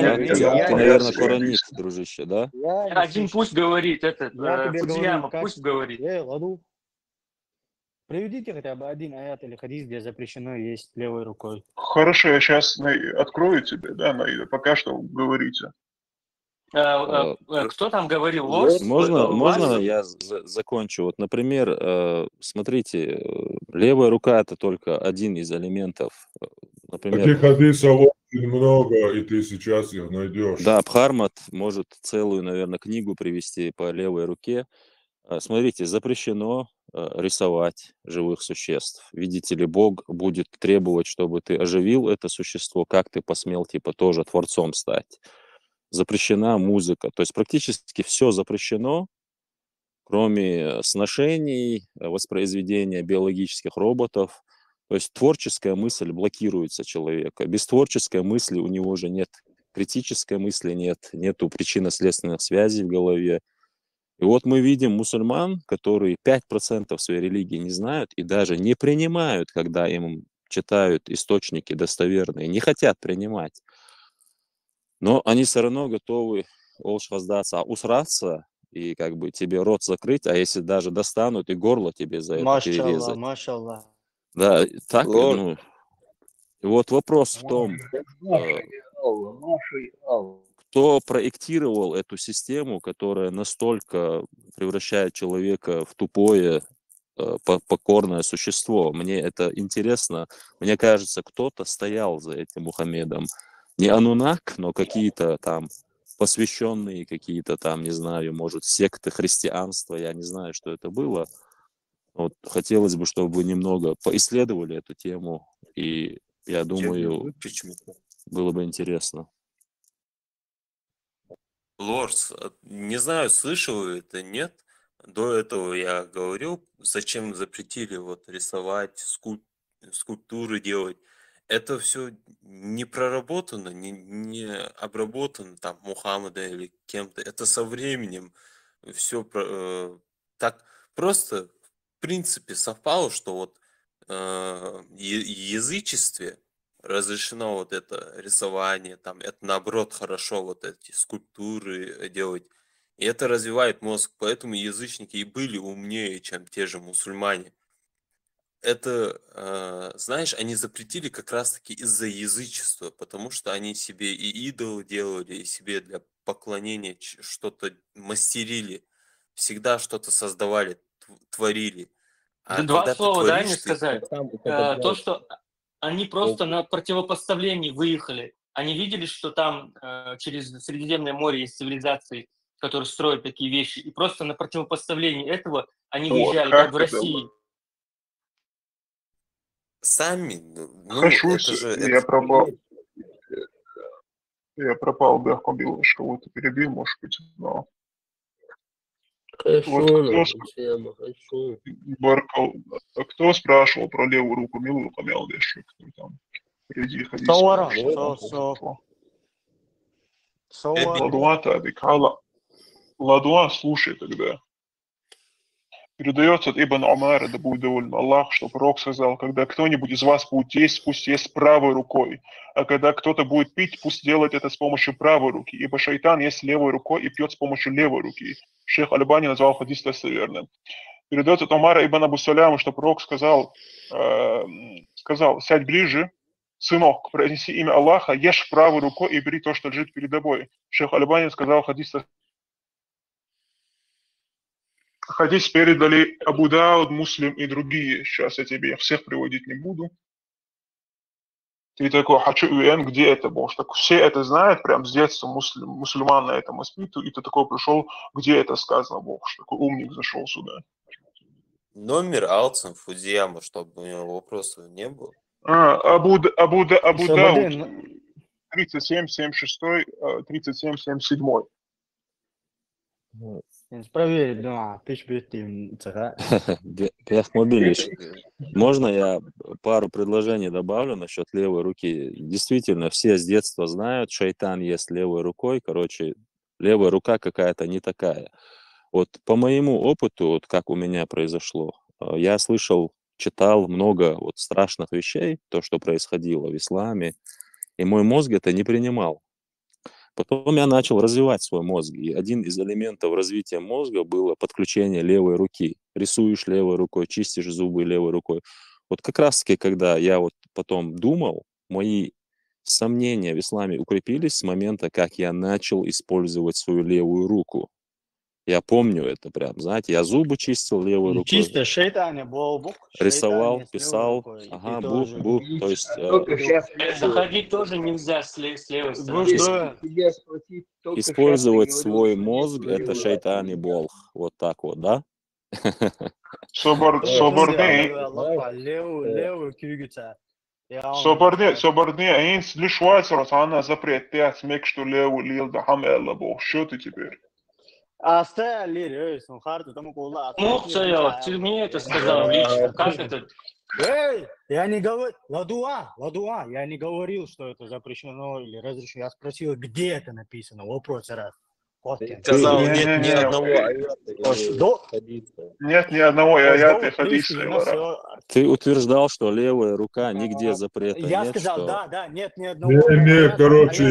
наверное, коранит, дружище, да? Один пусть говорит, Я тебе Фудзияма, говорю, пусть говорит. Ладу. Приведите хотя бы один аят или хадис, где запрещено есть левой рукой. Хорошо, я сейчас открою тебе, да, пока что говорите. Кто там говорил ложь? Можно я закончу? Вот, например, смотрите, левая рука — это только один из элементов. Например, таких хадисов очень много, и ты сейчас их найдешь. Да, Бхармат может целую, наверное, книгу привести по левой руке. Смотрите, запрещено рисовать живых существ. Видите ли, Бог будет требовать, чтобы ты оживил это существо, как ты посмел, типа, тоже творцом стать. Запрещена музыка. То есть практически все запрещено, кроме сношений, воспроизведения биологических роботов. То есть творческая мысль блокируется человека. Без творческой мысли у него же нет критической мысли, нету причинно-следственных связей в голове. И вот мы видим мусульман, которые 5% своей религии не знают и даже не принимают, когда им читают источники достоверные, не хотят принимать. Но они все равно готовы воздаться, усраться и как бы тебе рот закрыть, а если даже достанут и горло тебе за это перерезать. Машаллах. Да, так, ну, вот вопрос в том, Алла, Маша, Алла. Кто проектировал эту систему, которая настолько превращает человека в тупое, покорное существо? Мне это интересно. Мне кажется, кто-то стоял за этим Мухаммедом. Не Анунак, но какие-то там посвященные, какие-то там, не знаю, может, секты христианства, я не знаю, что это было. Вот хотелось бы, чтобы вы немного поисследовали эту тему, и я думаю, было бы интересно. Лорс, не знаю, слышал вы это, нет? До этого я говорил, зачем запретили вот рисовать, скульптуры делать. Это все не проработано, не обработано там Мухаммедом или кем-то. Это со временем все так просто, в принципе, совпало, что вот язычестве разрешено вот это рисование, там, это наоборот хорошо вот эти скульптуры делать. И это развивает мозг, поэтому язычники и были умнее, чем те же мусульмане. Это, знаешь, они запретили как раз-таки из-за язычества, потому что они себе и идол делали, и себе для поклонения что-то мастерили, всегда что-то создавали, творили. А Два когда ты слова дай мне творишь, ты... сказать. То, что они просто на противопоставлении выехали. Они видели, что там через Средиземное море есть цивилизации, которые строят такие вещи. И просто на противопоставлении этого они выезжали, как в России. Сами, Хашусь, это же... я пропал, да, побил, что вот перебил, может быть, но... Баркал, кто спрашивал про левую руку? Милую помял, да, что там? Впереди ходить. Ладуа, слушай тогда. Передается от Ибн Умара, да будет доволен Аллах, что пророк сказал, когда кто-нибудь из вас будет есть, пусть есть правой рукой, а когда кто-то будет пить, пусть делает это с помощью правой руки, ибо шайтан ест левой рукой и пьет с помощью левой руки. Шейх Аль-Бани назвал хадис достоверным. Передается от Умара ибн Абу Саляма, что пророк сказал, сядь ближе, сынок, произнеси имя Аллаха, ешь правой рукой и бери то, что лежит перед тобой. Шейх Аль-Бани сказал хадис Хадис передали Абу Дауд, Муслим и другие. Сейчас я тебе всех приводить не буду. Ты такой, хочу УН, где это было? Так все это знают, прям с детства мусульман на этом воспитывают, и ты такой пришел, где это сказано, Бог, что такой умник зашел сюда. Номер Алцин Фудзияма, чтобы у него вопросов не было. Абу Дауд, 37-76, 37-77. Проверить, да, ты ж Бехмобилич, можно я пару предложений добавлю насчет левой руки? Действительно, все с детства знают, шайтан ест левой рукой, короче, левая рука какая-то не такая. Вот по моему опыту, вот как у меня произошло, я слышал, читал много вот страшных вещей, то, что происходило в исламе, и мой мозг это не принимал. Потом я начал развивать свой мозг, и один из элементов развития мозга было подключение левой руки. Рисуешь левой рукой, чистишь зубы левой рукой. Вот как раз-таки, когда я вот потом думал, мои сомнения в исламе укрепились с момента, как я начал использовать свою левую руку. Я помню это прям, знаете, я зубы чистил левой рукой. Чисто шейтане был, рисовал, писал, ага, бух, то есть... Заходить тоже нельзя с левой стороны. Использовать свой мозг, это шейтан и болх, вот так вот, да? Соборне, эйнс лишь вайсерос, она запрет, ты отсмек, что леву лил да хамелла, Бог, что ты теперь? Ты мне это сказал лично, как это? Я не говорил, Ладуа, я не говорил, что это запрещено или разрешено. Я спросил, где это написано, вопрос раз. Сказал, нет ни одного аята. Нет ни одного аята хадиса. Ты утверждал, что левая рука нигде запрета я нет. сказал, что... да, нет ни одного. Не, короче,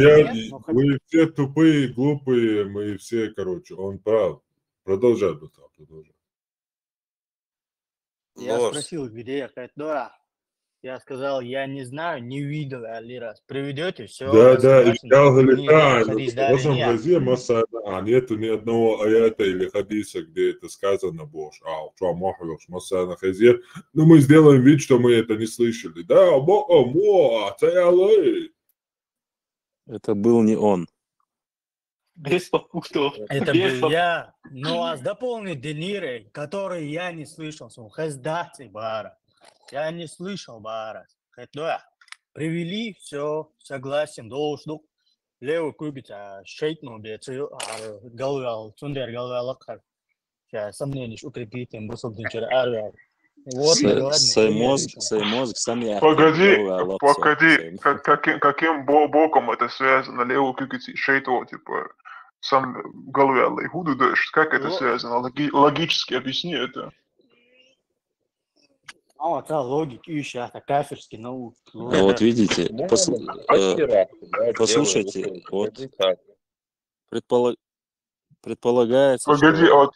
вы все тупые, глупые, мы все, короче, он прав. Продолжай, братан, продолжай. Я спросил, где это, да. Я сказал, я не знаю, не видел Ali раз. Приведете, все, Да, я да, и согласен. я Не, залетаю, но хадис в дали прошлом не. разе مثلا нету ни одного аята или хадиса, где это сказано больше. Что махалось, مثلا хазир. Но мы сделаем вид, что мы это не слышали. Да, Это был не он. Без попутов. Это Без был я. Но а дополни Дениры, который я не слышал. Хаздати бара. Я не слышал бара. Хотя привели, все, согласен, должен. Левый кубица, шейтну бецию, галвал, тундер галвал акхар. Я сомнений укрепить им бусубдинчер арвал. Вот, Сей мозг сам я. Погоди, каким боком это связано? Левый кюкити, шейтво, типа, сам голове худу дашь. Как это связано? Логически объясни это. Это логика, еще это кафирский наук. Вот видите, послушайте, вот предполагается, Погоди, что... вот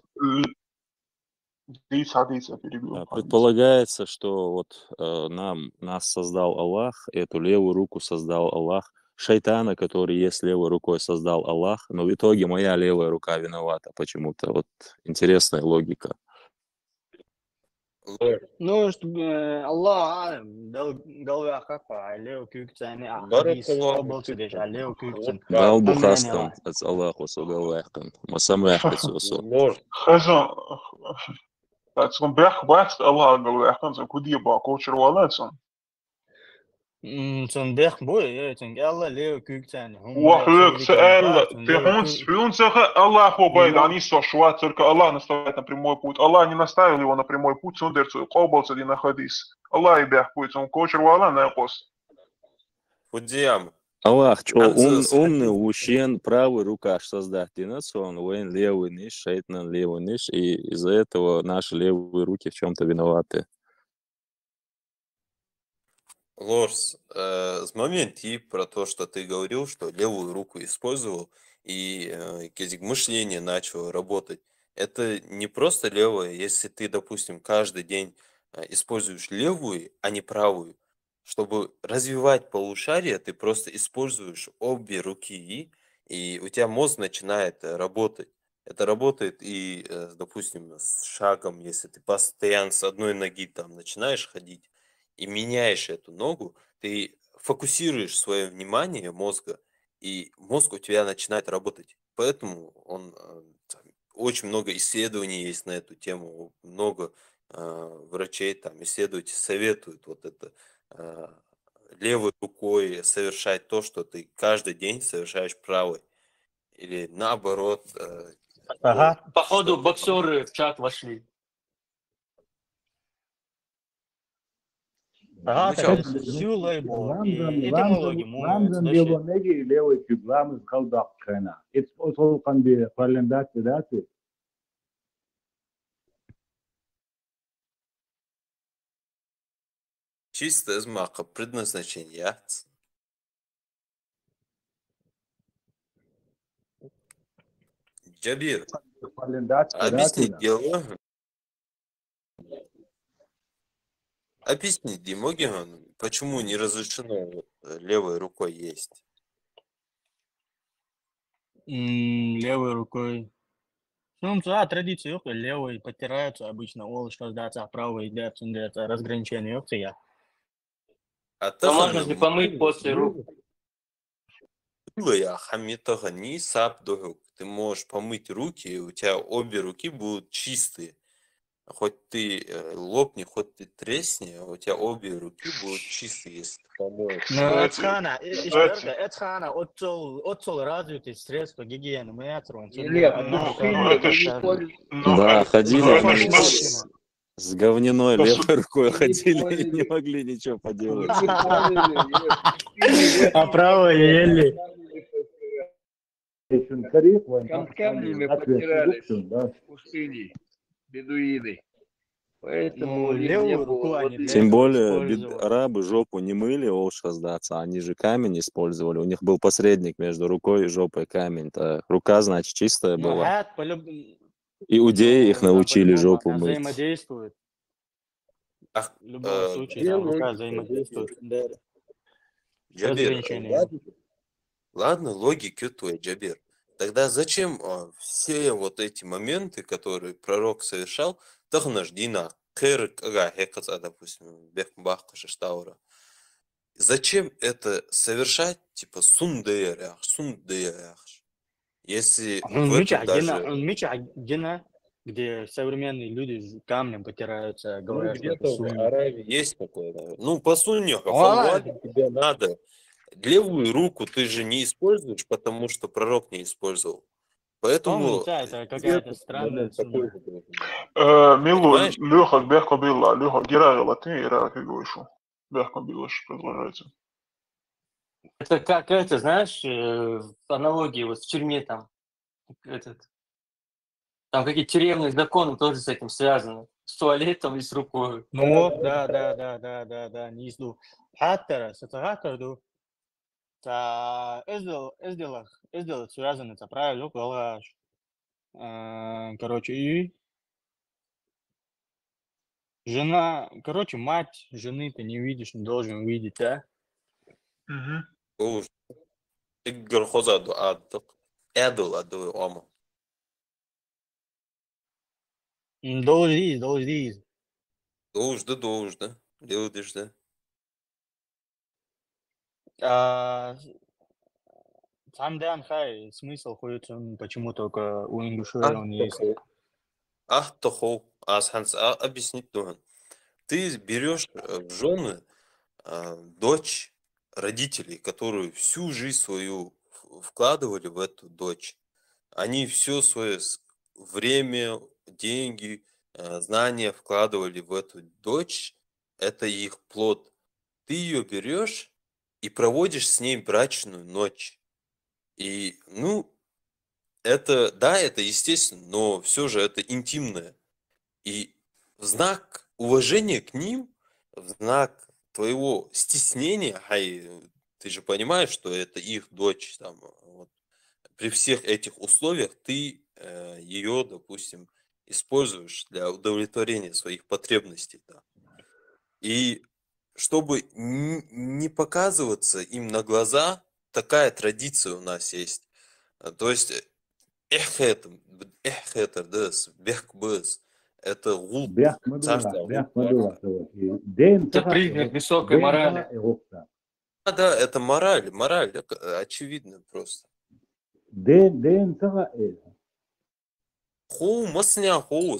перебил. Предполагается, что вот нас создал Аллах, эту левую руку создал Аллах, шайтана, который есть левой рукой, создал Аллах, но в итоге моя левая рука виновата почему-то. Вот интересная логика. Ну, Аллах дал голове хаква, левый кюкцен, хадис, оболчи деш, левый кюкцен. Дал бухастан, от Аллаху сугаллахтан, масамляхтацу. Хазан, Son bergbast Allah galwaqan son kudiya ba coacher walatson. Son bergboy, son Allah leo kuktan. وحلوك سأل ты Allah побайд, они сошла, только Allah наставляет на прямой путь. Allah не наставил его на прямой путь, он дерцу кобалца ди находись. Allah и бергбой, он coacher wala на кос. Худиям. Аллах, умный ущен, правый рукаш создатель, он воин левый ниш, шейтан левый ниш, и из-за этого наши левые руки в чем-то виноваты. Лорс, с момента про то, что ты говорил, что левую руку использовал, и мышление начало работать. Это не просто левое, если ты, допустим, каждый день используешь левую, а не правую. Чтобы развивать полушарие, ты просто используешь обе руки, и у тебя мозг начинает работать. Это работает и, допустим, с шагом, если ты постоянно с одной ноги там начинаешь ходить и меняешь эту ногу, ты фокусируешь свое внимание мозга, и мозг у тебя начинает работать. Поэтому очень много исследований есть на эту тему, много врачей, там, исследователи советуют вот это. Левой рукой совершать то, что ты каждый день совершаешь правой. Или наоборот. Ага. Походу боксеры в чат вошли. Ага, так силой этимология Рамзан белонеги левый кюбламыз калдак кена. Это отолкан бе парламент даты. Чисто из мака предназначения. Джабир, объясни геологию. Объясни, Димогин, почему не разрешено левой рукой есть? Левой рукой. Ну, да, традиция, левой потираются обычно, олышко сдаться, правой едят, разграничение опция. Но можно же помыть после рук. Ты можешь помыть руки, и у тебя обе руки будут чистые. Хоть ты лопни, хоть ты тресни, у тебя обе руки будут чистые, если ты помоешь. Это отцол развитый средства гигиены. Да, ходили с говняной левой рукой ходили и не могли ничего поделать. А правой ели. Камнями потирались в пустыне, бедуины. Поэтому левую руку они... Тем более арабы жопу не мыли, олша сдаться, они же камень использовали. У них был посредник между рукой и жопой камень. Рука, значит, чистая была. Иудеи их научили жопу мыть. Взаимодействует. В любом случае, там рука взаимодействует. Да. Джабир, Развлечение. ладно, логика твоя, Джабир. Тогда зачем все вот эти моменты, которые пророк совершал, допустим, зачем это совершать, типа, если в этом даже... где современные люди камнем потираются, Ну, говорят, что это где-то в сунна. Аравии есть такое, да. Ну, по сунне, Ну, халвале тебе надо. Левую руку ты же не используешь, потому что пророк не использовал. Поэтому Это какая-то странная сунна. Milloin lyöhak behkobilla, lyöhak kirjalla tiirää kykyissu. Behkobillas продолжается. Это как это, знаешь, аналогии вот в тюрьме там, там какие-то тюремные законы тоже с этим связаны. С туалетом и с рукой. Ну, да, не изду. Хаттера, сатараттерду. Сделать связано, это правильно, коллаж. Короче, и жена, короче, мать жены ты не видишь, не должен увидеть, да? Должен. Должен. Любишь, да? Самдан хай, смысл ходит, он почему только у ингушей он есть. Объяснить нужно. Ты берешь в жены дочь родителей, которые всю жизнь свою вкладывали в эту дочь. Они все свое время, деньги, знания вкладывали в эту дочь. Это их плод. Ты ее берешь и проводишь с ней брачную ночь. И, это, да, это естественно, но все же это интимное. И в знак уважения к ним, в знак твоего стеснения, ты же понимаешь, что это их дочь, там, вот, при всех этих условиях ты ее, допустим, используешь для удовлетворения своих потребностей. Да. И чтобы не показываться им на глаза, такая традиция у нас есть. То есть, это гул царства. Это признак высокой морали. Да, это мораль, очевидно просто.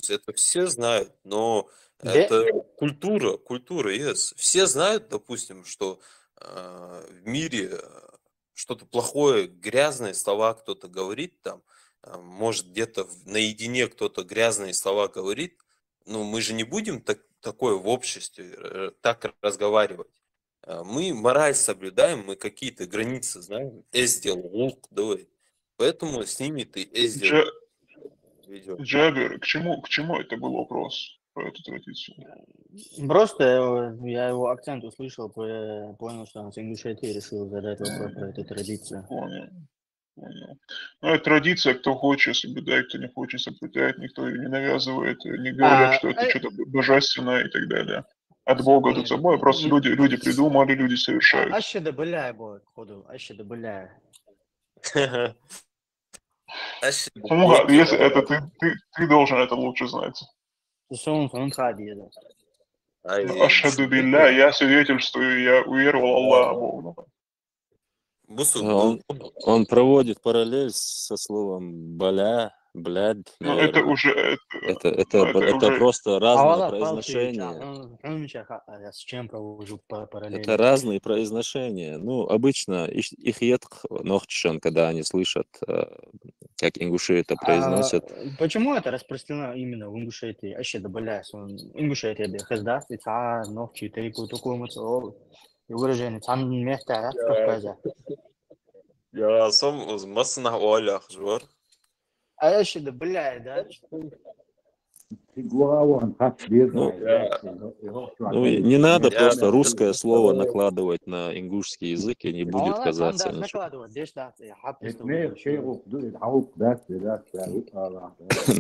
Это все знают, но это культура, yes. Все знают, допустим, что в мире что-то плохое, грязные слова кто-то говорит там, может где-то наедине кто-то грязные слова говорит, но мы же не будем такое в обществе так разговаривать. Мы мораль соблюдаем, мы какие-то границы знаем. Давай. Поэтому с ними ты ведешь. Джабер, к чему это был вопрос про эту традицию? Просто я его акцент услышал, понял, что он с Ингушетии решил задать вопрос про эту традицию. Понял. Ну, это традиция, кто хочет соблюдать, кто не хочет соблюдать, никто ее не навязывает, не говорят, что это что-то божественное и так далее. От Бога тут собой, просто люди придумали, люди совершают. Аще добыляй, бой, ходу, аще добыляй. Если это ты должен это лучше знать. Ашхаду билля, я свидетельствую, я уверовал Аллаху. Он проводит параллель со словом блядь, ну, это уже... Это просто разное произношение. С чем провожу параллель? Это разные произношения. Ну, обычно их едх нохчен, когда они слышат, как ингуши это произносят. Почему это распространено именно в Ингушетии? Аще добавляю, Ингушетия бехезда, ица нохчи, тейку, такому и выражение там место Кавказа. Я сам массна олях жвар. А аще добавляю, да? Ну, и не надо просто русское слово накладывать на ингушский язык, и не будет казаться ничего.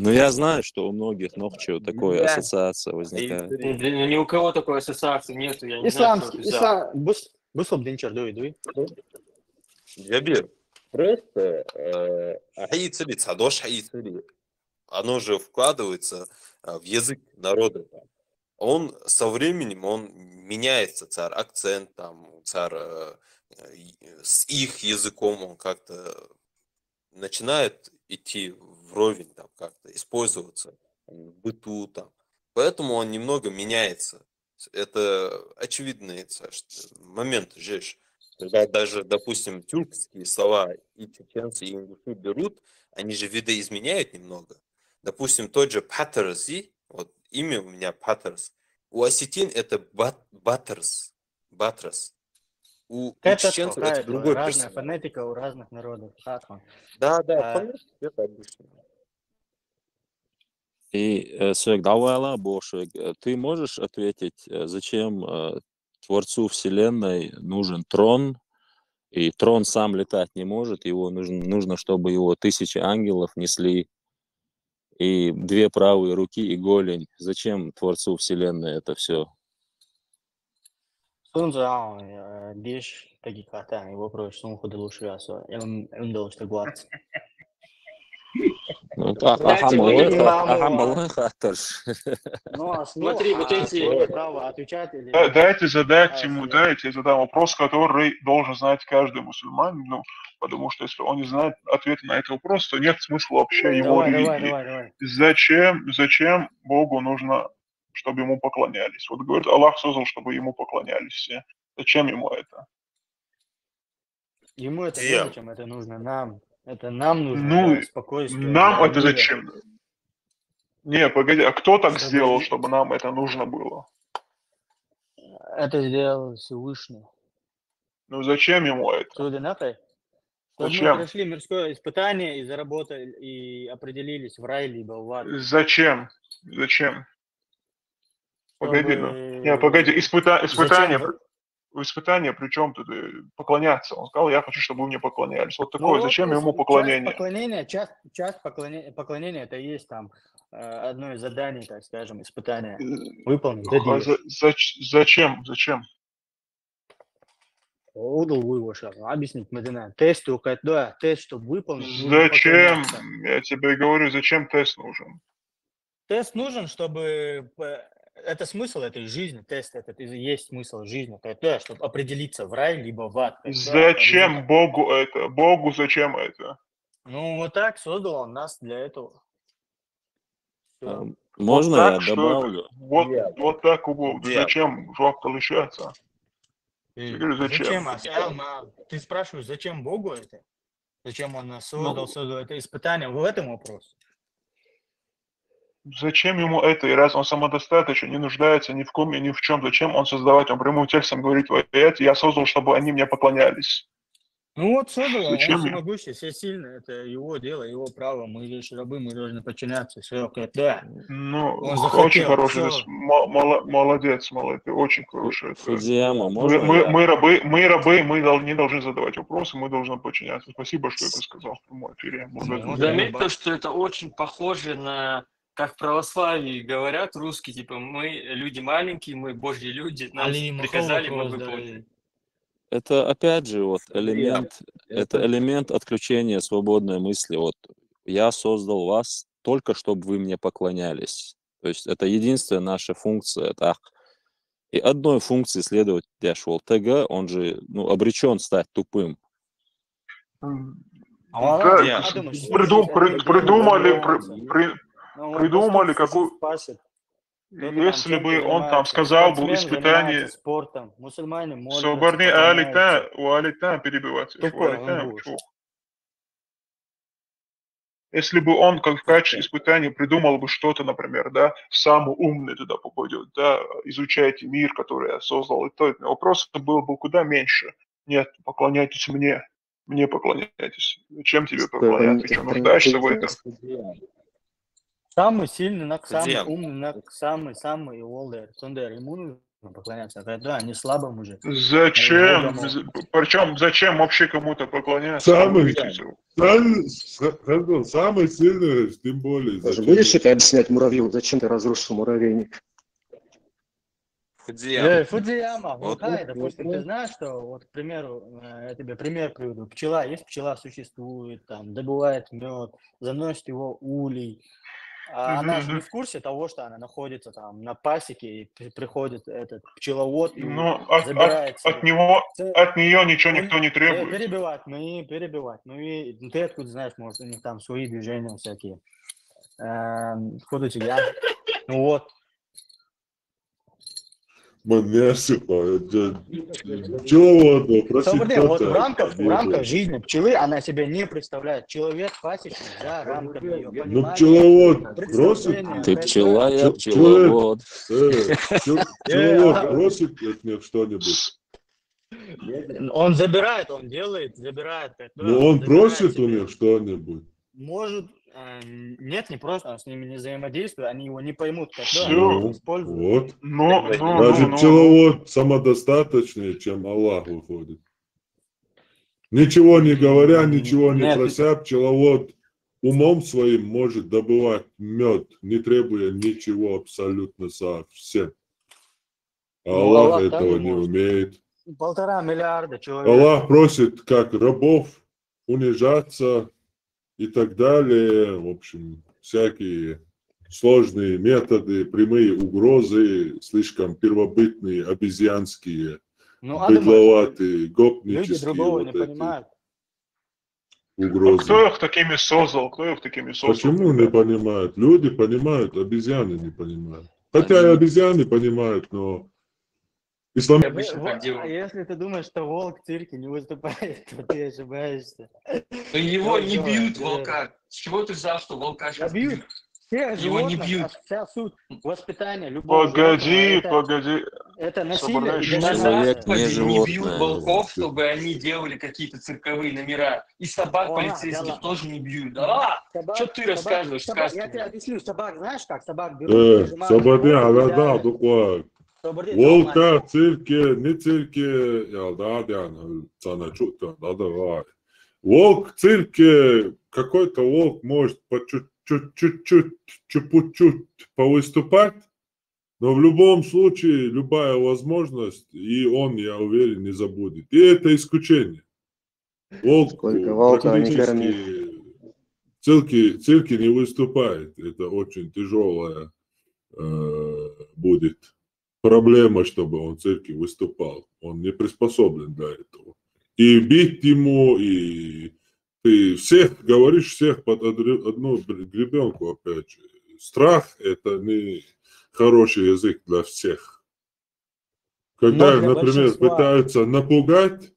Но я знаю, что у многих ногчев такая ассоциация возникает. Ни у кого такой ассоциации нет, я не знаю, кто это взял. Ябир, просто оно же вкладывается в язык народа. Он со временем, он меняется, царь, акцент, там, царь с их языком он как-то начинает идти вровень, там, как-то использоваться в быту, там. Поэтому он немного меняется. Это очевидный момент же. Когда даже, допустим, тюркские слова и чеченцы, и ингуши берут, они же видоизменяют немного. Допустим, тот же Паттерс, вот имя у меня Паттерс. У осетин это Баттерс. У чеченцев это другой разная персонаж. фонетика у разных народов. Да, фонетика это обычно. И, Свек, давай, Бошек, ты можешь ответить, зачем Творцу Вселенной нужен трон, и трон сам летать не может, его нужно, чтобы его 1000 ангелов несли, и 2 правые руки и голень. Зачем Творцу Вселенной это все? Беш таких его прочь, он ходил лучше ясо. Он должен гладить. Ну, Смотри, вот эти... право отвечать или... Дайте задать ему, я задам вопрос, который должен знать каждый мусульманин, ну, потому что если он не знает ответа на этот вопрос, то нет смысла вообще его религии. Давай. Зачем Богу нужно, чтобы ему поклонялись? Вот говорит, Аллах создал, чтобы ему поклонялись все. Зачем ему это? Ему это не зачем, это нужно нам. Это нам нужно для спокойствия. Нам это зачем? Не, погоди, а кто так сделал, чтобы нам это нужно было? Это сделал Всевышний. Ну зачем ему это? Зачем? Мы прошли мирское испытание и заработали, и определились в рай либо в ад. Зачем? Погоди, погоди, испытание, причем тут поклоняться. Он сказал, я хочу, чтобы вы мне поклонялись. Вот такое, зачем ему поклонение? Часть поклонения, это и есть там одно из заданий, так скажем, испытания. Выполнить. Зачем? Объяснить Медина. Тест, чтобы выполнить. Зачем? Я тебе говорю, зачем тест нужен? Тест нужен, чтобы... Это смысл этой жизни, тест этот и есть смысл жизни, чтобы определиться в рай либо в ад. Зачем Богу это? Богу зачем это? Ну, вот так создал он нас для этого. Можно вот я добавлю? Вот так у Бога. Зачем жопа лишаться? Зачем? Ты спрашиваешь, зачем Богу это? Зачем он нас создал это испытание? В этом вопрос. Зачем ему это? И раз он самодостаточен, не нуждается ни в ком и ни в чем, зачем он создавать? Он прямым текстом говорит, я создал, чтобы они мне поклонялись. Ну вот создал, он всемогущий, всесильный, это его дело, его право, мы лишь рабы, мы должны подчиняться, все, да. Ну, он захотел, очень хороший, молодец, ты очень хороший. Мы рабы, мы не должны задавать вопросы, мы должны подчиняться. Спасибо, что это сказал в прямом эфире. Заметь то, что это очень похоже на... Как в православии говорят русские, типа, мы люди маленькие, мы божьи люди, нам приказали, мы выполнили. Это опять же вот элемент отключения свободной мысли. Вот я создал вас только, чтобы вы мне поклонялись. То есть это единственная наша функция. Так. И одной функции следовать дешевал ТГ, он же обречен стать тупым. Придумали какую... Если бы он там сказал бы испытание... Соборни Алита перебиваться. Если бы он как в качестве испытания придумал бы что-то, например, да, самый умный туда попадет, да, изучайте мир, который я создал, и то вопросов было бы куда меньше. Нет, поклоняйтесь мне поклоняйтесь. Зачем тебе поклоняться? Ты что, нуждаешься в этом? Самый сильный наг, самый Где? умный наг, самый волдер, сундер. Ему нужно поклоняться. Да, не слабым уже. Зачем? Причем зачем вообще кому-то поклоняться? Самый Самый сильный, тем более. Даже будешь это объяснять муравью, зачем ты разрушил муравейник? Фудзияма, Вот, допустим, ты знаешь, что, вот, к примеру, я тебе пример приведу. Пчела существует, там, добывает мед, заносит его улей. А она же не в курсе того, что она находится там на пасеке, и приходит этот пчеловод и забирает себе. От нее ничего никто не требует. Перебивать. Ну и ты откуда знаешь, может, у них там свои движения всякие. Откуда тебя? Ну вот. Пчеловоду, Вот в рамках жизни пчелы она себя не представляет. Человек пасечник за рамками ее понимания. Ну пчеловод просит. Ты пчела, я пчеловод. Пчеловод просит от них что-нибудь. Он забирает, он делает, забирает. Ну он просит у них что-нибудь. Может, нет, не просто, он с ними не взаимодействует, они его не поймут, как Вот. используют. Даже пчеловод самодостаточнее, чем Аллах выходит. Ничего не говоря, ничего не прося, пчеловод умом своим может добывать мед, не требуя ничего абсолютно совсем. А Аллах этого не умеет. 1,5 миллиарда человек. Аллах просит, как рабов, унижаться и так далее. В общем, всякие сложные методы, прямые угрозы, слишком первобытные, обезьянские, быдловатые, гопнические. Люди другого не понимают. Угрозы. А кто их такими создал? Почему не понимают? Люди понимают, обезьяны не понимают. Хотя и обезьяны понимают, но Если ты думаешь, что волк в цирке не выступает, то ты ошибаешься. Но его не бьют, волка. С чего ты взял, что волка сейчас бьют? Его не бьют. Вся суть воспитания любого Погоди. Это насилие. Человек не не бьют животное. волков, чтобы они делали какие-то цирковые номера. И собак полицейских тоже не бьют. Да? Что ты рассказываешь сказки? Я тебе объясню, собак, знаешь как? Собак берут. Волка в цирке, не цирке, волк в цирке, какой-то волк может по чуть-чуть повыступать, но в любом случае любая возможность, и он, я уверен, не забудет. И это исключение. Волк практически в цирке не выступает. Это очень тяжелая будет проблема, чтобы он в цирке выступал. Он не приспособлен для этого. И бить ему, и ты всех говоришь, всех под одну гребенку, опять же. Страх – это не хороший язык для всех. Когда, например, пытаются напугать,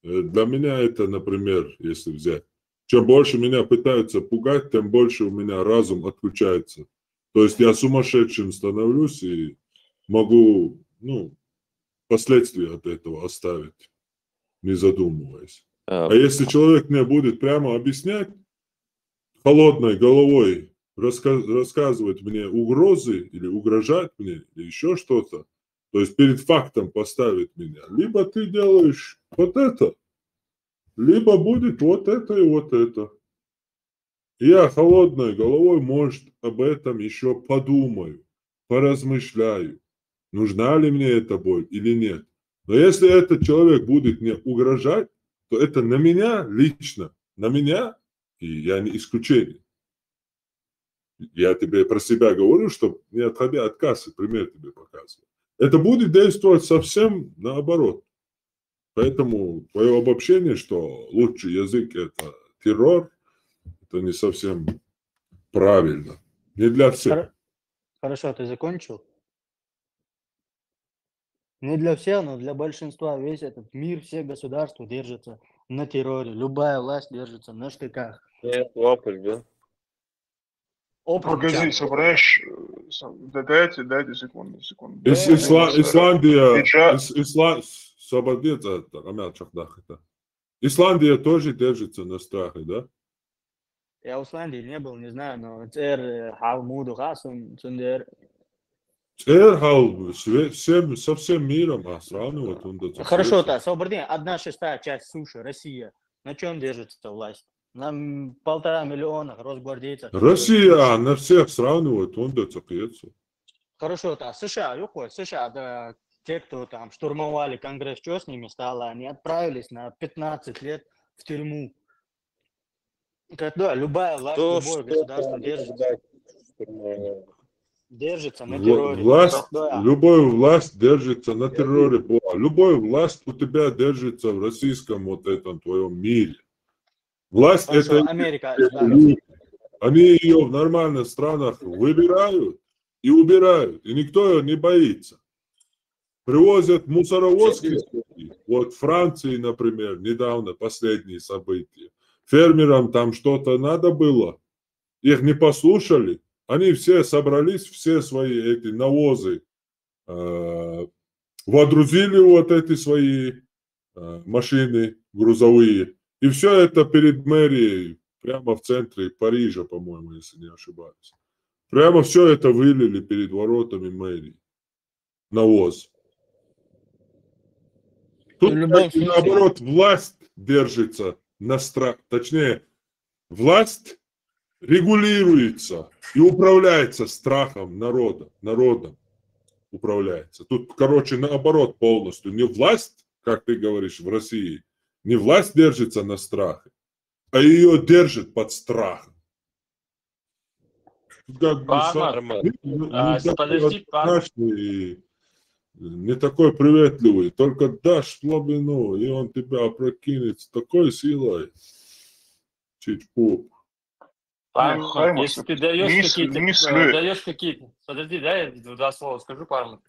для меня это, например, если взять, чем больше меня пытаются пугать, тем больше у меня разум отключается. То есть я сумасшедшим становлюсь и могу, последствия от этого оставить, не задумываясь. А если человек мне будет прямо объяснять, холодной головой рассказывать мне угрозы или угрожать мне, или еще что-то, то есть перед фактом поставить меня, либо ты делаешь вот это, либо будет вот это и вот это. Я холодной головой, может, об этом еще подумаю, поразмышляю, нужна ли мне эта боль или нет. Но если этот человек будет мне угрожать, то это на меня лично, на меня, и я не исключение. Я тебе про себя говорю, чтобы не отходя от кассы, пример тебе показываю. Это будет действовать совсем наоборот. Поэтому твое обобщение, что лучший язык – это террор, это не совсем правильно. Не для всех. Хорошо, ты закончил? Не для всех, но для большинства. Весь этот мир, все государства держатся на терроре. Любая власть держится на штыках. Нет, Опель, да? Погоди, собираешь... Дайте секунду. Исландия тоже держится на страхе, да? Я в Исландии не был, не знаю, но цер Халмуду Хасун, Цундер. Цер Халмуду, со всем миром, а сравнивать он до Хорошо, то, Собордин, 1/6 часть суши, Россия. На чем держится власть? Нам 1,5 миллиона росгвардейцев. Россия на всех сравнивает, он до цепется. Хорошо, то, США, США, да, те, кто там штурмовали Конгресс, что с ними стало? Они отправились на 15 лет в тюрьму. Да, любая власть, любое государство держится на терроре. Любая власть держится на терроре. Любая власть у тебя держится в российском вот этом твоем мире. Власть Хорошо, это Америка, люди. Они ее в нормальных странах выбирают и убирают, и никто ее не боится. Привозят мусоровозки, вот в Франции, например, недавно последние события. Фермерам там что-то надо было, их не послушали, они все собрались, все свои эти навозы водрузили вот эти свои машины грузовые, и все это перед мэрией, прямо в центре Парижа, по-моему, если не ошибаюсь. Прямо все это вылили перед воротами мэрии. Навоз. Тут, наоборот, власть держится на страх, точнее, власть регулируется и управляется страхом народа, народом управляется. Тут, короче, наоборот полностью. Не власть, как ты говоришь, в России, не власть держится на страхе, а ее держит под страхом. Как бы не такой приветливый, только дашь слабину, и он тебя опрокинет с такой силой. Чуть-пуп. Если ты даешь какие-то, подожди, да, я 2 слова скажу, Парма.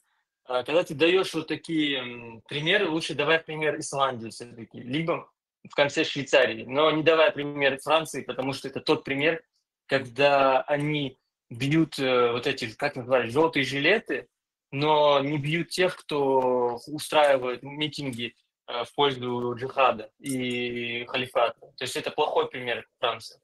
Когда ты даешь вот такие примеры, лучше давай пример Исландии все-таки, либо в конце Швейцарии, но не давай пример Франции, потому что это тот пример, когда они бьют вот эти, как называют, желтые жилеты, но не бьют тех, кто устраивает митинги в пользу джихада и халифата. То есть это плохой пример Франции.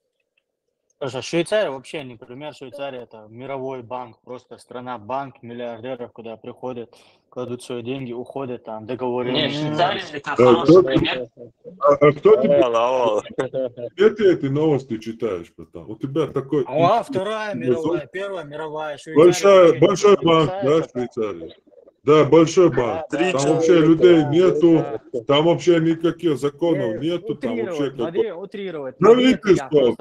Хорошо, Швейцария вообще не пример. Швейцария это мировой банк, просто страна-банк миллиардеров, куда приходят, кладут свои деньги, уходят, там договоры. Нет, Швейцария это хороший пример. А кто тебе? Где ты эти новости читаешь, братан? У тебя такой... Вторая мировая, Первая мировая. Швейцария. Большой банк, да, Швейцария? Да, большой банк. Там вообще людей нету, там вообще никаких законов нету, там вообще правительство,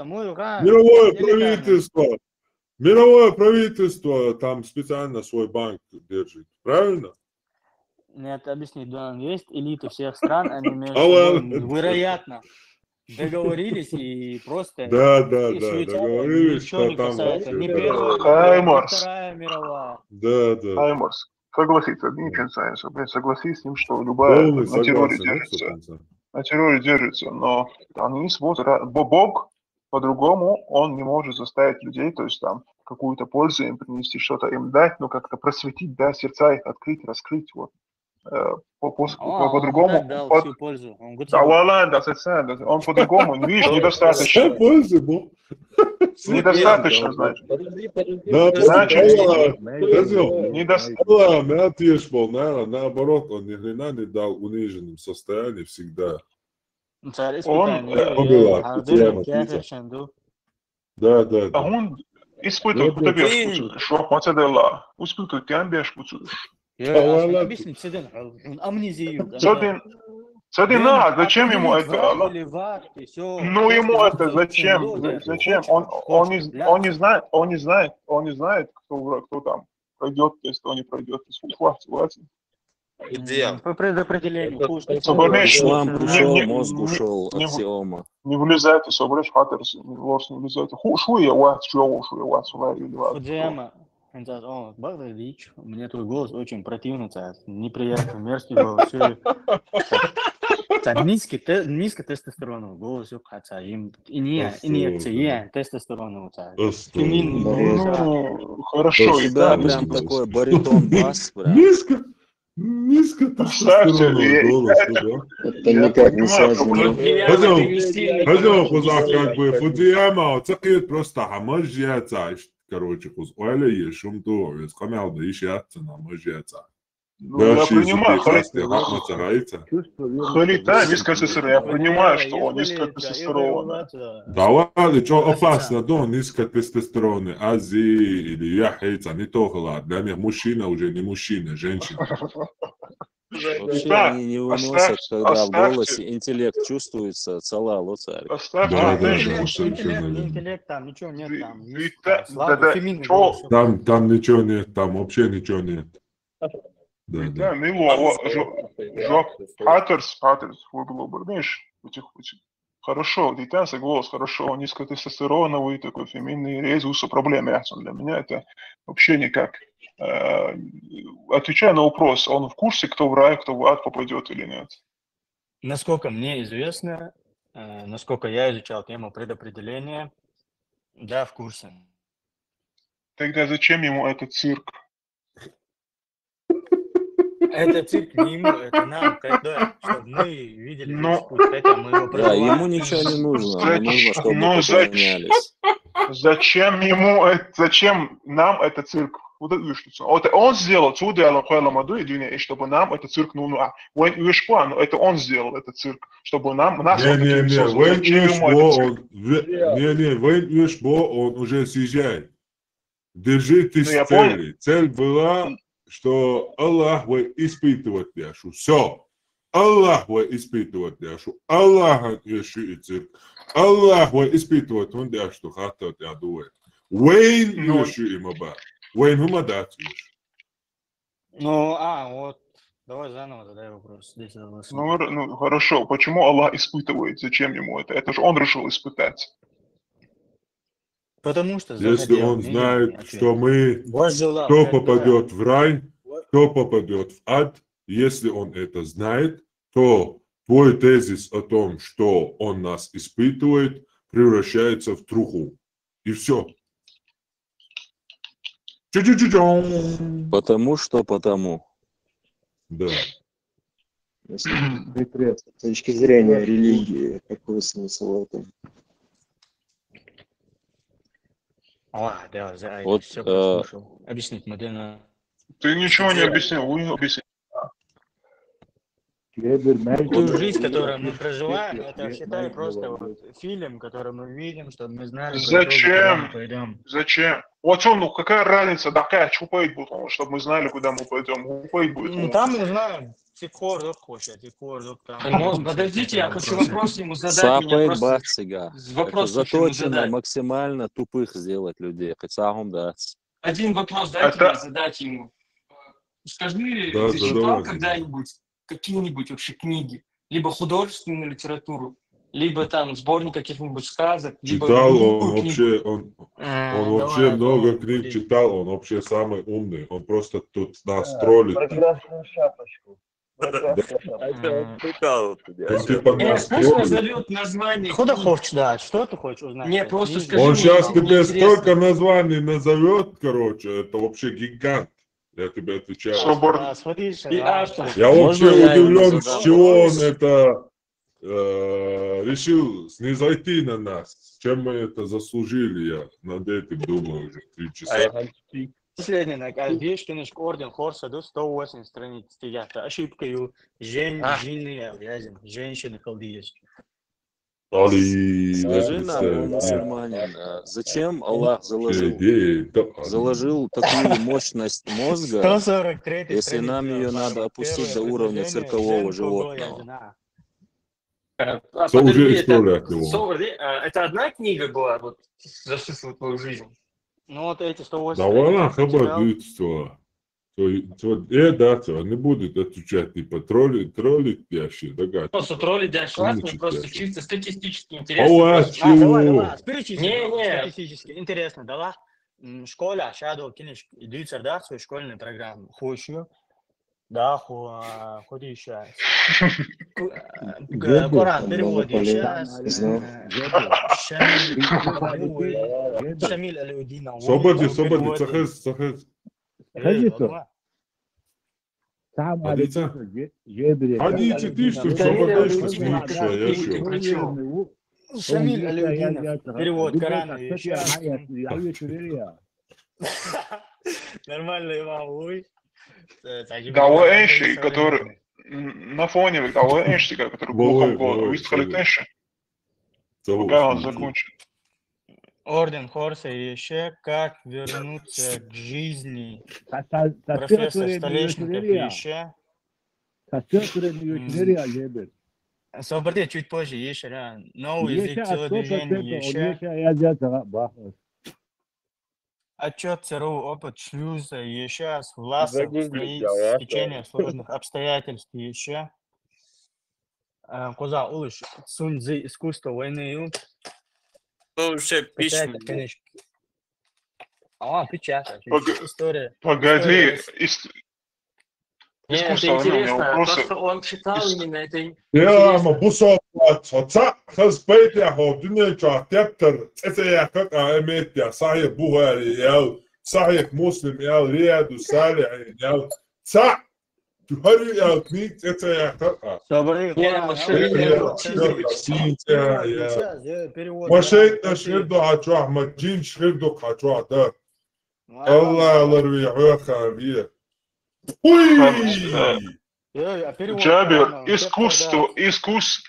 мировое правительство там специально свой банк держит, правильно? Нет, объясни, да, есть элиты всех стран, они между собой, вероятно, договорились и просто... Да, договорились, что там... Не Первая, не Вторая мировая. Да. Хаймарс. Согласиться, ничего согласись с ним, что любая на терроре держится, но они смотрят, Бог по-другому, он не может заставить людей, то есть там какую-то пользу им принести, что-то им дать, но как-то просветить, да, сердца их открыть, раскрыть, вот. По-другому. Он всю пользу. Да, он по-другому, видишь, недостаточно. Недостаточно, значит. Наоборот, он ни хрена не дал униженным состоянии всегда. Да. Он испытывает кутабешку, что мацаделла, испытывает кямбешку. Цадина, зачем ему это? Ну ему это зачем? Зачем? Он не знает, кто там пройдет, если он не пройдет. Хватит. По предопределению. Ислам пришел, мозг ушел, аксиома. Не влезайте, собрешь хатерс, не влезайте. Шуя вас, Фудзияма. О, Багдадич, мне твой голос очень противный, неприятный, мерзкий голос. Низкий тестостероновый голос, инъекция тестостеронового. Хорошо. Да, прям такой баритон бас. Низкотестостероновый голос, да? Это никак не связано. Хозяин, как бы, фудияма, цакет просто хамажьяца, короче, хузвали ешум то, вес камял да ищаться на мажьяца. Ну, я понимаю, Халита, низкотестостерон, я понимаю, что он низкотестостерон. Да ладно, что опасно, да, низкотестостероны, ази или яхейца, не то хлад. Для меня мужчина уже не мужчина, женщина. Вообще они не выносят, когда в голосе интеллект чувствуется, цала лоцарь. Интеллект, там ничего нет, там есть слабый феминный голос. Там ничего нет, там вообще ничего нет. Да, Нило, Хаттерс, выглобр, знаешь, хорошо, детенция, голос, хорошо, низкотестостероновый, такой феминный резус, проблема для меня это вообще никак. Отвечая на вопрос, он в курсе, кто в рай, кто в ад попадет или нет? Насколько мне известно, насколько я изучал тему предопределения, да, в курсе. Тогда зачем ему этот цирк? Это цирк не ему, это нам, да, чтобы мы видели весь путь, хотя мы его Да, ему ничего не нужно, ему нужно, чтобы мы поклонялись. Зачем ему, зачем нам этот цирк? Вот он сделал, чтобы нам этот цирк, это он сделал этот цирк, чтобы нам, нас он таким создал. Он уже съезжает. Держитесь цели. Цель была, что Аллах будет испытывать Яшу. Все. Аллах будет испытывать Яшу. Аллах решит цирк. Аллах будет испытывать он Яшу, хотят я дует. Вейн решит им оба. Вейн умадать. Ну, вот. Давай заново задай вопрос. Ну, хорошо. Почему Аллах испытывает? Зачем ему это? Это же он решил испытать. Потому что если он знает, что мы, кто попадет в рай, кто попадет в ад, если он это знает, то твой тезис о том, что он нас испытывает, превращается в труху. И все. Потому. Да. С точки зрения религии, какой смысл в этом? Да, вот, все послушал. Объяснить модельно. Ты ничего не объяснил, вы объяснили. Ту жизнь, которую мы проживаем, это, считай, просто вот фильм, который мы видим, чтобы мы знали, куда мы пойдем. Зачем? Вот он, какая разница, такая чупает будет, чтобы мы знали, куда мы пойдем. Ну, там мы знаем. Подождите, я хочу вопрос ему задать. Это заточено максимально тупых сделать людей. Один вопрос дайте мне задать ему. Скажи, ты читал когда-нибудь какие-нибудь вообще книги? Либо художественную литературу, либо там сборник каких-нибудь сказок, либо читал он вообще много книг читал, он вообще самый умный, он просто тут нас троллит. Прекрасную шапочку. Пусть назовет название. Куда хочешь, да, что ты хочешь узнать? Нет, просто скажи. Он сейчас тебе столько названий назовет, короче, это вообще гигант. Я тебе отвечаю. Я вообще удивлен, с чего он это решил снизойти на нас. Чем мы это заслужили, я над этим думаю уже 3 часа. Последний, вещь, книжка Орден Хорса, 108 страниц стоят. Ошибкою женщины халдеечки. Скажи нам, мусульманин, зачем Аллах заложил такую мощность мозга, если нам ее надо опустить до уровня циркового животного? Уже история от него. Это одна книга была вот, за всю твою жизнь? Ну вот эти 108. Да вона хабадытство. Не будет отвечать, типа троллить ящик, догадки. Просто троллить дальше, мне просто чисто статистически интересно. Давай, статистически интересно, давай. Школа, шадо, книжки, идут да, свою школьную программу. Хочу, да, ходи сейчас. Коран переводит сейчас. Шамиль Алиудина. Свободи, сахыз. Там Hadisa. Жебре. Hadisi тишти, чтобы дешти смитша, я шо. Шамиль Алеудинов. Перевод Корана. Нормально, Иван, ой. Дауэ Энши, который на фоне Дауэ Энши, который глухом голову. Вы сказали Энши? Пока он закончит. Орден Хорса еще как вернуться к жизни. Профессор Столешников еще. Собрать чуть позже еще, да. Новый язык телодвижения еще. Отчет ЦРУ, опыт шлюза еще. Власов, течение сложных обстоятельств еще. Коза Улыш, Сунь Цзы, искусство войны. Ну, вообще письма. Печатать. История. Погоди. Нет, это интересно, то, что он читал именно, это Я бусо отца хазбейте ходинеча тептер. Это я как аметя сахиб Бухари ял сахиб Муслим ял Рияду Салих ял ца تهري يا كنيك يا كا وشيت شردو هاتشو أحمد جين شردو هاتشو ده الله الله روي خابيه Джабер,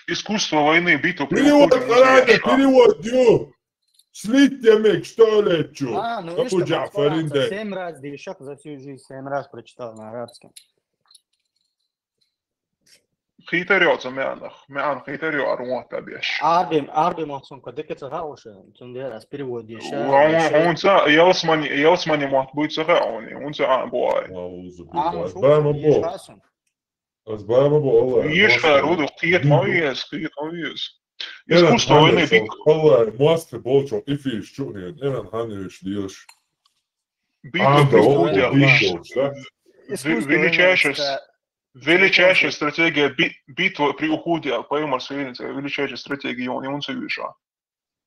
искусство войны, битву перевод, перевод, дю. Слить демек, что ли, чу? Ну видишь, что 7 раз, да еще за всю жизнь 7 раз прочитал на арабском. خيتريو زمانه معن خيتريو أروان تبيش. عربي مخصوم كده كتغاوش تندير أس перевод еще. هونسا يلسماني مات بيت سخاوني هونسا عن بواي. أزبام بو. أزبام بو الله. يش خارود قيت مويس قيت مويس. искусство войны бит. الله ماستر болчо إفيش شو هي أنا هنيش ديش. Битва при уходе. Величайшая стратегия битва при уходе по Марселинице, величайшая стратегия он совершил.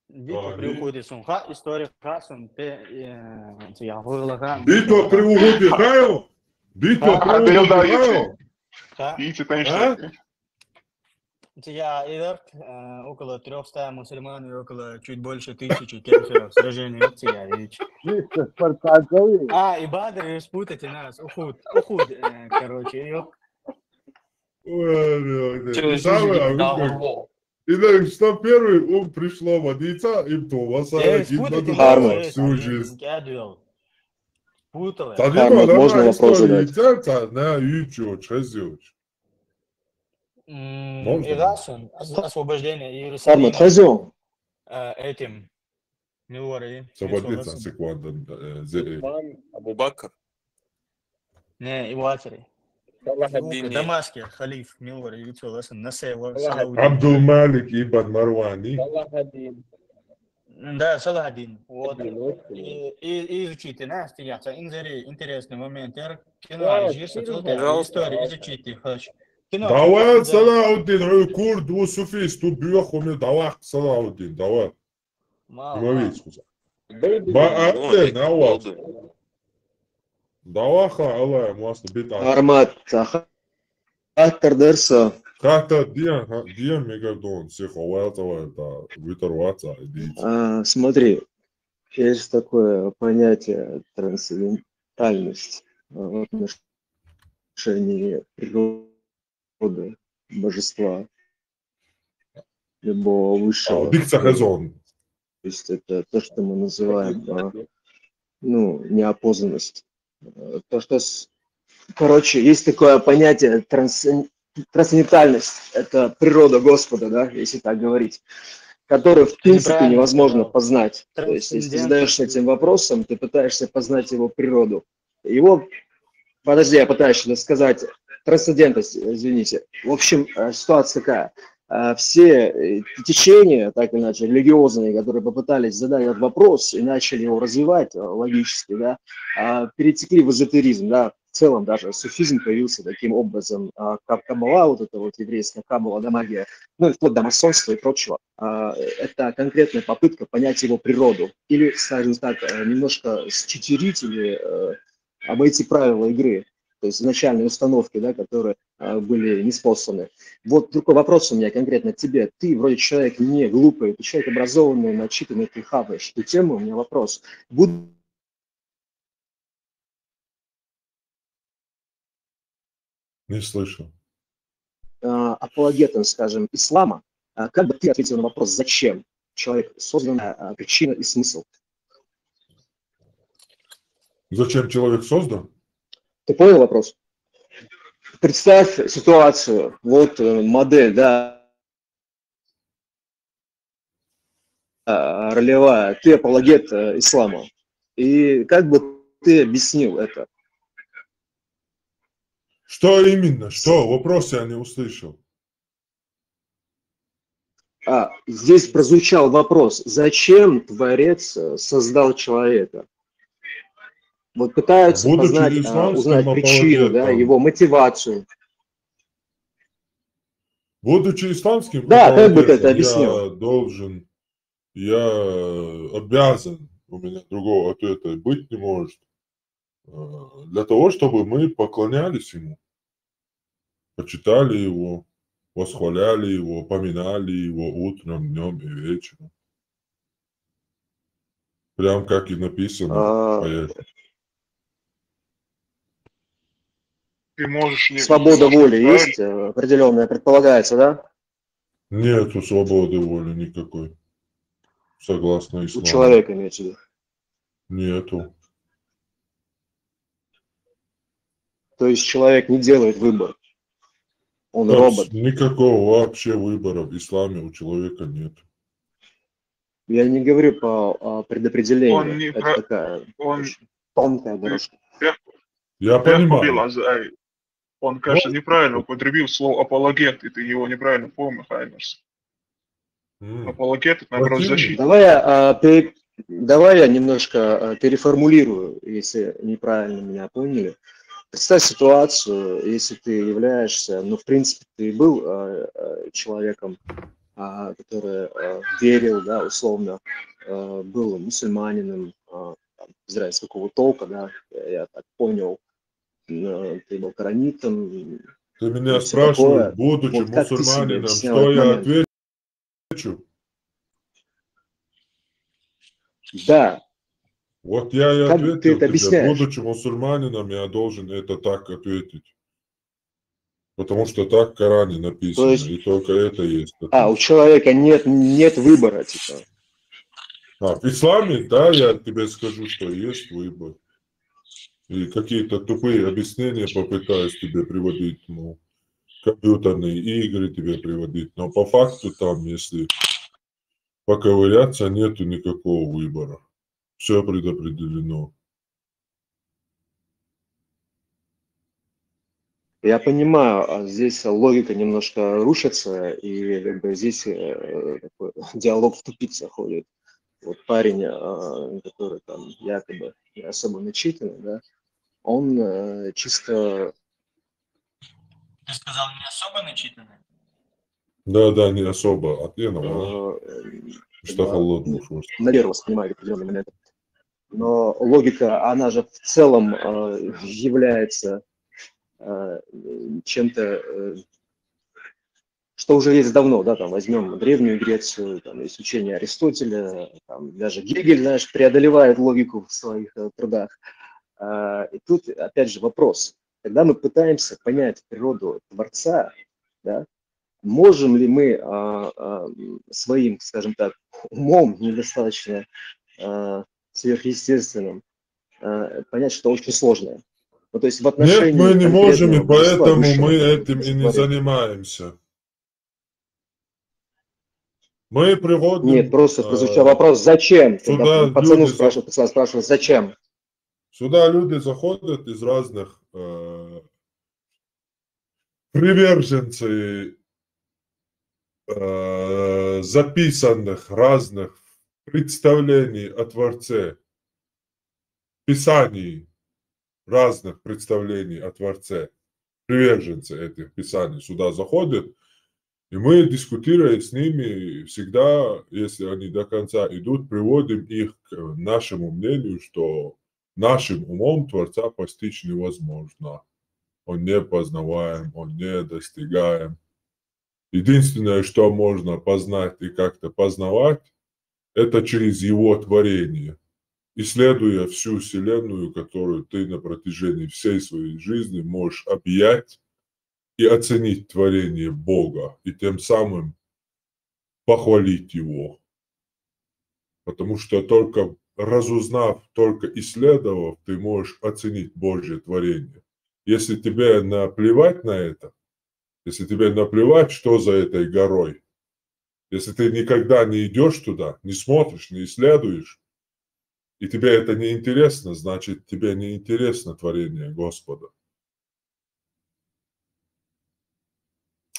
Битва при уходе сумха, история красун, я выложил. Битва при уходе Хайл? Битва при уходе Хайл? Видите, конечно. Я идет около 300 мусульман и около чуть больше 1000 кефиров сражений. Я видишь. И Бадр, спутайте нас. Ухуд, короче. И так, что первый он пришло водиться, им то васара гидна всю жизнь. Хармат, можно вопрос задать? На ючо, чезёч. Ирасан, освобождение Иерусалима. Хармат, хазё. Этим. Освободиться, секунду. Абу Бакр. Не, его атери. Дамаске, халиф, Милвар, и лицо ласан, Насева, Абдул Малик ибн Марвани. Да, Салахадин. Вот. И изучите, Настя, интересный момент. Кино, история, изучите, хочу. Давай, Салахуддин, курд, суфист, тут бьёхуми, давай, Салахуддин, давай. Говорить, куза. Ба'атен, авал. Даваха, Аллах, масло, бита. Хармат, хаттер дерса. Хаттер, диан мегадон, сиховатова, это виторваться, идите. Смотри, есть такое понятие трансцендентальность в отношении природы, божества, любого высшего. То есть это то, что мы называем, неопознанность. То, что, короче, есть такое понятие трансцендентальность, это природа Господа, да, если так говорить, которую, в принципе, невозможно познать. То есть, если ты задаешься этим вопросом, ты пытаешься познать его природу. Я пытаюсь что-то сказать. Трансцендентность, извините. В общем, ситуация такая. Все течения, так или иначе, религиозные, которые попытались задать этот вопрос и начали его развивать логически, да, перетекли в эзотеризм, да, в целом даже суфизм появился таким образом, каббала, вот это вот еврейская каббала, да, магия, и вплоть до масонства и прочего. Это конкретная попытка понять его природу или, скажем так, немножко счетверить или обойти правила игры. то есть изначальные установки, да, которые были неспосланы. Вот такой вопрос у меня конкретно к тебе. Ты вроде человек не глупый, ты человек образованный, начитанный, ты хаваешь эту тему. У меня вопрос. Не слышал. Апологетом, скажем, ислама, как бы ты ответил на вопрос, зачем человек создан, причина и смысл? Зачем человек создан? Ты понял вопрос? Представь ситуацию, вот модель, да, ролевая, ты апологет ислама. И как бы ты объяснил это? Что именно? Что? Вопрос я не услышал. Здесь прозвучал вопрос, зачем Творец создал человека? Вот пытаются познать, узнать причину, да, его мотивацию. Будучи исламским да, как бы ты это объяснил? Я обязан, у меня другого ответа быть не может, для того, чтобы мы поклонялись ему, почитали его, восхваляли его, поминали его утром, днем и вечером. Прям как и написано в поэте. Ты можешь Свобода воли есть определенная, предполагается, да? Нету свободы воли никакой, согласно исламу. У человека имеется в виду. Нету. То есть человек не делает выбор. Он робот. Никакого вообще выбора в исламе у человека нет. Я не говорю по предопределению. Это такая тонкая дорожка. Я понимаю. Он, конечно, неправильно употребил слово апологет, и ты его неправильно понял, Хайнерс. Апологет — это, наоборот, защита. Давай я немножко переформулирую, если неправильно меня поняли. Представь ситуацию, если ты являешься, ну, в принципе, ты был человеком, который верил, да, условно, был мусульманином, израильского толка, да, я так понял, ты был коранитом. Ты меня спрашиваешь, будучи вот мусульманином, что я отвечу? Да. Вот я и как ответил ты это тебе, объясняешь? будучи мусульманином, я должен это так ответить. Потому что так в Коране написано, есть... и только это есть. У человека нет выбора, типа. В исламе, да, я тебе скажу, что есть выбор. И какие-то тупые объяснения попытаюсь тебе приводить, ну, компьютерные игры тебе приводить. Но по факту там, если поковыряться, нету никакого выбора. Все предопределено. Я понимаю, здесь логика немножко рушится, и как бы здесь такой диалог в тупик заходит. Вот парень, который там якобы не особо начитанный, да, он чисто... Ты сказал, не особо начитанный? Да, не особо. А ты, что холодно. Наверное, воспринимает определенный момент. Но логика, она же в целом является чем-то, что уже есть давно, да, там возьмем Древнюю Грецию, там есть учение Аристотеля, там даже Гегель, знаешь, преодолевает логику в своих трудах. И тут, опять же, вопрос. Когда мы пытаемся понять природу Творца, да, можем ли мы своим, скажем так, умом недостаточно сверхъестественным понять, что очень сложное? Ну, то есть в отношении... Нет, мы не можем, и поэтому мы этим и не занимаемся. Мы приводим... Нет, просто прозвучал вопрос, зачем? Сюда пацаны спрашивают, зачем? Сюда люди заходят из разных приверженцев записанных разных представлений о Творце, писаний разных представлений о Творце, приверженцы этих писаний сюда заходят, и мы, дискутируя с ними, всегда, если они до конца идут, приводим их к нашему мнению, что нашим умом Творца постичь невозможно. он не познаваем, он не достигаем. Единственное, что можно познать и как-то познавать, это через его творение. Исследуя всю Вселенную, которую ты на протяжении всей своей жизни можешь объять и оценить творение Бога, и тем самым похвалить Его. Потому что только разузнав, только исследовав, ты можешь оценить Божье творение. Если тебе наплевать на это, если тебе наплевать, что за этой горой, если ты никогда не идешь туда, не смотришь, не исследуешь, и тебе это не интересно, значит, тебе не интересно творение Господа.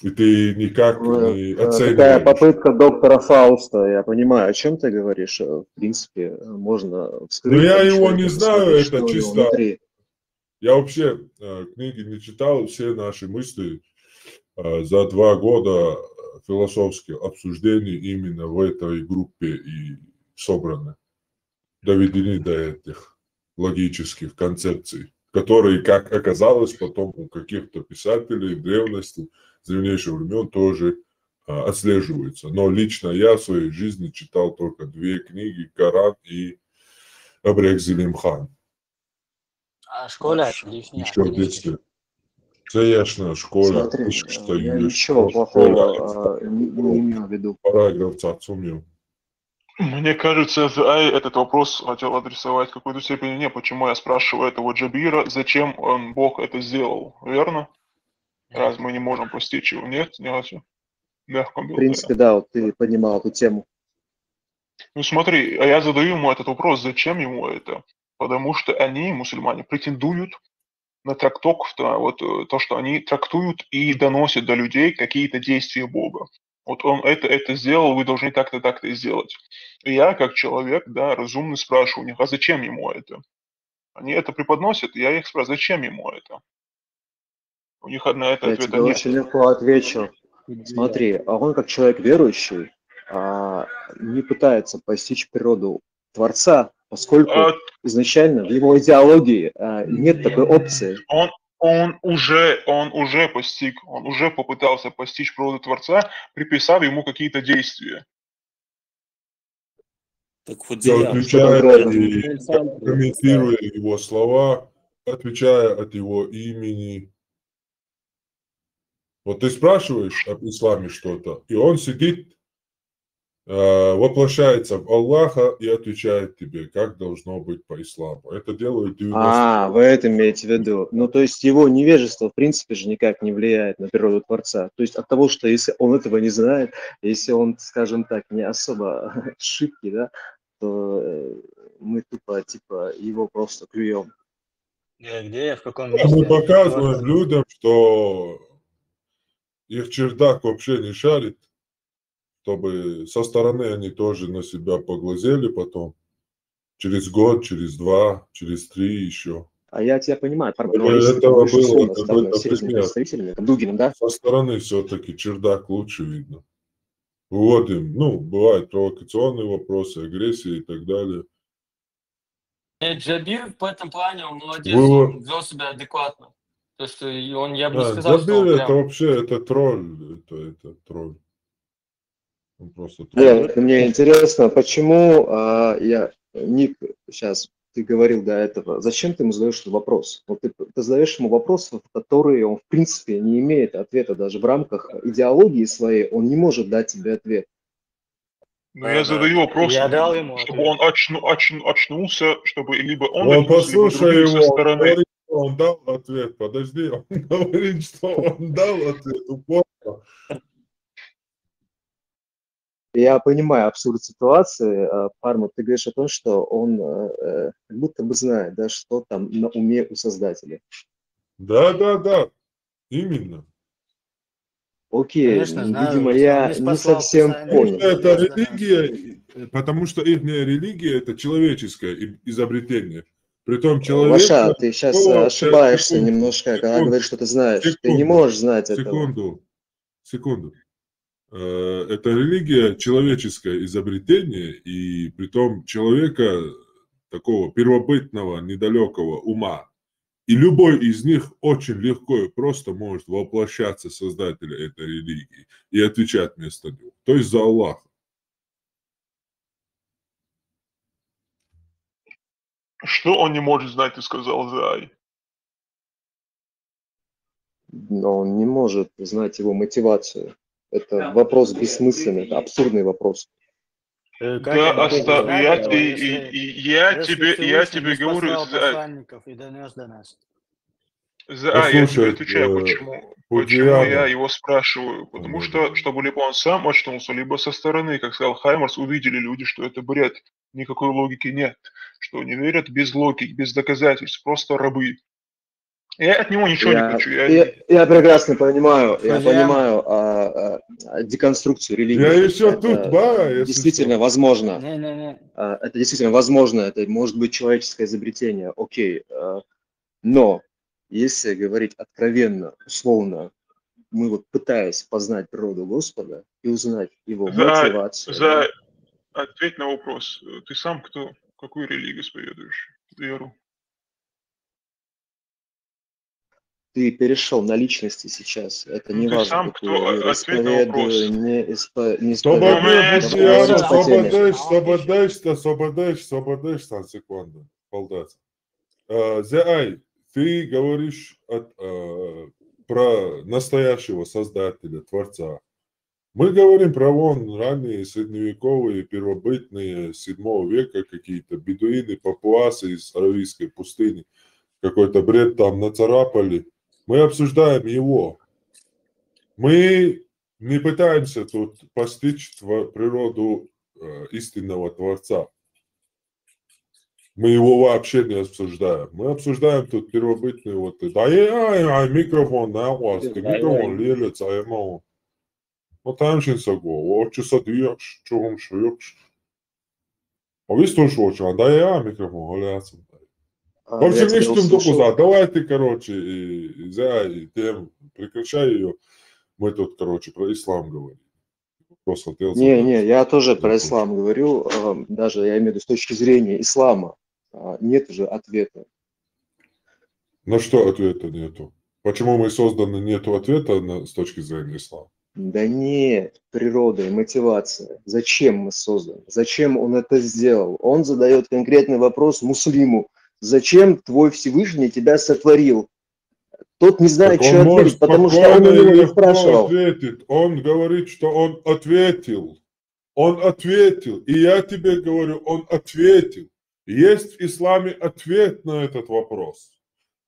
И ты никак не Такая оцениваешь. попытка доктора Фауста, я понимаю, о чем ты говоришь. В принципе, можно Но вскрыть я там его человека, не знаю, посмотреть, это что у него чисто... внутри. Я вообще книги не читал, все наши мысли за 2 года философских обсуждений именно в этой группе и собраны, доведены до этих логических концепций, которые, как оказалось, потом у каких-то писателей в древности, с древнейших времен тоже отслеживаются. Но лично я в своей жизни читал только 2 книги, Коран и Абрех Зелимхан. А школа отлично, Еще в отлично. детстве. Конечно, школа, Смотри, что я есть. ничего Школа, плохого не имел в виду. параграф цацумил. Мне кажется, Ай этот вопрос хотел адресовать в какой-то степени не, почему я спрашиваю этого Джабира, зачем Бог это сделал, верно? Раз мы не можем постичь его, нет? Мягко В был, принципе, да, вот ты поднимал эту тему. Ну смотри, а я задаю ему этот вопрос, зачем ему это? Потому что они, мусульмане, претендуют на трактовку, то, что они трактуют и доносят до людей какие-то действия Бога. Вот он это сделал, вы должны так-то, так-то и сделать. И я, как человек, да, разумно спрашиваю у них, а зачем ему это? Они это преподносят, и я их спрашиваю, зачем ему это? У них на это Я ответа тебе нет. очень легко отвечу. Смотри, а он как человек верующий не пытается постичь природу Творца, поскольку изначально в его идеологии нет такой опции. Он уже постиг, он уже попытался постичь природу Творца, приписав ему какие-то действия. Так вот Я Диляр, отвечаю и комментируя его слова, отвечая от его имени. Вот ты спрашиваешь об исламе что-то, и он сидит, воплощается в Аллаха и отвечает тебе, как должно быть по исламу. Это делают 90%. Вы это имеете в виду. Ну, то есть его невежество, в принципе же, никак не влияет на природу Творца. То есть от того, что если он этого не знает, если он, скажем так, не особо шибкий, да, то мы тупо, его просто клюем. Где, в каком Мы месте? показываем людям, что их чердак вообще не шарит, чтобы со стороны они тоже на себя поглазели потом. Через год, через 2, через 3 еще. А я тебя понимаю, Чтобы но если ты этого будешь было условно с какой-то серьезными пример. представителями, там, Дугиным, да? Со стороны все-таки чердак лучше видно. Выводим, бывают провокационные вопросы, агрессия и так далее. Джабир в этом плане, он молодец, Вывод. он вел себя адекватно. То есть я бы не сказал, что Джабир он это прям... вообще, это тролль. Это тролль. Он просто Нет, тролль. мне интересно, почему Ник, сейчас ты говорил до этого, зачем ты ему задаешь этот вопрос? Вот ты задаешь ему вопрос, в который он, в принципе, не имеет ответа, даже в рамках идеологии своей, он не может дать тебе ответ. Но я задаю вопрос, Я дал ему чтобы ответ. он очнулся, чтобы либо он Вот очнулся, либо послушай другие со его, он стороны. говорит, что он дал ответ. Подожди, он говорит, что он дал ответ. Упорно. Я понимаю абсурд ситуации, Парма, ты говоришь о том, что он как будто бы знает, да, что там на уме у создателя. Да, именно. Окей, Конечно, знаю, видимо, если он я не не спасал совсем Писание, понял. Это я знаю. религия, потому что их религия это человеческое изобретение. Притом человек... Ваша, ты сейчас ошибаешься немножко, когда говоришь, что ты знаешь. Ты не можешь знать этого. Секунду. Это религия человеческое изобретение, и притом человека такого первобытного, недалекого ума. И любой из них очень легко и просто может воплощаться создателя этой религии и отвечать вместо него. То есть за Аллаха. Что он не может знать, ты сказал, Зай? Но он не может знать его мотивацию. Это вопрос бессмысленный, это абсурдный вопрос. Как Да, я могу знать я, этого, если я Всевышний тебе не говорю, послал Зай, посланников и донес до нас? Я тебе Послушай, отвечаю, почему я Пудиана, его спрашиваю. Потому что, чтобы либо он сам очнулся, либо со стороны, как сказал Хаймарс, увидели люди, что это бред, никакой логики нет, что не верят без логики, без доказательств, просто рабы. Я от него ничего не хочу. Я прекрасно понимаю, Друзья, деконструкцию религии. я еще Это тут, ба, если действительно что. возможно. не-не-не. Это действительно возможно, это может быть человеческое изобретение, окей. Но если говорить откровенно, условно, мы вот пытаясь познать природу Господа и узнать его мотивацию, да, Ответь на вопрос. Ты сам кто? Какую религию исповедуешь? Веру? ты перешел на личности сейчас. Это не Ты важно, сам какую я кто? веру Ответь на вопрос. исповедую, не исповедую. Свободне, Давай Пудиана, поговорить по теме. свободешь, там, секунду, полдаться. Зай, ты говоришь про настоящего создателя, Творца. Мы говорим про ранние средневековые, первобытные, 7 века какие-то бедуины, папуасы из Аравийской пустыни. Какой-то бред там нацарапали. Мы обсуждаем его. Мы не пытаемся тут постичь природу истинного Творца. Мы его вообще не обсуждаем. Мы обсуждаем тут первобытные вот... Да, микрофон на вас, микрофон лелец, а ему... Вот там сейчас го, вот часа движ, чугум швюкш. А вы слушаете, да я микрофон лелец. В Я общем, тебя не что услышал. давай ты, короче, и тем прекращай ее. Мы тут, короче, про ислам говорим. Просто хотел задать. Не, я тоже про ислам говорю, даже я имею в виду с точки зрения ислама. Нет же ответа. На что ответа нету? Почему мы созданы, нету ответа с точки зрения ислама? Да нет, природа и мотивация. Зачем мы созданы? Зачем он это сделал? Он задает конкретный вопрос муслиму. Зачем твой Всевышний тебя сотворил? Тот не знает, Так что он ответить, может потому что он спокойно у и него не легко спрашивал. ответить. Он говорит, что он ответил. Он ответил. И я тебе говорю, он ответил. Есть в исламе ответ на этот вопрос.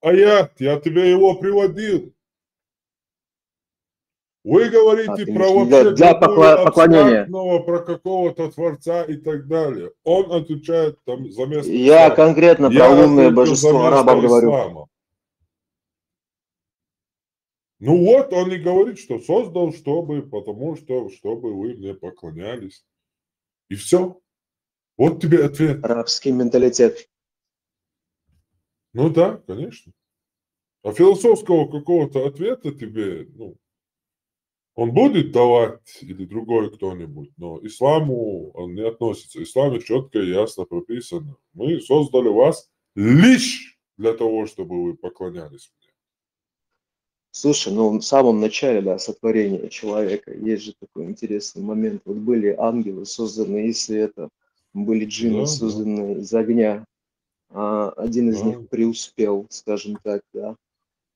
Я тебе его приводил. Вы говорите ты про имеешь вообще для другую поклонения. абстрактного, про какого-то творца и так далее. Он отвечает там за место Я ислама. конкретно про Я лунное ответил за божество арабам место говорю. ислама. Ну вот, он и говорит, что создал, чтобы вы мне поклонялись. И все. Вот тебе ответ. Арабский менталитет. Ну да, конечно. А философского какого-то ответа тебе, он будет давать или другой кто-нибудь, но исламу он не относится. В исламе четко и ясно прописано. Мы создали вас лишь для того, чтобы вы поклонялись мне. Слушай, в самом начале, да, сотворения человека есть же такой интересный момент. Вот были ангелы, созданные из света, были джинны, Да. созданные из огня. Один из Да. них преуспел, скажем так, да.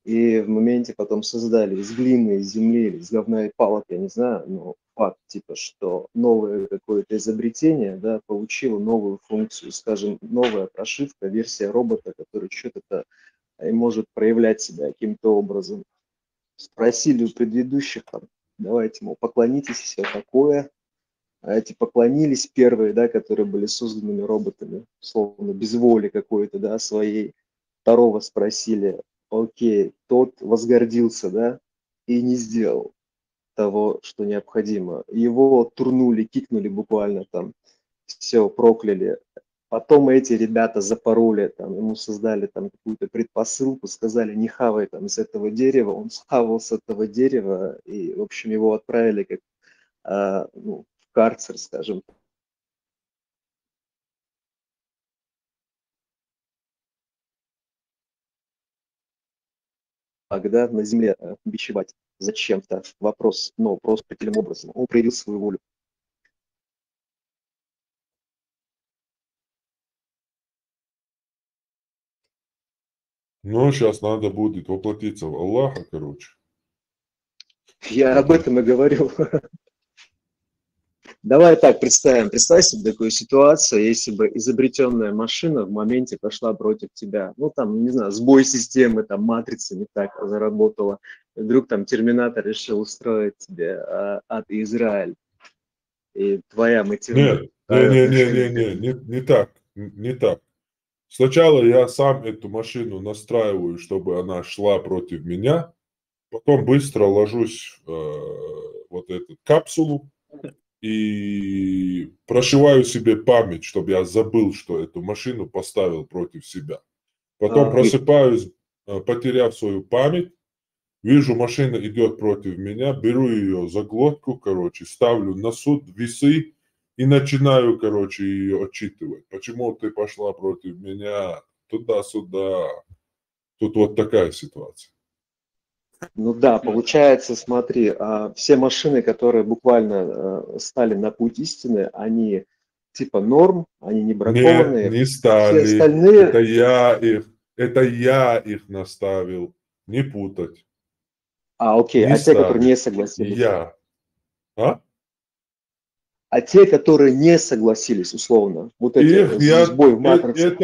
И в моменте потом создали из глины, из земли, или из говна и палок, я не знаю, но факт, типа, что новое какое-то изобретение, да, получило новую функцию, скажем, новая прошивка, версия робота, который что-то и может проявлять себя каким-то образом. Спросили у предыдущих, там, давайте, мол, поклонитесь, все такое. А эти поклонились первые, да, которые были созданными роботами, словно без воли какой-то, да, своей. Второго спросили, окей, тот возгордился, да, и не сделал того, что необходимо. Его турнули, кикнули буквально там, все, прокляли. Потом эти ребята запороли, там, ему создали там какую-то предпосылку, сказали, не хавай там с этого дерева, он схавал с этого дерева, и, в общем, его отправили как в карцер, скажем. да, на земле бичевать зачем-то вопрос, но просто определенным образом. Он проявил свою волю. Ну, сейчас надо будет воплотиться в Аллаха, короче. Я об этом и говорю. Давай так представим. Представь себе такую ситуацию, если бы изобретенная машина в моменте пошла против тебя. Ну, там, не знаю, сбой системы, там, матрица не так заработала. Вдруг там Терминатор решил устроить тебе ад и Израиль. И твоя мотивация. Нет, не так, не так. Сначала я сам эту машину настраиваю, чтобы она шла против меня, потом быстро ложусь в вот эту капсулу и прошиваю себе память, чтобы я забыл, что эту машину поставил против себя. Потом просыпаюсь, потеряв свою память, вижу, машина идет против меня, беру ее за глотку, короче, ставлю на суд, весы и начинаю, короче, ее отчитывать. Почему ты пошла против меня? Туда-сюда. Тут вот такая ситуация. Ну да, получается, смотри, все машины, которые буквально стали на путь истины, они типа норм, они не бракованные. Нет, не стали. Все остальные... Это я их наставил. Не путать. Окей, Не а те, стали. которые не согласились? Я. А те, которые не согласились, условно, вот эти сбой в матрице.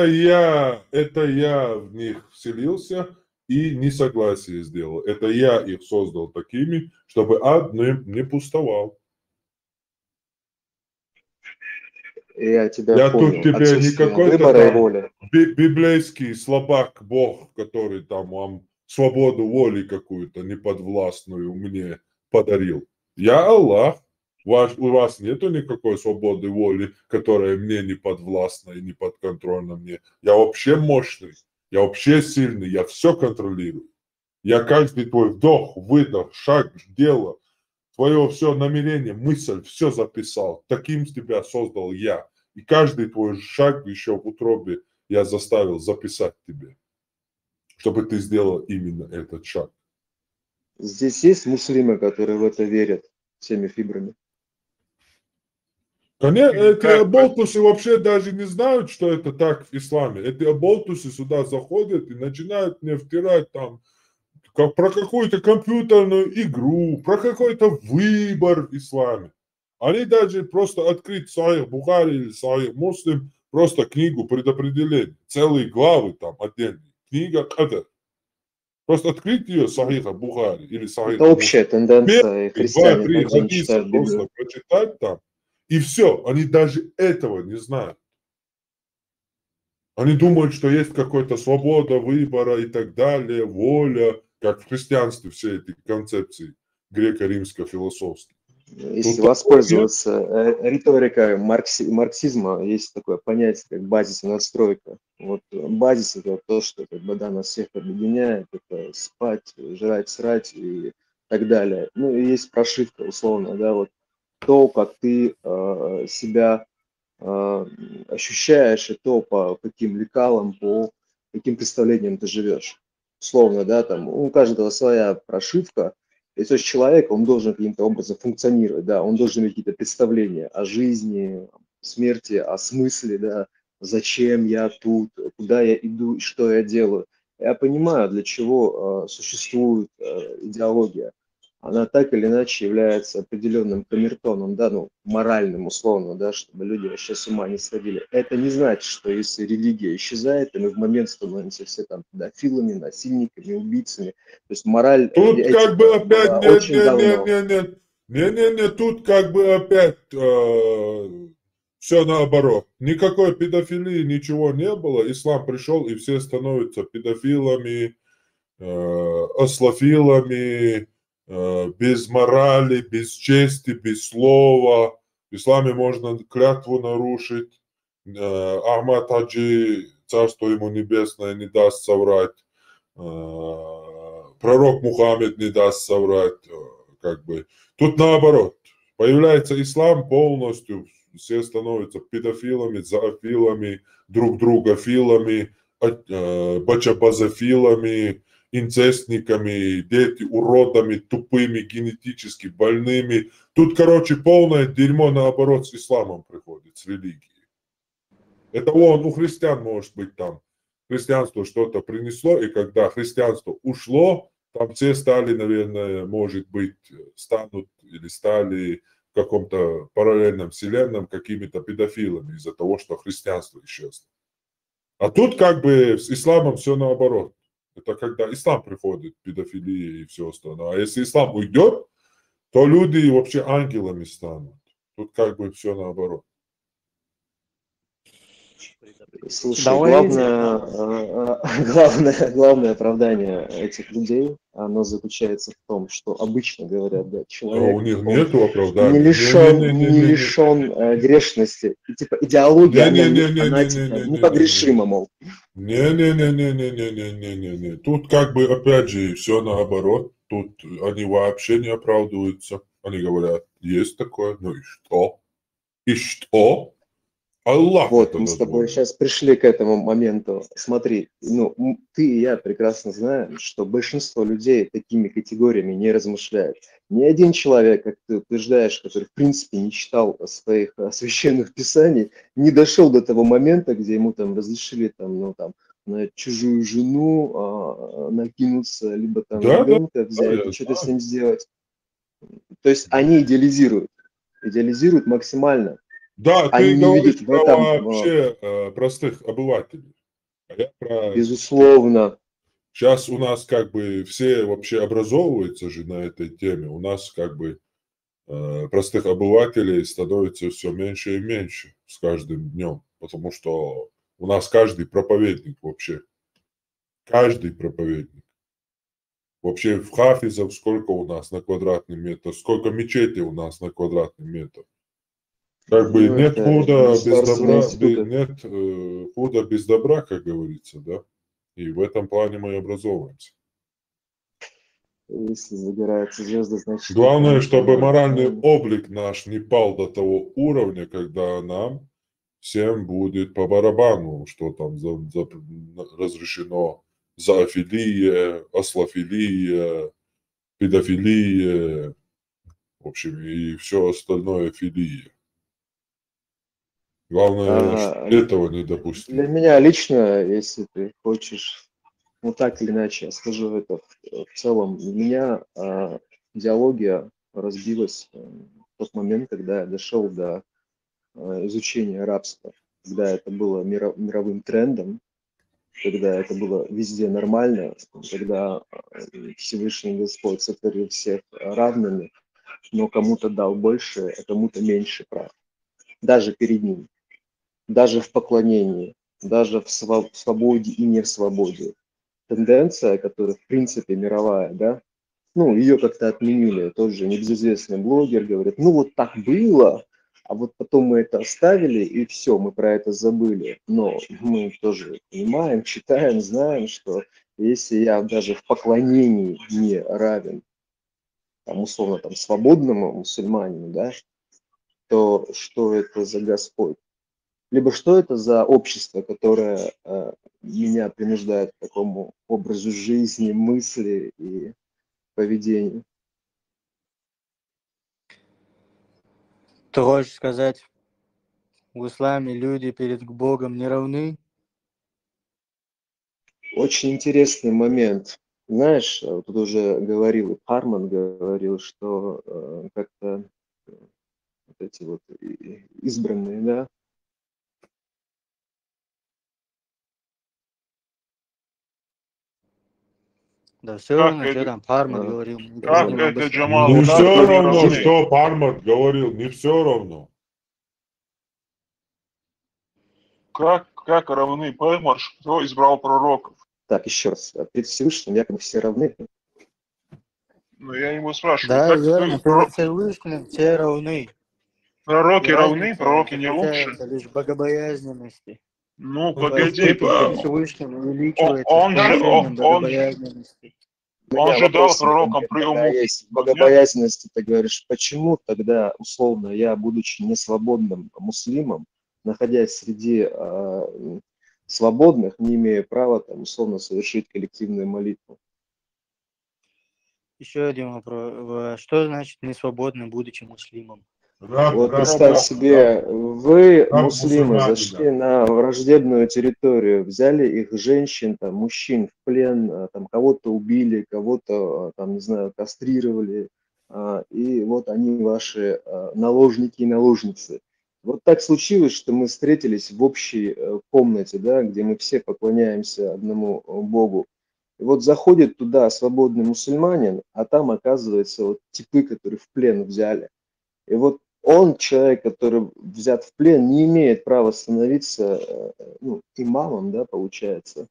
Это я в них вселился и несогласие сделал. Это я их создал такими, чтобы ад не пустовал. Я тебя понял. Тут тебе не какой-то там библейский слабак Бог, который там вам свободу воли какую-то неподвластную мне подарил. Я Аллах. У вас нету никакой свободы воли, которая мне не подвластна и не подконтрольна мне. Я вообще мощный, я вообще сильный, я все контролирую. Я каждый твой вдох, выдох, шаг, дело, твое все намерение, мысль, все записал. Таким тебя создал я. И каждый твой шаг еще в утробе я заставил записать тебе, чтобы ты сделал именно этот шаг. Здесь есть муслимы, которые в это верят всеми фибрами? Конечно, эти оболтусы вообще даже не знают, что это так в исламе. Эти оболтусы сюда заходят и начинают мне втирать там про какую-то компьютерную игру, про какой-то выбор в исламе. Они даже просто открыть Сахих Бухари или Сахих Муслим, просто книгу предопределений, целые главы там отдельные. Книга Кадр. Просто открыть ее Сахиха Бухари или Сахих Муслим. Это общая тенденция христиан. 2-3 хадиса просто прочитать там. И все, они даже этого не знают. Они думают, что есть какая-то свобода выбора и так далее, воля, как в христианстве все эти концепции греко-римско-философские. Если воспользоваться риторикой марксизма, есть такое понятие, как базис и надстройка. Вот базис – это то, что как бы, да, нас всех объединяет, это спать, жрать, срать и так далее. Ну и есть прошивка, условно, да, вот то, как ты себя ощущаешь, и то, по каким лекалам, по каким представлениям ты живешь. Условно, да, там у каждого своя прошивка. И то есть человек, он должен каким-то образом функционировать, да, он должен иметь какие-то представления о жизни, смерти, о смысле, да, зачем я тут, куда я иду и что я делаю. Я понимаю, для чего существует идеология. Она так или иначе является определенным камертоном, да, ну, моральным, условно, да, чтобы люди вообще с ума не сходили. Это не значит, что если религия исчезает, и мы в момент становимся все там педофилами, насильниками, убийцами. То есть мораль... Тут как бы опять нет, тут как бы опять все наоборот. Никакой педофилии, ничего не было. Ислам пришел, и все становятся педофилами, ослофилами, без морали, без чести, без слова. В исламе можно клятву нарушить. Ахмад Хаджи, царство ему небесное, не даст соврать. Пророк Мухаммед не даст соврать. Как бы. Тут наоборот. Появляется ислам полностью. Все становятся педофилами, зоофилами, друг друга филами, бачабазофилами. инцестниками, дети уродами, тупыми, генетически больными. Тут, короче, полное дерьмо наоборот с исламом приходит, с религией. Это у христиан может быть там. Христианство что-то принесло, и когда христианство ушло, там все стали, наверное, может быть, станут или стали в каком-то параллельном вселенном какими-то педофилами из-за того, что христианство исчезло. А тут как бы с исламом все наоборот. Это когда ислам приходит, педофилия и все остальное. А если ислам уйдет, то люди вообще ангелами станут. Тут как бы все наоборот. Слушай, Давай, главное оправдание этих людей, оно заключается в том, что обычно говорят, да, А человек, у них он нету не оправдания. лишен грешности. И, типа, идеология, она типа непогрешима, мол. Не-не-не-не-не-не-не-не-не-не. Тут как бы опять же все наоборот. Тут они вообще не оправдываются. Они говорят, есть такое, ну и что? И что? Аллах Вот, это мы с тобой дозволил. сейчас пришли к этому моменту. Смотри, ты и я прекрасно знаем, что большинство людей такими категориями не размышляет. Ни один человек, как ты утверждаешь, который в принципе не читал своих священных писаний, не дошел до того момента, где ему там разрешили на чужую жену накинуться, либо там Да, ребенка взять и я что-то с знаю. ним сделать. То есть они идеализируют максимально. Да, Они ты не видят говоришь в про этом, вообще простых обывателей. А я про... безусловно, Сейчас у нас как бы все вообще образовываются же на этой теме. У нас как бы простых обывателей становится все меньше и меньше с каждым днем. Потому что у нас каждый проповедник вообще. Каждый проповедник. Вообще в хафизов сколько у нас на квадратный метр, сколько мечетей у нас на квадратный метр. Как бы нет это худа без государственные добра, институты. нет худа без добра, как говорится, да. И в этом плане мы и образовываемся. Если загораются звезды, значит, Главное, это чтобы нормально, моральный правильно? облик наш не пал до того уровня, когда нам всем будет по барабану, что там разрешено зоофилия, аслофилия, педофилия, в общем, и все остальное филия. Главное, этого не допустить. Для меня лично, если ты хочешь, так или иначе, я скажу это в целом, для меня идеология разбилась в тот момент, когда я дошел до изучения рабства, когда это было мировым трендом, когда это было везде нормально, когда Всевышний Господь сотворил всех равными, но кому-то дал больше, а кому-то меньше прав. Даже перед ним, даже в поклонении, даже в свободе и не в свободе. Тенденция, которая в принципе мировая, да, ее как-то отменили. Тот же небезызвестный блогер говорит, вот так было, а вот потом мы это оставили, и все, мы про это забыли. Но мы тоже понимаем, читаем, знаем, что если я даже в поклонении не равен, условно, свободному мусульманину, да, то что это за Господь? Либо что это за общество, которое меня принуждает к такому образу жизни, мысли и поведению? Ты хочешь сказать, в исламе люди перед Богом не равны? Очень интересный момент. Знаешь, тут уже говорил, и Харман говорил, что как-то вот эти вот избранные, да, Да все Как равно, что это, там Харман говорил, мы как будем это, обосновать. Джамал, Не как все они равно, равны? что Пармат говорил, не все равно. Как равны Пеймарш, кто избрал пророков? Так, еще раз, перед Всевышним якобы все равны. Ну, я ему спрашиваю, Да, как верно, перед Всевышним все равны. пророки И равны, разница пророки не лучше? заключается лишь в богобоязненности. Ну, То есть погоди, кто перед Всевышним увеличивается с он повышением богобоязненности. он же дал Вопрос, пророкам когда есть преимущество, нет? богобоязненность, ты говоришь, почему тогда, условно, я, будучи несвободным муслимом, находясь среди свободных, не имея права, условно, совершить коллективную молитву? еще один вопрос. Что значит не свободны, будучи муслимом? Вот представь себе, вы, муслимы, зашли на враждебную территорию, взяли их женщин, там, мужчин в плен, там, кого-то убили, кого-то, там, не знаю, кастрировали, и вот они ваши наложники и наложницы. Вот так случилось, что мы встретились в общей комнате, да, где мы все поклоняемся одному Богу. И вот заходит туда свободный мусульманин, а там оказывается вот типы, которые в плен взяли. И вот он, человек, который взят в плен, не имеет права становиться имамом, да, получается.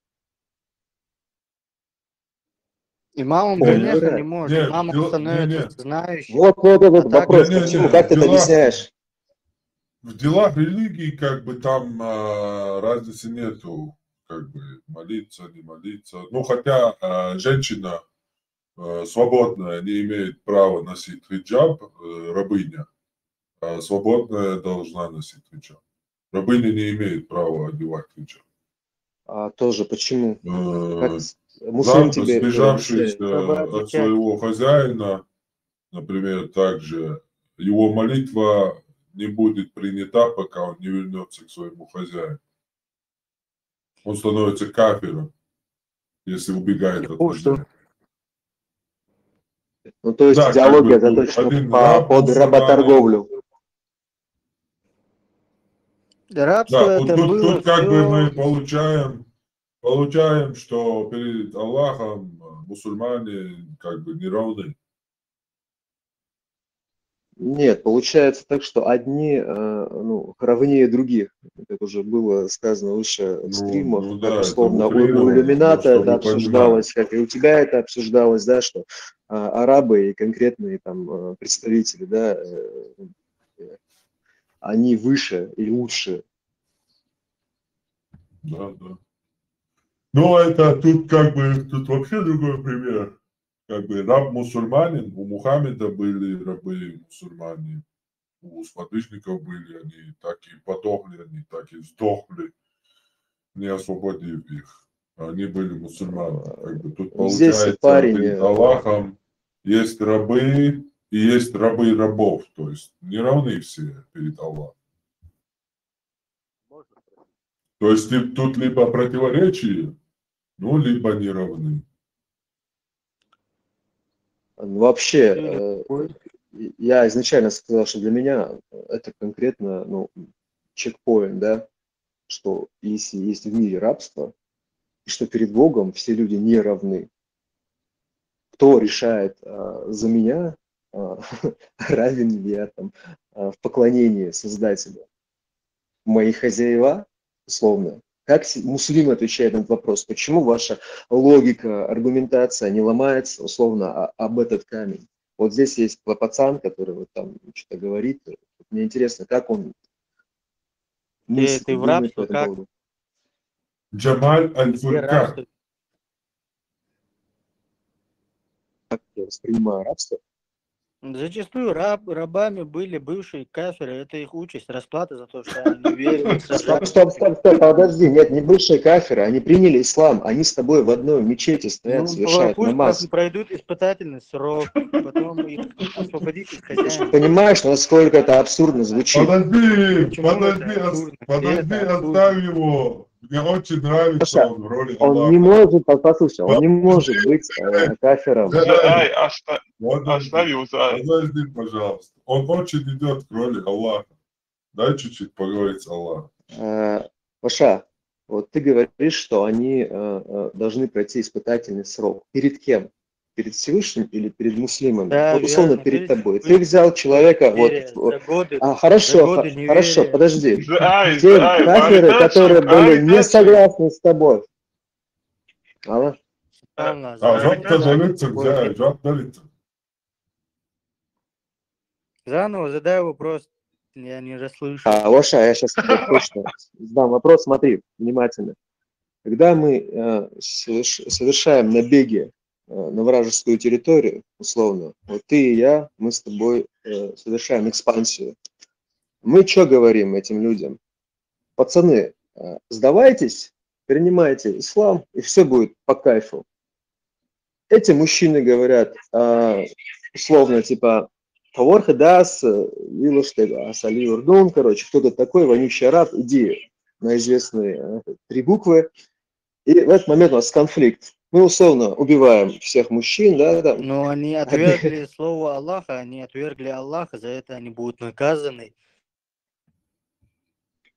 Имамом, конечно, не может. Имамом становится знающим. Вот этот так вопрос. Почему? Как ты это объясняешь? В делах религии как бы там разницы нету, как бы молиться, не молиться. Ну, хотя женщина свободная не имеет права носить хиджаб, рабыня. Свободная должна носить хиджаб. Рабыня не имеет права одевать хиджаб. Тоже почему? Сбежавшись от своего хозяина, например, также его молитва не будет принята, пока он не вернется к своему хозяину. Он становится кафиром, если убегает от хозяина. Ну, то есть да, идеология заточена под работорговлю. Рабство да, это тут, было тут как бы мы получаем, что перед Аллахом мусульмане как бы не равны. Нет, получается так, что одни равнее других. Это уже было сказано выше в стримах, как условно у иллюмината это обсуждалось, как и у тебя это обсуждалось, да, что арабы и конкретные там представители, да, они выше и лучше. Да. Ну, это тут как бы, тут вообще другой пример. Как бы раб-мусульманин, у Мухаммеда были рабы-мусульмане, у сподвижников были, они так и подохли, они так и сдохли, не освободив их. Они были мусульмане. Как бы тут получается, перед Аллахом есть рабы и есть рабы рабов, то есть не равны все перед Аллахом. То есть тут либо противоречие, либо не равны. Вообще, я изначально сказал, что для меня это конкретно, чекпоинт, да, что если есть в мире рабство, и что перед Богом все люди не равны. Кто решает за меня, равен ли я там в поклонении Создателю? Мои хозяева, условно. Как муслим отвечает на этот вопрос? Почему ваша логика, аргументация не ломается, условно, об этот камень? Вот здесь есть пацан, который вот там что-то говорит. Мне интересно, как он мыслит, ты в рабство как? Джамаль Аль-Фуркан. Как я воспринимаю рабство? Зачастую рабами были бывшие кафиры, это их участь, расплата за то, что они не верили. Стоп, подожди, нет, не бывшие кафиры, они приняли ислам, они с тобой в одной мечети стоят, совершают намаз. Пусть пройдут испытательный срок, потом их освободить из хозяина. Понимаешь, насколько это абсурдно звучит? Подожди, оставь его. Мне очень нравится он в роли Аллаха. Он не может, послушай, он не может быть кафиром. Оставь его. Подожди, пожалуйста. Он очень идет к роли Аллаха. Дай чуть-чуть поговорить с Аллахом. Паша, вот ты говоришь, что они должны пройти испытательный срок. Перед кем? Перед Всевышним или перед муслимами? Да, вот условно верно, перед тобой. Ты взял человека, хорошо, подожди. Те кафиры, которые были не согласны с тобой. Заново задай вопрос, я не расслышал. Лоша, я сейчас точно задам вопрос, смотри, внимательно. Когда мы совершаем набеги на вражескую территорию, условно, вот ты и я, мы с тобой совершаем экспансию. Мы что говорим этим людям? Пацаны, сдавайтесь, принимайте ислам, и все будет по кайфу. эти мужчины говорят, условно, типа, Таворха дас, Вилоштега, Асали Урдун, короче, кто-то такой, вонючий араб, иди на известные 3 буквы. И в этот момент у нас конфликт. Мы условно убиваем всех мужчин, да, там. Но они отвергли слово Аллаха, они отвергли Аллаха, за это они будут наказаны.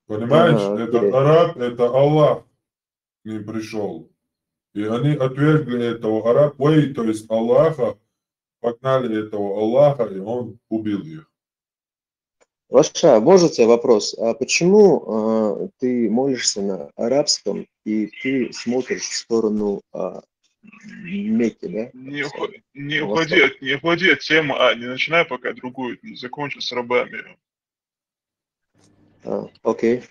Понимаешь, этот араб, это Аллах к ним пришел. И они отвергли этого араба, то есть Аллаха, погнали этого Аллаха, и он убил их. Ваша, может тебе вопрос? А почему ты молишься на арабском, и ты смотришь в сторону Мекки, да? Не уходи от темы, не начинай пока другую, не закончу с рабами. Окей.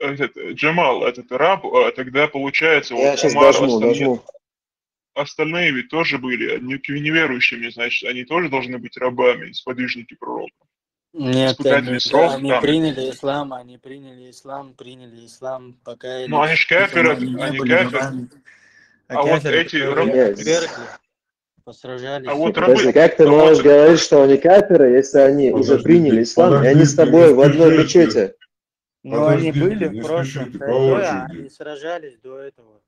Джамал, этот раб, тогда получается, Я вот сейчас Умар, дожму. остальные ведь тоже были неверующими, значит, они тоже должны быть рабами, сподвижники пророка. Нет, Испытательный срок они там. приняли ислам, покаялись. Ну, они ж кафиры, они кафиры. А вот эти рабы... Посражались. А вот Подожди, рабы... как ты можешь говорить, что они кафиры, если они уже приняли ислам, и они с тобой в одной мечети? Ну, они были не в прошлом, спешите, по очереди. они сражались до этого.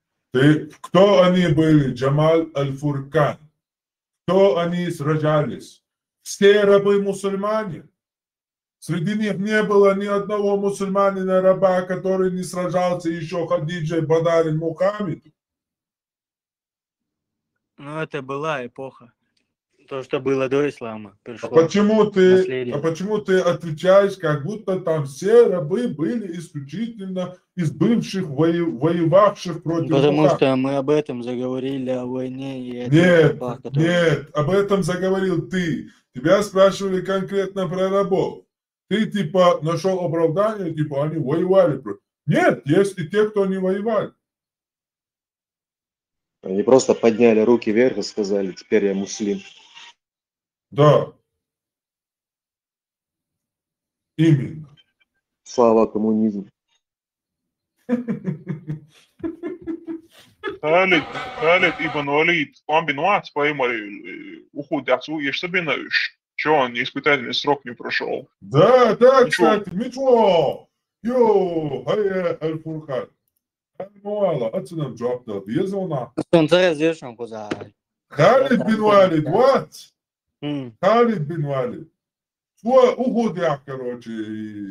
Кто они были? Джамаль Аль-Фуркан. Кто они сражались? Все рабы мусульмане. Среди них не было ни одного мусульманина раба, который не сражался еще Хадиджей Бадарин Мухаммеду. Ну, это была эпоха. То, что было до ислама. А почему ты отвечаешь, как будто там все рабы были исключительно из бывших воевавших против Потому Мухаммеда? что мы об этом заговорили, о войне и Нет, об этом заговорил ты. Тебя спрашивали конкретно про рабов. Ты типа нашел оправдание, типа они воевали. Нет, есть и те, кто не воевали. Они просто подняли руки вверх и сказали, теперь я муслим. Да. Именно. Слава коммунизму. Халид ибн Валид, он виноват по уху дацу, и что бинаюш? Че он испытательный срок не прошел? Да, кстати, ничего. Йо, хай Аль-Фуркан. Аль-Муала, отсюда джоб дал. Езона. Халид бин Валид, what? Халид бин Валид. Свой уходяк, короче,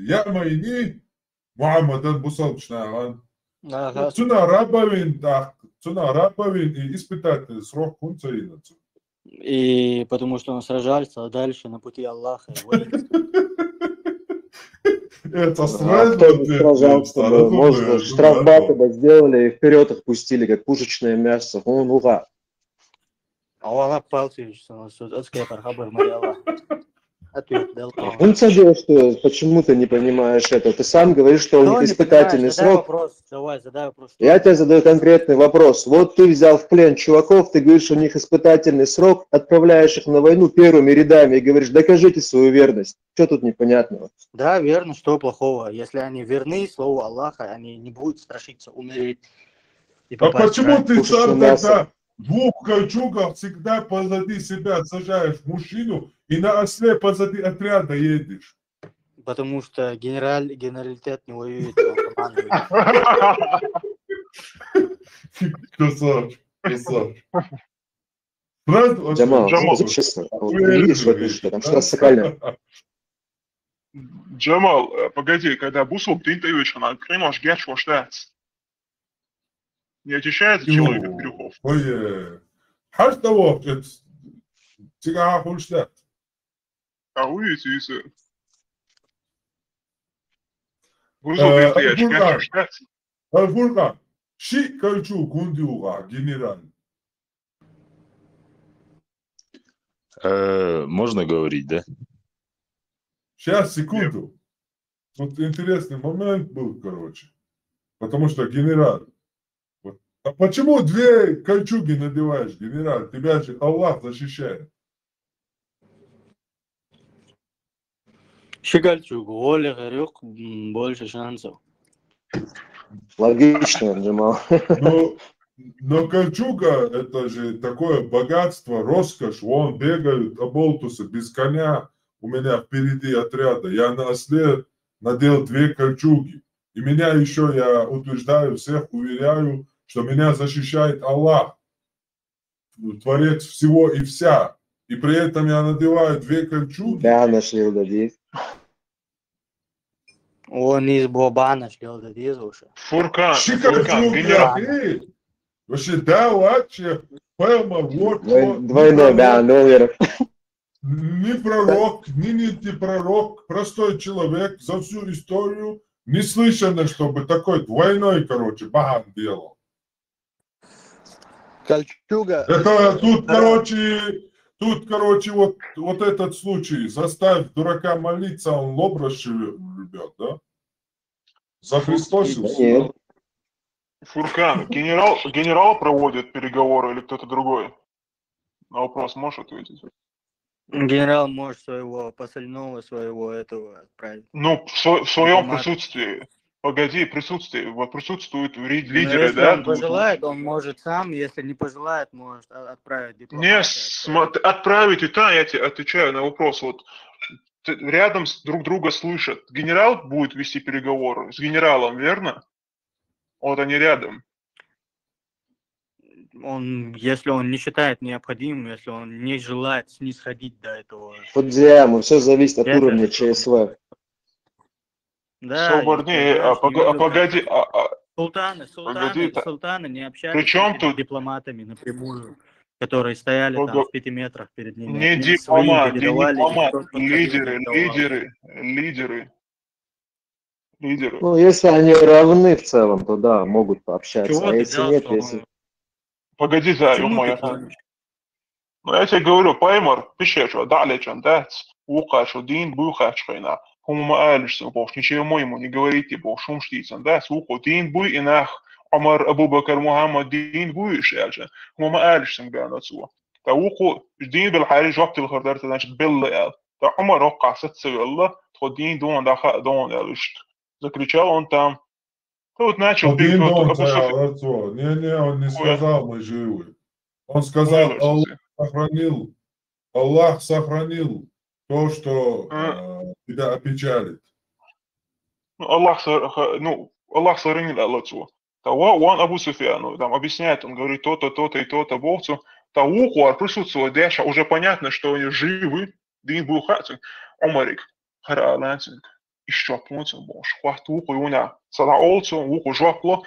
я майни, Мухаммадан Бусалчнаган. Цуна рабовин и испытательный срок кунцаинацу. И потому что он сражался дальше на пути Аллаха. Это кто не сражался, может, штрафбаты бы сделали и вперед их пустили, как пушечное мясо. Уга. Аллах палцы, что судовская пархабар Марьяла. Ответ дал. Он тебе, что почему ты не понимаешь это? Ты сам говоришь, что у них испытательный срок. Задай вопрос. Я тебе задаю конкретный вопрос. Вот ты взял в плен чуваков, ты говоришь, у них испытательный срок, отправляешь их на войну первыми рядами и говоришь, докажите свою верность. Что тут непонятного? Да, верно, что плохого. Если они верны слову Аллаха, они не будут страшиться умереть. А почему ты сам тогда в 2 кольчугах всегда позади себя сажаешь мужчину и на осле позади отряда едешь? Потому что генералитет не воюет. Красавчик. Джамал, честно, видишь в этом что? Там что-то сакальное. Джамал, погоди, когда Бусул принтович, она кринож герш воштац. Не очищается человек от грехов. Ой, хаш того, тебя хульштат. А вы видите, Бусул принтович, герш воштац. Аль-Фуркан, ши кольчу кундиуга, генерал. Можно говорить, да? Сейчас, секунду. Вот интересный момент был, короче. Потому что генерал. А почему 2 кольчуги надеваешь, генерал? Тебя же Аллах защищает. Кольчугу, Оля, Горюк, больше шансов. Логично, Джамал. Но кольчуга – это же такое богатство, роскошь. Вон бегают оболтусы без коня. У меня впереди отряда. Я на осле надел 2 кольчуги. И меня еще, я утверждаю, всех уверяю, что меня защищает Аллах, Творец всего и вся. И при этом я надеваю 2 кольчуги. Да, нашли дадит. Он из Бобана шлел дадит уже. Фуркан, Кольчуги, генерал. Вообще, да, вообще, Пэлмар, вот. Двойной, да, номер. Ни пророк, ни пророк, простой человек за всю историю не слышано, чтобы такой двойной, короче, баган делал. Кольчуга. Это тут, короче, вот этот случай. Заставь дурака молиться, он лоб расшибет, ребят, да? Захристосился. Нет. Фуркан, генерал проводит переговоры или кто-то другой? На вопрос можешь ответить? Генерал может своего посыльного, своего этого отправить. Ну, в своем Дипломат. присутствии. Погоди, присутствие. Вот присутствуют Но лидеры, если да? он пожелает, он может сам. Если не пожелает, может отправить дипломата. Не, отправить, и та, я тебе отвечаю на вопрос. Вот рядом друг друга слышат. Генерал будет вести переговоры с генералом, верно? Вот они рядом. Если он не считает необходимым, если он не желает снисходить до этого. Фудзияму, все зависит от уровня ЧСВ. Да, погоди. Султаны не общались Причем с тут дипломатами напрямую, которые стояли там в 5 метрах перед ними. Не Они своим дипломат, передавали, лидеры. Ну, если они равны в целом, то да, могут пообщаться. Чего А ты если взял, нет, что если... Погоди, да, Почему моя. ты говоришь? Ну, я тебе говорю, Паймар, пишешь, далечен, да, уқаш, дин, бухаш, хайна. هم ما قالش بوش نشي مهم نجوريتي بوش هم شتيسن ده سوق دين بوي إنخ عمر أبو بكر محمد دين بوي شالش هم ما قالش سنجانا سوا توقو دين بالحالي جوقت الخردار تناش بالله تا عمر وقع 6 سوى تخد دين دون دخل دون قالش закричал он там тут начал Один вот, он Абу Суфьян. отцо. Не, он не сказал, мы живы. Он сказал, Аллах сохранил то, что тебя опечалит. Аллах сохранил Аллаху. Того он Абу Суфьяну там объясняет, он говорит то-то, то-то и то-то болцу. Того присутствует Дэша, уже понятно, что они живы. Дин был хатин. Омарик, хара лансинг. Еще помнится, боже, хвату уху юна. Сада олцу, уху жокло.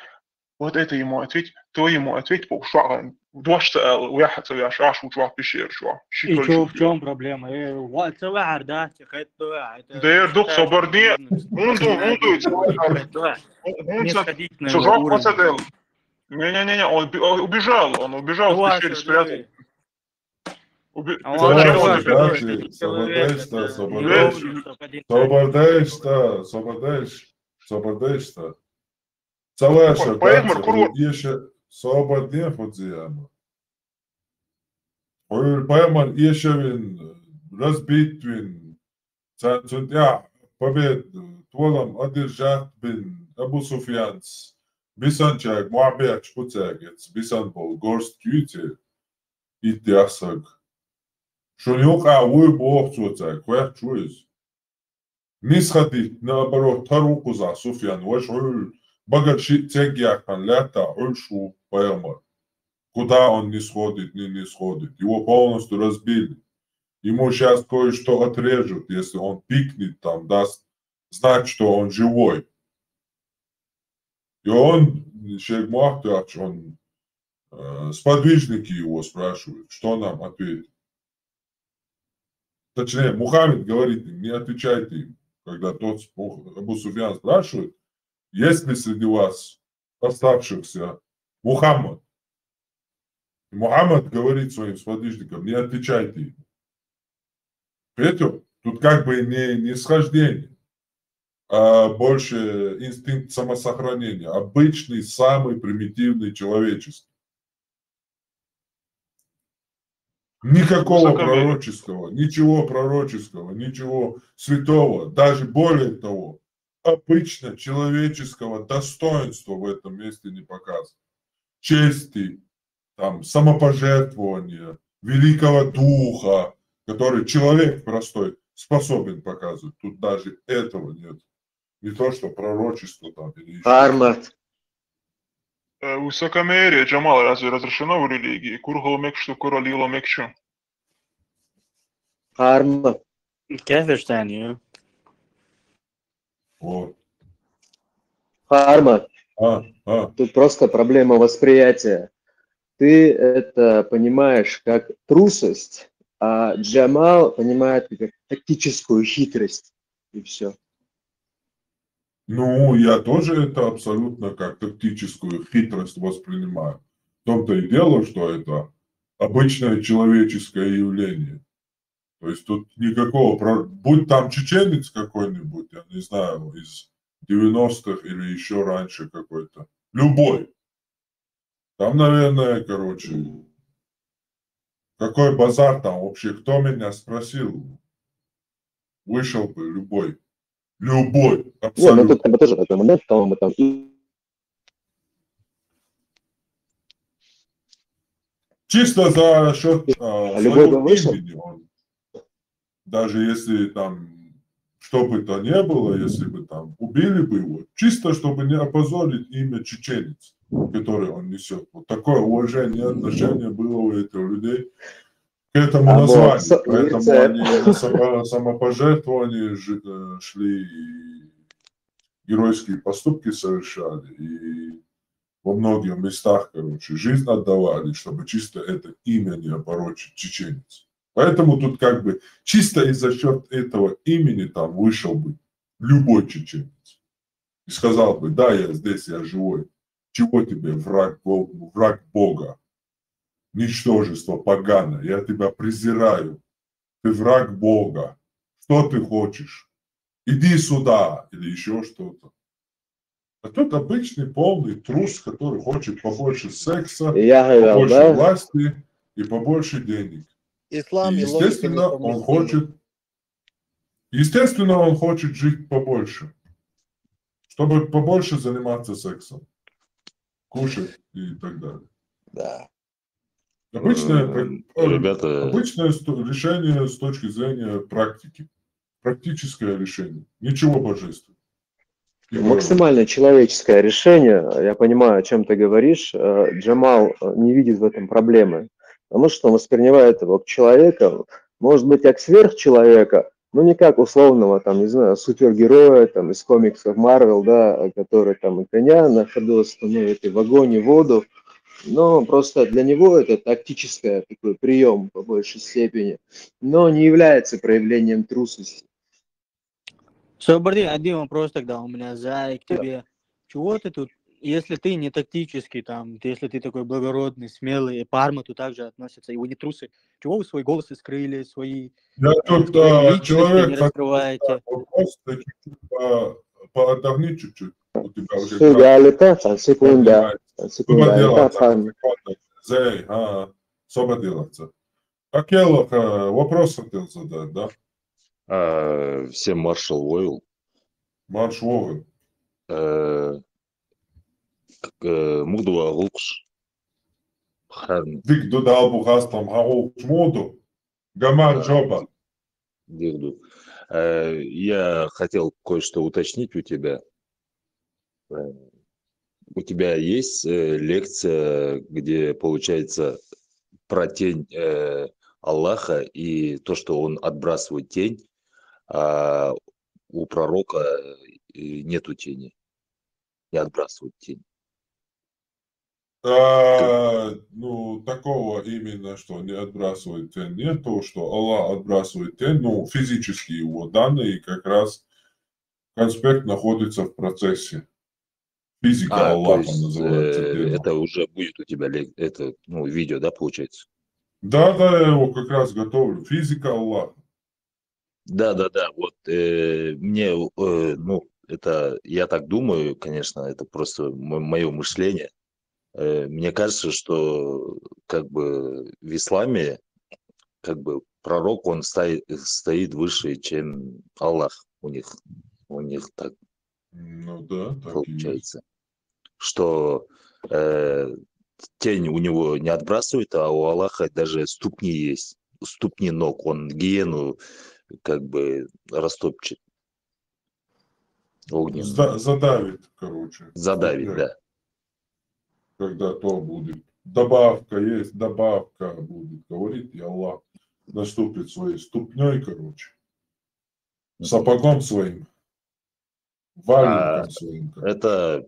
Вот это ему ответь, то ему ответь, по шагам. Дваш сал, уяхат сал яшаш, учвах пишер, шо. И что, в чем проблема? Это вар, да? Да я дух соборне. Чужак посадил. Не, он убежал в пещере спрятал. Собордаешься. Целаша, Соборден Фудзияма. Паймар Ешевин, разбитвин, Цантя, побед, Тволам одержат бин, Абу Суфьянс, Бисанчак, Муабек, Шпуцагец, Бисанпол, Горст Кьюти, Итясак. Шунюка, вы бог Цуцак, Вэх Чуиз. Не сходить, наоборот, Таруку за Суфьян, Вашуль, Багарши Цегьяхан, Лята, Ульшу, Паймар. Куда он не сходит, не сходит. Его полностью разбили. Ему сейчас кое-что отрежут, если он пикнет там, даст знать, что он живой. И он, Шейх Муахтач, он, сподвижники его спрашивают, что нам ответить. Точнее, Мухаммед говорит им, не отвечайте им. Когда тот Абу Суфьян спрашивает, есть ли среди вас оставшихся Мухаммад? Мухаммад говорит своим сподвижникам, не отвечайте им. Петр, тут как бы не схождение, а больше инстинкт самосохранения. Обычный, самый примитивный человеческий. Никакого пророческого, ничего святого, даже более того, обычно человеческого достоинства в этом месте не показано. чести, там, самопожертвования, великого духа, который человек простой способен показывать. Тут даже этого нет. Не то, что пророчество там или еще. Армат. Высокомерие, Джамал, разве разрешено в религии? Кургал мекшу, куралило мекшу. Армат. كيف ثانية؟ Вот. Армат. А. Тут просто проблема восприятия. Ты это понимаешь как трусость, а Джамал понимает как тактическую хитрость. И все. Ну, я тоже это абсолютно как тактическую хитрость воспринимаю. В том-то и дело, что это обычное человеческое явление. То есть тут никакого... Будь там чеченец какой-нибудь, я не знаю, из 90-х или еще раньше какой-то. Любой. Там, наверное, короче, какой базар там вообще, кто меня спросил? Вышел бы любой. Любой, Не, ну абсолютно. тут как бы тоже такой момент, кого мы там... Чисто за счет Любой бы своего вышел? имени он. Даже если там, что бы то ни было, если бы там убили бы его, чисто чтобы не опозорить имя чеченец, который он несет. Вот такое уважение, отношение было у этих людей к этому А вот, названию. Поэтому рецепт. они на самопожертвование шли, и геройские поступки совершали, и во многих местах, короче, жизнь отдавали, чтобы чисто это имя не опорочить чеченец. Поэтому тут как бы чисто из-за счет этого имени там вышел бы любой чеченец и сказал бы: да, я здесь, я живой. Чего тебе, враг Бога, ничтожество поганое, я тебя презираю, ты враг Бога, что ты хочешь? Иди сюда, или еще что-то. А тут обычный полный трус, который хочет побольше секса, Я говорил, побольше да? власти и побольше денег. Ислам И, и логика естественно, он хочет жить побольше, чтобы побольше заниматься сексом, кушать и так далее. Да. Обычное Ребята, решение с точки зрения практики. Практическое решение. Ничего божественного. Максимально человеческое решение. Я понимаю, о чем ты говоришь. Джамал не видит в этом проблемы. Потому что он воспринимает его как человека, может быть, как сверхчеловека, но не как условного, там, не знаю, супергероя там, из комиксов Марвел, да, который там и коня на ходу остановит, и в огонь, и в воду. Но просто для него это тактический такой прием по большей степени, но не является проявлением трусости. Соборди, один вопрос тогда у меня, Зай, к тебе. Чего ты тут, если ты не тактический, там, если ты такой благородный, смелый, и Пармату также относятся, его не трусы, чего вы свой голос скрыли, свои тут личности не раскрываете? Вопрос чуть-чуть поотогни чуть-чуть. У тебя уже Сугалита, секунда. Зей, освободился. Акелов вопрос хотел задать, да? всем маршал Уойл. Марш Вовен. Мудуа Гукш. Дик додал Бугастам Гауч Моду. Гаман Джоба. Дигду. Я хотел кое-что уточнить у тебя. У тебя есть лекция, где получается про тень Аллаха и то, что он отбрасывает тень, а у пророка нету тени, не отбрасывает тень. Ну, такого именно, что не отбрасывает тень, нету, что Аллах отбрасывает тень, ну, физически его данные, как раз конспект находится в процессе. Физика Аллаха называется. Это уже будет у тебя это, ну, видео, да, получается? Да, я его как раз готовлю. Физика Аллаха. Да. Вот мне, ну, это, я так думаю, конечно, это просто мое мышление. Мне кажется, что как бы в исламе как бы пророк, он стоит выше, чем Аллах у них так, ну, да, так получается. Что тень у него не отбрасывает, а у Аллаха даже ступни есть. Ступни ног. Он гиену как бы растопчет огненную. Задавит, короче. Задавит, ступней. да. Когда то будет. Добавка есть, добавка будет. Говорит, и Аллах наступит своей ступней, короче. Сапогом своим. Валенком своим. Это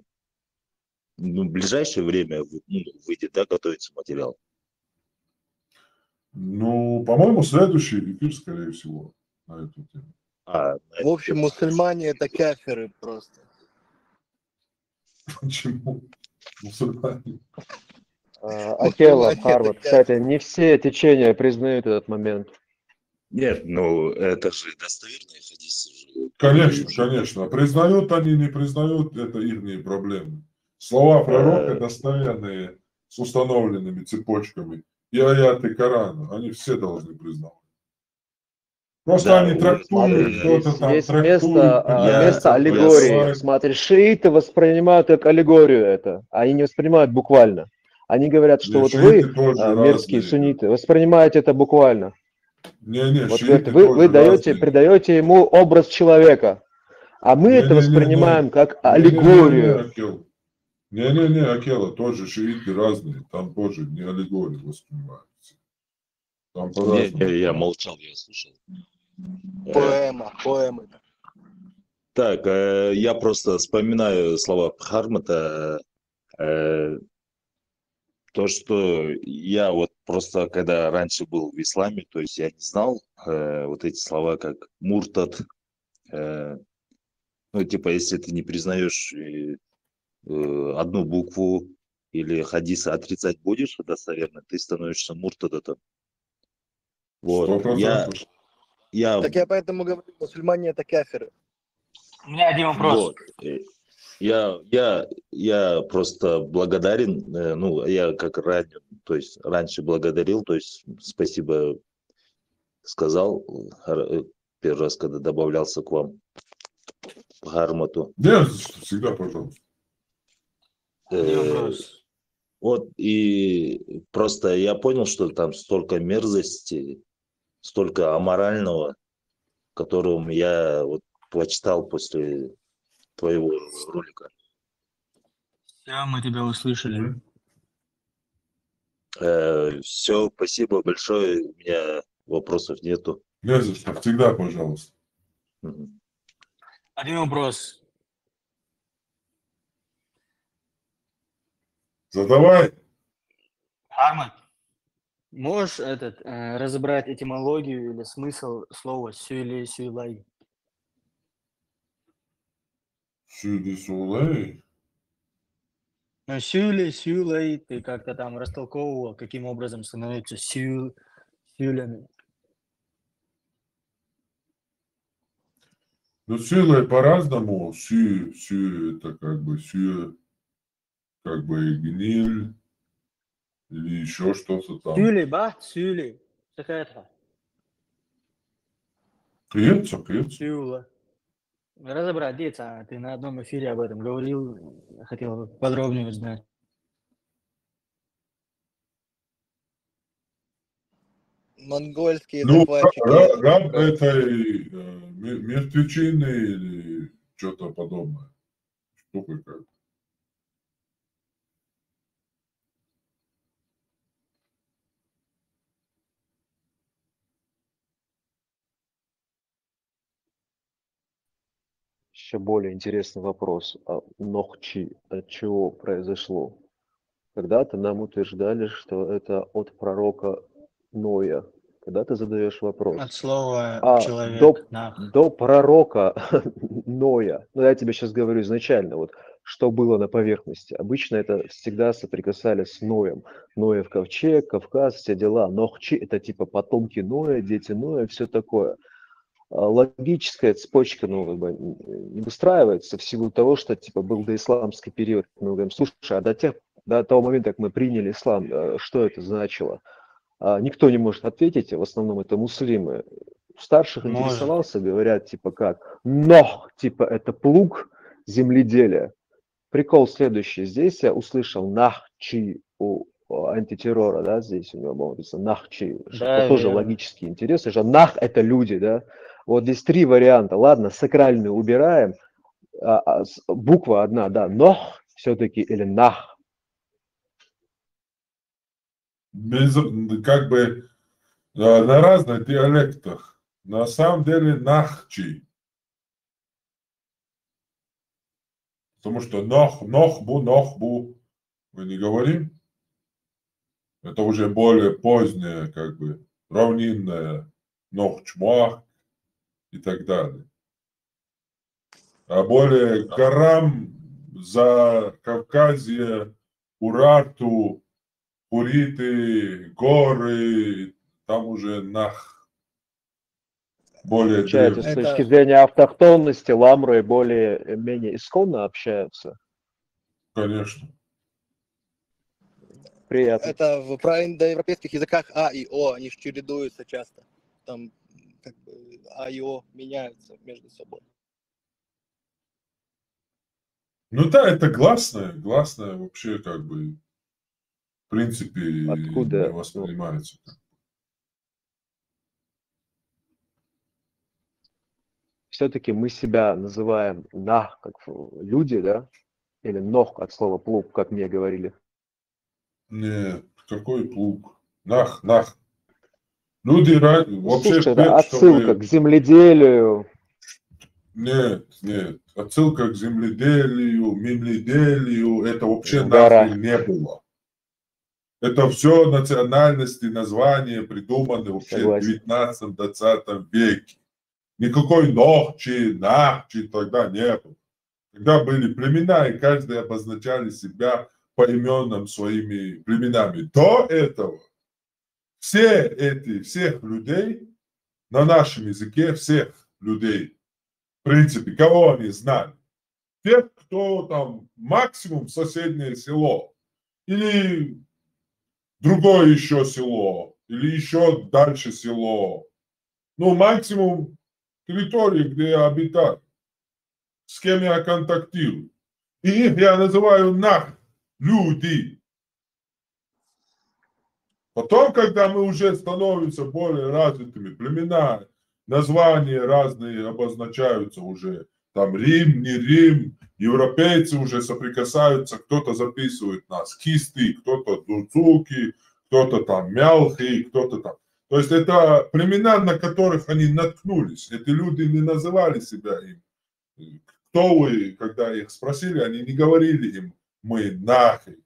в ближайшее время выйдет, да, готовится материал? Ну, по-моему, следующий эфир, скорее всего, на эту тему. В общем, мусульмане это каферы просто. Почему? Мусульмане. Акела, Харвард. Кстати, не все течения признают этот момент. Нет, ну это же достоверные хадисы. Конечно, конечно. Признают они, не признают, это их проблемы. Слова пророка достоверные, с установленными цепочками. И аяты Корана, они все должны признавать. Просто Да, они трактуют, кто-то там есть трактует. место аллегории. Смотри, шииты воспринимают как аллегорию это. Они не воспринимают буквально. Они говорят, что вот вы, мерзкие сунниты, воспринимаете это буквально. Вот говорят, вы придаете ему образ человека, а мы это воспринимаем как аллегорию. Не-не-не, Акела, тоже шииты разные, там тоже не аллегория воспринимается. Там по-разному. Я молчал, я слушал. Поэма. Так, я просто вспоминаю слова Бхармата, то, что я вот просто, когда раньше был в исламе, то есть я не знал вот эти слова, как муртад, ну, типа, если ты не признаешь одну букву или хадиса отрицать будешь достоверно, ты становишься муртадатом. Вот. Так я поэтому говорю, мусульмане это каферы. У меня один вопрос. Вот. Я просто благодарен, ну, я как то есть раньше благодарил, то есть спасибо сказал первый раз, когда добавлялся к вам, к Гармату. Да, всегда, пожалуйста. Вот, и просто я понял, что там столько мерзости, столько аморального, которым я вот прочитал после твоего ролика. Да, мы тебя услышали. Все, спасибо большое, у меня вопросов нету. Не за что, всегда, пожалуйста. Один вопрос. Задавай. Арман, можешь разобрать этимологию или смысл слова сюли сюлай? Сюли сюлай? Ну, сюли сюлай, ты как-то там растолковывал, каким образом становятся сюлями. Ну, сюлай по-разному. Сю, это как бы гниль или еще что-то там. Сюли. Какая-то. Кьется. Сюла. Разобрать, деться, ты на одном эфире об этом говорил, хотел подробнее узнать. Монгольские захватчики. захватчики. Раб этой мертвечины или что-то подобное. Что какая-то. Еще более интересный вопрос. А Нохчи от чего произошло? Когда-то нам утверждали, что это от пророка Ноя. Когда ты задаешь вопрос. От слова человек. До пророка Ноя. Ну, я тебе сейчас говорю изначально, вот что было на поверхности. Обычно это всегда соприкасались с Ноем. Ноев ковчег, Кавказ, все дела. Нохчи это типа потомки Ноя, дети Ноя, все такое. Логическая цепочка, ну, как бы не выстраивается в силу того, что типа был доисламский период. Мы говорим, слушай, а до того момента, как мы приняли ислам, что это значило? Никто не может ответить, в основном это муслимы. Старших интересовался, говорят, типа как, типа это плуг земледелия. Прикол следующий, здесь я услышал нахчи, у антитеррора, да, здесь у него говорится нахчи, что Да, тоже верно. логический интерес, что нах это люди, да. Вот здесь три варианта. Ладно, сакральную убираем, буква одна, да, нох все-таки или нах. Как бы на разных диалектах. На самом деле нахчи. Потому что нохбу мы не говорим. Это уже более позднее, как бы, равнинное, нохчмах и так далее. А более горам за Кавказье, Урату, Хуриты, горы, там уже нах более Получается, с древний. точки зрения автохтонности, ламры более-менее исконно общаются. Конечно. Приятно. Это в праиндоевропейских языках А и О, они же чередуются часто. Там как бы А и О меняются между собой. Ну да, это гласное. Гласное вообще как бы в принципе не Откуда? воспринимается. Все-таки мы себя называем нах, как люди, да? Или нох от слова плуг, как мне говорили. Нет, какой плуг? Нах. Люди вообще Слушай, это хотят, отсылка чтобы... к земледелию. Нет. Отсылка к земледелию, мемледелию, это вообще Гора. нахуй не было. Это все национальности, названия придуманы вообще Согласен. в 19-20 веке. Никакой нахчи тогда не было. Когда были племена, и каждый обозначали себя поименным своими племенами. До этого всех людей на нашем языке, всех людей, в принципе, кого они знали? Тех, кто там максимум соседнее село, или другое еще село, или еще дальше село. Ну, максимум территории, где я обитаю, с кем я контактирую. И их я называю люди. Потом, когда мы уже становимся более развитыми племена, названия разные обозначаются уже. Там Рим, не Рим, европейцы уже соприкасаются, кто-то записывает нас кисты, кто-то дурцуки, кто-то там мялхи, кто-то там. То есть это племена, на которых они наткнулись. Эти люди не называли себя им. Кто вы, когда их спросили, они не говорили им, мы нахи,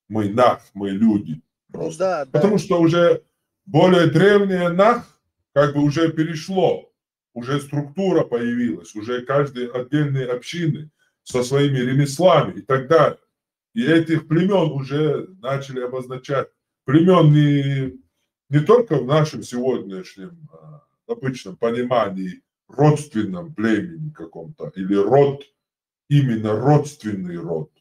мы люди. Просто. Да. Потому что уже более древнее нах как бы уже перешло, уже структура появилась, уже каждой отдельной общины со своими ремеслами и так далее. И этих племен уже начали обозначать. Племен не только в нашем сегодняшнем обычном понимании родственном племени каком-то, или род, именно родственный род.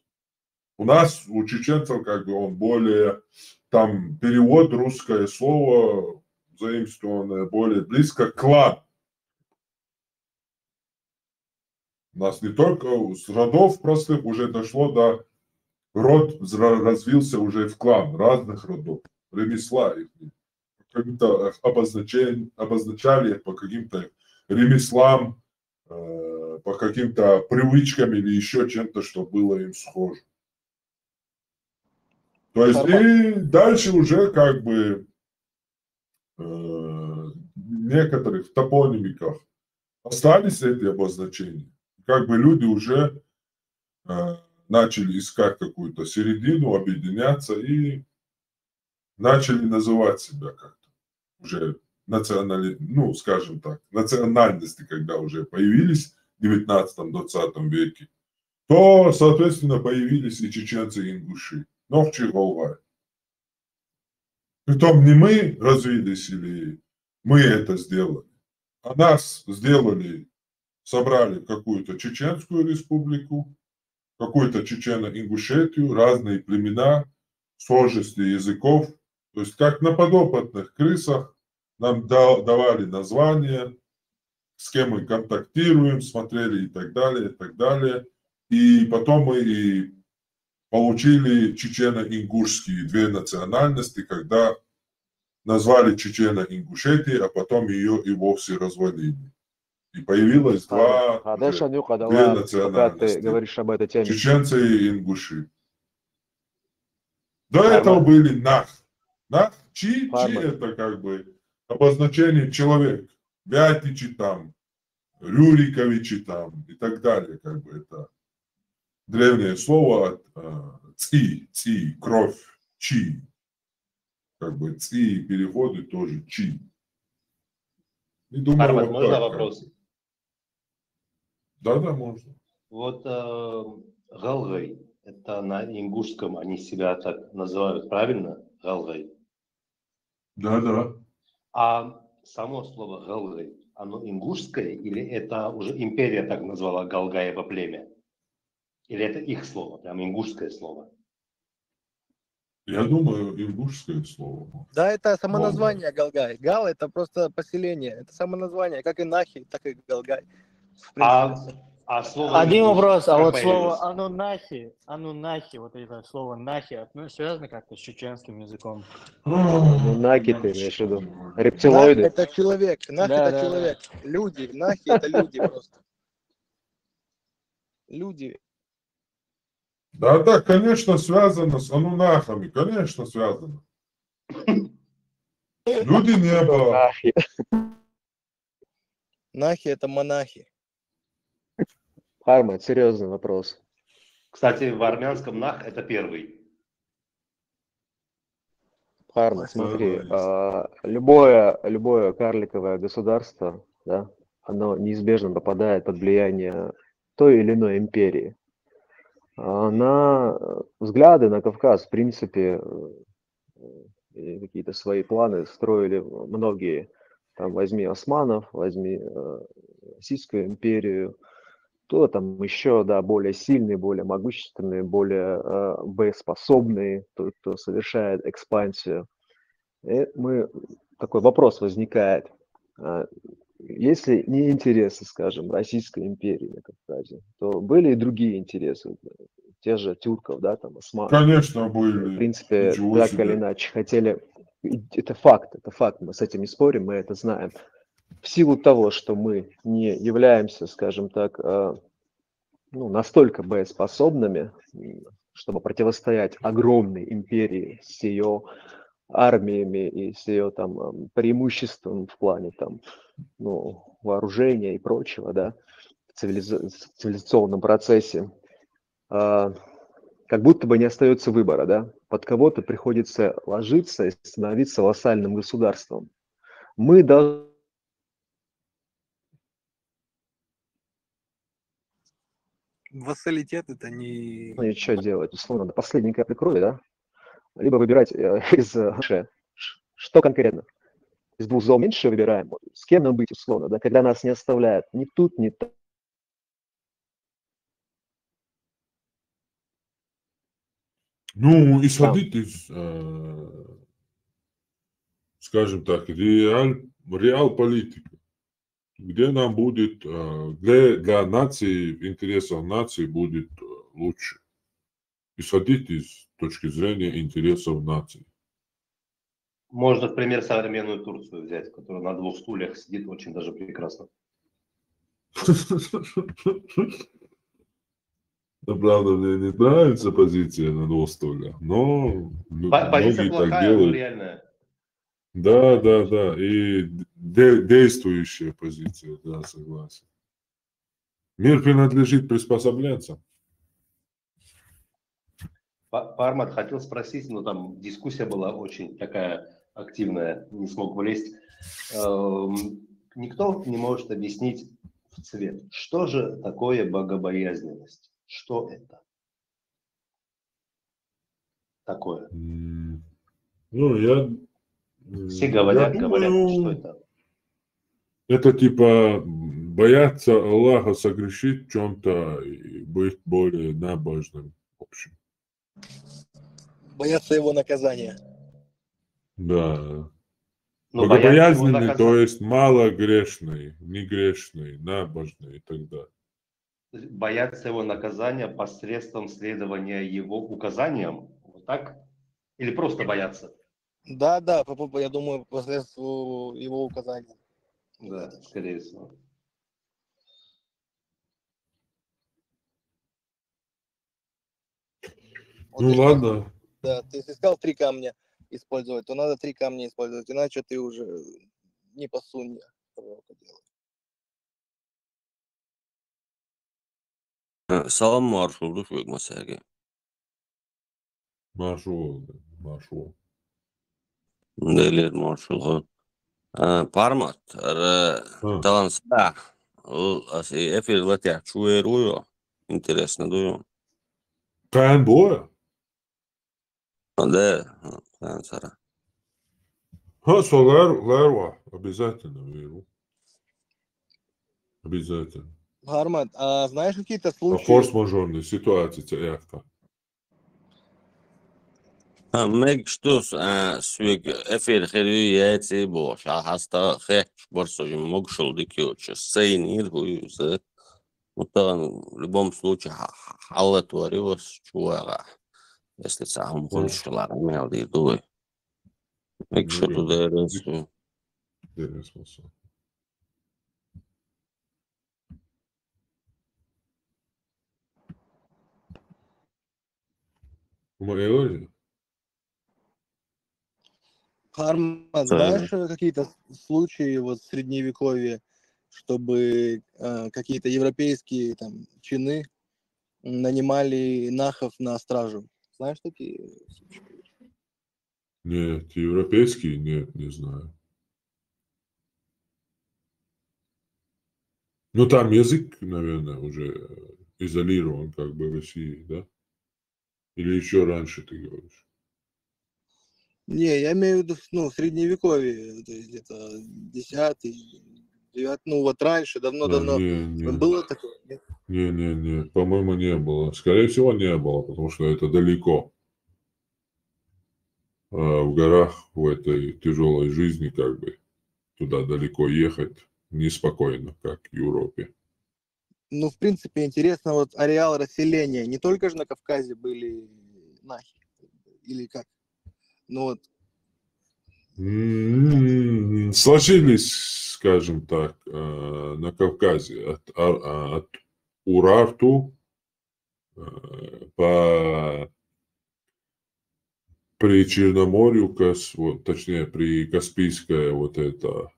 У нас, у чеченцев, как бы он более, там перевод, русское слово, заимствованное более близко, клан. У нас не только с родов простых уже дошло до род развился уже в клан разных родов, ремесла их. Как-то обозначали по каким-то ремеслам, по каким-то привычкам или еще чем-то, что было им схоже. То есть и дальше уже как бы некоторых в топонимиках остались эти обозначения. Как бы люди уже начали искать какую-то середину, объединяться и начали называть себя как-то. Уже скажем так, национальности, когда уже появились в 19-20 веке, то, соответственно, появились и чеченцы, и ингуши. Нохчи Голгай. Притом не мы развились или мы это сделали, а нас сделали, собрали какую-то чеченскую республику, какую-то Чечено-Ингушетию, разные племена, схожести языков. То есть как на подопытных крысах нам давали названия, с кем мы контактируем, смотрели и так далее, и так далее. И потом мы и получили чечено-ингушские две национальности, когда назвали Чечено-Ингушетией, а потом ее и вовсе развалили. И появилось две пока национальности. ты говоришь об этой теме. Чеченцы и ингуши. До этого были нах. Нах, чи это как бы обозначение человек. Вятичи там, Рюриковичи там и так далее. Как бы это древнее слово ци, кровь, чи. Как бы ци переходы тоже чи. И думаю, Армат, вот можно так, вопрос? Да, можно. Вот галгай, это на ингушском они себя так называют, правильно? Галгай. Да. А само слово галгай, оно ингушское или это уже империя так назвала Галгаево племя? Или это их слово, прям ингушское слово? Я думаю, ингушское слово. Да, это самоназвание Галгай. Гал это просто поселение. Это самоназвание, как и Нахи, так и Галгай. А слово Один ингуш вопрос, а как вот появилось? слово анунахи, вот это слово нахи, связано как-то с чеченским языком? Наки ты имеешь в виду? Нах Рептилоиды? это человек, Нах Да, это да, человек. Люди, Нахи это люди просто. Люди. Да, конечно, связано с анунахами, конечно, связано. Люди неба. Нахи это монахи. Армат, серьезный вопрос. Кстати, в армянском нах это первый. Армат, смотри, любое карликовое государство, да, оно неизбежно попадает под влияние той или иной империи. На взгляды на Кавказ, в принципе, какие-то свои планы строили многие. Там возьми османов, возьми Российскую империю, то там еще, да, более сильные, более могущественные, более боеспособные, кто совершает экспансию. И такой вопрос возникает. Если не интересы, скажем, Российской империи на Кавказе, то были и другие интересы, те же тюрков, да, там, османов. Конечно, были. В принципе, Ничего так себе. или иначе хотели. Это факт, мы с этим не спорим, мы это знаем. В силу того, что мы не являемся, скажем так, настолько боеспособными, чтобы противостоять огромной империи с ее армиями и с ее там преимуществом в плане там, вооружения и прочего, да, в цивилизационном процессе, как будто бы не остается выбора, да, под кого-то приходится ложиться и становиться вассальным государством. Мы должны... Вассалитет это не... Ну и что делать? Условно, до последней капли крови, да? Либо выбирать из... Что конкретно? Из двух зол меньше выбираем. С кем нам быть, условно, да? Когда нас не оставляют ни тут, ни там. Ну, исходить из, скажем так, реал политики, где нам будет, для нации, интересов нации будет лучше. Исходить из точки зрения интересов нации. Можно, в пример, современную Турцию взять, которая на двух стульях сидит очень даже прекрасно. Да, правда, мне не нравится позиция на двух стульях, но Позиция многие плохая, так но делают. реальная. Да, и действующая позиция, да, согласен. Мир принадлежит приспособленцам. Пармат хотел спросить, но там дискуссия была очень такая активная, не смог влезть. Никто не может объяснить в цвет, что же такое богобоязненность? Что это такое? Все говорят, что это. Это типа бояться Аллаха, согрешить в чем-то и быть более набожным, в общем. Бояться его наказания. Да. Но Богобоязненный, то есть малогрешный, негрешный, набожный и так далее. боятся его наказания посредством следования его указаниям. Вот так? Или просто боятся? Да, я думаю, посредством его указаний. Да, скорее всего. Вот Ну если ладно. Да, ты если сказал 3 камня использовать, то надо 3 камня использовать, иначе ты уже не по сунне пророка делаешь. Salam marşrutu şu masaya. Marşu. Delir marşrutu. Пармат, талан сда. Эфир латя чуерую. Интересно, дую. Каин боя? Да, сара. Лерва. Обязательно веру. Обязательно. Гармат, а знаешь какие-то А случаи? форс-мажорные ситуации это. Meg știus, suig efir херю яйцы бош, а хаста хе борсо им могшел дикюче. Сейнир хуюзе. В любом случае халла творилось чуара. Если сам хочешь имел в виду. Meg что туда рисую. Гармат, знаешь какие-то случаи вот в средневековье, чтобы какие-то европейские там чины нанимали нахов на стражу? Знаешь такие случаи? Нет, европейские? Нет, не знаю. Ну, там язык, наверное, уже изолирован как бы в России, да? Или еще раньше ты говоришь? Не, я имею в виду, ну, в средневековье, то есть где-то 10-й, 9, ну, вот раньше, давно-давно Не. было такое? Нет? Не, по-моему, не было. Скорее всего, не было, потому что это далеко. В горах, в этой тяжелой жизни, как бы, туда далеко ехать неспокойно, как в Европе. Ну, в принципе, интересно, вот ареал расселения, не только же на Кавказе были нахи, или как? Ну вот. Сложились, скажем так, на Кавказе от Урарту при Черноморью, вот, точнее, при Каспийская вот эта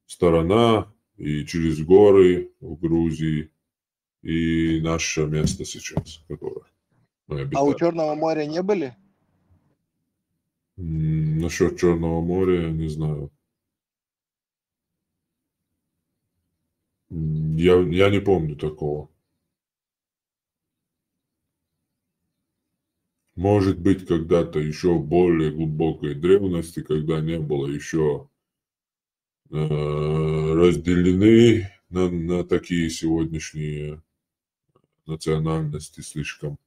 сторона и через горы в Грузии и наше место сейчас, которое мы обитаем. А у Черного моря не были? Насчет Черного моря не знаю. Я не помню такого. Может быть, когда-то еще в более глубокой древности, когда не было еще разделены на такие сегодняшние национальности, слишком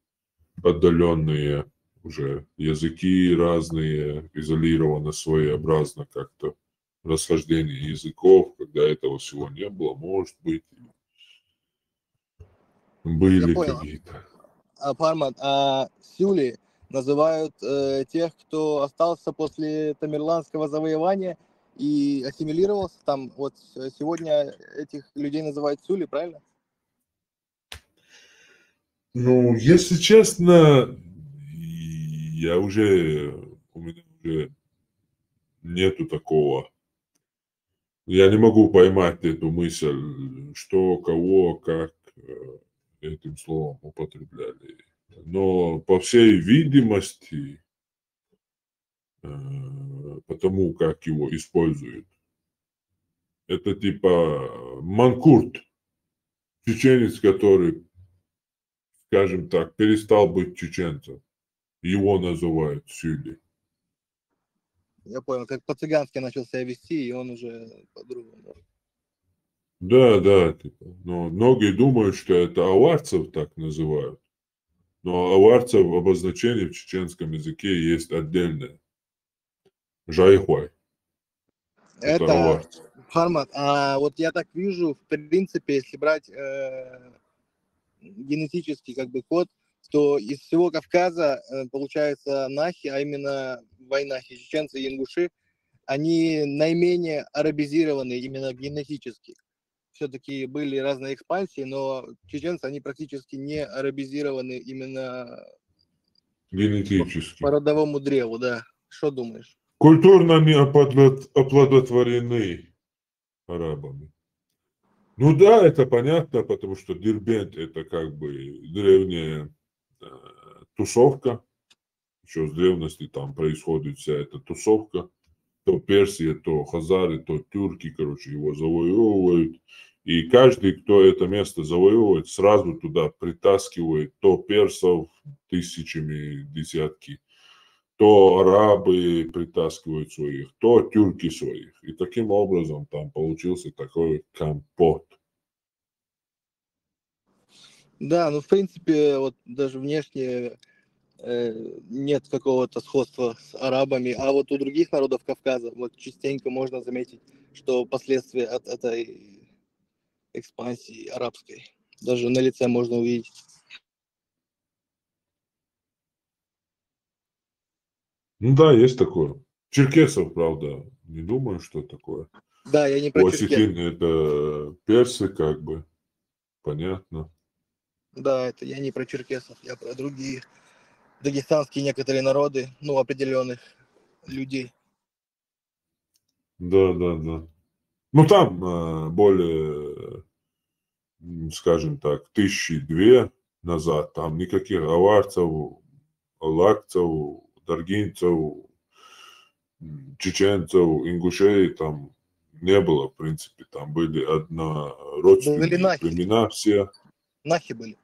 отдаленные уже языки разные, изолировано своеобразно как-то расхождение языков, когда этого всего не было, может быть, были какие-то. Пармат, сюли называют тех, кто остался после Тамерланского завоевания и ассимилировался там. Вот сегодня этих людей называют сюли, правильно? Ну, если честно, у меня уже нету такого. Я не могу поймать эту мысль, что, кого, как этим словом употребляли. Но по всей видимости, потому как его используют, это типа манкурт, чеченец, который, скажем так, перестал быть чеченцем. Его называют сюли. Я понял, как по-цыгански начал себя вести, и он уже по-другому. Да, типа. Но многие думают, что это аварцев так называют. Но аварцев обозначение в чеченском языке есть отдельное. Жайхуай. Это Хармат. А вот я так вижу, в принципе, если брать генетический как бы код, то из всего Кавказа получается нахи, а именно вайнахи, чеченцы и ингуши, они наименее арабизированы именно генетически. Все-таки были разные экспансии, но чеченцы, они практически не арабизированы именно Генетически. по родовому древу, да. Что думаешь? Культурно они оплодотворены арабами. Ну да, это понятно, потому что Дербент это как бы древняя тусовка. Еще с древности там происходит вся эта тусовка. То Персия, то хазары, то тюрки, короче, его завоевывают. И каждый, кто это место завоевывает, сразу туда притаскивает то персов тысячами, десятки, то арабы притаскивают своих, то тюрки своих. И таким образом там получился такой компот. Да, ну в принципе, вот даже внешне нет какого-то сходства с арабами, а вот у других народов Кавказа вот частенько можно заметить, что последствия от этой экспансии арабской даже на лице можно увидеть. Ну да, есть такое. Черкесов, правда, не думаю, что такое. Да, я не про Осетин черкесов. это персы, как бы, понятно. Да, это я не про черкесов, я про другие дагестанские некоторые народы, ну, определенных людей. Да. Ну там более, скажем так, 1002 назад, там никаких аварцев, лакцев, даргинцев, чеченцев, ингушей там не было, в принципе. Там были Были однородственные нахи. племена все. Нахи были.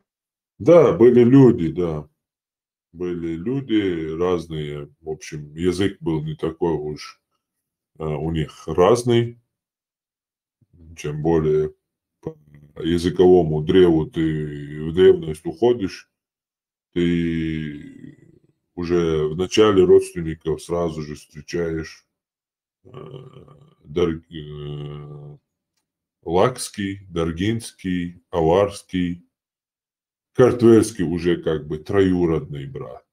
Да, были люди, да. Были люди разные. В общем, язык был не такой уж у них разный. Чем более по языковому древу ты в древность уходишь, ты уже в начале родственников сразу же встречаешь лакский, даргинский, аварский, картвельский уже как бы троюродный брат.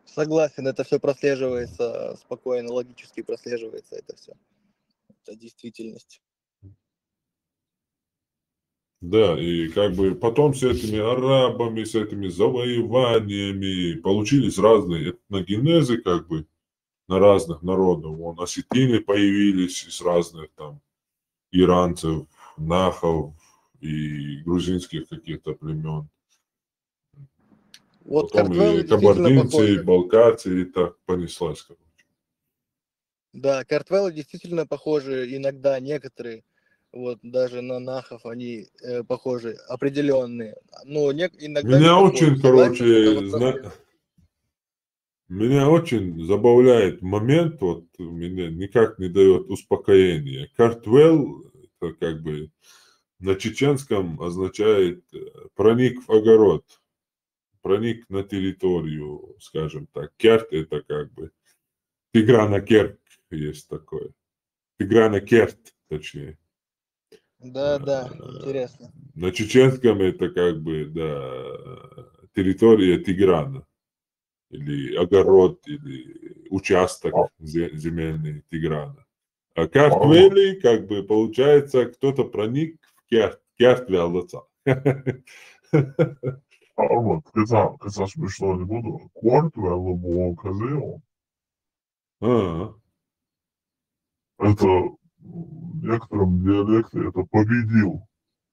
Согласен, это все прослеживается спокойно, логически прослеживается это все. Это действительность. Да, и как бы потом с этими арабами, с этими завоеваниями получились разные этногенезы как бы на разных народов. Вон осетины появились из разных там иранцев, нахов и грузинских каких-то племен. Вот Потом картвеллы и действительно кабардинцы, и похожи. балкарцы, и так понеслась. Да, картвеллы действительно похожи иногда, некоторые, вот даже на нахов они похожи, определенные. Но иногда не Меня похожи. очень, Согласен, это короче, вот прослеживается. меня очень забавляет момент, вот меня никак не дает успокоения. Картвел, это как бы на чеченском означает проник в огород, проник на территорию, скажем так. Керт это как бы Тиграна Керт есть такое. Тиграна Керт, точнее. Да, интересно. На чеченском это как бы, да, территория Тиграна. Или огород, или участок земельный Тиграна. А Картвели, как бы, получается, кто-то проник в Картвеллаца. Вот, это смешно не буду. Квартвелла был казел. Это в некотором диалекте это победил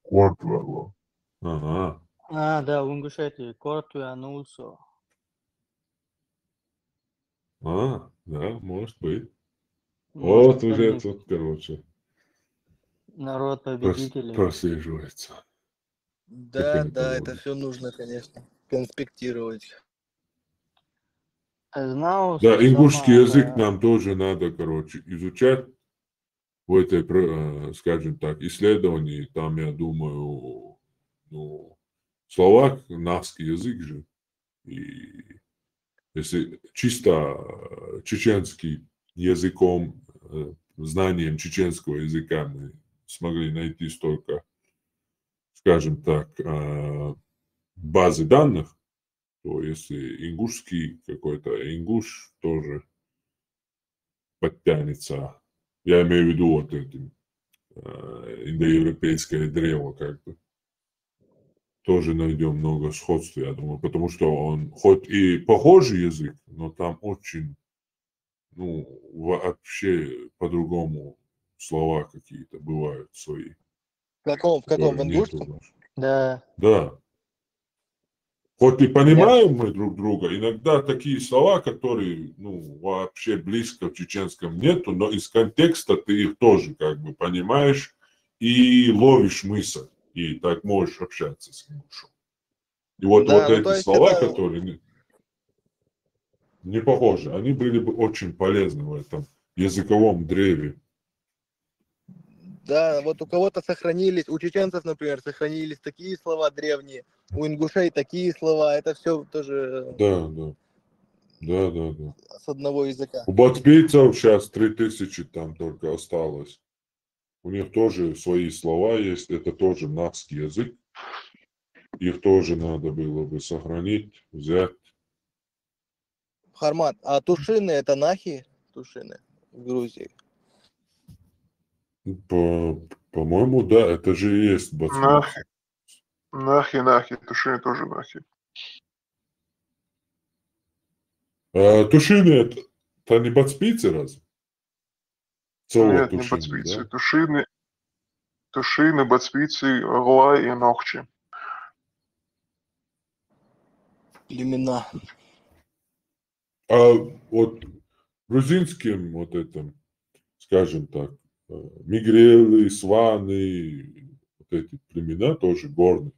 Квартвелла. Ага. Да, в Ингушетии Кортуянулсо. Да, может быть. Может, Вот уже проник. тут, короче, Народ победителей. прослеживается. Как Да, они это проводят. все нужно, конечно, конспектировать. Знал, Да, что ингушский сама язык это... нам тоже надо, короче, изучать в этой, скажем так, исследовании. Там, я думаю, ну, словак, нахский язык же. И если чисто чеченский языком, знанием чеченского языка мы смогли найти столько, скажем так, базы данных, то если ингушский какой-то, ингуш тоже подтянется. Я имею в виду вот этим индоевропейское древо, как бы. Тоже найдем много сходств, я думаю, потому что он хоть и похожий язык, но там очень, ну, вообще по-другому слова какие-то бывают свои, В каком? В которые нету ингушском? в нашем. Да. Да. Хоть и Я... понимаем мы друг друга, иногда такие слова, которые, ну, вообще близко в чеченском нету, но из контекста ты их тоже как бы понимаешь и ловишь мысль, и так можешь общаться с ингушом. И вот, Да, вот ну то эти есть слова, это... которые не похожи, они были бы очень полезны в этом языковом древе. Да, вот у кого-то сохранились, у чеченцев, например, сохранились такие слова древние, у ингушей такие слова, это все тоже Да, да, да, да, да. с одного языка. У батпийцев сейчас 3000 там только осталось. У них тоже свои слова есть, это тоже нахский язык. Их тоже надо было бы сохранить, взять. Хармат, а тушины это нахи? Тушины в Грузии. По-моему, да, это же и есть Нахи, батпийцы. нахи, тушины тоже нахи. Тушины это не батпийцы разве? Цело Нет, не тушины, бацвицы. да? Тушины, бацвицы, орла и ногчи. Племена. А вот грузинским вот этом, скажем так, мигрелы, сваны, вот эти племена тоже горные.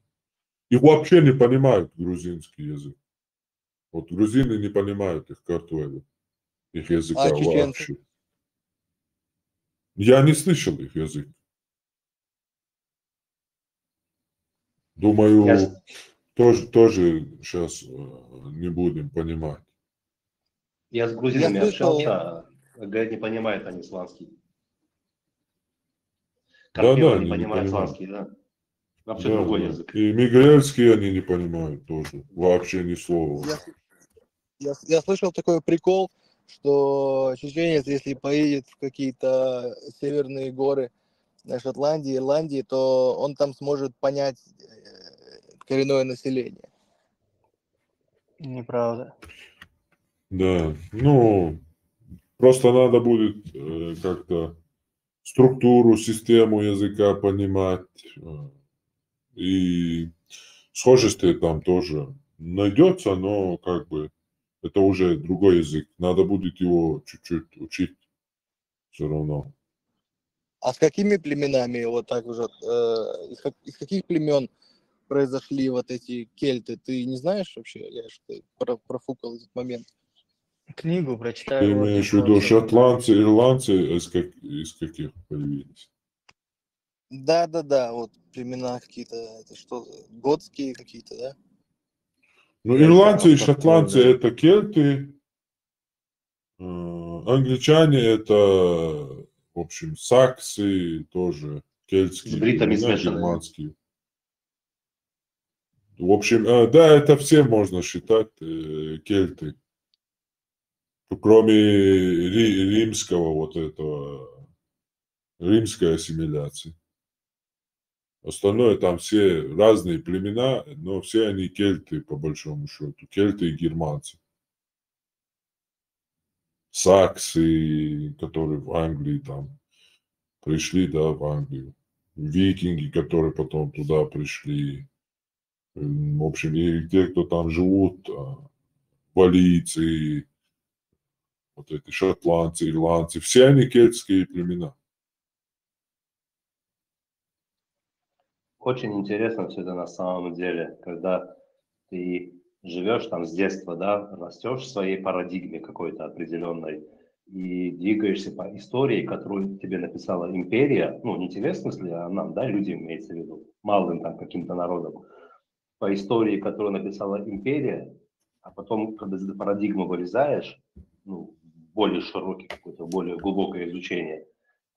Их вообще не понимают грузинский язык. Вот грузины не понимают их картуэлы, их языка А чеченцы? вообще. Я не слышал их язык. Думаю, тоже сейчас не будем понимать. Я с Я грузинами слышал, общался, говорят, не понимают они славянский. Да, Карпева не они не понимает понимают. славянский, да? Вообще Да, другой да. язык. И мигрельский они не понимают тоже. Вообще ни слова. я слышал такой прикол, что чеченец, если поедет в какие-то северные горы Шотландии, Ирландии, то он там сможет понять коренное население. Неправда. Да, ну, просто надо будет как-то структуру, систему языка понимать. И схожести там тоже найдется, но как бы это уже другой язык. Надо будет его чуть-чуть учить все равно. А с какими племенами вот так уже, из каких племен произошли вот эти кельты? Ты не знаешь вообще? Я что-то профукал этот момент. Книгу прочитай, Ты вот имеешь в виду информацию там. шотландцы, ирландцы, из каких появились? Да, вот племена какие-то, это что, готские какие-то, да? Ну, Кельты, ирландцы и автохтонные. шотландцы это кельты, англичане это, в общем, саксы, тоже С кельтские бритами племена, смешанные. германские. В общем, да, это все можно считать кельты. Кроме римского вот этого, римской ассимиляции. Остальное там все разные племена, но все они кельты, по большому счету. Кельты и германцы. Саксы, которые в Англии там пришли, да, в Англию. Викинги, которые потом туда пришли. В общем, и те, кто там живут, валийцы, вот эти шотландцы, ирландцы, все они кельтские племена. Очень интересно все это на самом деле, когда ты живешь там с детства, да, растешь в своей парадигме какой-то определенной и двигаешься по истории, которую тебе написала империя, ну, не тебе в смысле, а нам, да, людям имеется в виду, малым там каким-то народом, по истории, которую написала империя, а потом, когда из этой парадигмы вылезаешь, ну, более широкий какой-то, более глубокое изучение,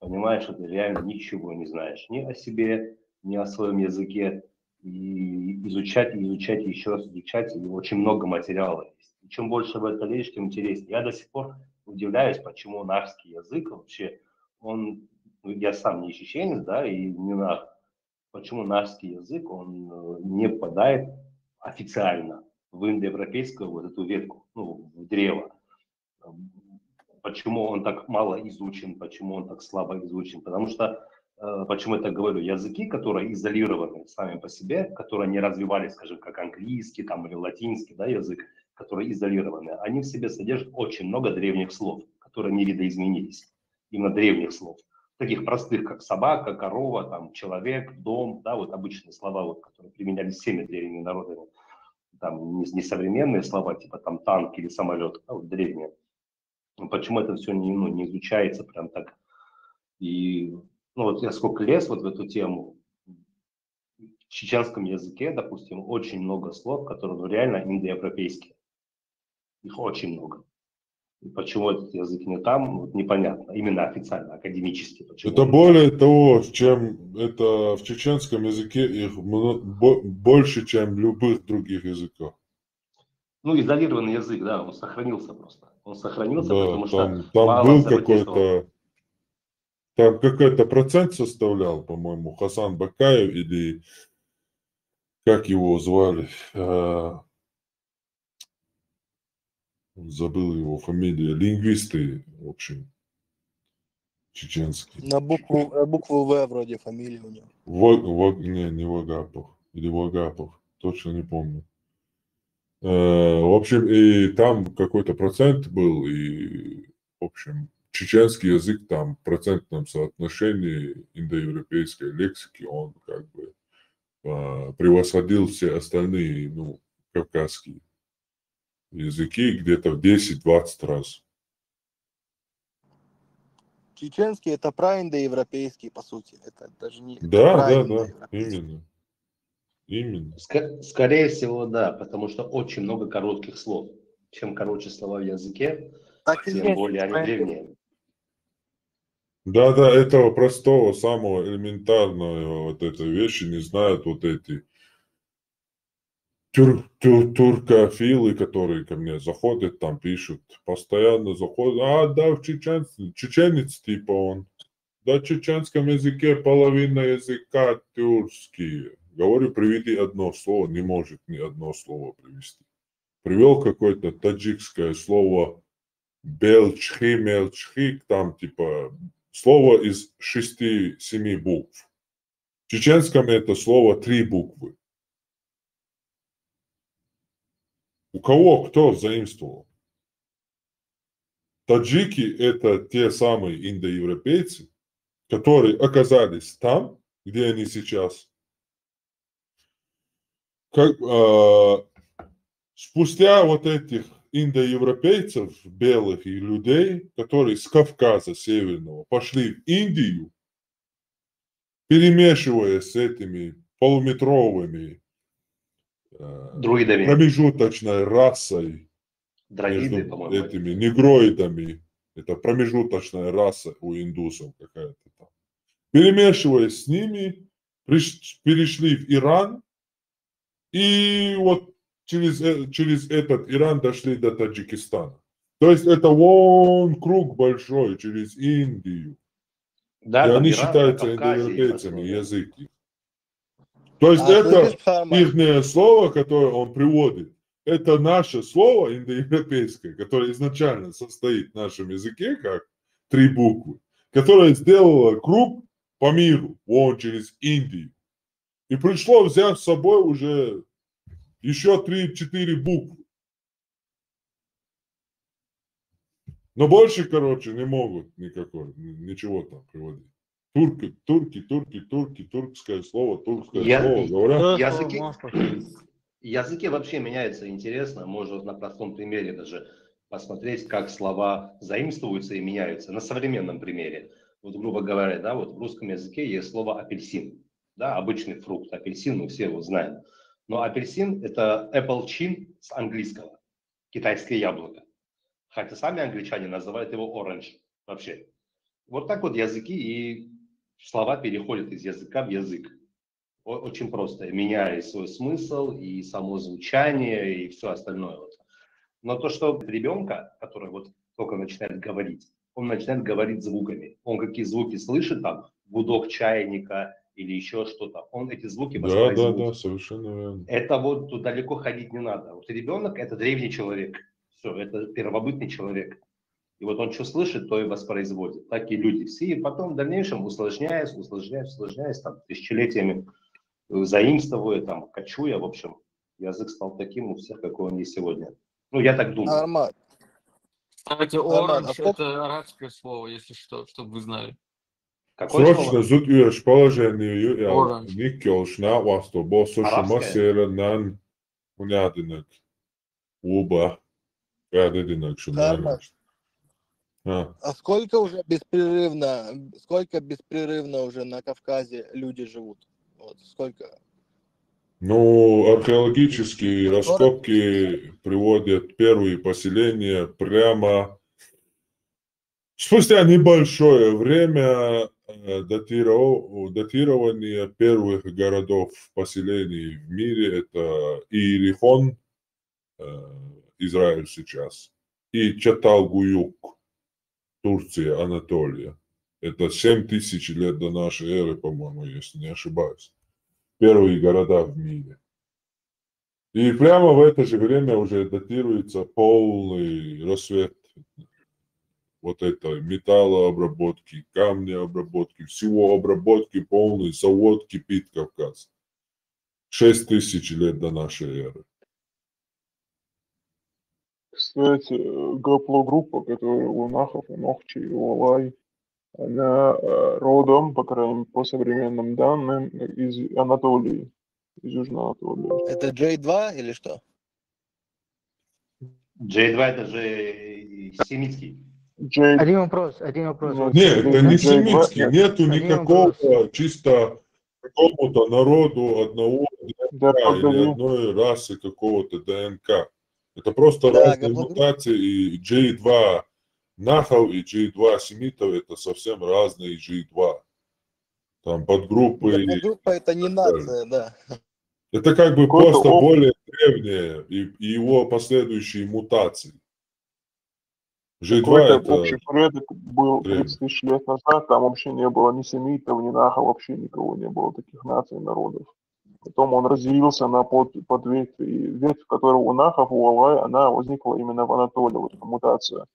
понимаешь, что ты реально ничего не знаешь ни о себе, ни о своем языке, и изучать, и еще раз изучать, и очень много материала есть. И чем больше в это лезешь, тем интереснее. Я до сих пор удивляюсь, почему нахский язык вообще, он, я сам не чеченец, да, и не нах, почему нахский язык, он не попадает официально в индоевропейскую вот эту ветку, ну, в древо. Почему он так мало изучен, почему он так слабо изучен? Потому что, почему я так говорю, языки, которые изолированы сами по себе, которые не развивались, скажем, как английский там, или латинский, да, язык, которые изолированы, они в себе содержат очень много древних слов, которые не видоизменились, именно древних слов. Таких простых, как собака, корова, там, человек, дом, да, вот обычные слова, вот, которые применялись всеми древними народами, там, не современные слова, типа там танк или самолет, а вот древние. Почему это все не изучается прям так? И ну, вот я сколько лез вот в эту тему, в чеченском языке, допустим, очень много слов, которые ну, реально индоевропейские. Их очень много. И почему этот язык не там, вот непонятно. Именно официально, академически. Почему Это более того, чем это в чеченском языке их больше, чем в любых других языках. Ну, изолированный язык, да, он сохранился просто. Он сохранился, Да, потому что там мало был задействован. там какой-то процент составлял, по-моему, Хасан Бакаев или как его звали, забыл его фамилию, лингвисты, в общем, чеченские. На букву В вроде фамилия у него. Не Вагапов, или Вагапов, точно не помню. В общем, и там какой-то процент был, и, в общем, чеченский язык там в процентном соотношении индоевропейской лексики, он как бы превосходил все остальные, ну, кавказские языки где-то в 10-20 раз. Чеченский это праиндоевропейский, по сути. Это даже не Да, именно. Скорее всего, да, потому что очень много коротких слов. Чем короче слова в языке, так и тем есть. более они древние. Да, этого простого, самого элементарного вот этой вещи не знают вот эти туркофилы, которые ко мне заходят, там пишут, постоянно заходят, да, чеченец типа он. Да, в чеченском языке половина языка тюркский. Говорю, приведи одно слово, не может ни одно слово привести. Привел какое-то таджикское слово мелчхи, там типа слово из 6-7 букв. В чеченском это слово 3 буквы. У кого кто заимствовал? Таджики это те самые индоевропейцы, которые оказались там, где они сейчас. Спустя вот этих индоевропейцев, белых и людей, которые с Кавказа Северного пошли в Индию, перемешиваясь с этими полуметровыми промежуточной расой, Дравиды, между по-моему. этими негроидами, это промежуточная раса у индусов какая-то там. Перемешиваясь с ними, перешли в Иран, и вот через этот Иран дошли до Таджикистана. То есть это вон круг большой через Индию. Да, и там они Иран, считаются на Кавказе индоевропейцами, построен. язык их. То есть это ихнее слово, которое он приводит, это наше слово индоевропейское, которое изначально состоит в нашем языке как 3 буквы, которое сделало круг по миру, вон через Индию. И пришло взять с собой уже еще 3-4 буквы. Но больше, короче, не могут ничего там приводить. Туркское слово, говорят. Языки вообще меняются, интересно. Можно на простом примере даже посмотреть, как слова заимствуются и меняются. На современном примере. Вот, грубо говоря, да, вот в русском языке есть слово апельсин. Да, обычный фрукт, апельсин, мы все его знаем. Но апельсин это apple chin с английского, китайское яблоко. Хотя сами англичане называют его orange вообще. Вот так вот языки и слова переходят из языка в язык. очень просто, меняя свой смысл и само звучание и все остальное. Вот. Но то, что ребенка, который вот только начинает говорить, он начинает говорить звуками. Он какие звуки слышит, там, гудок чайника или еще что-то, он эти звуки Да, воспроизводит. совершенно верно. Это вот тут далеко ходить не надо. Вот ребенок – это древний человек. Все, это первобытный человек. И вот он что слышит, то и воспроизводит. Так и люди все. И потом в дальнейшем усложняясь, там, тысячелетиями заимствуя, там, кочуя, в общем, язык стал таким у всех, какой он есть сегодня. Ну, я так думаю. Армат, Кстати, Армат, оранж это арабское слово, если что, чтобы вы знали. Какое Срочно слово? zudürs положение ja Оранж. Николш на вас то босоши Арабское? масера нан унядинок уба гадединок Армат, шуманаш. а сколько беспрерывно уже на Кавказе люди живут? Вот сколько? Ну, археологические раскопки приводят первые поселения прямо спустя небольшое время датирования первых городов поселений в мире. Это Иерихон, Израиль сейчас, и Чаталгуюк, Турция, Анатолия. Это 7000 лет до нашей эры, по-моему, если не ошибаюсь. Первые города в мире. И прямо в это же время уже датируется полный рассвет вот этой металлообработки, камнеобработки, всего обработки, полный завод кипит Кавказ. 6000 лет до нашей эры. Кстати, гаплогруппа, которая у Нахов, у Нохчи и у Алай, она родом, по крайней мере, по современным данным, из Анатолии, из Южной Анатолии. Это J2 или что? J2 это же семитский. Один вопрос. Ну, Нет, это не семитский, J2, нету Один никакого вопрос. чисто какому-то народу одного да, ДНК или погоди. одной расы какого-то ДНК. Это просто Да, разные мутации, и J2 Нахал и J2 семитов это совсем разные J2. Там подгруппы. Гаплогруппа это не нация, да. Это как бы Какой-то просто более древнее и его последующие мутации. G2 Какой-то это общий порядок был древний. 30 тысяч лет назад, там вообще не было ни семитов, ни нахов, вообще никого не было, таких наций, народов. Потом он разделился на подветви, и ветвь, которая у нахов, у Алай, она возникла именно в Анатолии, вот эта мутация.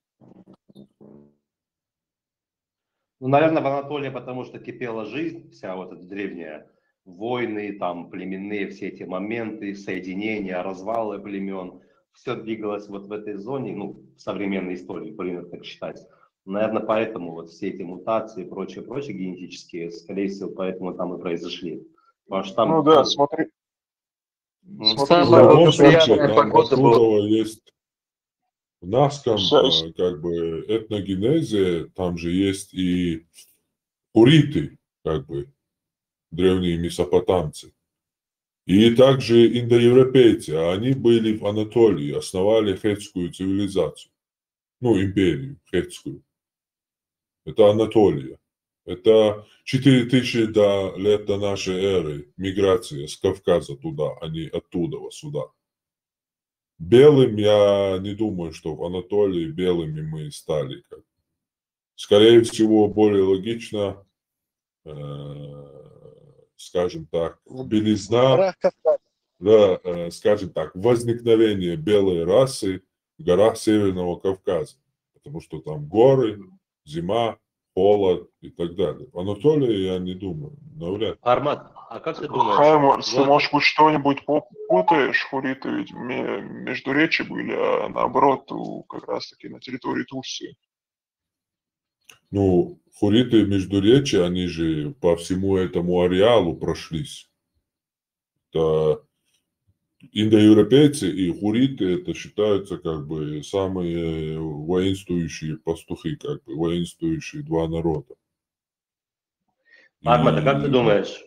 Ну, наверное, в Анатолии, потому что кипела жизнь, вся вот эта древняя, войны, там, племенные, все эти моменты, соединения, развалы племен, все двигалось вот в этой зоне, ну, в современной истории, принято так считать. Наверное, поэтому вот все эти мутации и прочее генетические, скорее всего, поэтому там и произошли. Потому что там... Ну да, смотри. В Смотри, Самая любом благоприятная случае, там погода была. оттуда есть в Наском Вся- как бы этногенезе, там же есть и хуриты, как бы, древние месопотамцы. И также индоевропейцы, а они были в Анатолии, основали хетскую цивилизацию, ну, империю хетскую. Это Анатолия. Это 4000 лет до нашей эры миграция с Кавказа туда, а не оттуда сюда. Белым я не думаю, что в Анатолии белыми мы стали. Скорее всего, более логично, скажем так, белизна, Горах Кавказа. да, скажем так, возникновение белой расы в горах Северного Кавказа. Потому что там горы, зима, холод и так далее. В Анатолии я не думаю, навряд ли. Армат, а как ты думаешь? Хайм, ты, Вот, может быть, что-нибудь путаешь? Хуриты ведь междуречи были, а наоборот, как раз-таки на территории Турции. Ну, хуриты междуречия, они же по всему этому ареалу прошлись. Это индоевропейцы и хуриты, это считаются как бы самые воинствующие пастухи, как бы воинствующие два народа. Армат, а как ты И думаешь,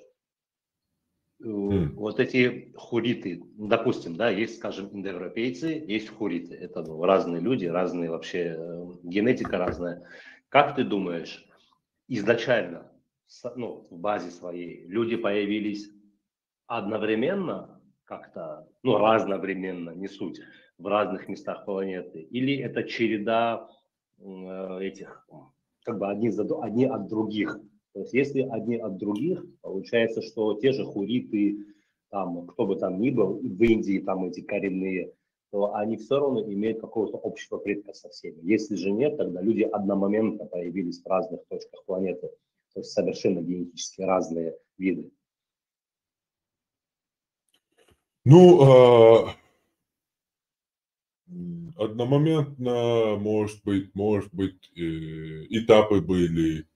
вот эти хуриты, допустим, да, есть, скажем, индоевропейцы, есть хуриты. Это разные люди, разные вообще, генетика разная. Как ты думаешь, изначально, ну, в базе своей, люди появились одновременно как-то, ну, разновременно, не суть, в разных местах планеты? Или это череда этих, как бы одни от других? То есть если одни от других, получается, что те же хурриты, там, кто бы там ни был, в Индии там эти коренные, то они все равно имеют какого-то общего предка со всеми. Если же нет, тогда люди одномоментно появились в разных точках планеты, то есть совершенно генетически разные виды. Ну, одномоментно, может быть, этапы были.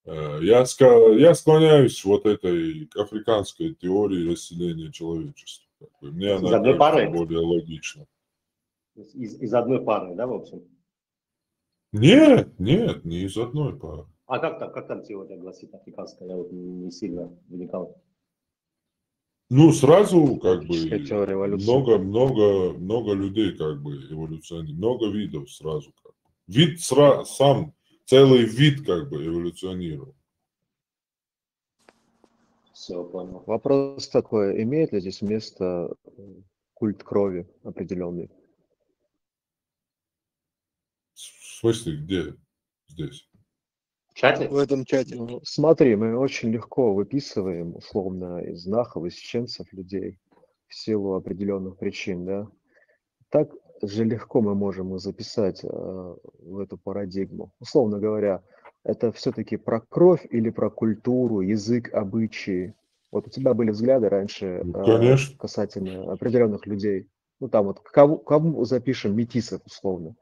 Я склоняюсь вот этой к африканской теории расселения человечества. Мне Из она одной кажется пары? более логична. Из одной пары, да, в общем? Нет, не из одной пары. А как там теория гласит африканская? Я вот не сильно вникал. Ну, сразу как бы Теория эволюции. много людей как бы эволюционирует, много видов сразу как бы. Вид сам, целый вид как бы эволюционировал. Все, понял. Вопрос такой, имеет ли здесь место культ крови определенный? В смысле, где здесь? В чате? В этом чате. Ну, смотри, мы очень легко выписываем, условно, из нахов, из чеченцев людей в силу определенных причин, да. Так же легко мы можем и записать в эту парадигму. Условно говоря, это все-таки про кровь или про культуру, язык, обычаи. Вот у тебя были взгляды раньше Конечно. касательно определенных людей. Ну там вот кому запишем метисов условно.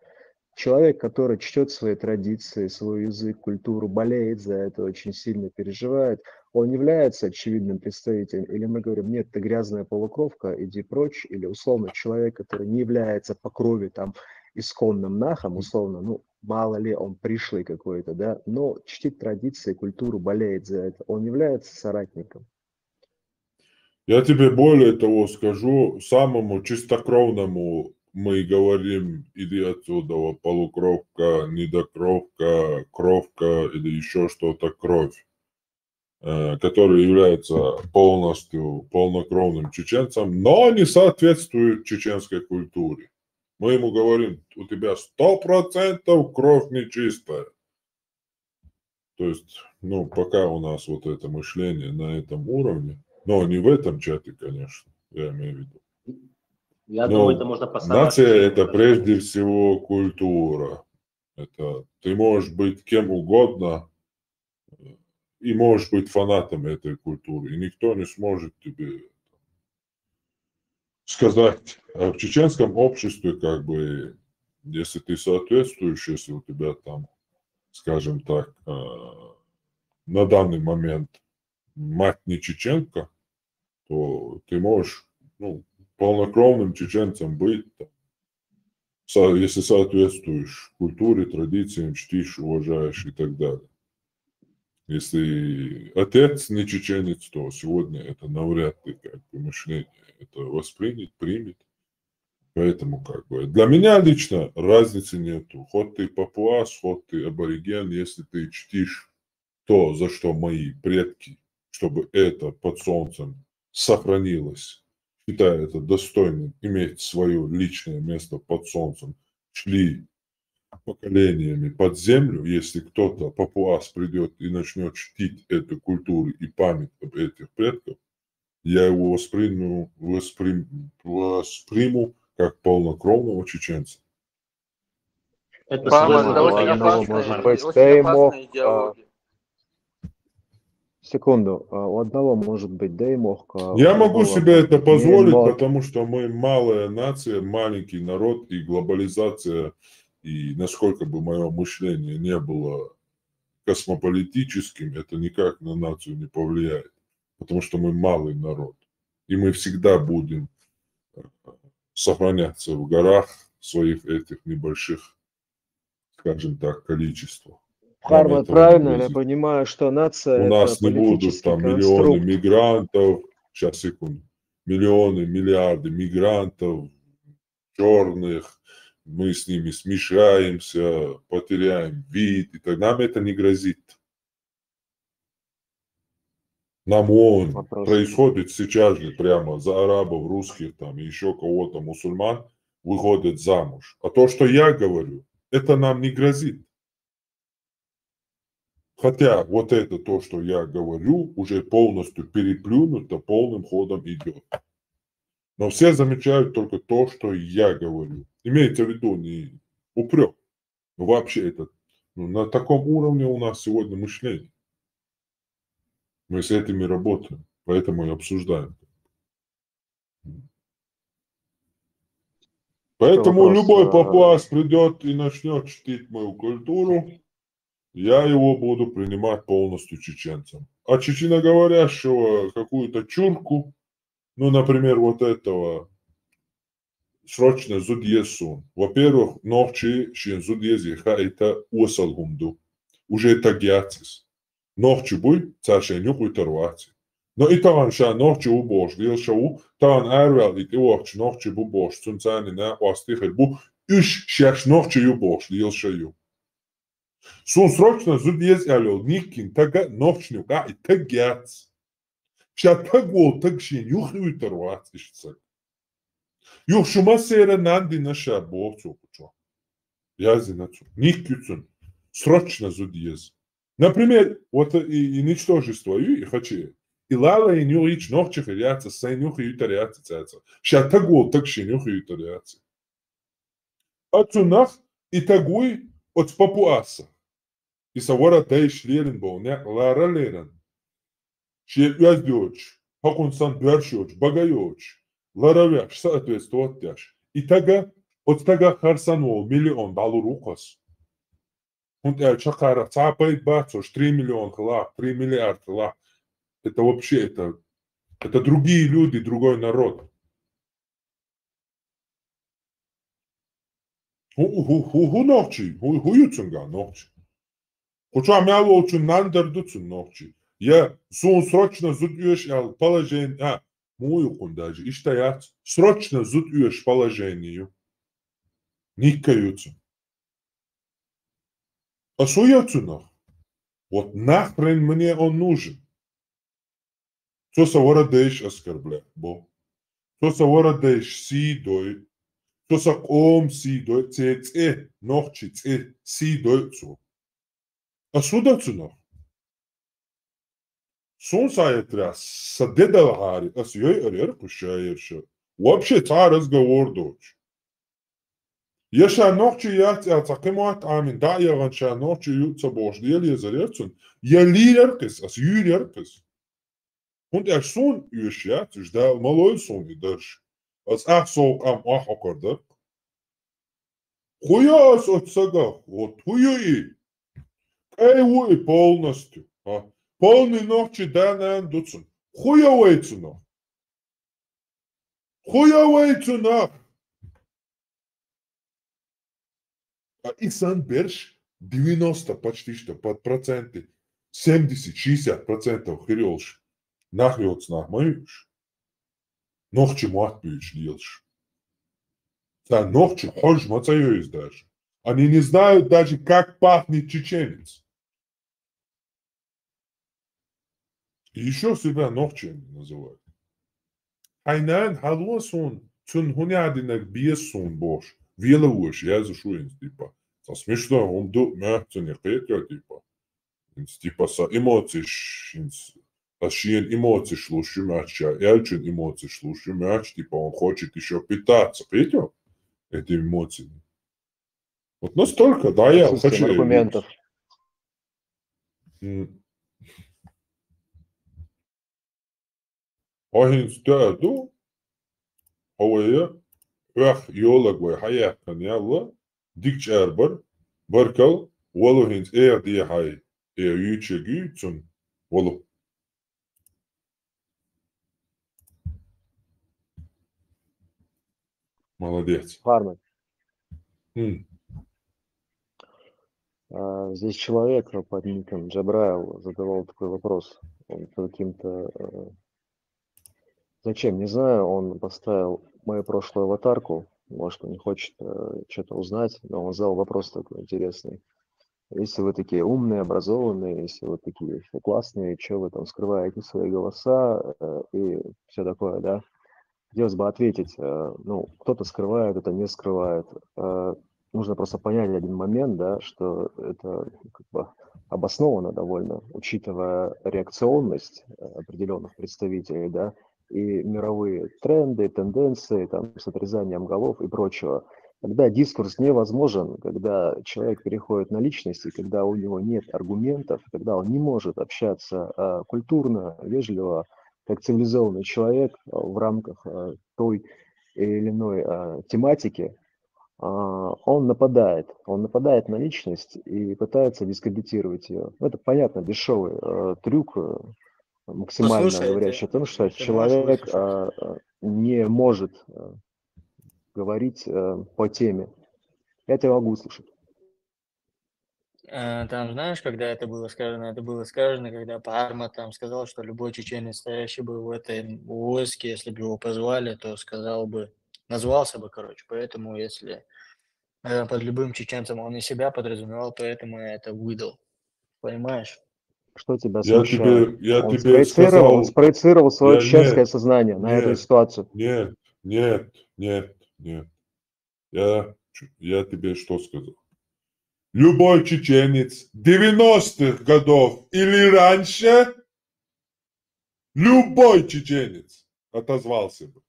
Человек, который чтет свои традиции, свой язык, культуру, болеет за это, очень сильно переживает, он является очевидным представителем? Или мы говорим, нет, ты грязная полукровка, иди прочь, или условно человек, который не является по крови там исконным нахом, условно, ну, мало ли он пришлый какой-то, да, но чтит традиции, культуру, болеет за это, он является соратником? Я тебе более того скажу, самому чистокровному мы говорим или отсюда полукровка, недокровка, кровка или еще что-то кровь, который является полностью полнокровным чеченцем, но не соответствует чеченской культуре. Мы ему говорим, у тебя 100% кровь нечистая. То есть, ну, пока у нас вот это мышление на этом уровне, но не в этом чате, конечно, я имею в виду. Я Но думаю, это можно по нация – самоощущению это даже прежде понять. всего культура. Это ты можешь быть кем угодно и можешь быть фанатом этой культуры, и никто не сможет тебе сказать. А в чеченском обществе, как бы, если ты соответствуешь, если у тебя там, скажем так, на данный момент мать не чеченка, то ты можешь, ну, полнокровным чеченцем быть, если соответствуешь культуре, традициям, чтишь, уважаешь и так далее. Если отец не чеченец, то сегодня это навряд ли как бы мышление это воспринят, примет. Поэтому как бы для меня лично разницы нету. Хоть ты папуас, хоть ты абориген, если ты чтишь то, за что мои предки, чтобы это под солнцем сохранилось, считая это достойным иметь свое личное место под солнцем, шли поколениями под землю, если кто-то, папуас, придет и начнет чтить эту культуру и память об этих предков, я его восприму как полнокровного чеченца. Это Пама, сложно, это У очень одного опасная, может быть очень деймох, опасная идеология. секунду, у одного может быть деймох, Я у могу другого себе может это быть позволить, мейнмод. потому что мы малая нация, маленький народ, и глобализация, и насколько бы мое мышление не было космополитическим, это никак на нацию не повлияет, потому что мы малый народ, и мы всегда будем сохраняться в горах своих этих небольших, скажем так, количествах. Нам Хармат, этого не правильно ли я грозит. понимаю, что нация У это нас не будут политический там миллионы конструкт? мигрантов, сейчас, секунду, миллионы, миллиарды мигрантов, черных, мы с ними смешаемся, потеряем вид, и тогда нам это не грозит. Нам ООН Вопрос. происходит сейчас же прямо за арабов, русских там и еще кого-то, мусульман, выходят замуж. А то, что я говорю, это нам не грозит. Хотя вот это то, что я говорю, уже полностью переплюнуто, полным ходом идет. Но все замечают только то, что я говорю. Имеется в виду не упрек. Но вообще это на таком уровне у нас сегодня мышление. Мы с этими работаем, поэтому и обсуждаем. Поэтому вопрос, любой папуас придет и начнет чтить мою культуру, я его буду принимать полностью чеченцем. А чеченоговорящего какую-то чурку, ну, например, вот этого, срочно зудьесу. Во-первых, ночи шин зудьезиха это осалгумду. Уже это гяцис. Ночи буй, цашеню куйтервати. Но и таван ша ночи у бош, дил шау, таван арвел и тивоч ночи бу бош, цунцани на остихер бу, үш шаш ночи ю бош, дил шаю. Сун срочно зудьез алел, никин, тага ночню, а и так гяц. Ша так гол, так шеню куйтервати, шцак. Yok şu masaya nanди наша бовцу кучу. Я знаю. Никютун. Срочно зудиез. Например, вот и ничтожество и хочу. И лала и нюрич ногчих и ряца, сай нюх и ютаряца цаца. Ша тагул так ши нюх и ютаряца. Ацунах и тагуй от папуаса. И савара тайш лерен бол, не лара лерен. Ше яздёч, хакун сан бяршёч, багаёч. Ларавяш, соответствуешь. И тага, от тага харсанул миллион долларов. Он чакара цапает бацош 3 миллиона лак, 3 миллиарда лак. Это вообще, это другие люди, другой народ. Ху ночи, хуюцунга ночи. Куча мяло очень нандердуцун ночи. Я сун срочно зудешь положение, муюкун даже, и стоят, срочно зудешь положению. Никаются. А суетунах. Вот нахрен мне он нужен. Кто савара дэш оскорбляет, бо. Кто савара дэш сидой. Кто сак ом сидой, це, нохчи, це, сидой, цу. А судацунах. Сон саетряс, садедалгари, а съей арер кушаерша. Вообще та разговор дочь. Яша ночи я цакемат амин да я ганша ночи ютса бош дел я зарецун. Я лиркес, ас юреркес. Und son üyüşya tüjda malol son gider. As soğuk am akarda. Хуяс отсага, вот хуюи. Эйвуи полностью. Полный ночи данан дуцун. Хуявайцуна. Хуявайцуна. А инсан берш 90 почти что под проценты. 70-60% хрелш. Нахрёц нахмаешь. Нохчи матбюч делаешь. Да нохчи хож мацаёйз даже. Они не знают даже, как пахнет чеченец. И еще себя нохчи называют. Айнан халуасон цун хунядинак биесон бош. Веловуш, я зашуинс, типа. Со смешно, он до мягче типа. Типа со эмоций, а шиен эмоции слушаю мяч, элчин эмоции слушаю мяч, типа он хочет еще питаться, видите? Эти эмоции. Вот настолько, да, я Отсутствием хочу. аргументов. Ахин стаду, хавая, эх, йолагвай, хая, каньяла, дикч эрбер, баркал, wallohins die хай, ючеги, цун, wallo. Молодец. Харман. М. Здесь человек под ником Джабраил задавал такой вопрос. Он по каким-то... Зачем? Не знаю. Он поставил мою прошлую аватарку. Может, он не хочет что-то узнать, но он задал вопрос такой интересный. Если вы такие умные, образованные, если вы такие все классные, что вы там скрываете свои голоса и все такое, да? Хотелось бы ответить, ну, кто-то скрывает, кто-то не скрывает. Нужно просто понять один момент, да, что это как бы обосновано довольно, учитывая реакционность определенных представителей, да, и мировые тренды, тенденции, там, с отрезанием голов и прочего. Когда дискурс невозможен, когда человек переходит на личности, когда у него нет аргументов, когда он не может общаться культурно, вежливо, как цивилизованный человек в рамках той или иной тематики, он нападает на личность и пытается дискредитировать ее. Ну, это, понятно, дешевый трюк, максимально Послушай, говорящий о том, что ты можешь человек выслушать? не может говорить по теме. Я тебя могу услышать. Там, знаешь, когда это было сказано? Это было сказано, когда Парма там сказал, что любой чеченец, стоящий бы в этой войске, если бы его позвали, то сказал бы, назвался бы, короче. Поэтому, если под любым чеченцем он и себя подразумевал, поэтому я это выдал. Понимаешь? Что тебя Я смущает? тебе сказал, Он спроецировал свое чеченское нет, сознание на эту ситуацию. нет. Я тебе что сказал? Любой чеченец 90-х годов или раньше, любой чеченец отозвался бы.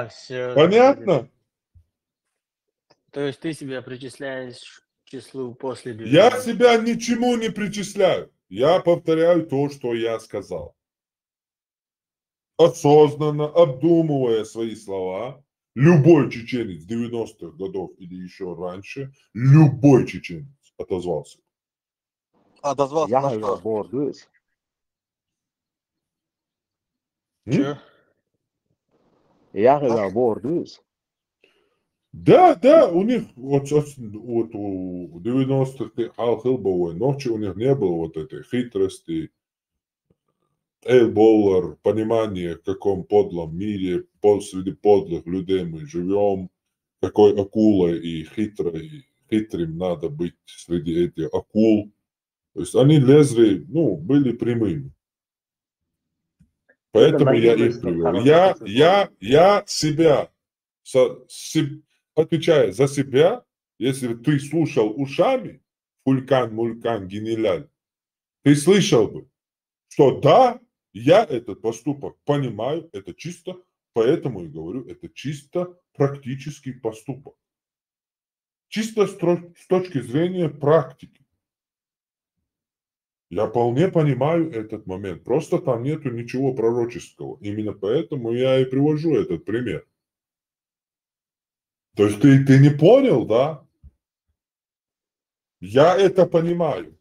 Все. Понятно? То есть ты себя причисляешь к числу после Я движения? себя ничему не причисляю. Я повторяю то, что я сказал. Осознанно, обдумывая свои слова, любой чеченец 90-х годов или еще раньше, любой чеченец отозвался. Отозвался на что? Че? Да, у них вот у 90-х Алхилбовой ночи у них не было вот этой хитрости, эйболлар, понимание, в каком подлом мире, среди подлых людей мы живем, какой акулой и хитрым надо быть среди этих акул. То есть они лезли, были прямыми. Поэтому я их привел. Я себя, отвечая за себя, если ты слушал ушами Фулькан, Гениляль, ты слышал бы, что да, я этот поступок понимаю, это чисто, поэтому и говорю, это чисто практический поступок. Чисто с точки зрения практики. Я вполне понимаю этот момент. Просто там нету ничего пророческого. Именно поэтому я и привожу этот пример. То есть ты не понял, да? Я это понимаю.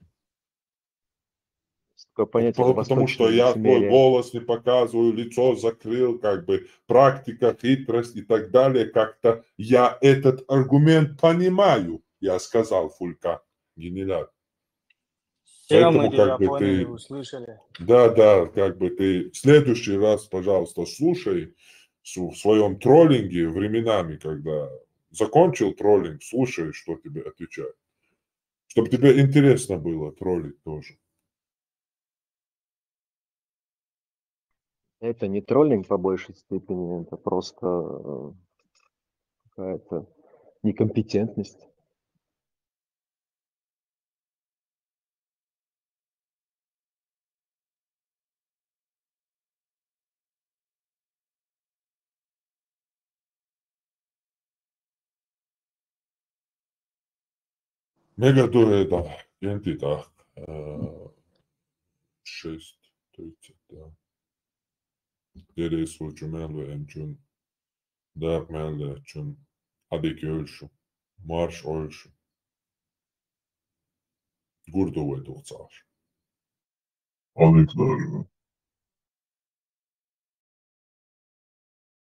Потому что я твой голос не показываю, лицо закрыл, как бы практика, хитрость и так далее. Как-то я этот аргумент понимаю, я сказал Фулькан Гениляль. Все, мы тебя поняли, услышали. Да, как бы ты в следующий раз, пожалуйста, слушай в своем троллинге временами, когда закончил троллинг, слушай, что тебе отвечают. Чтобы тебе интересно было троллить тоже. Это не троллинг по большей степени, это просто какая-то некомпетентность. Megadueda identità 6.30. Geri suçu melve için dayak melve için adik ölçü. Marş ölçü. Gurdu ve duhtar. Adikler.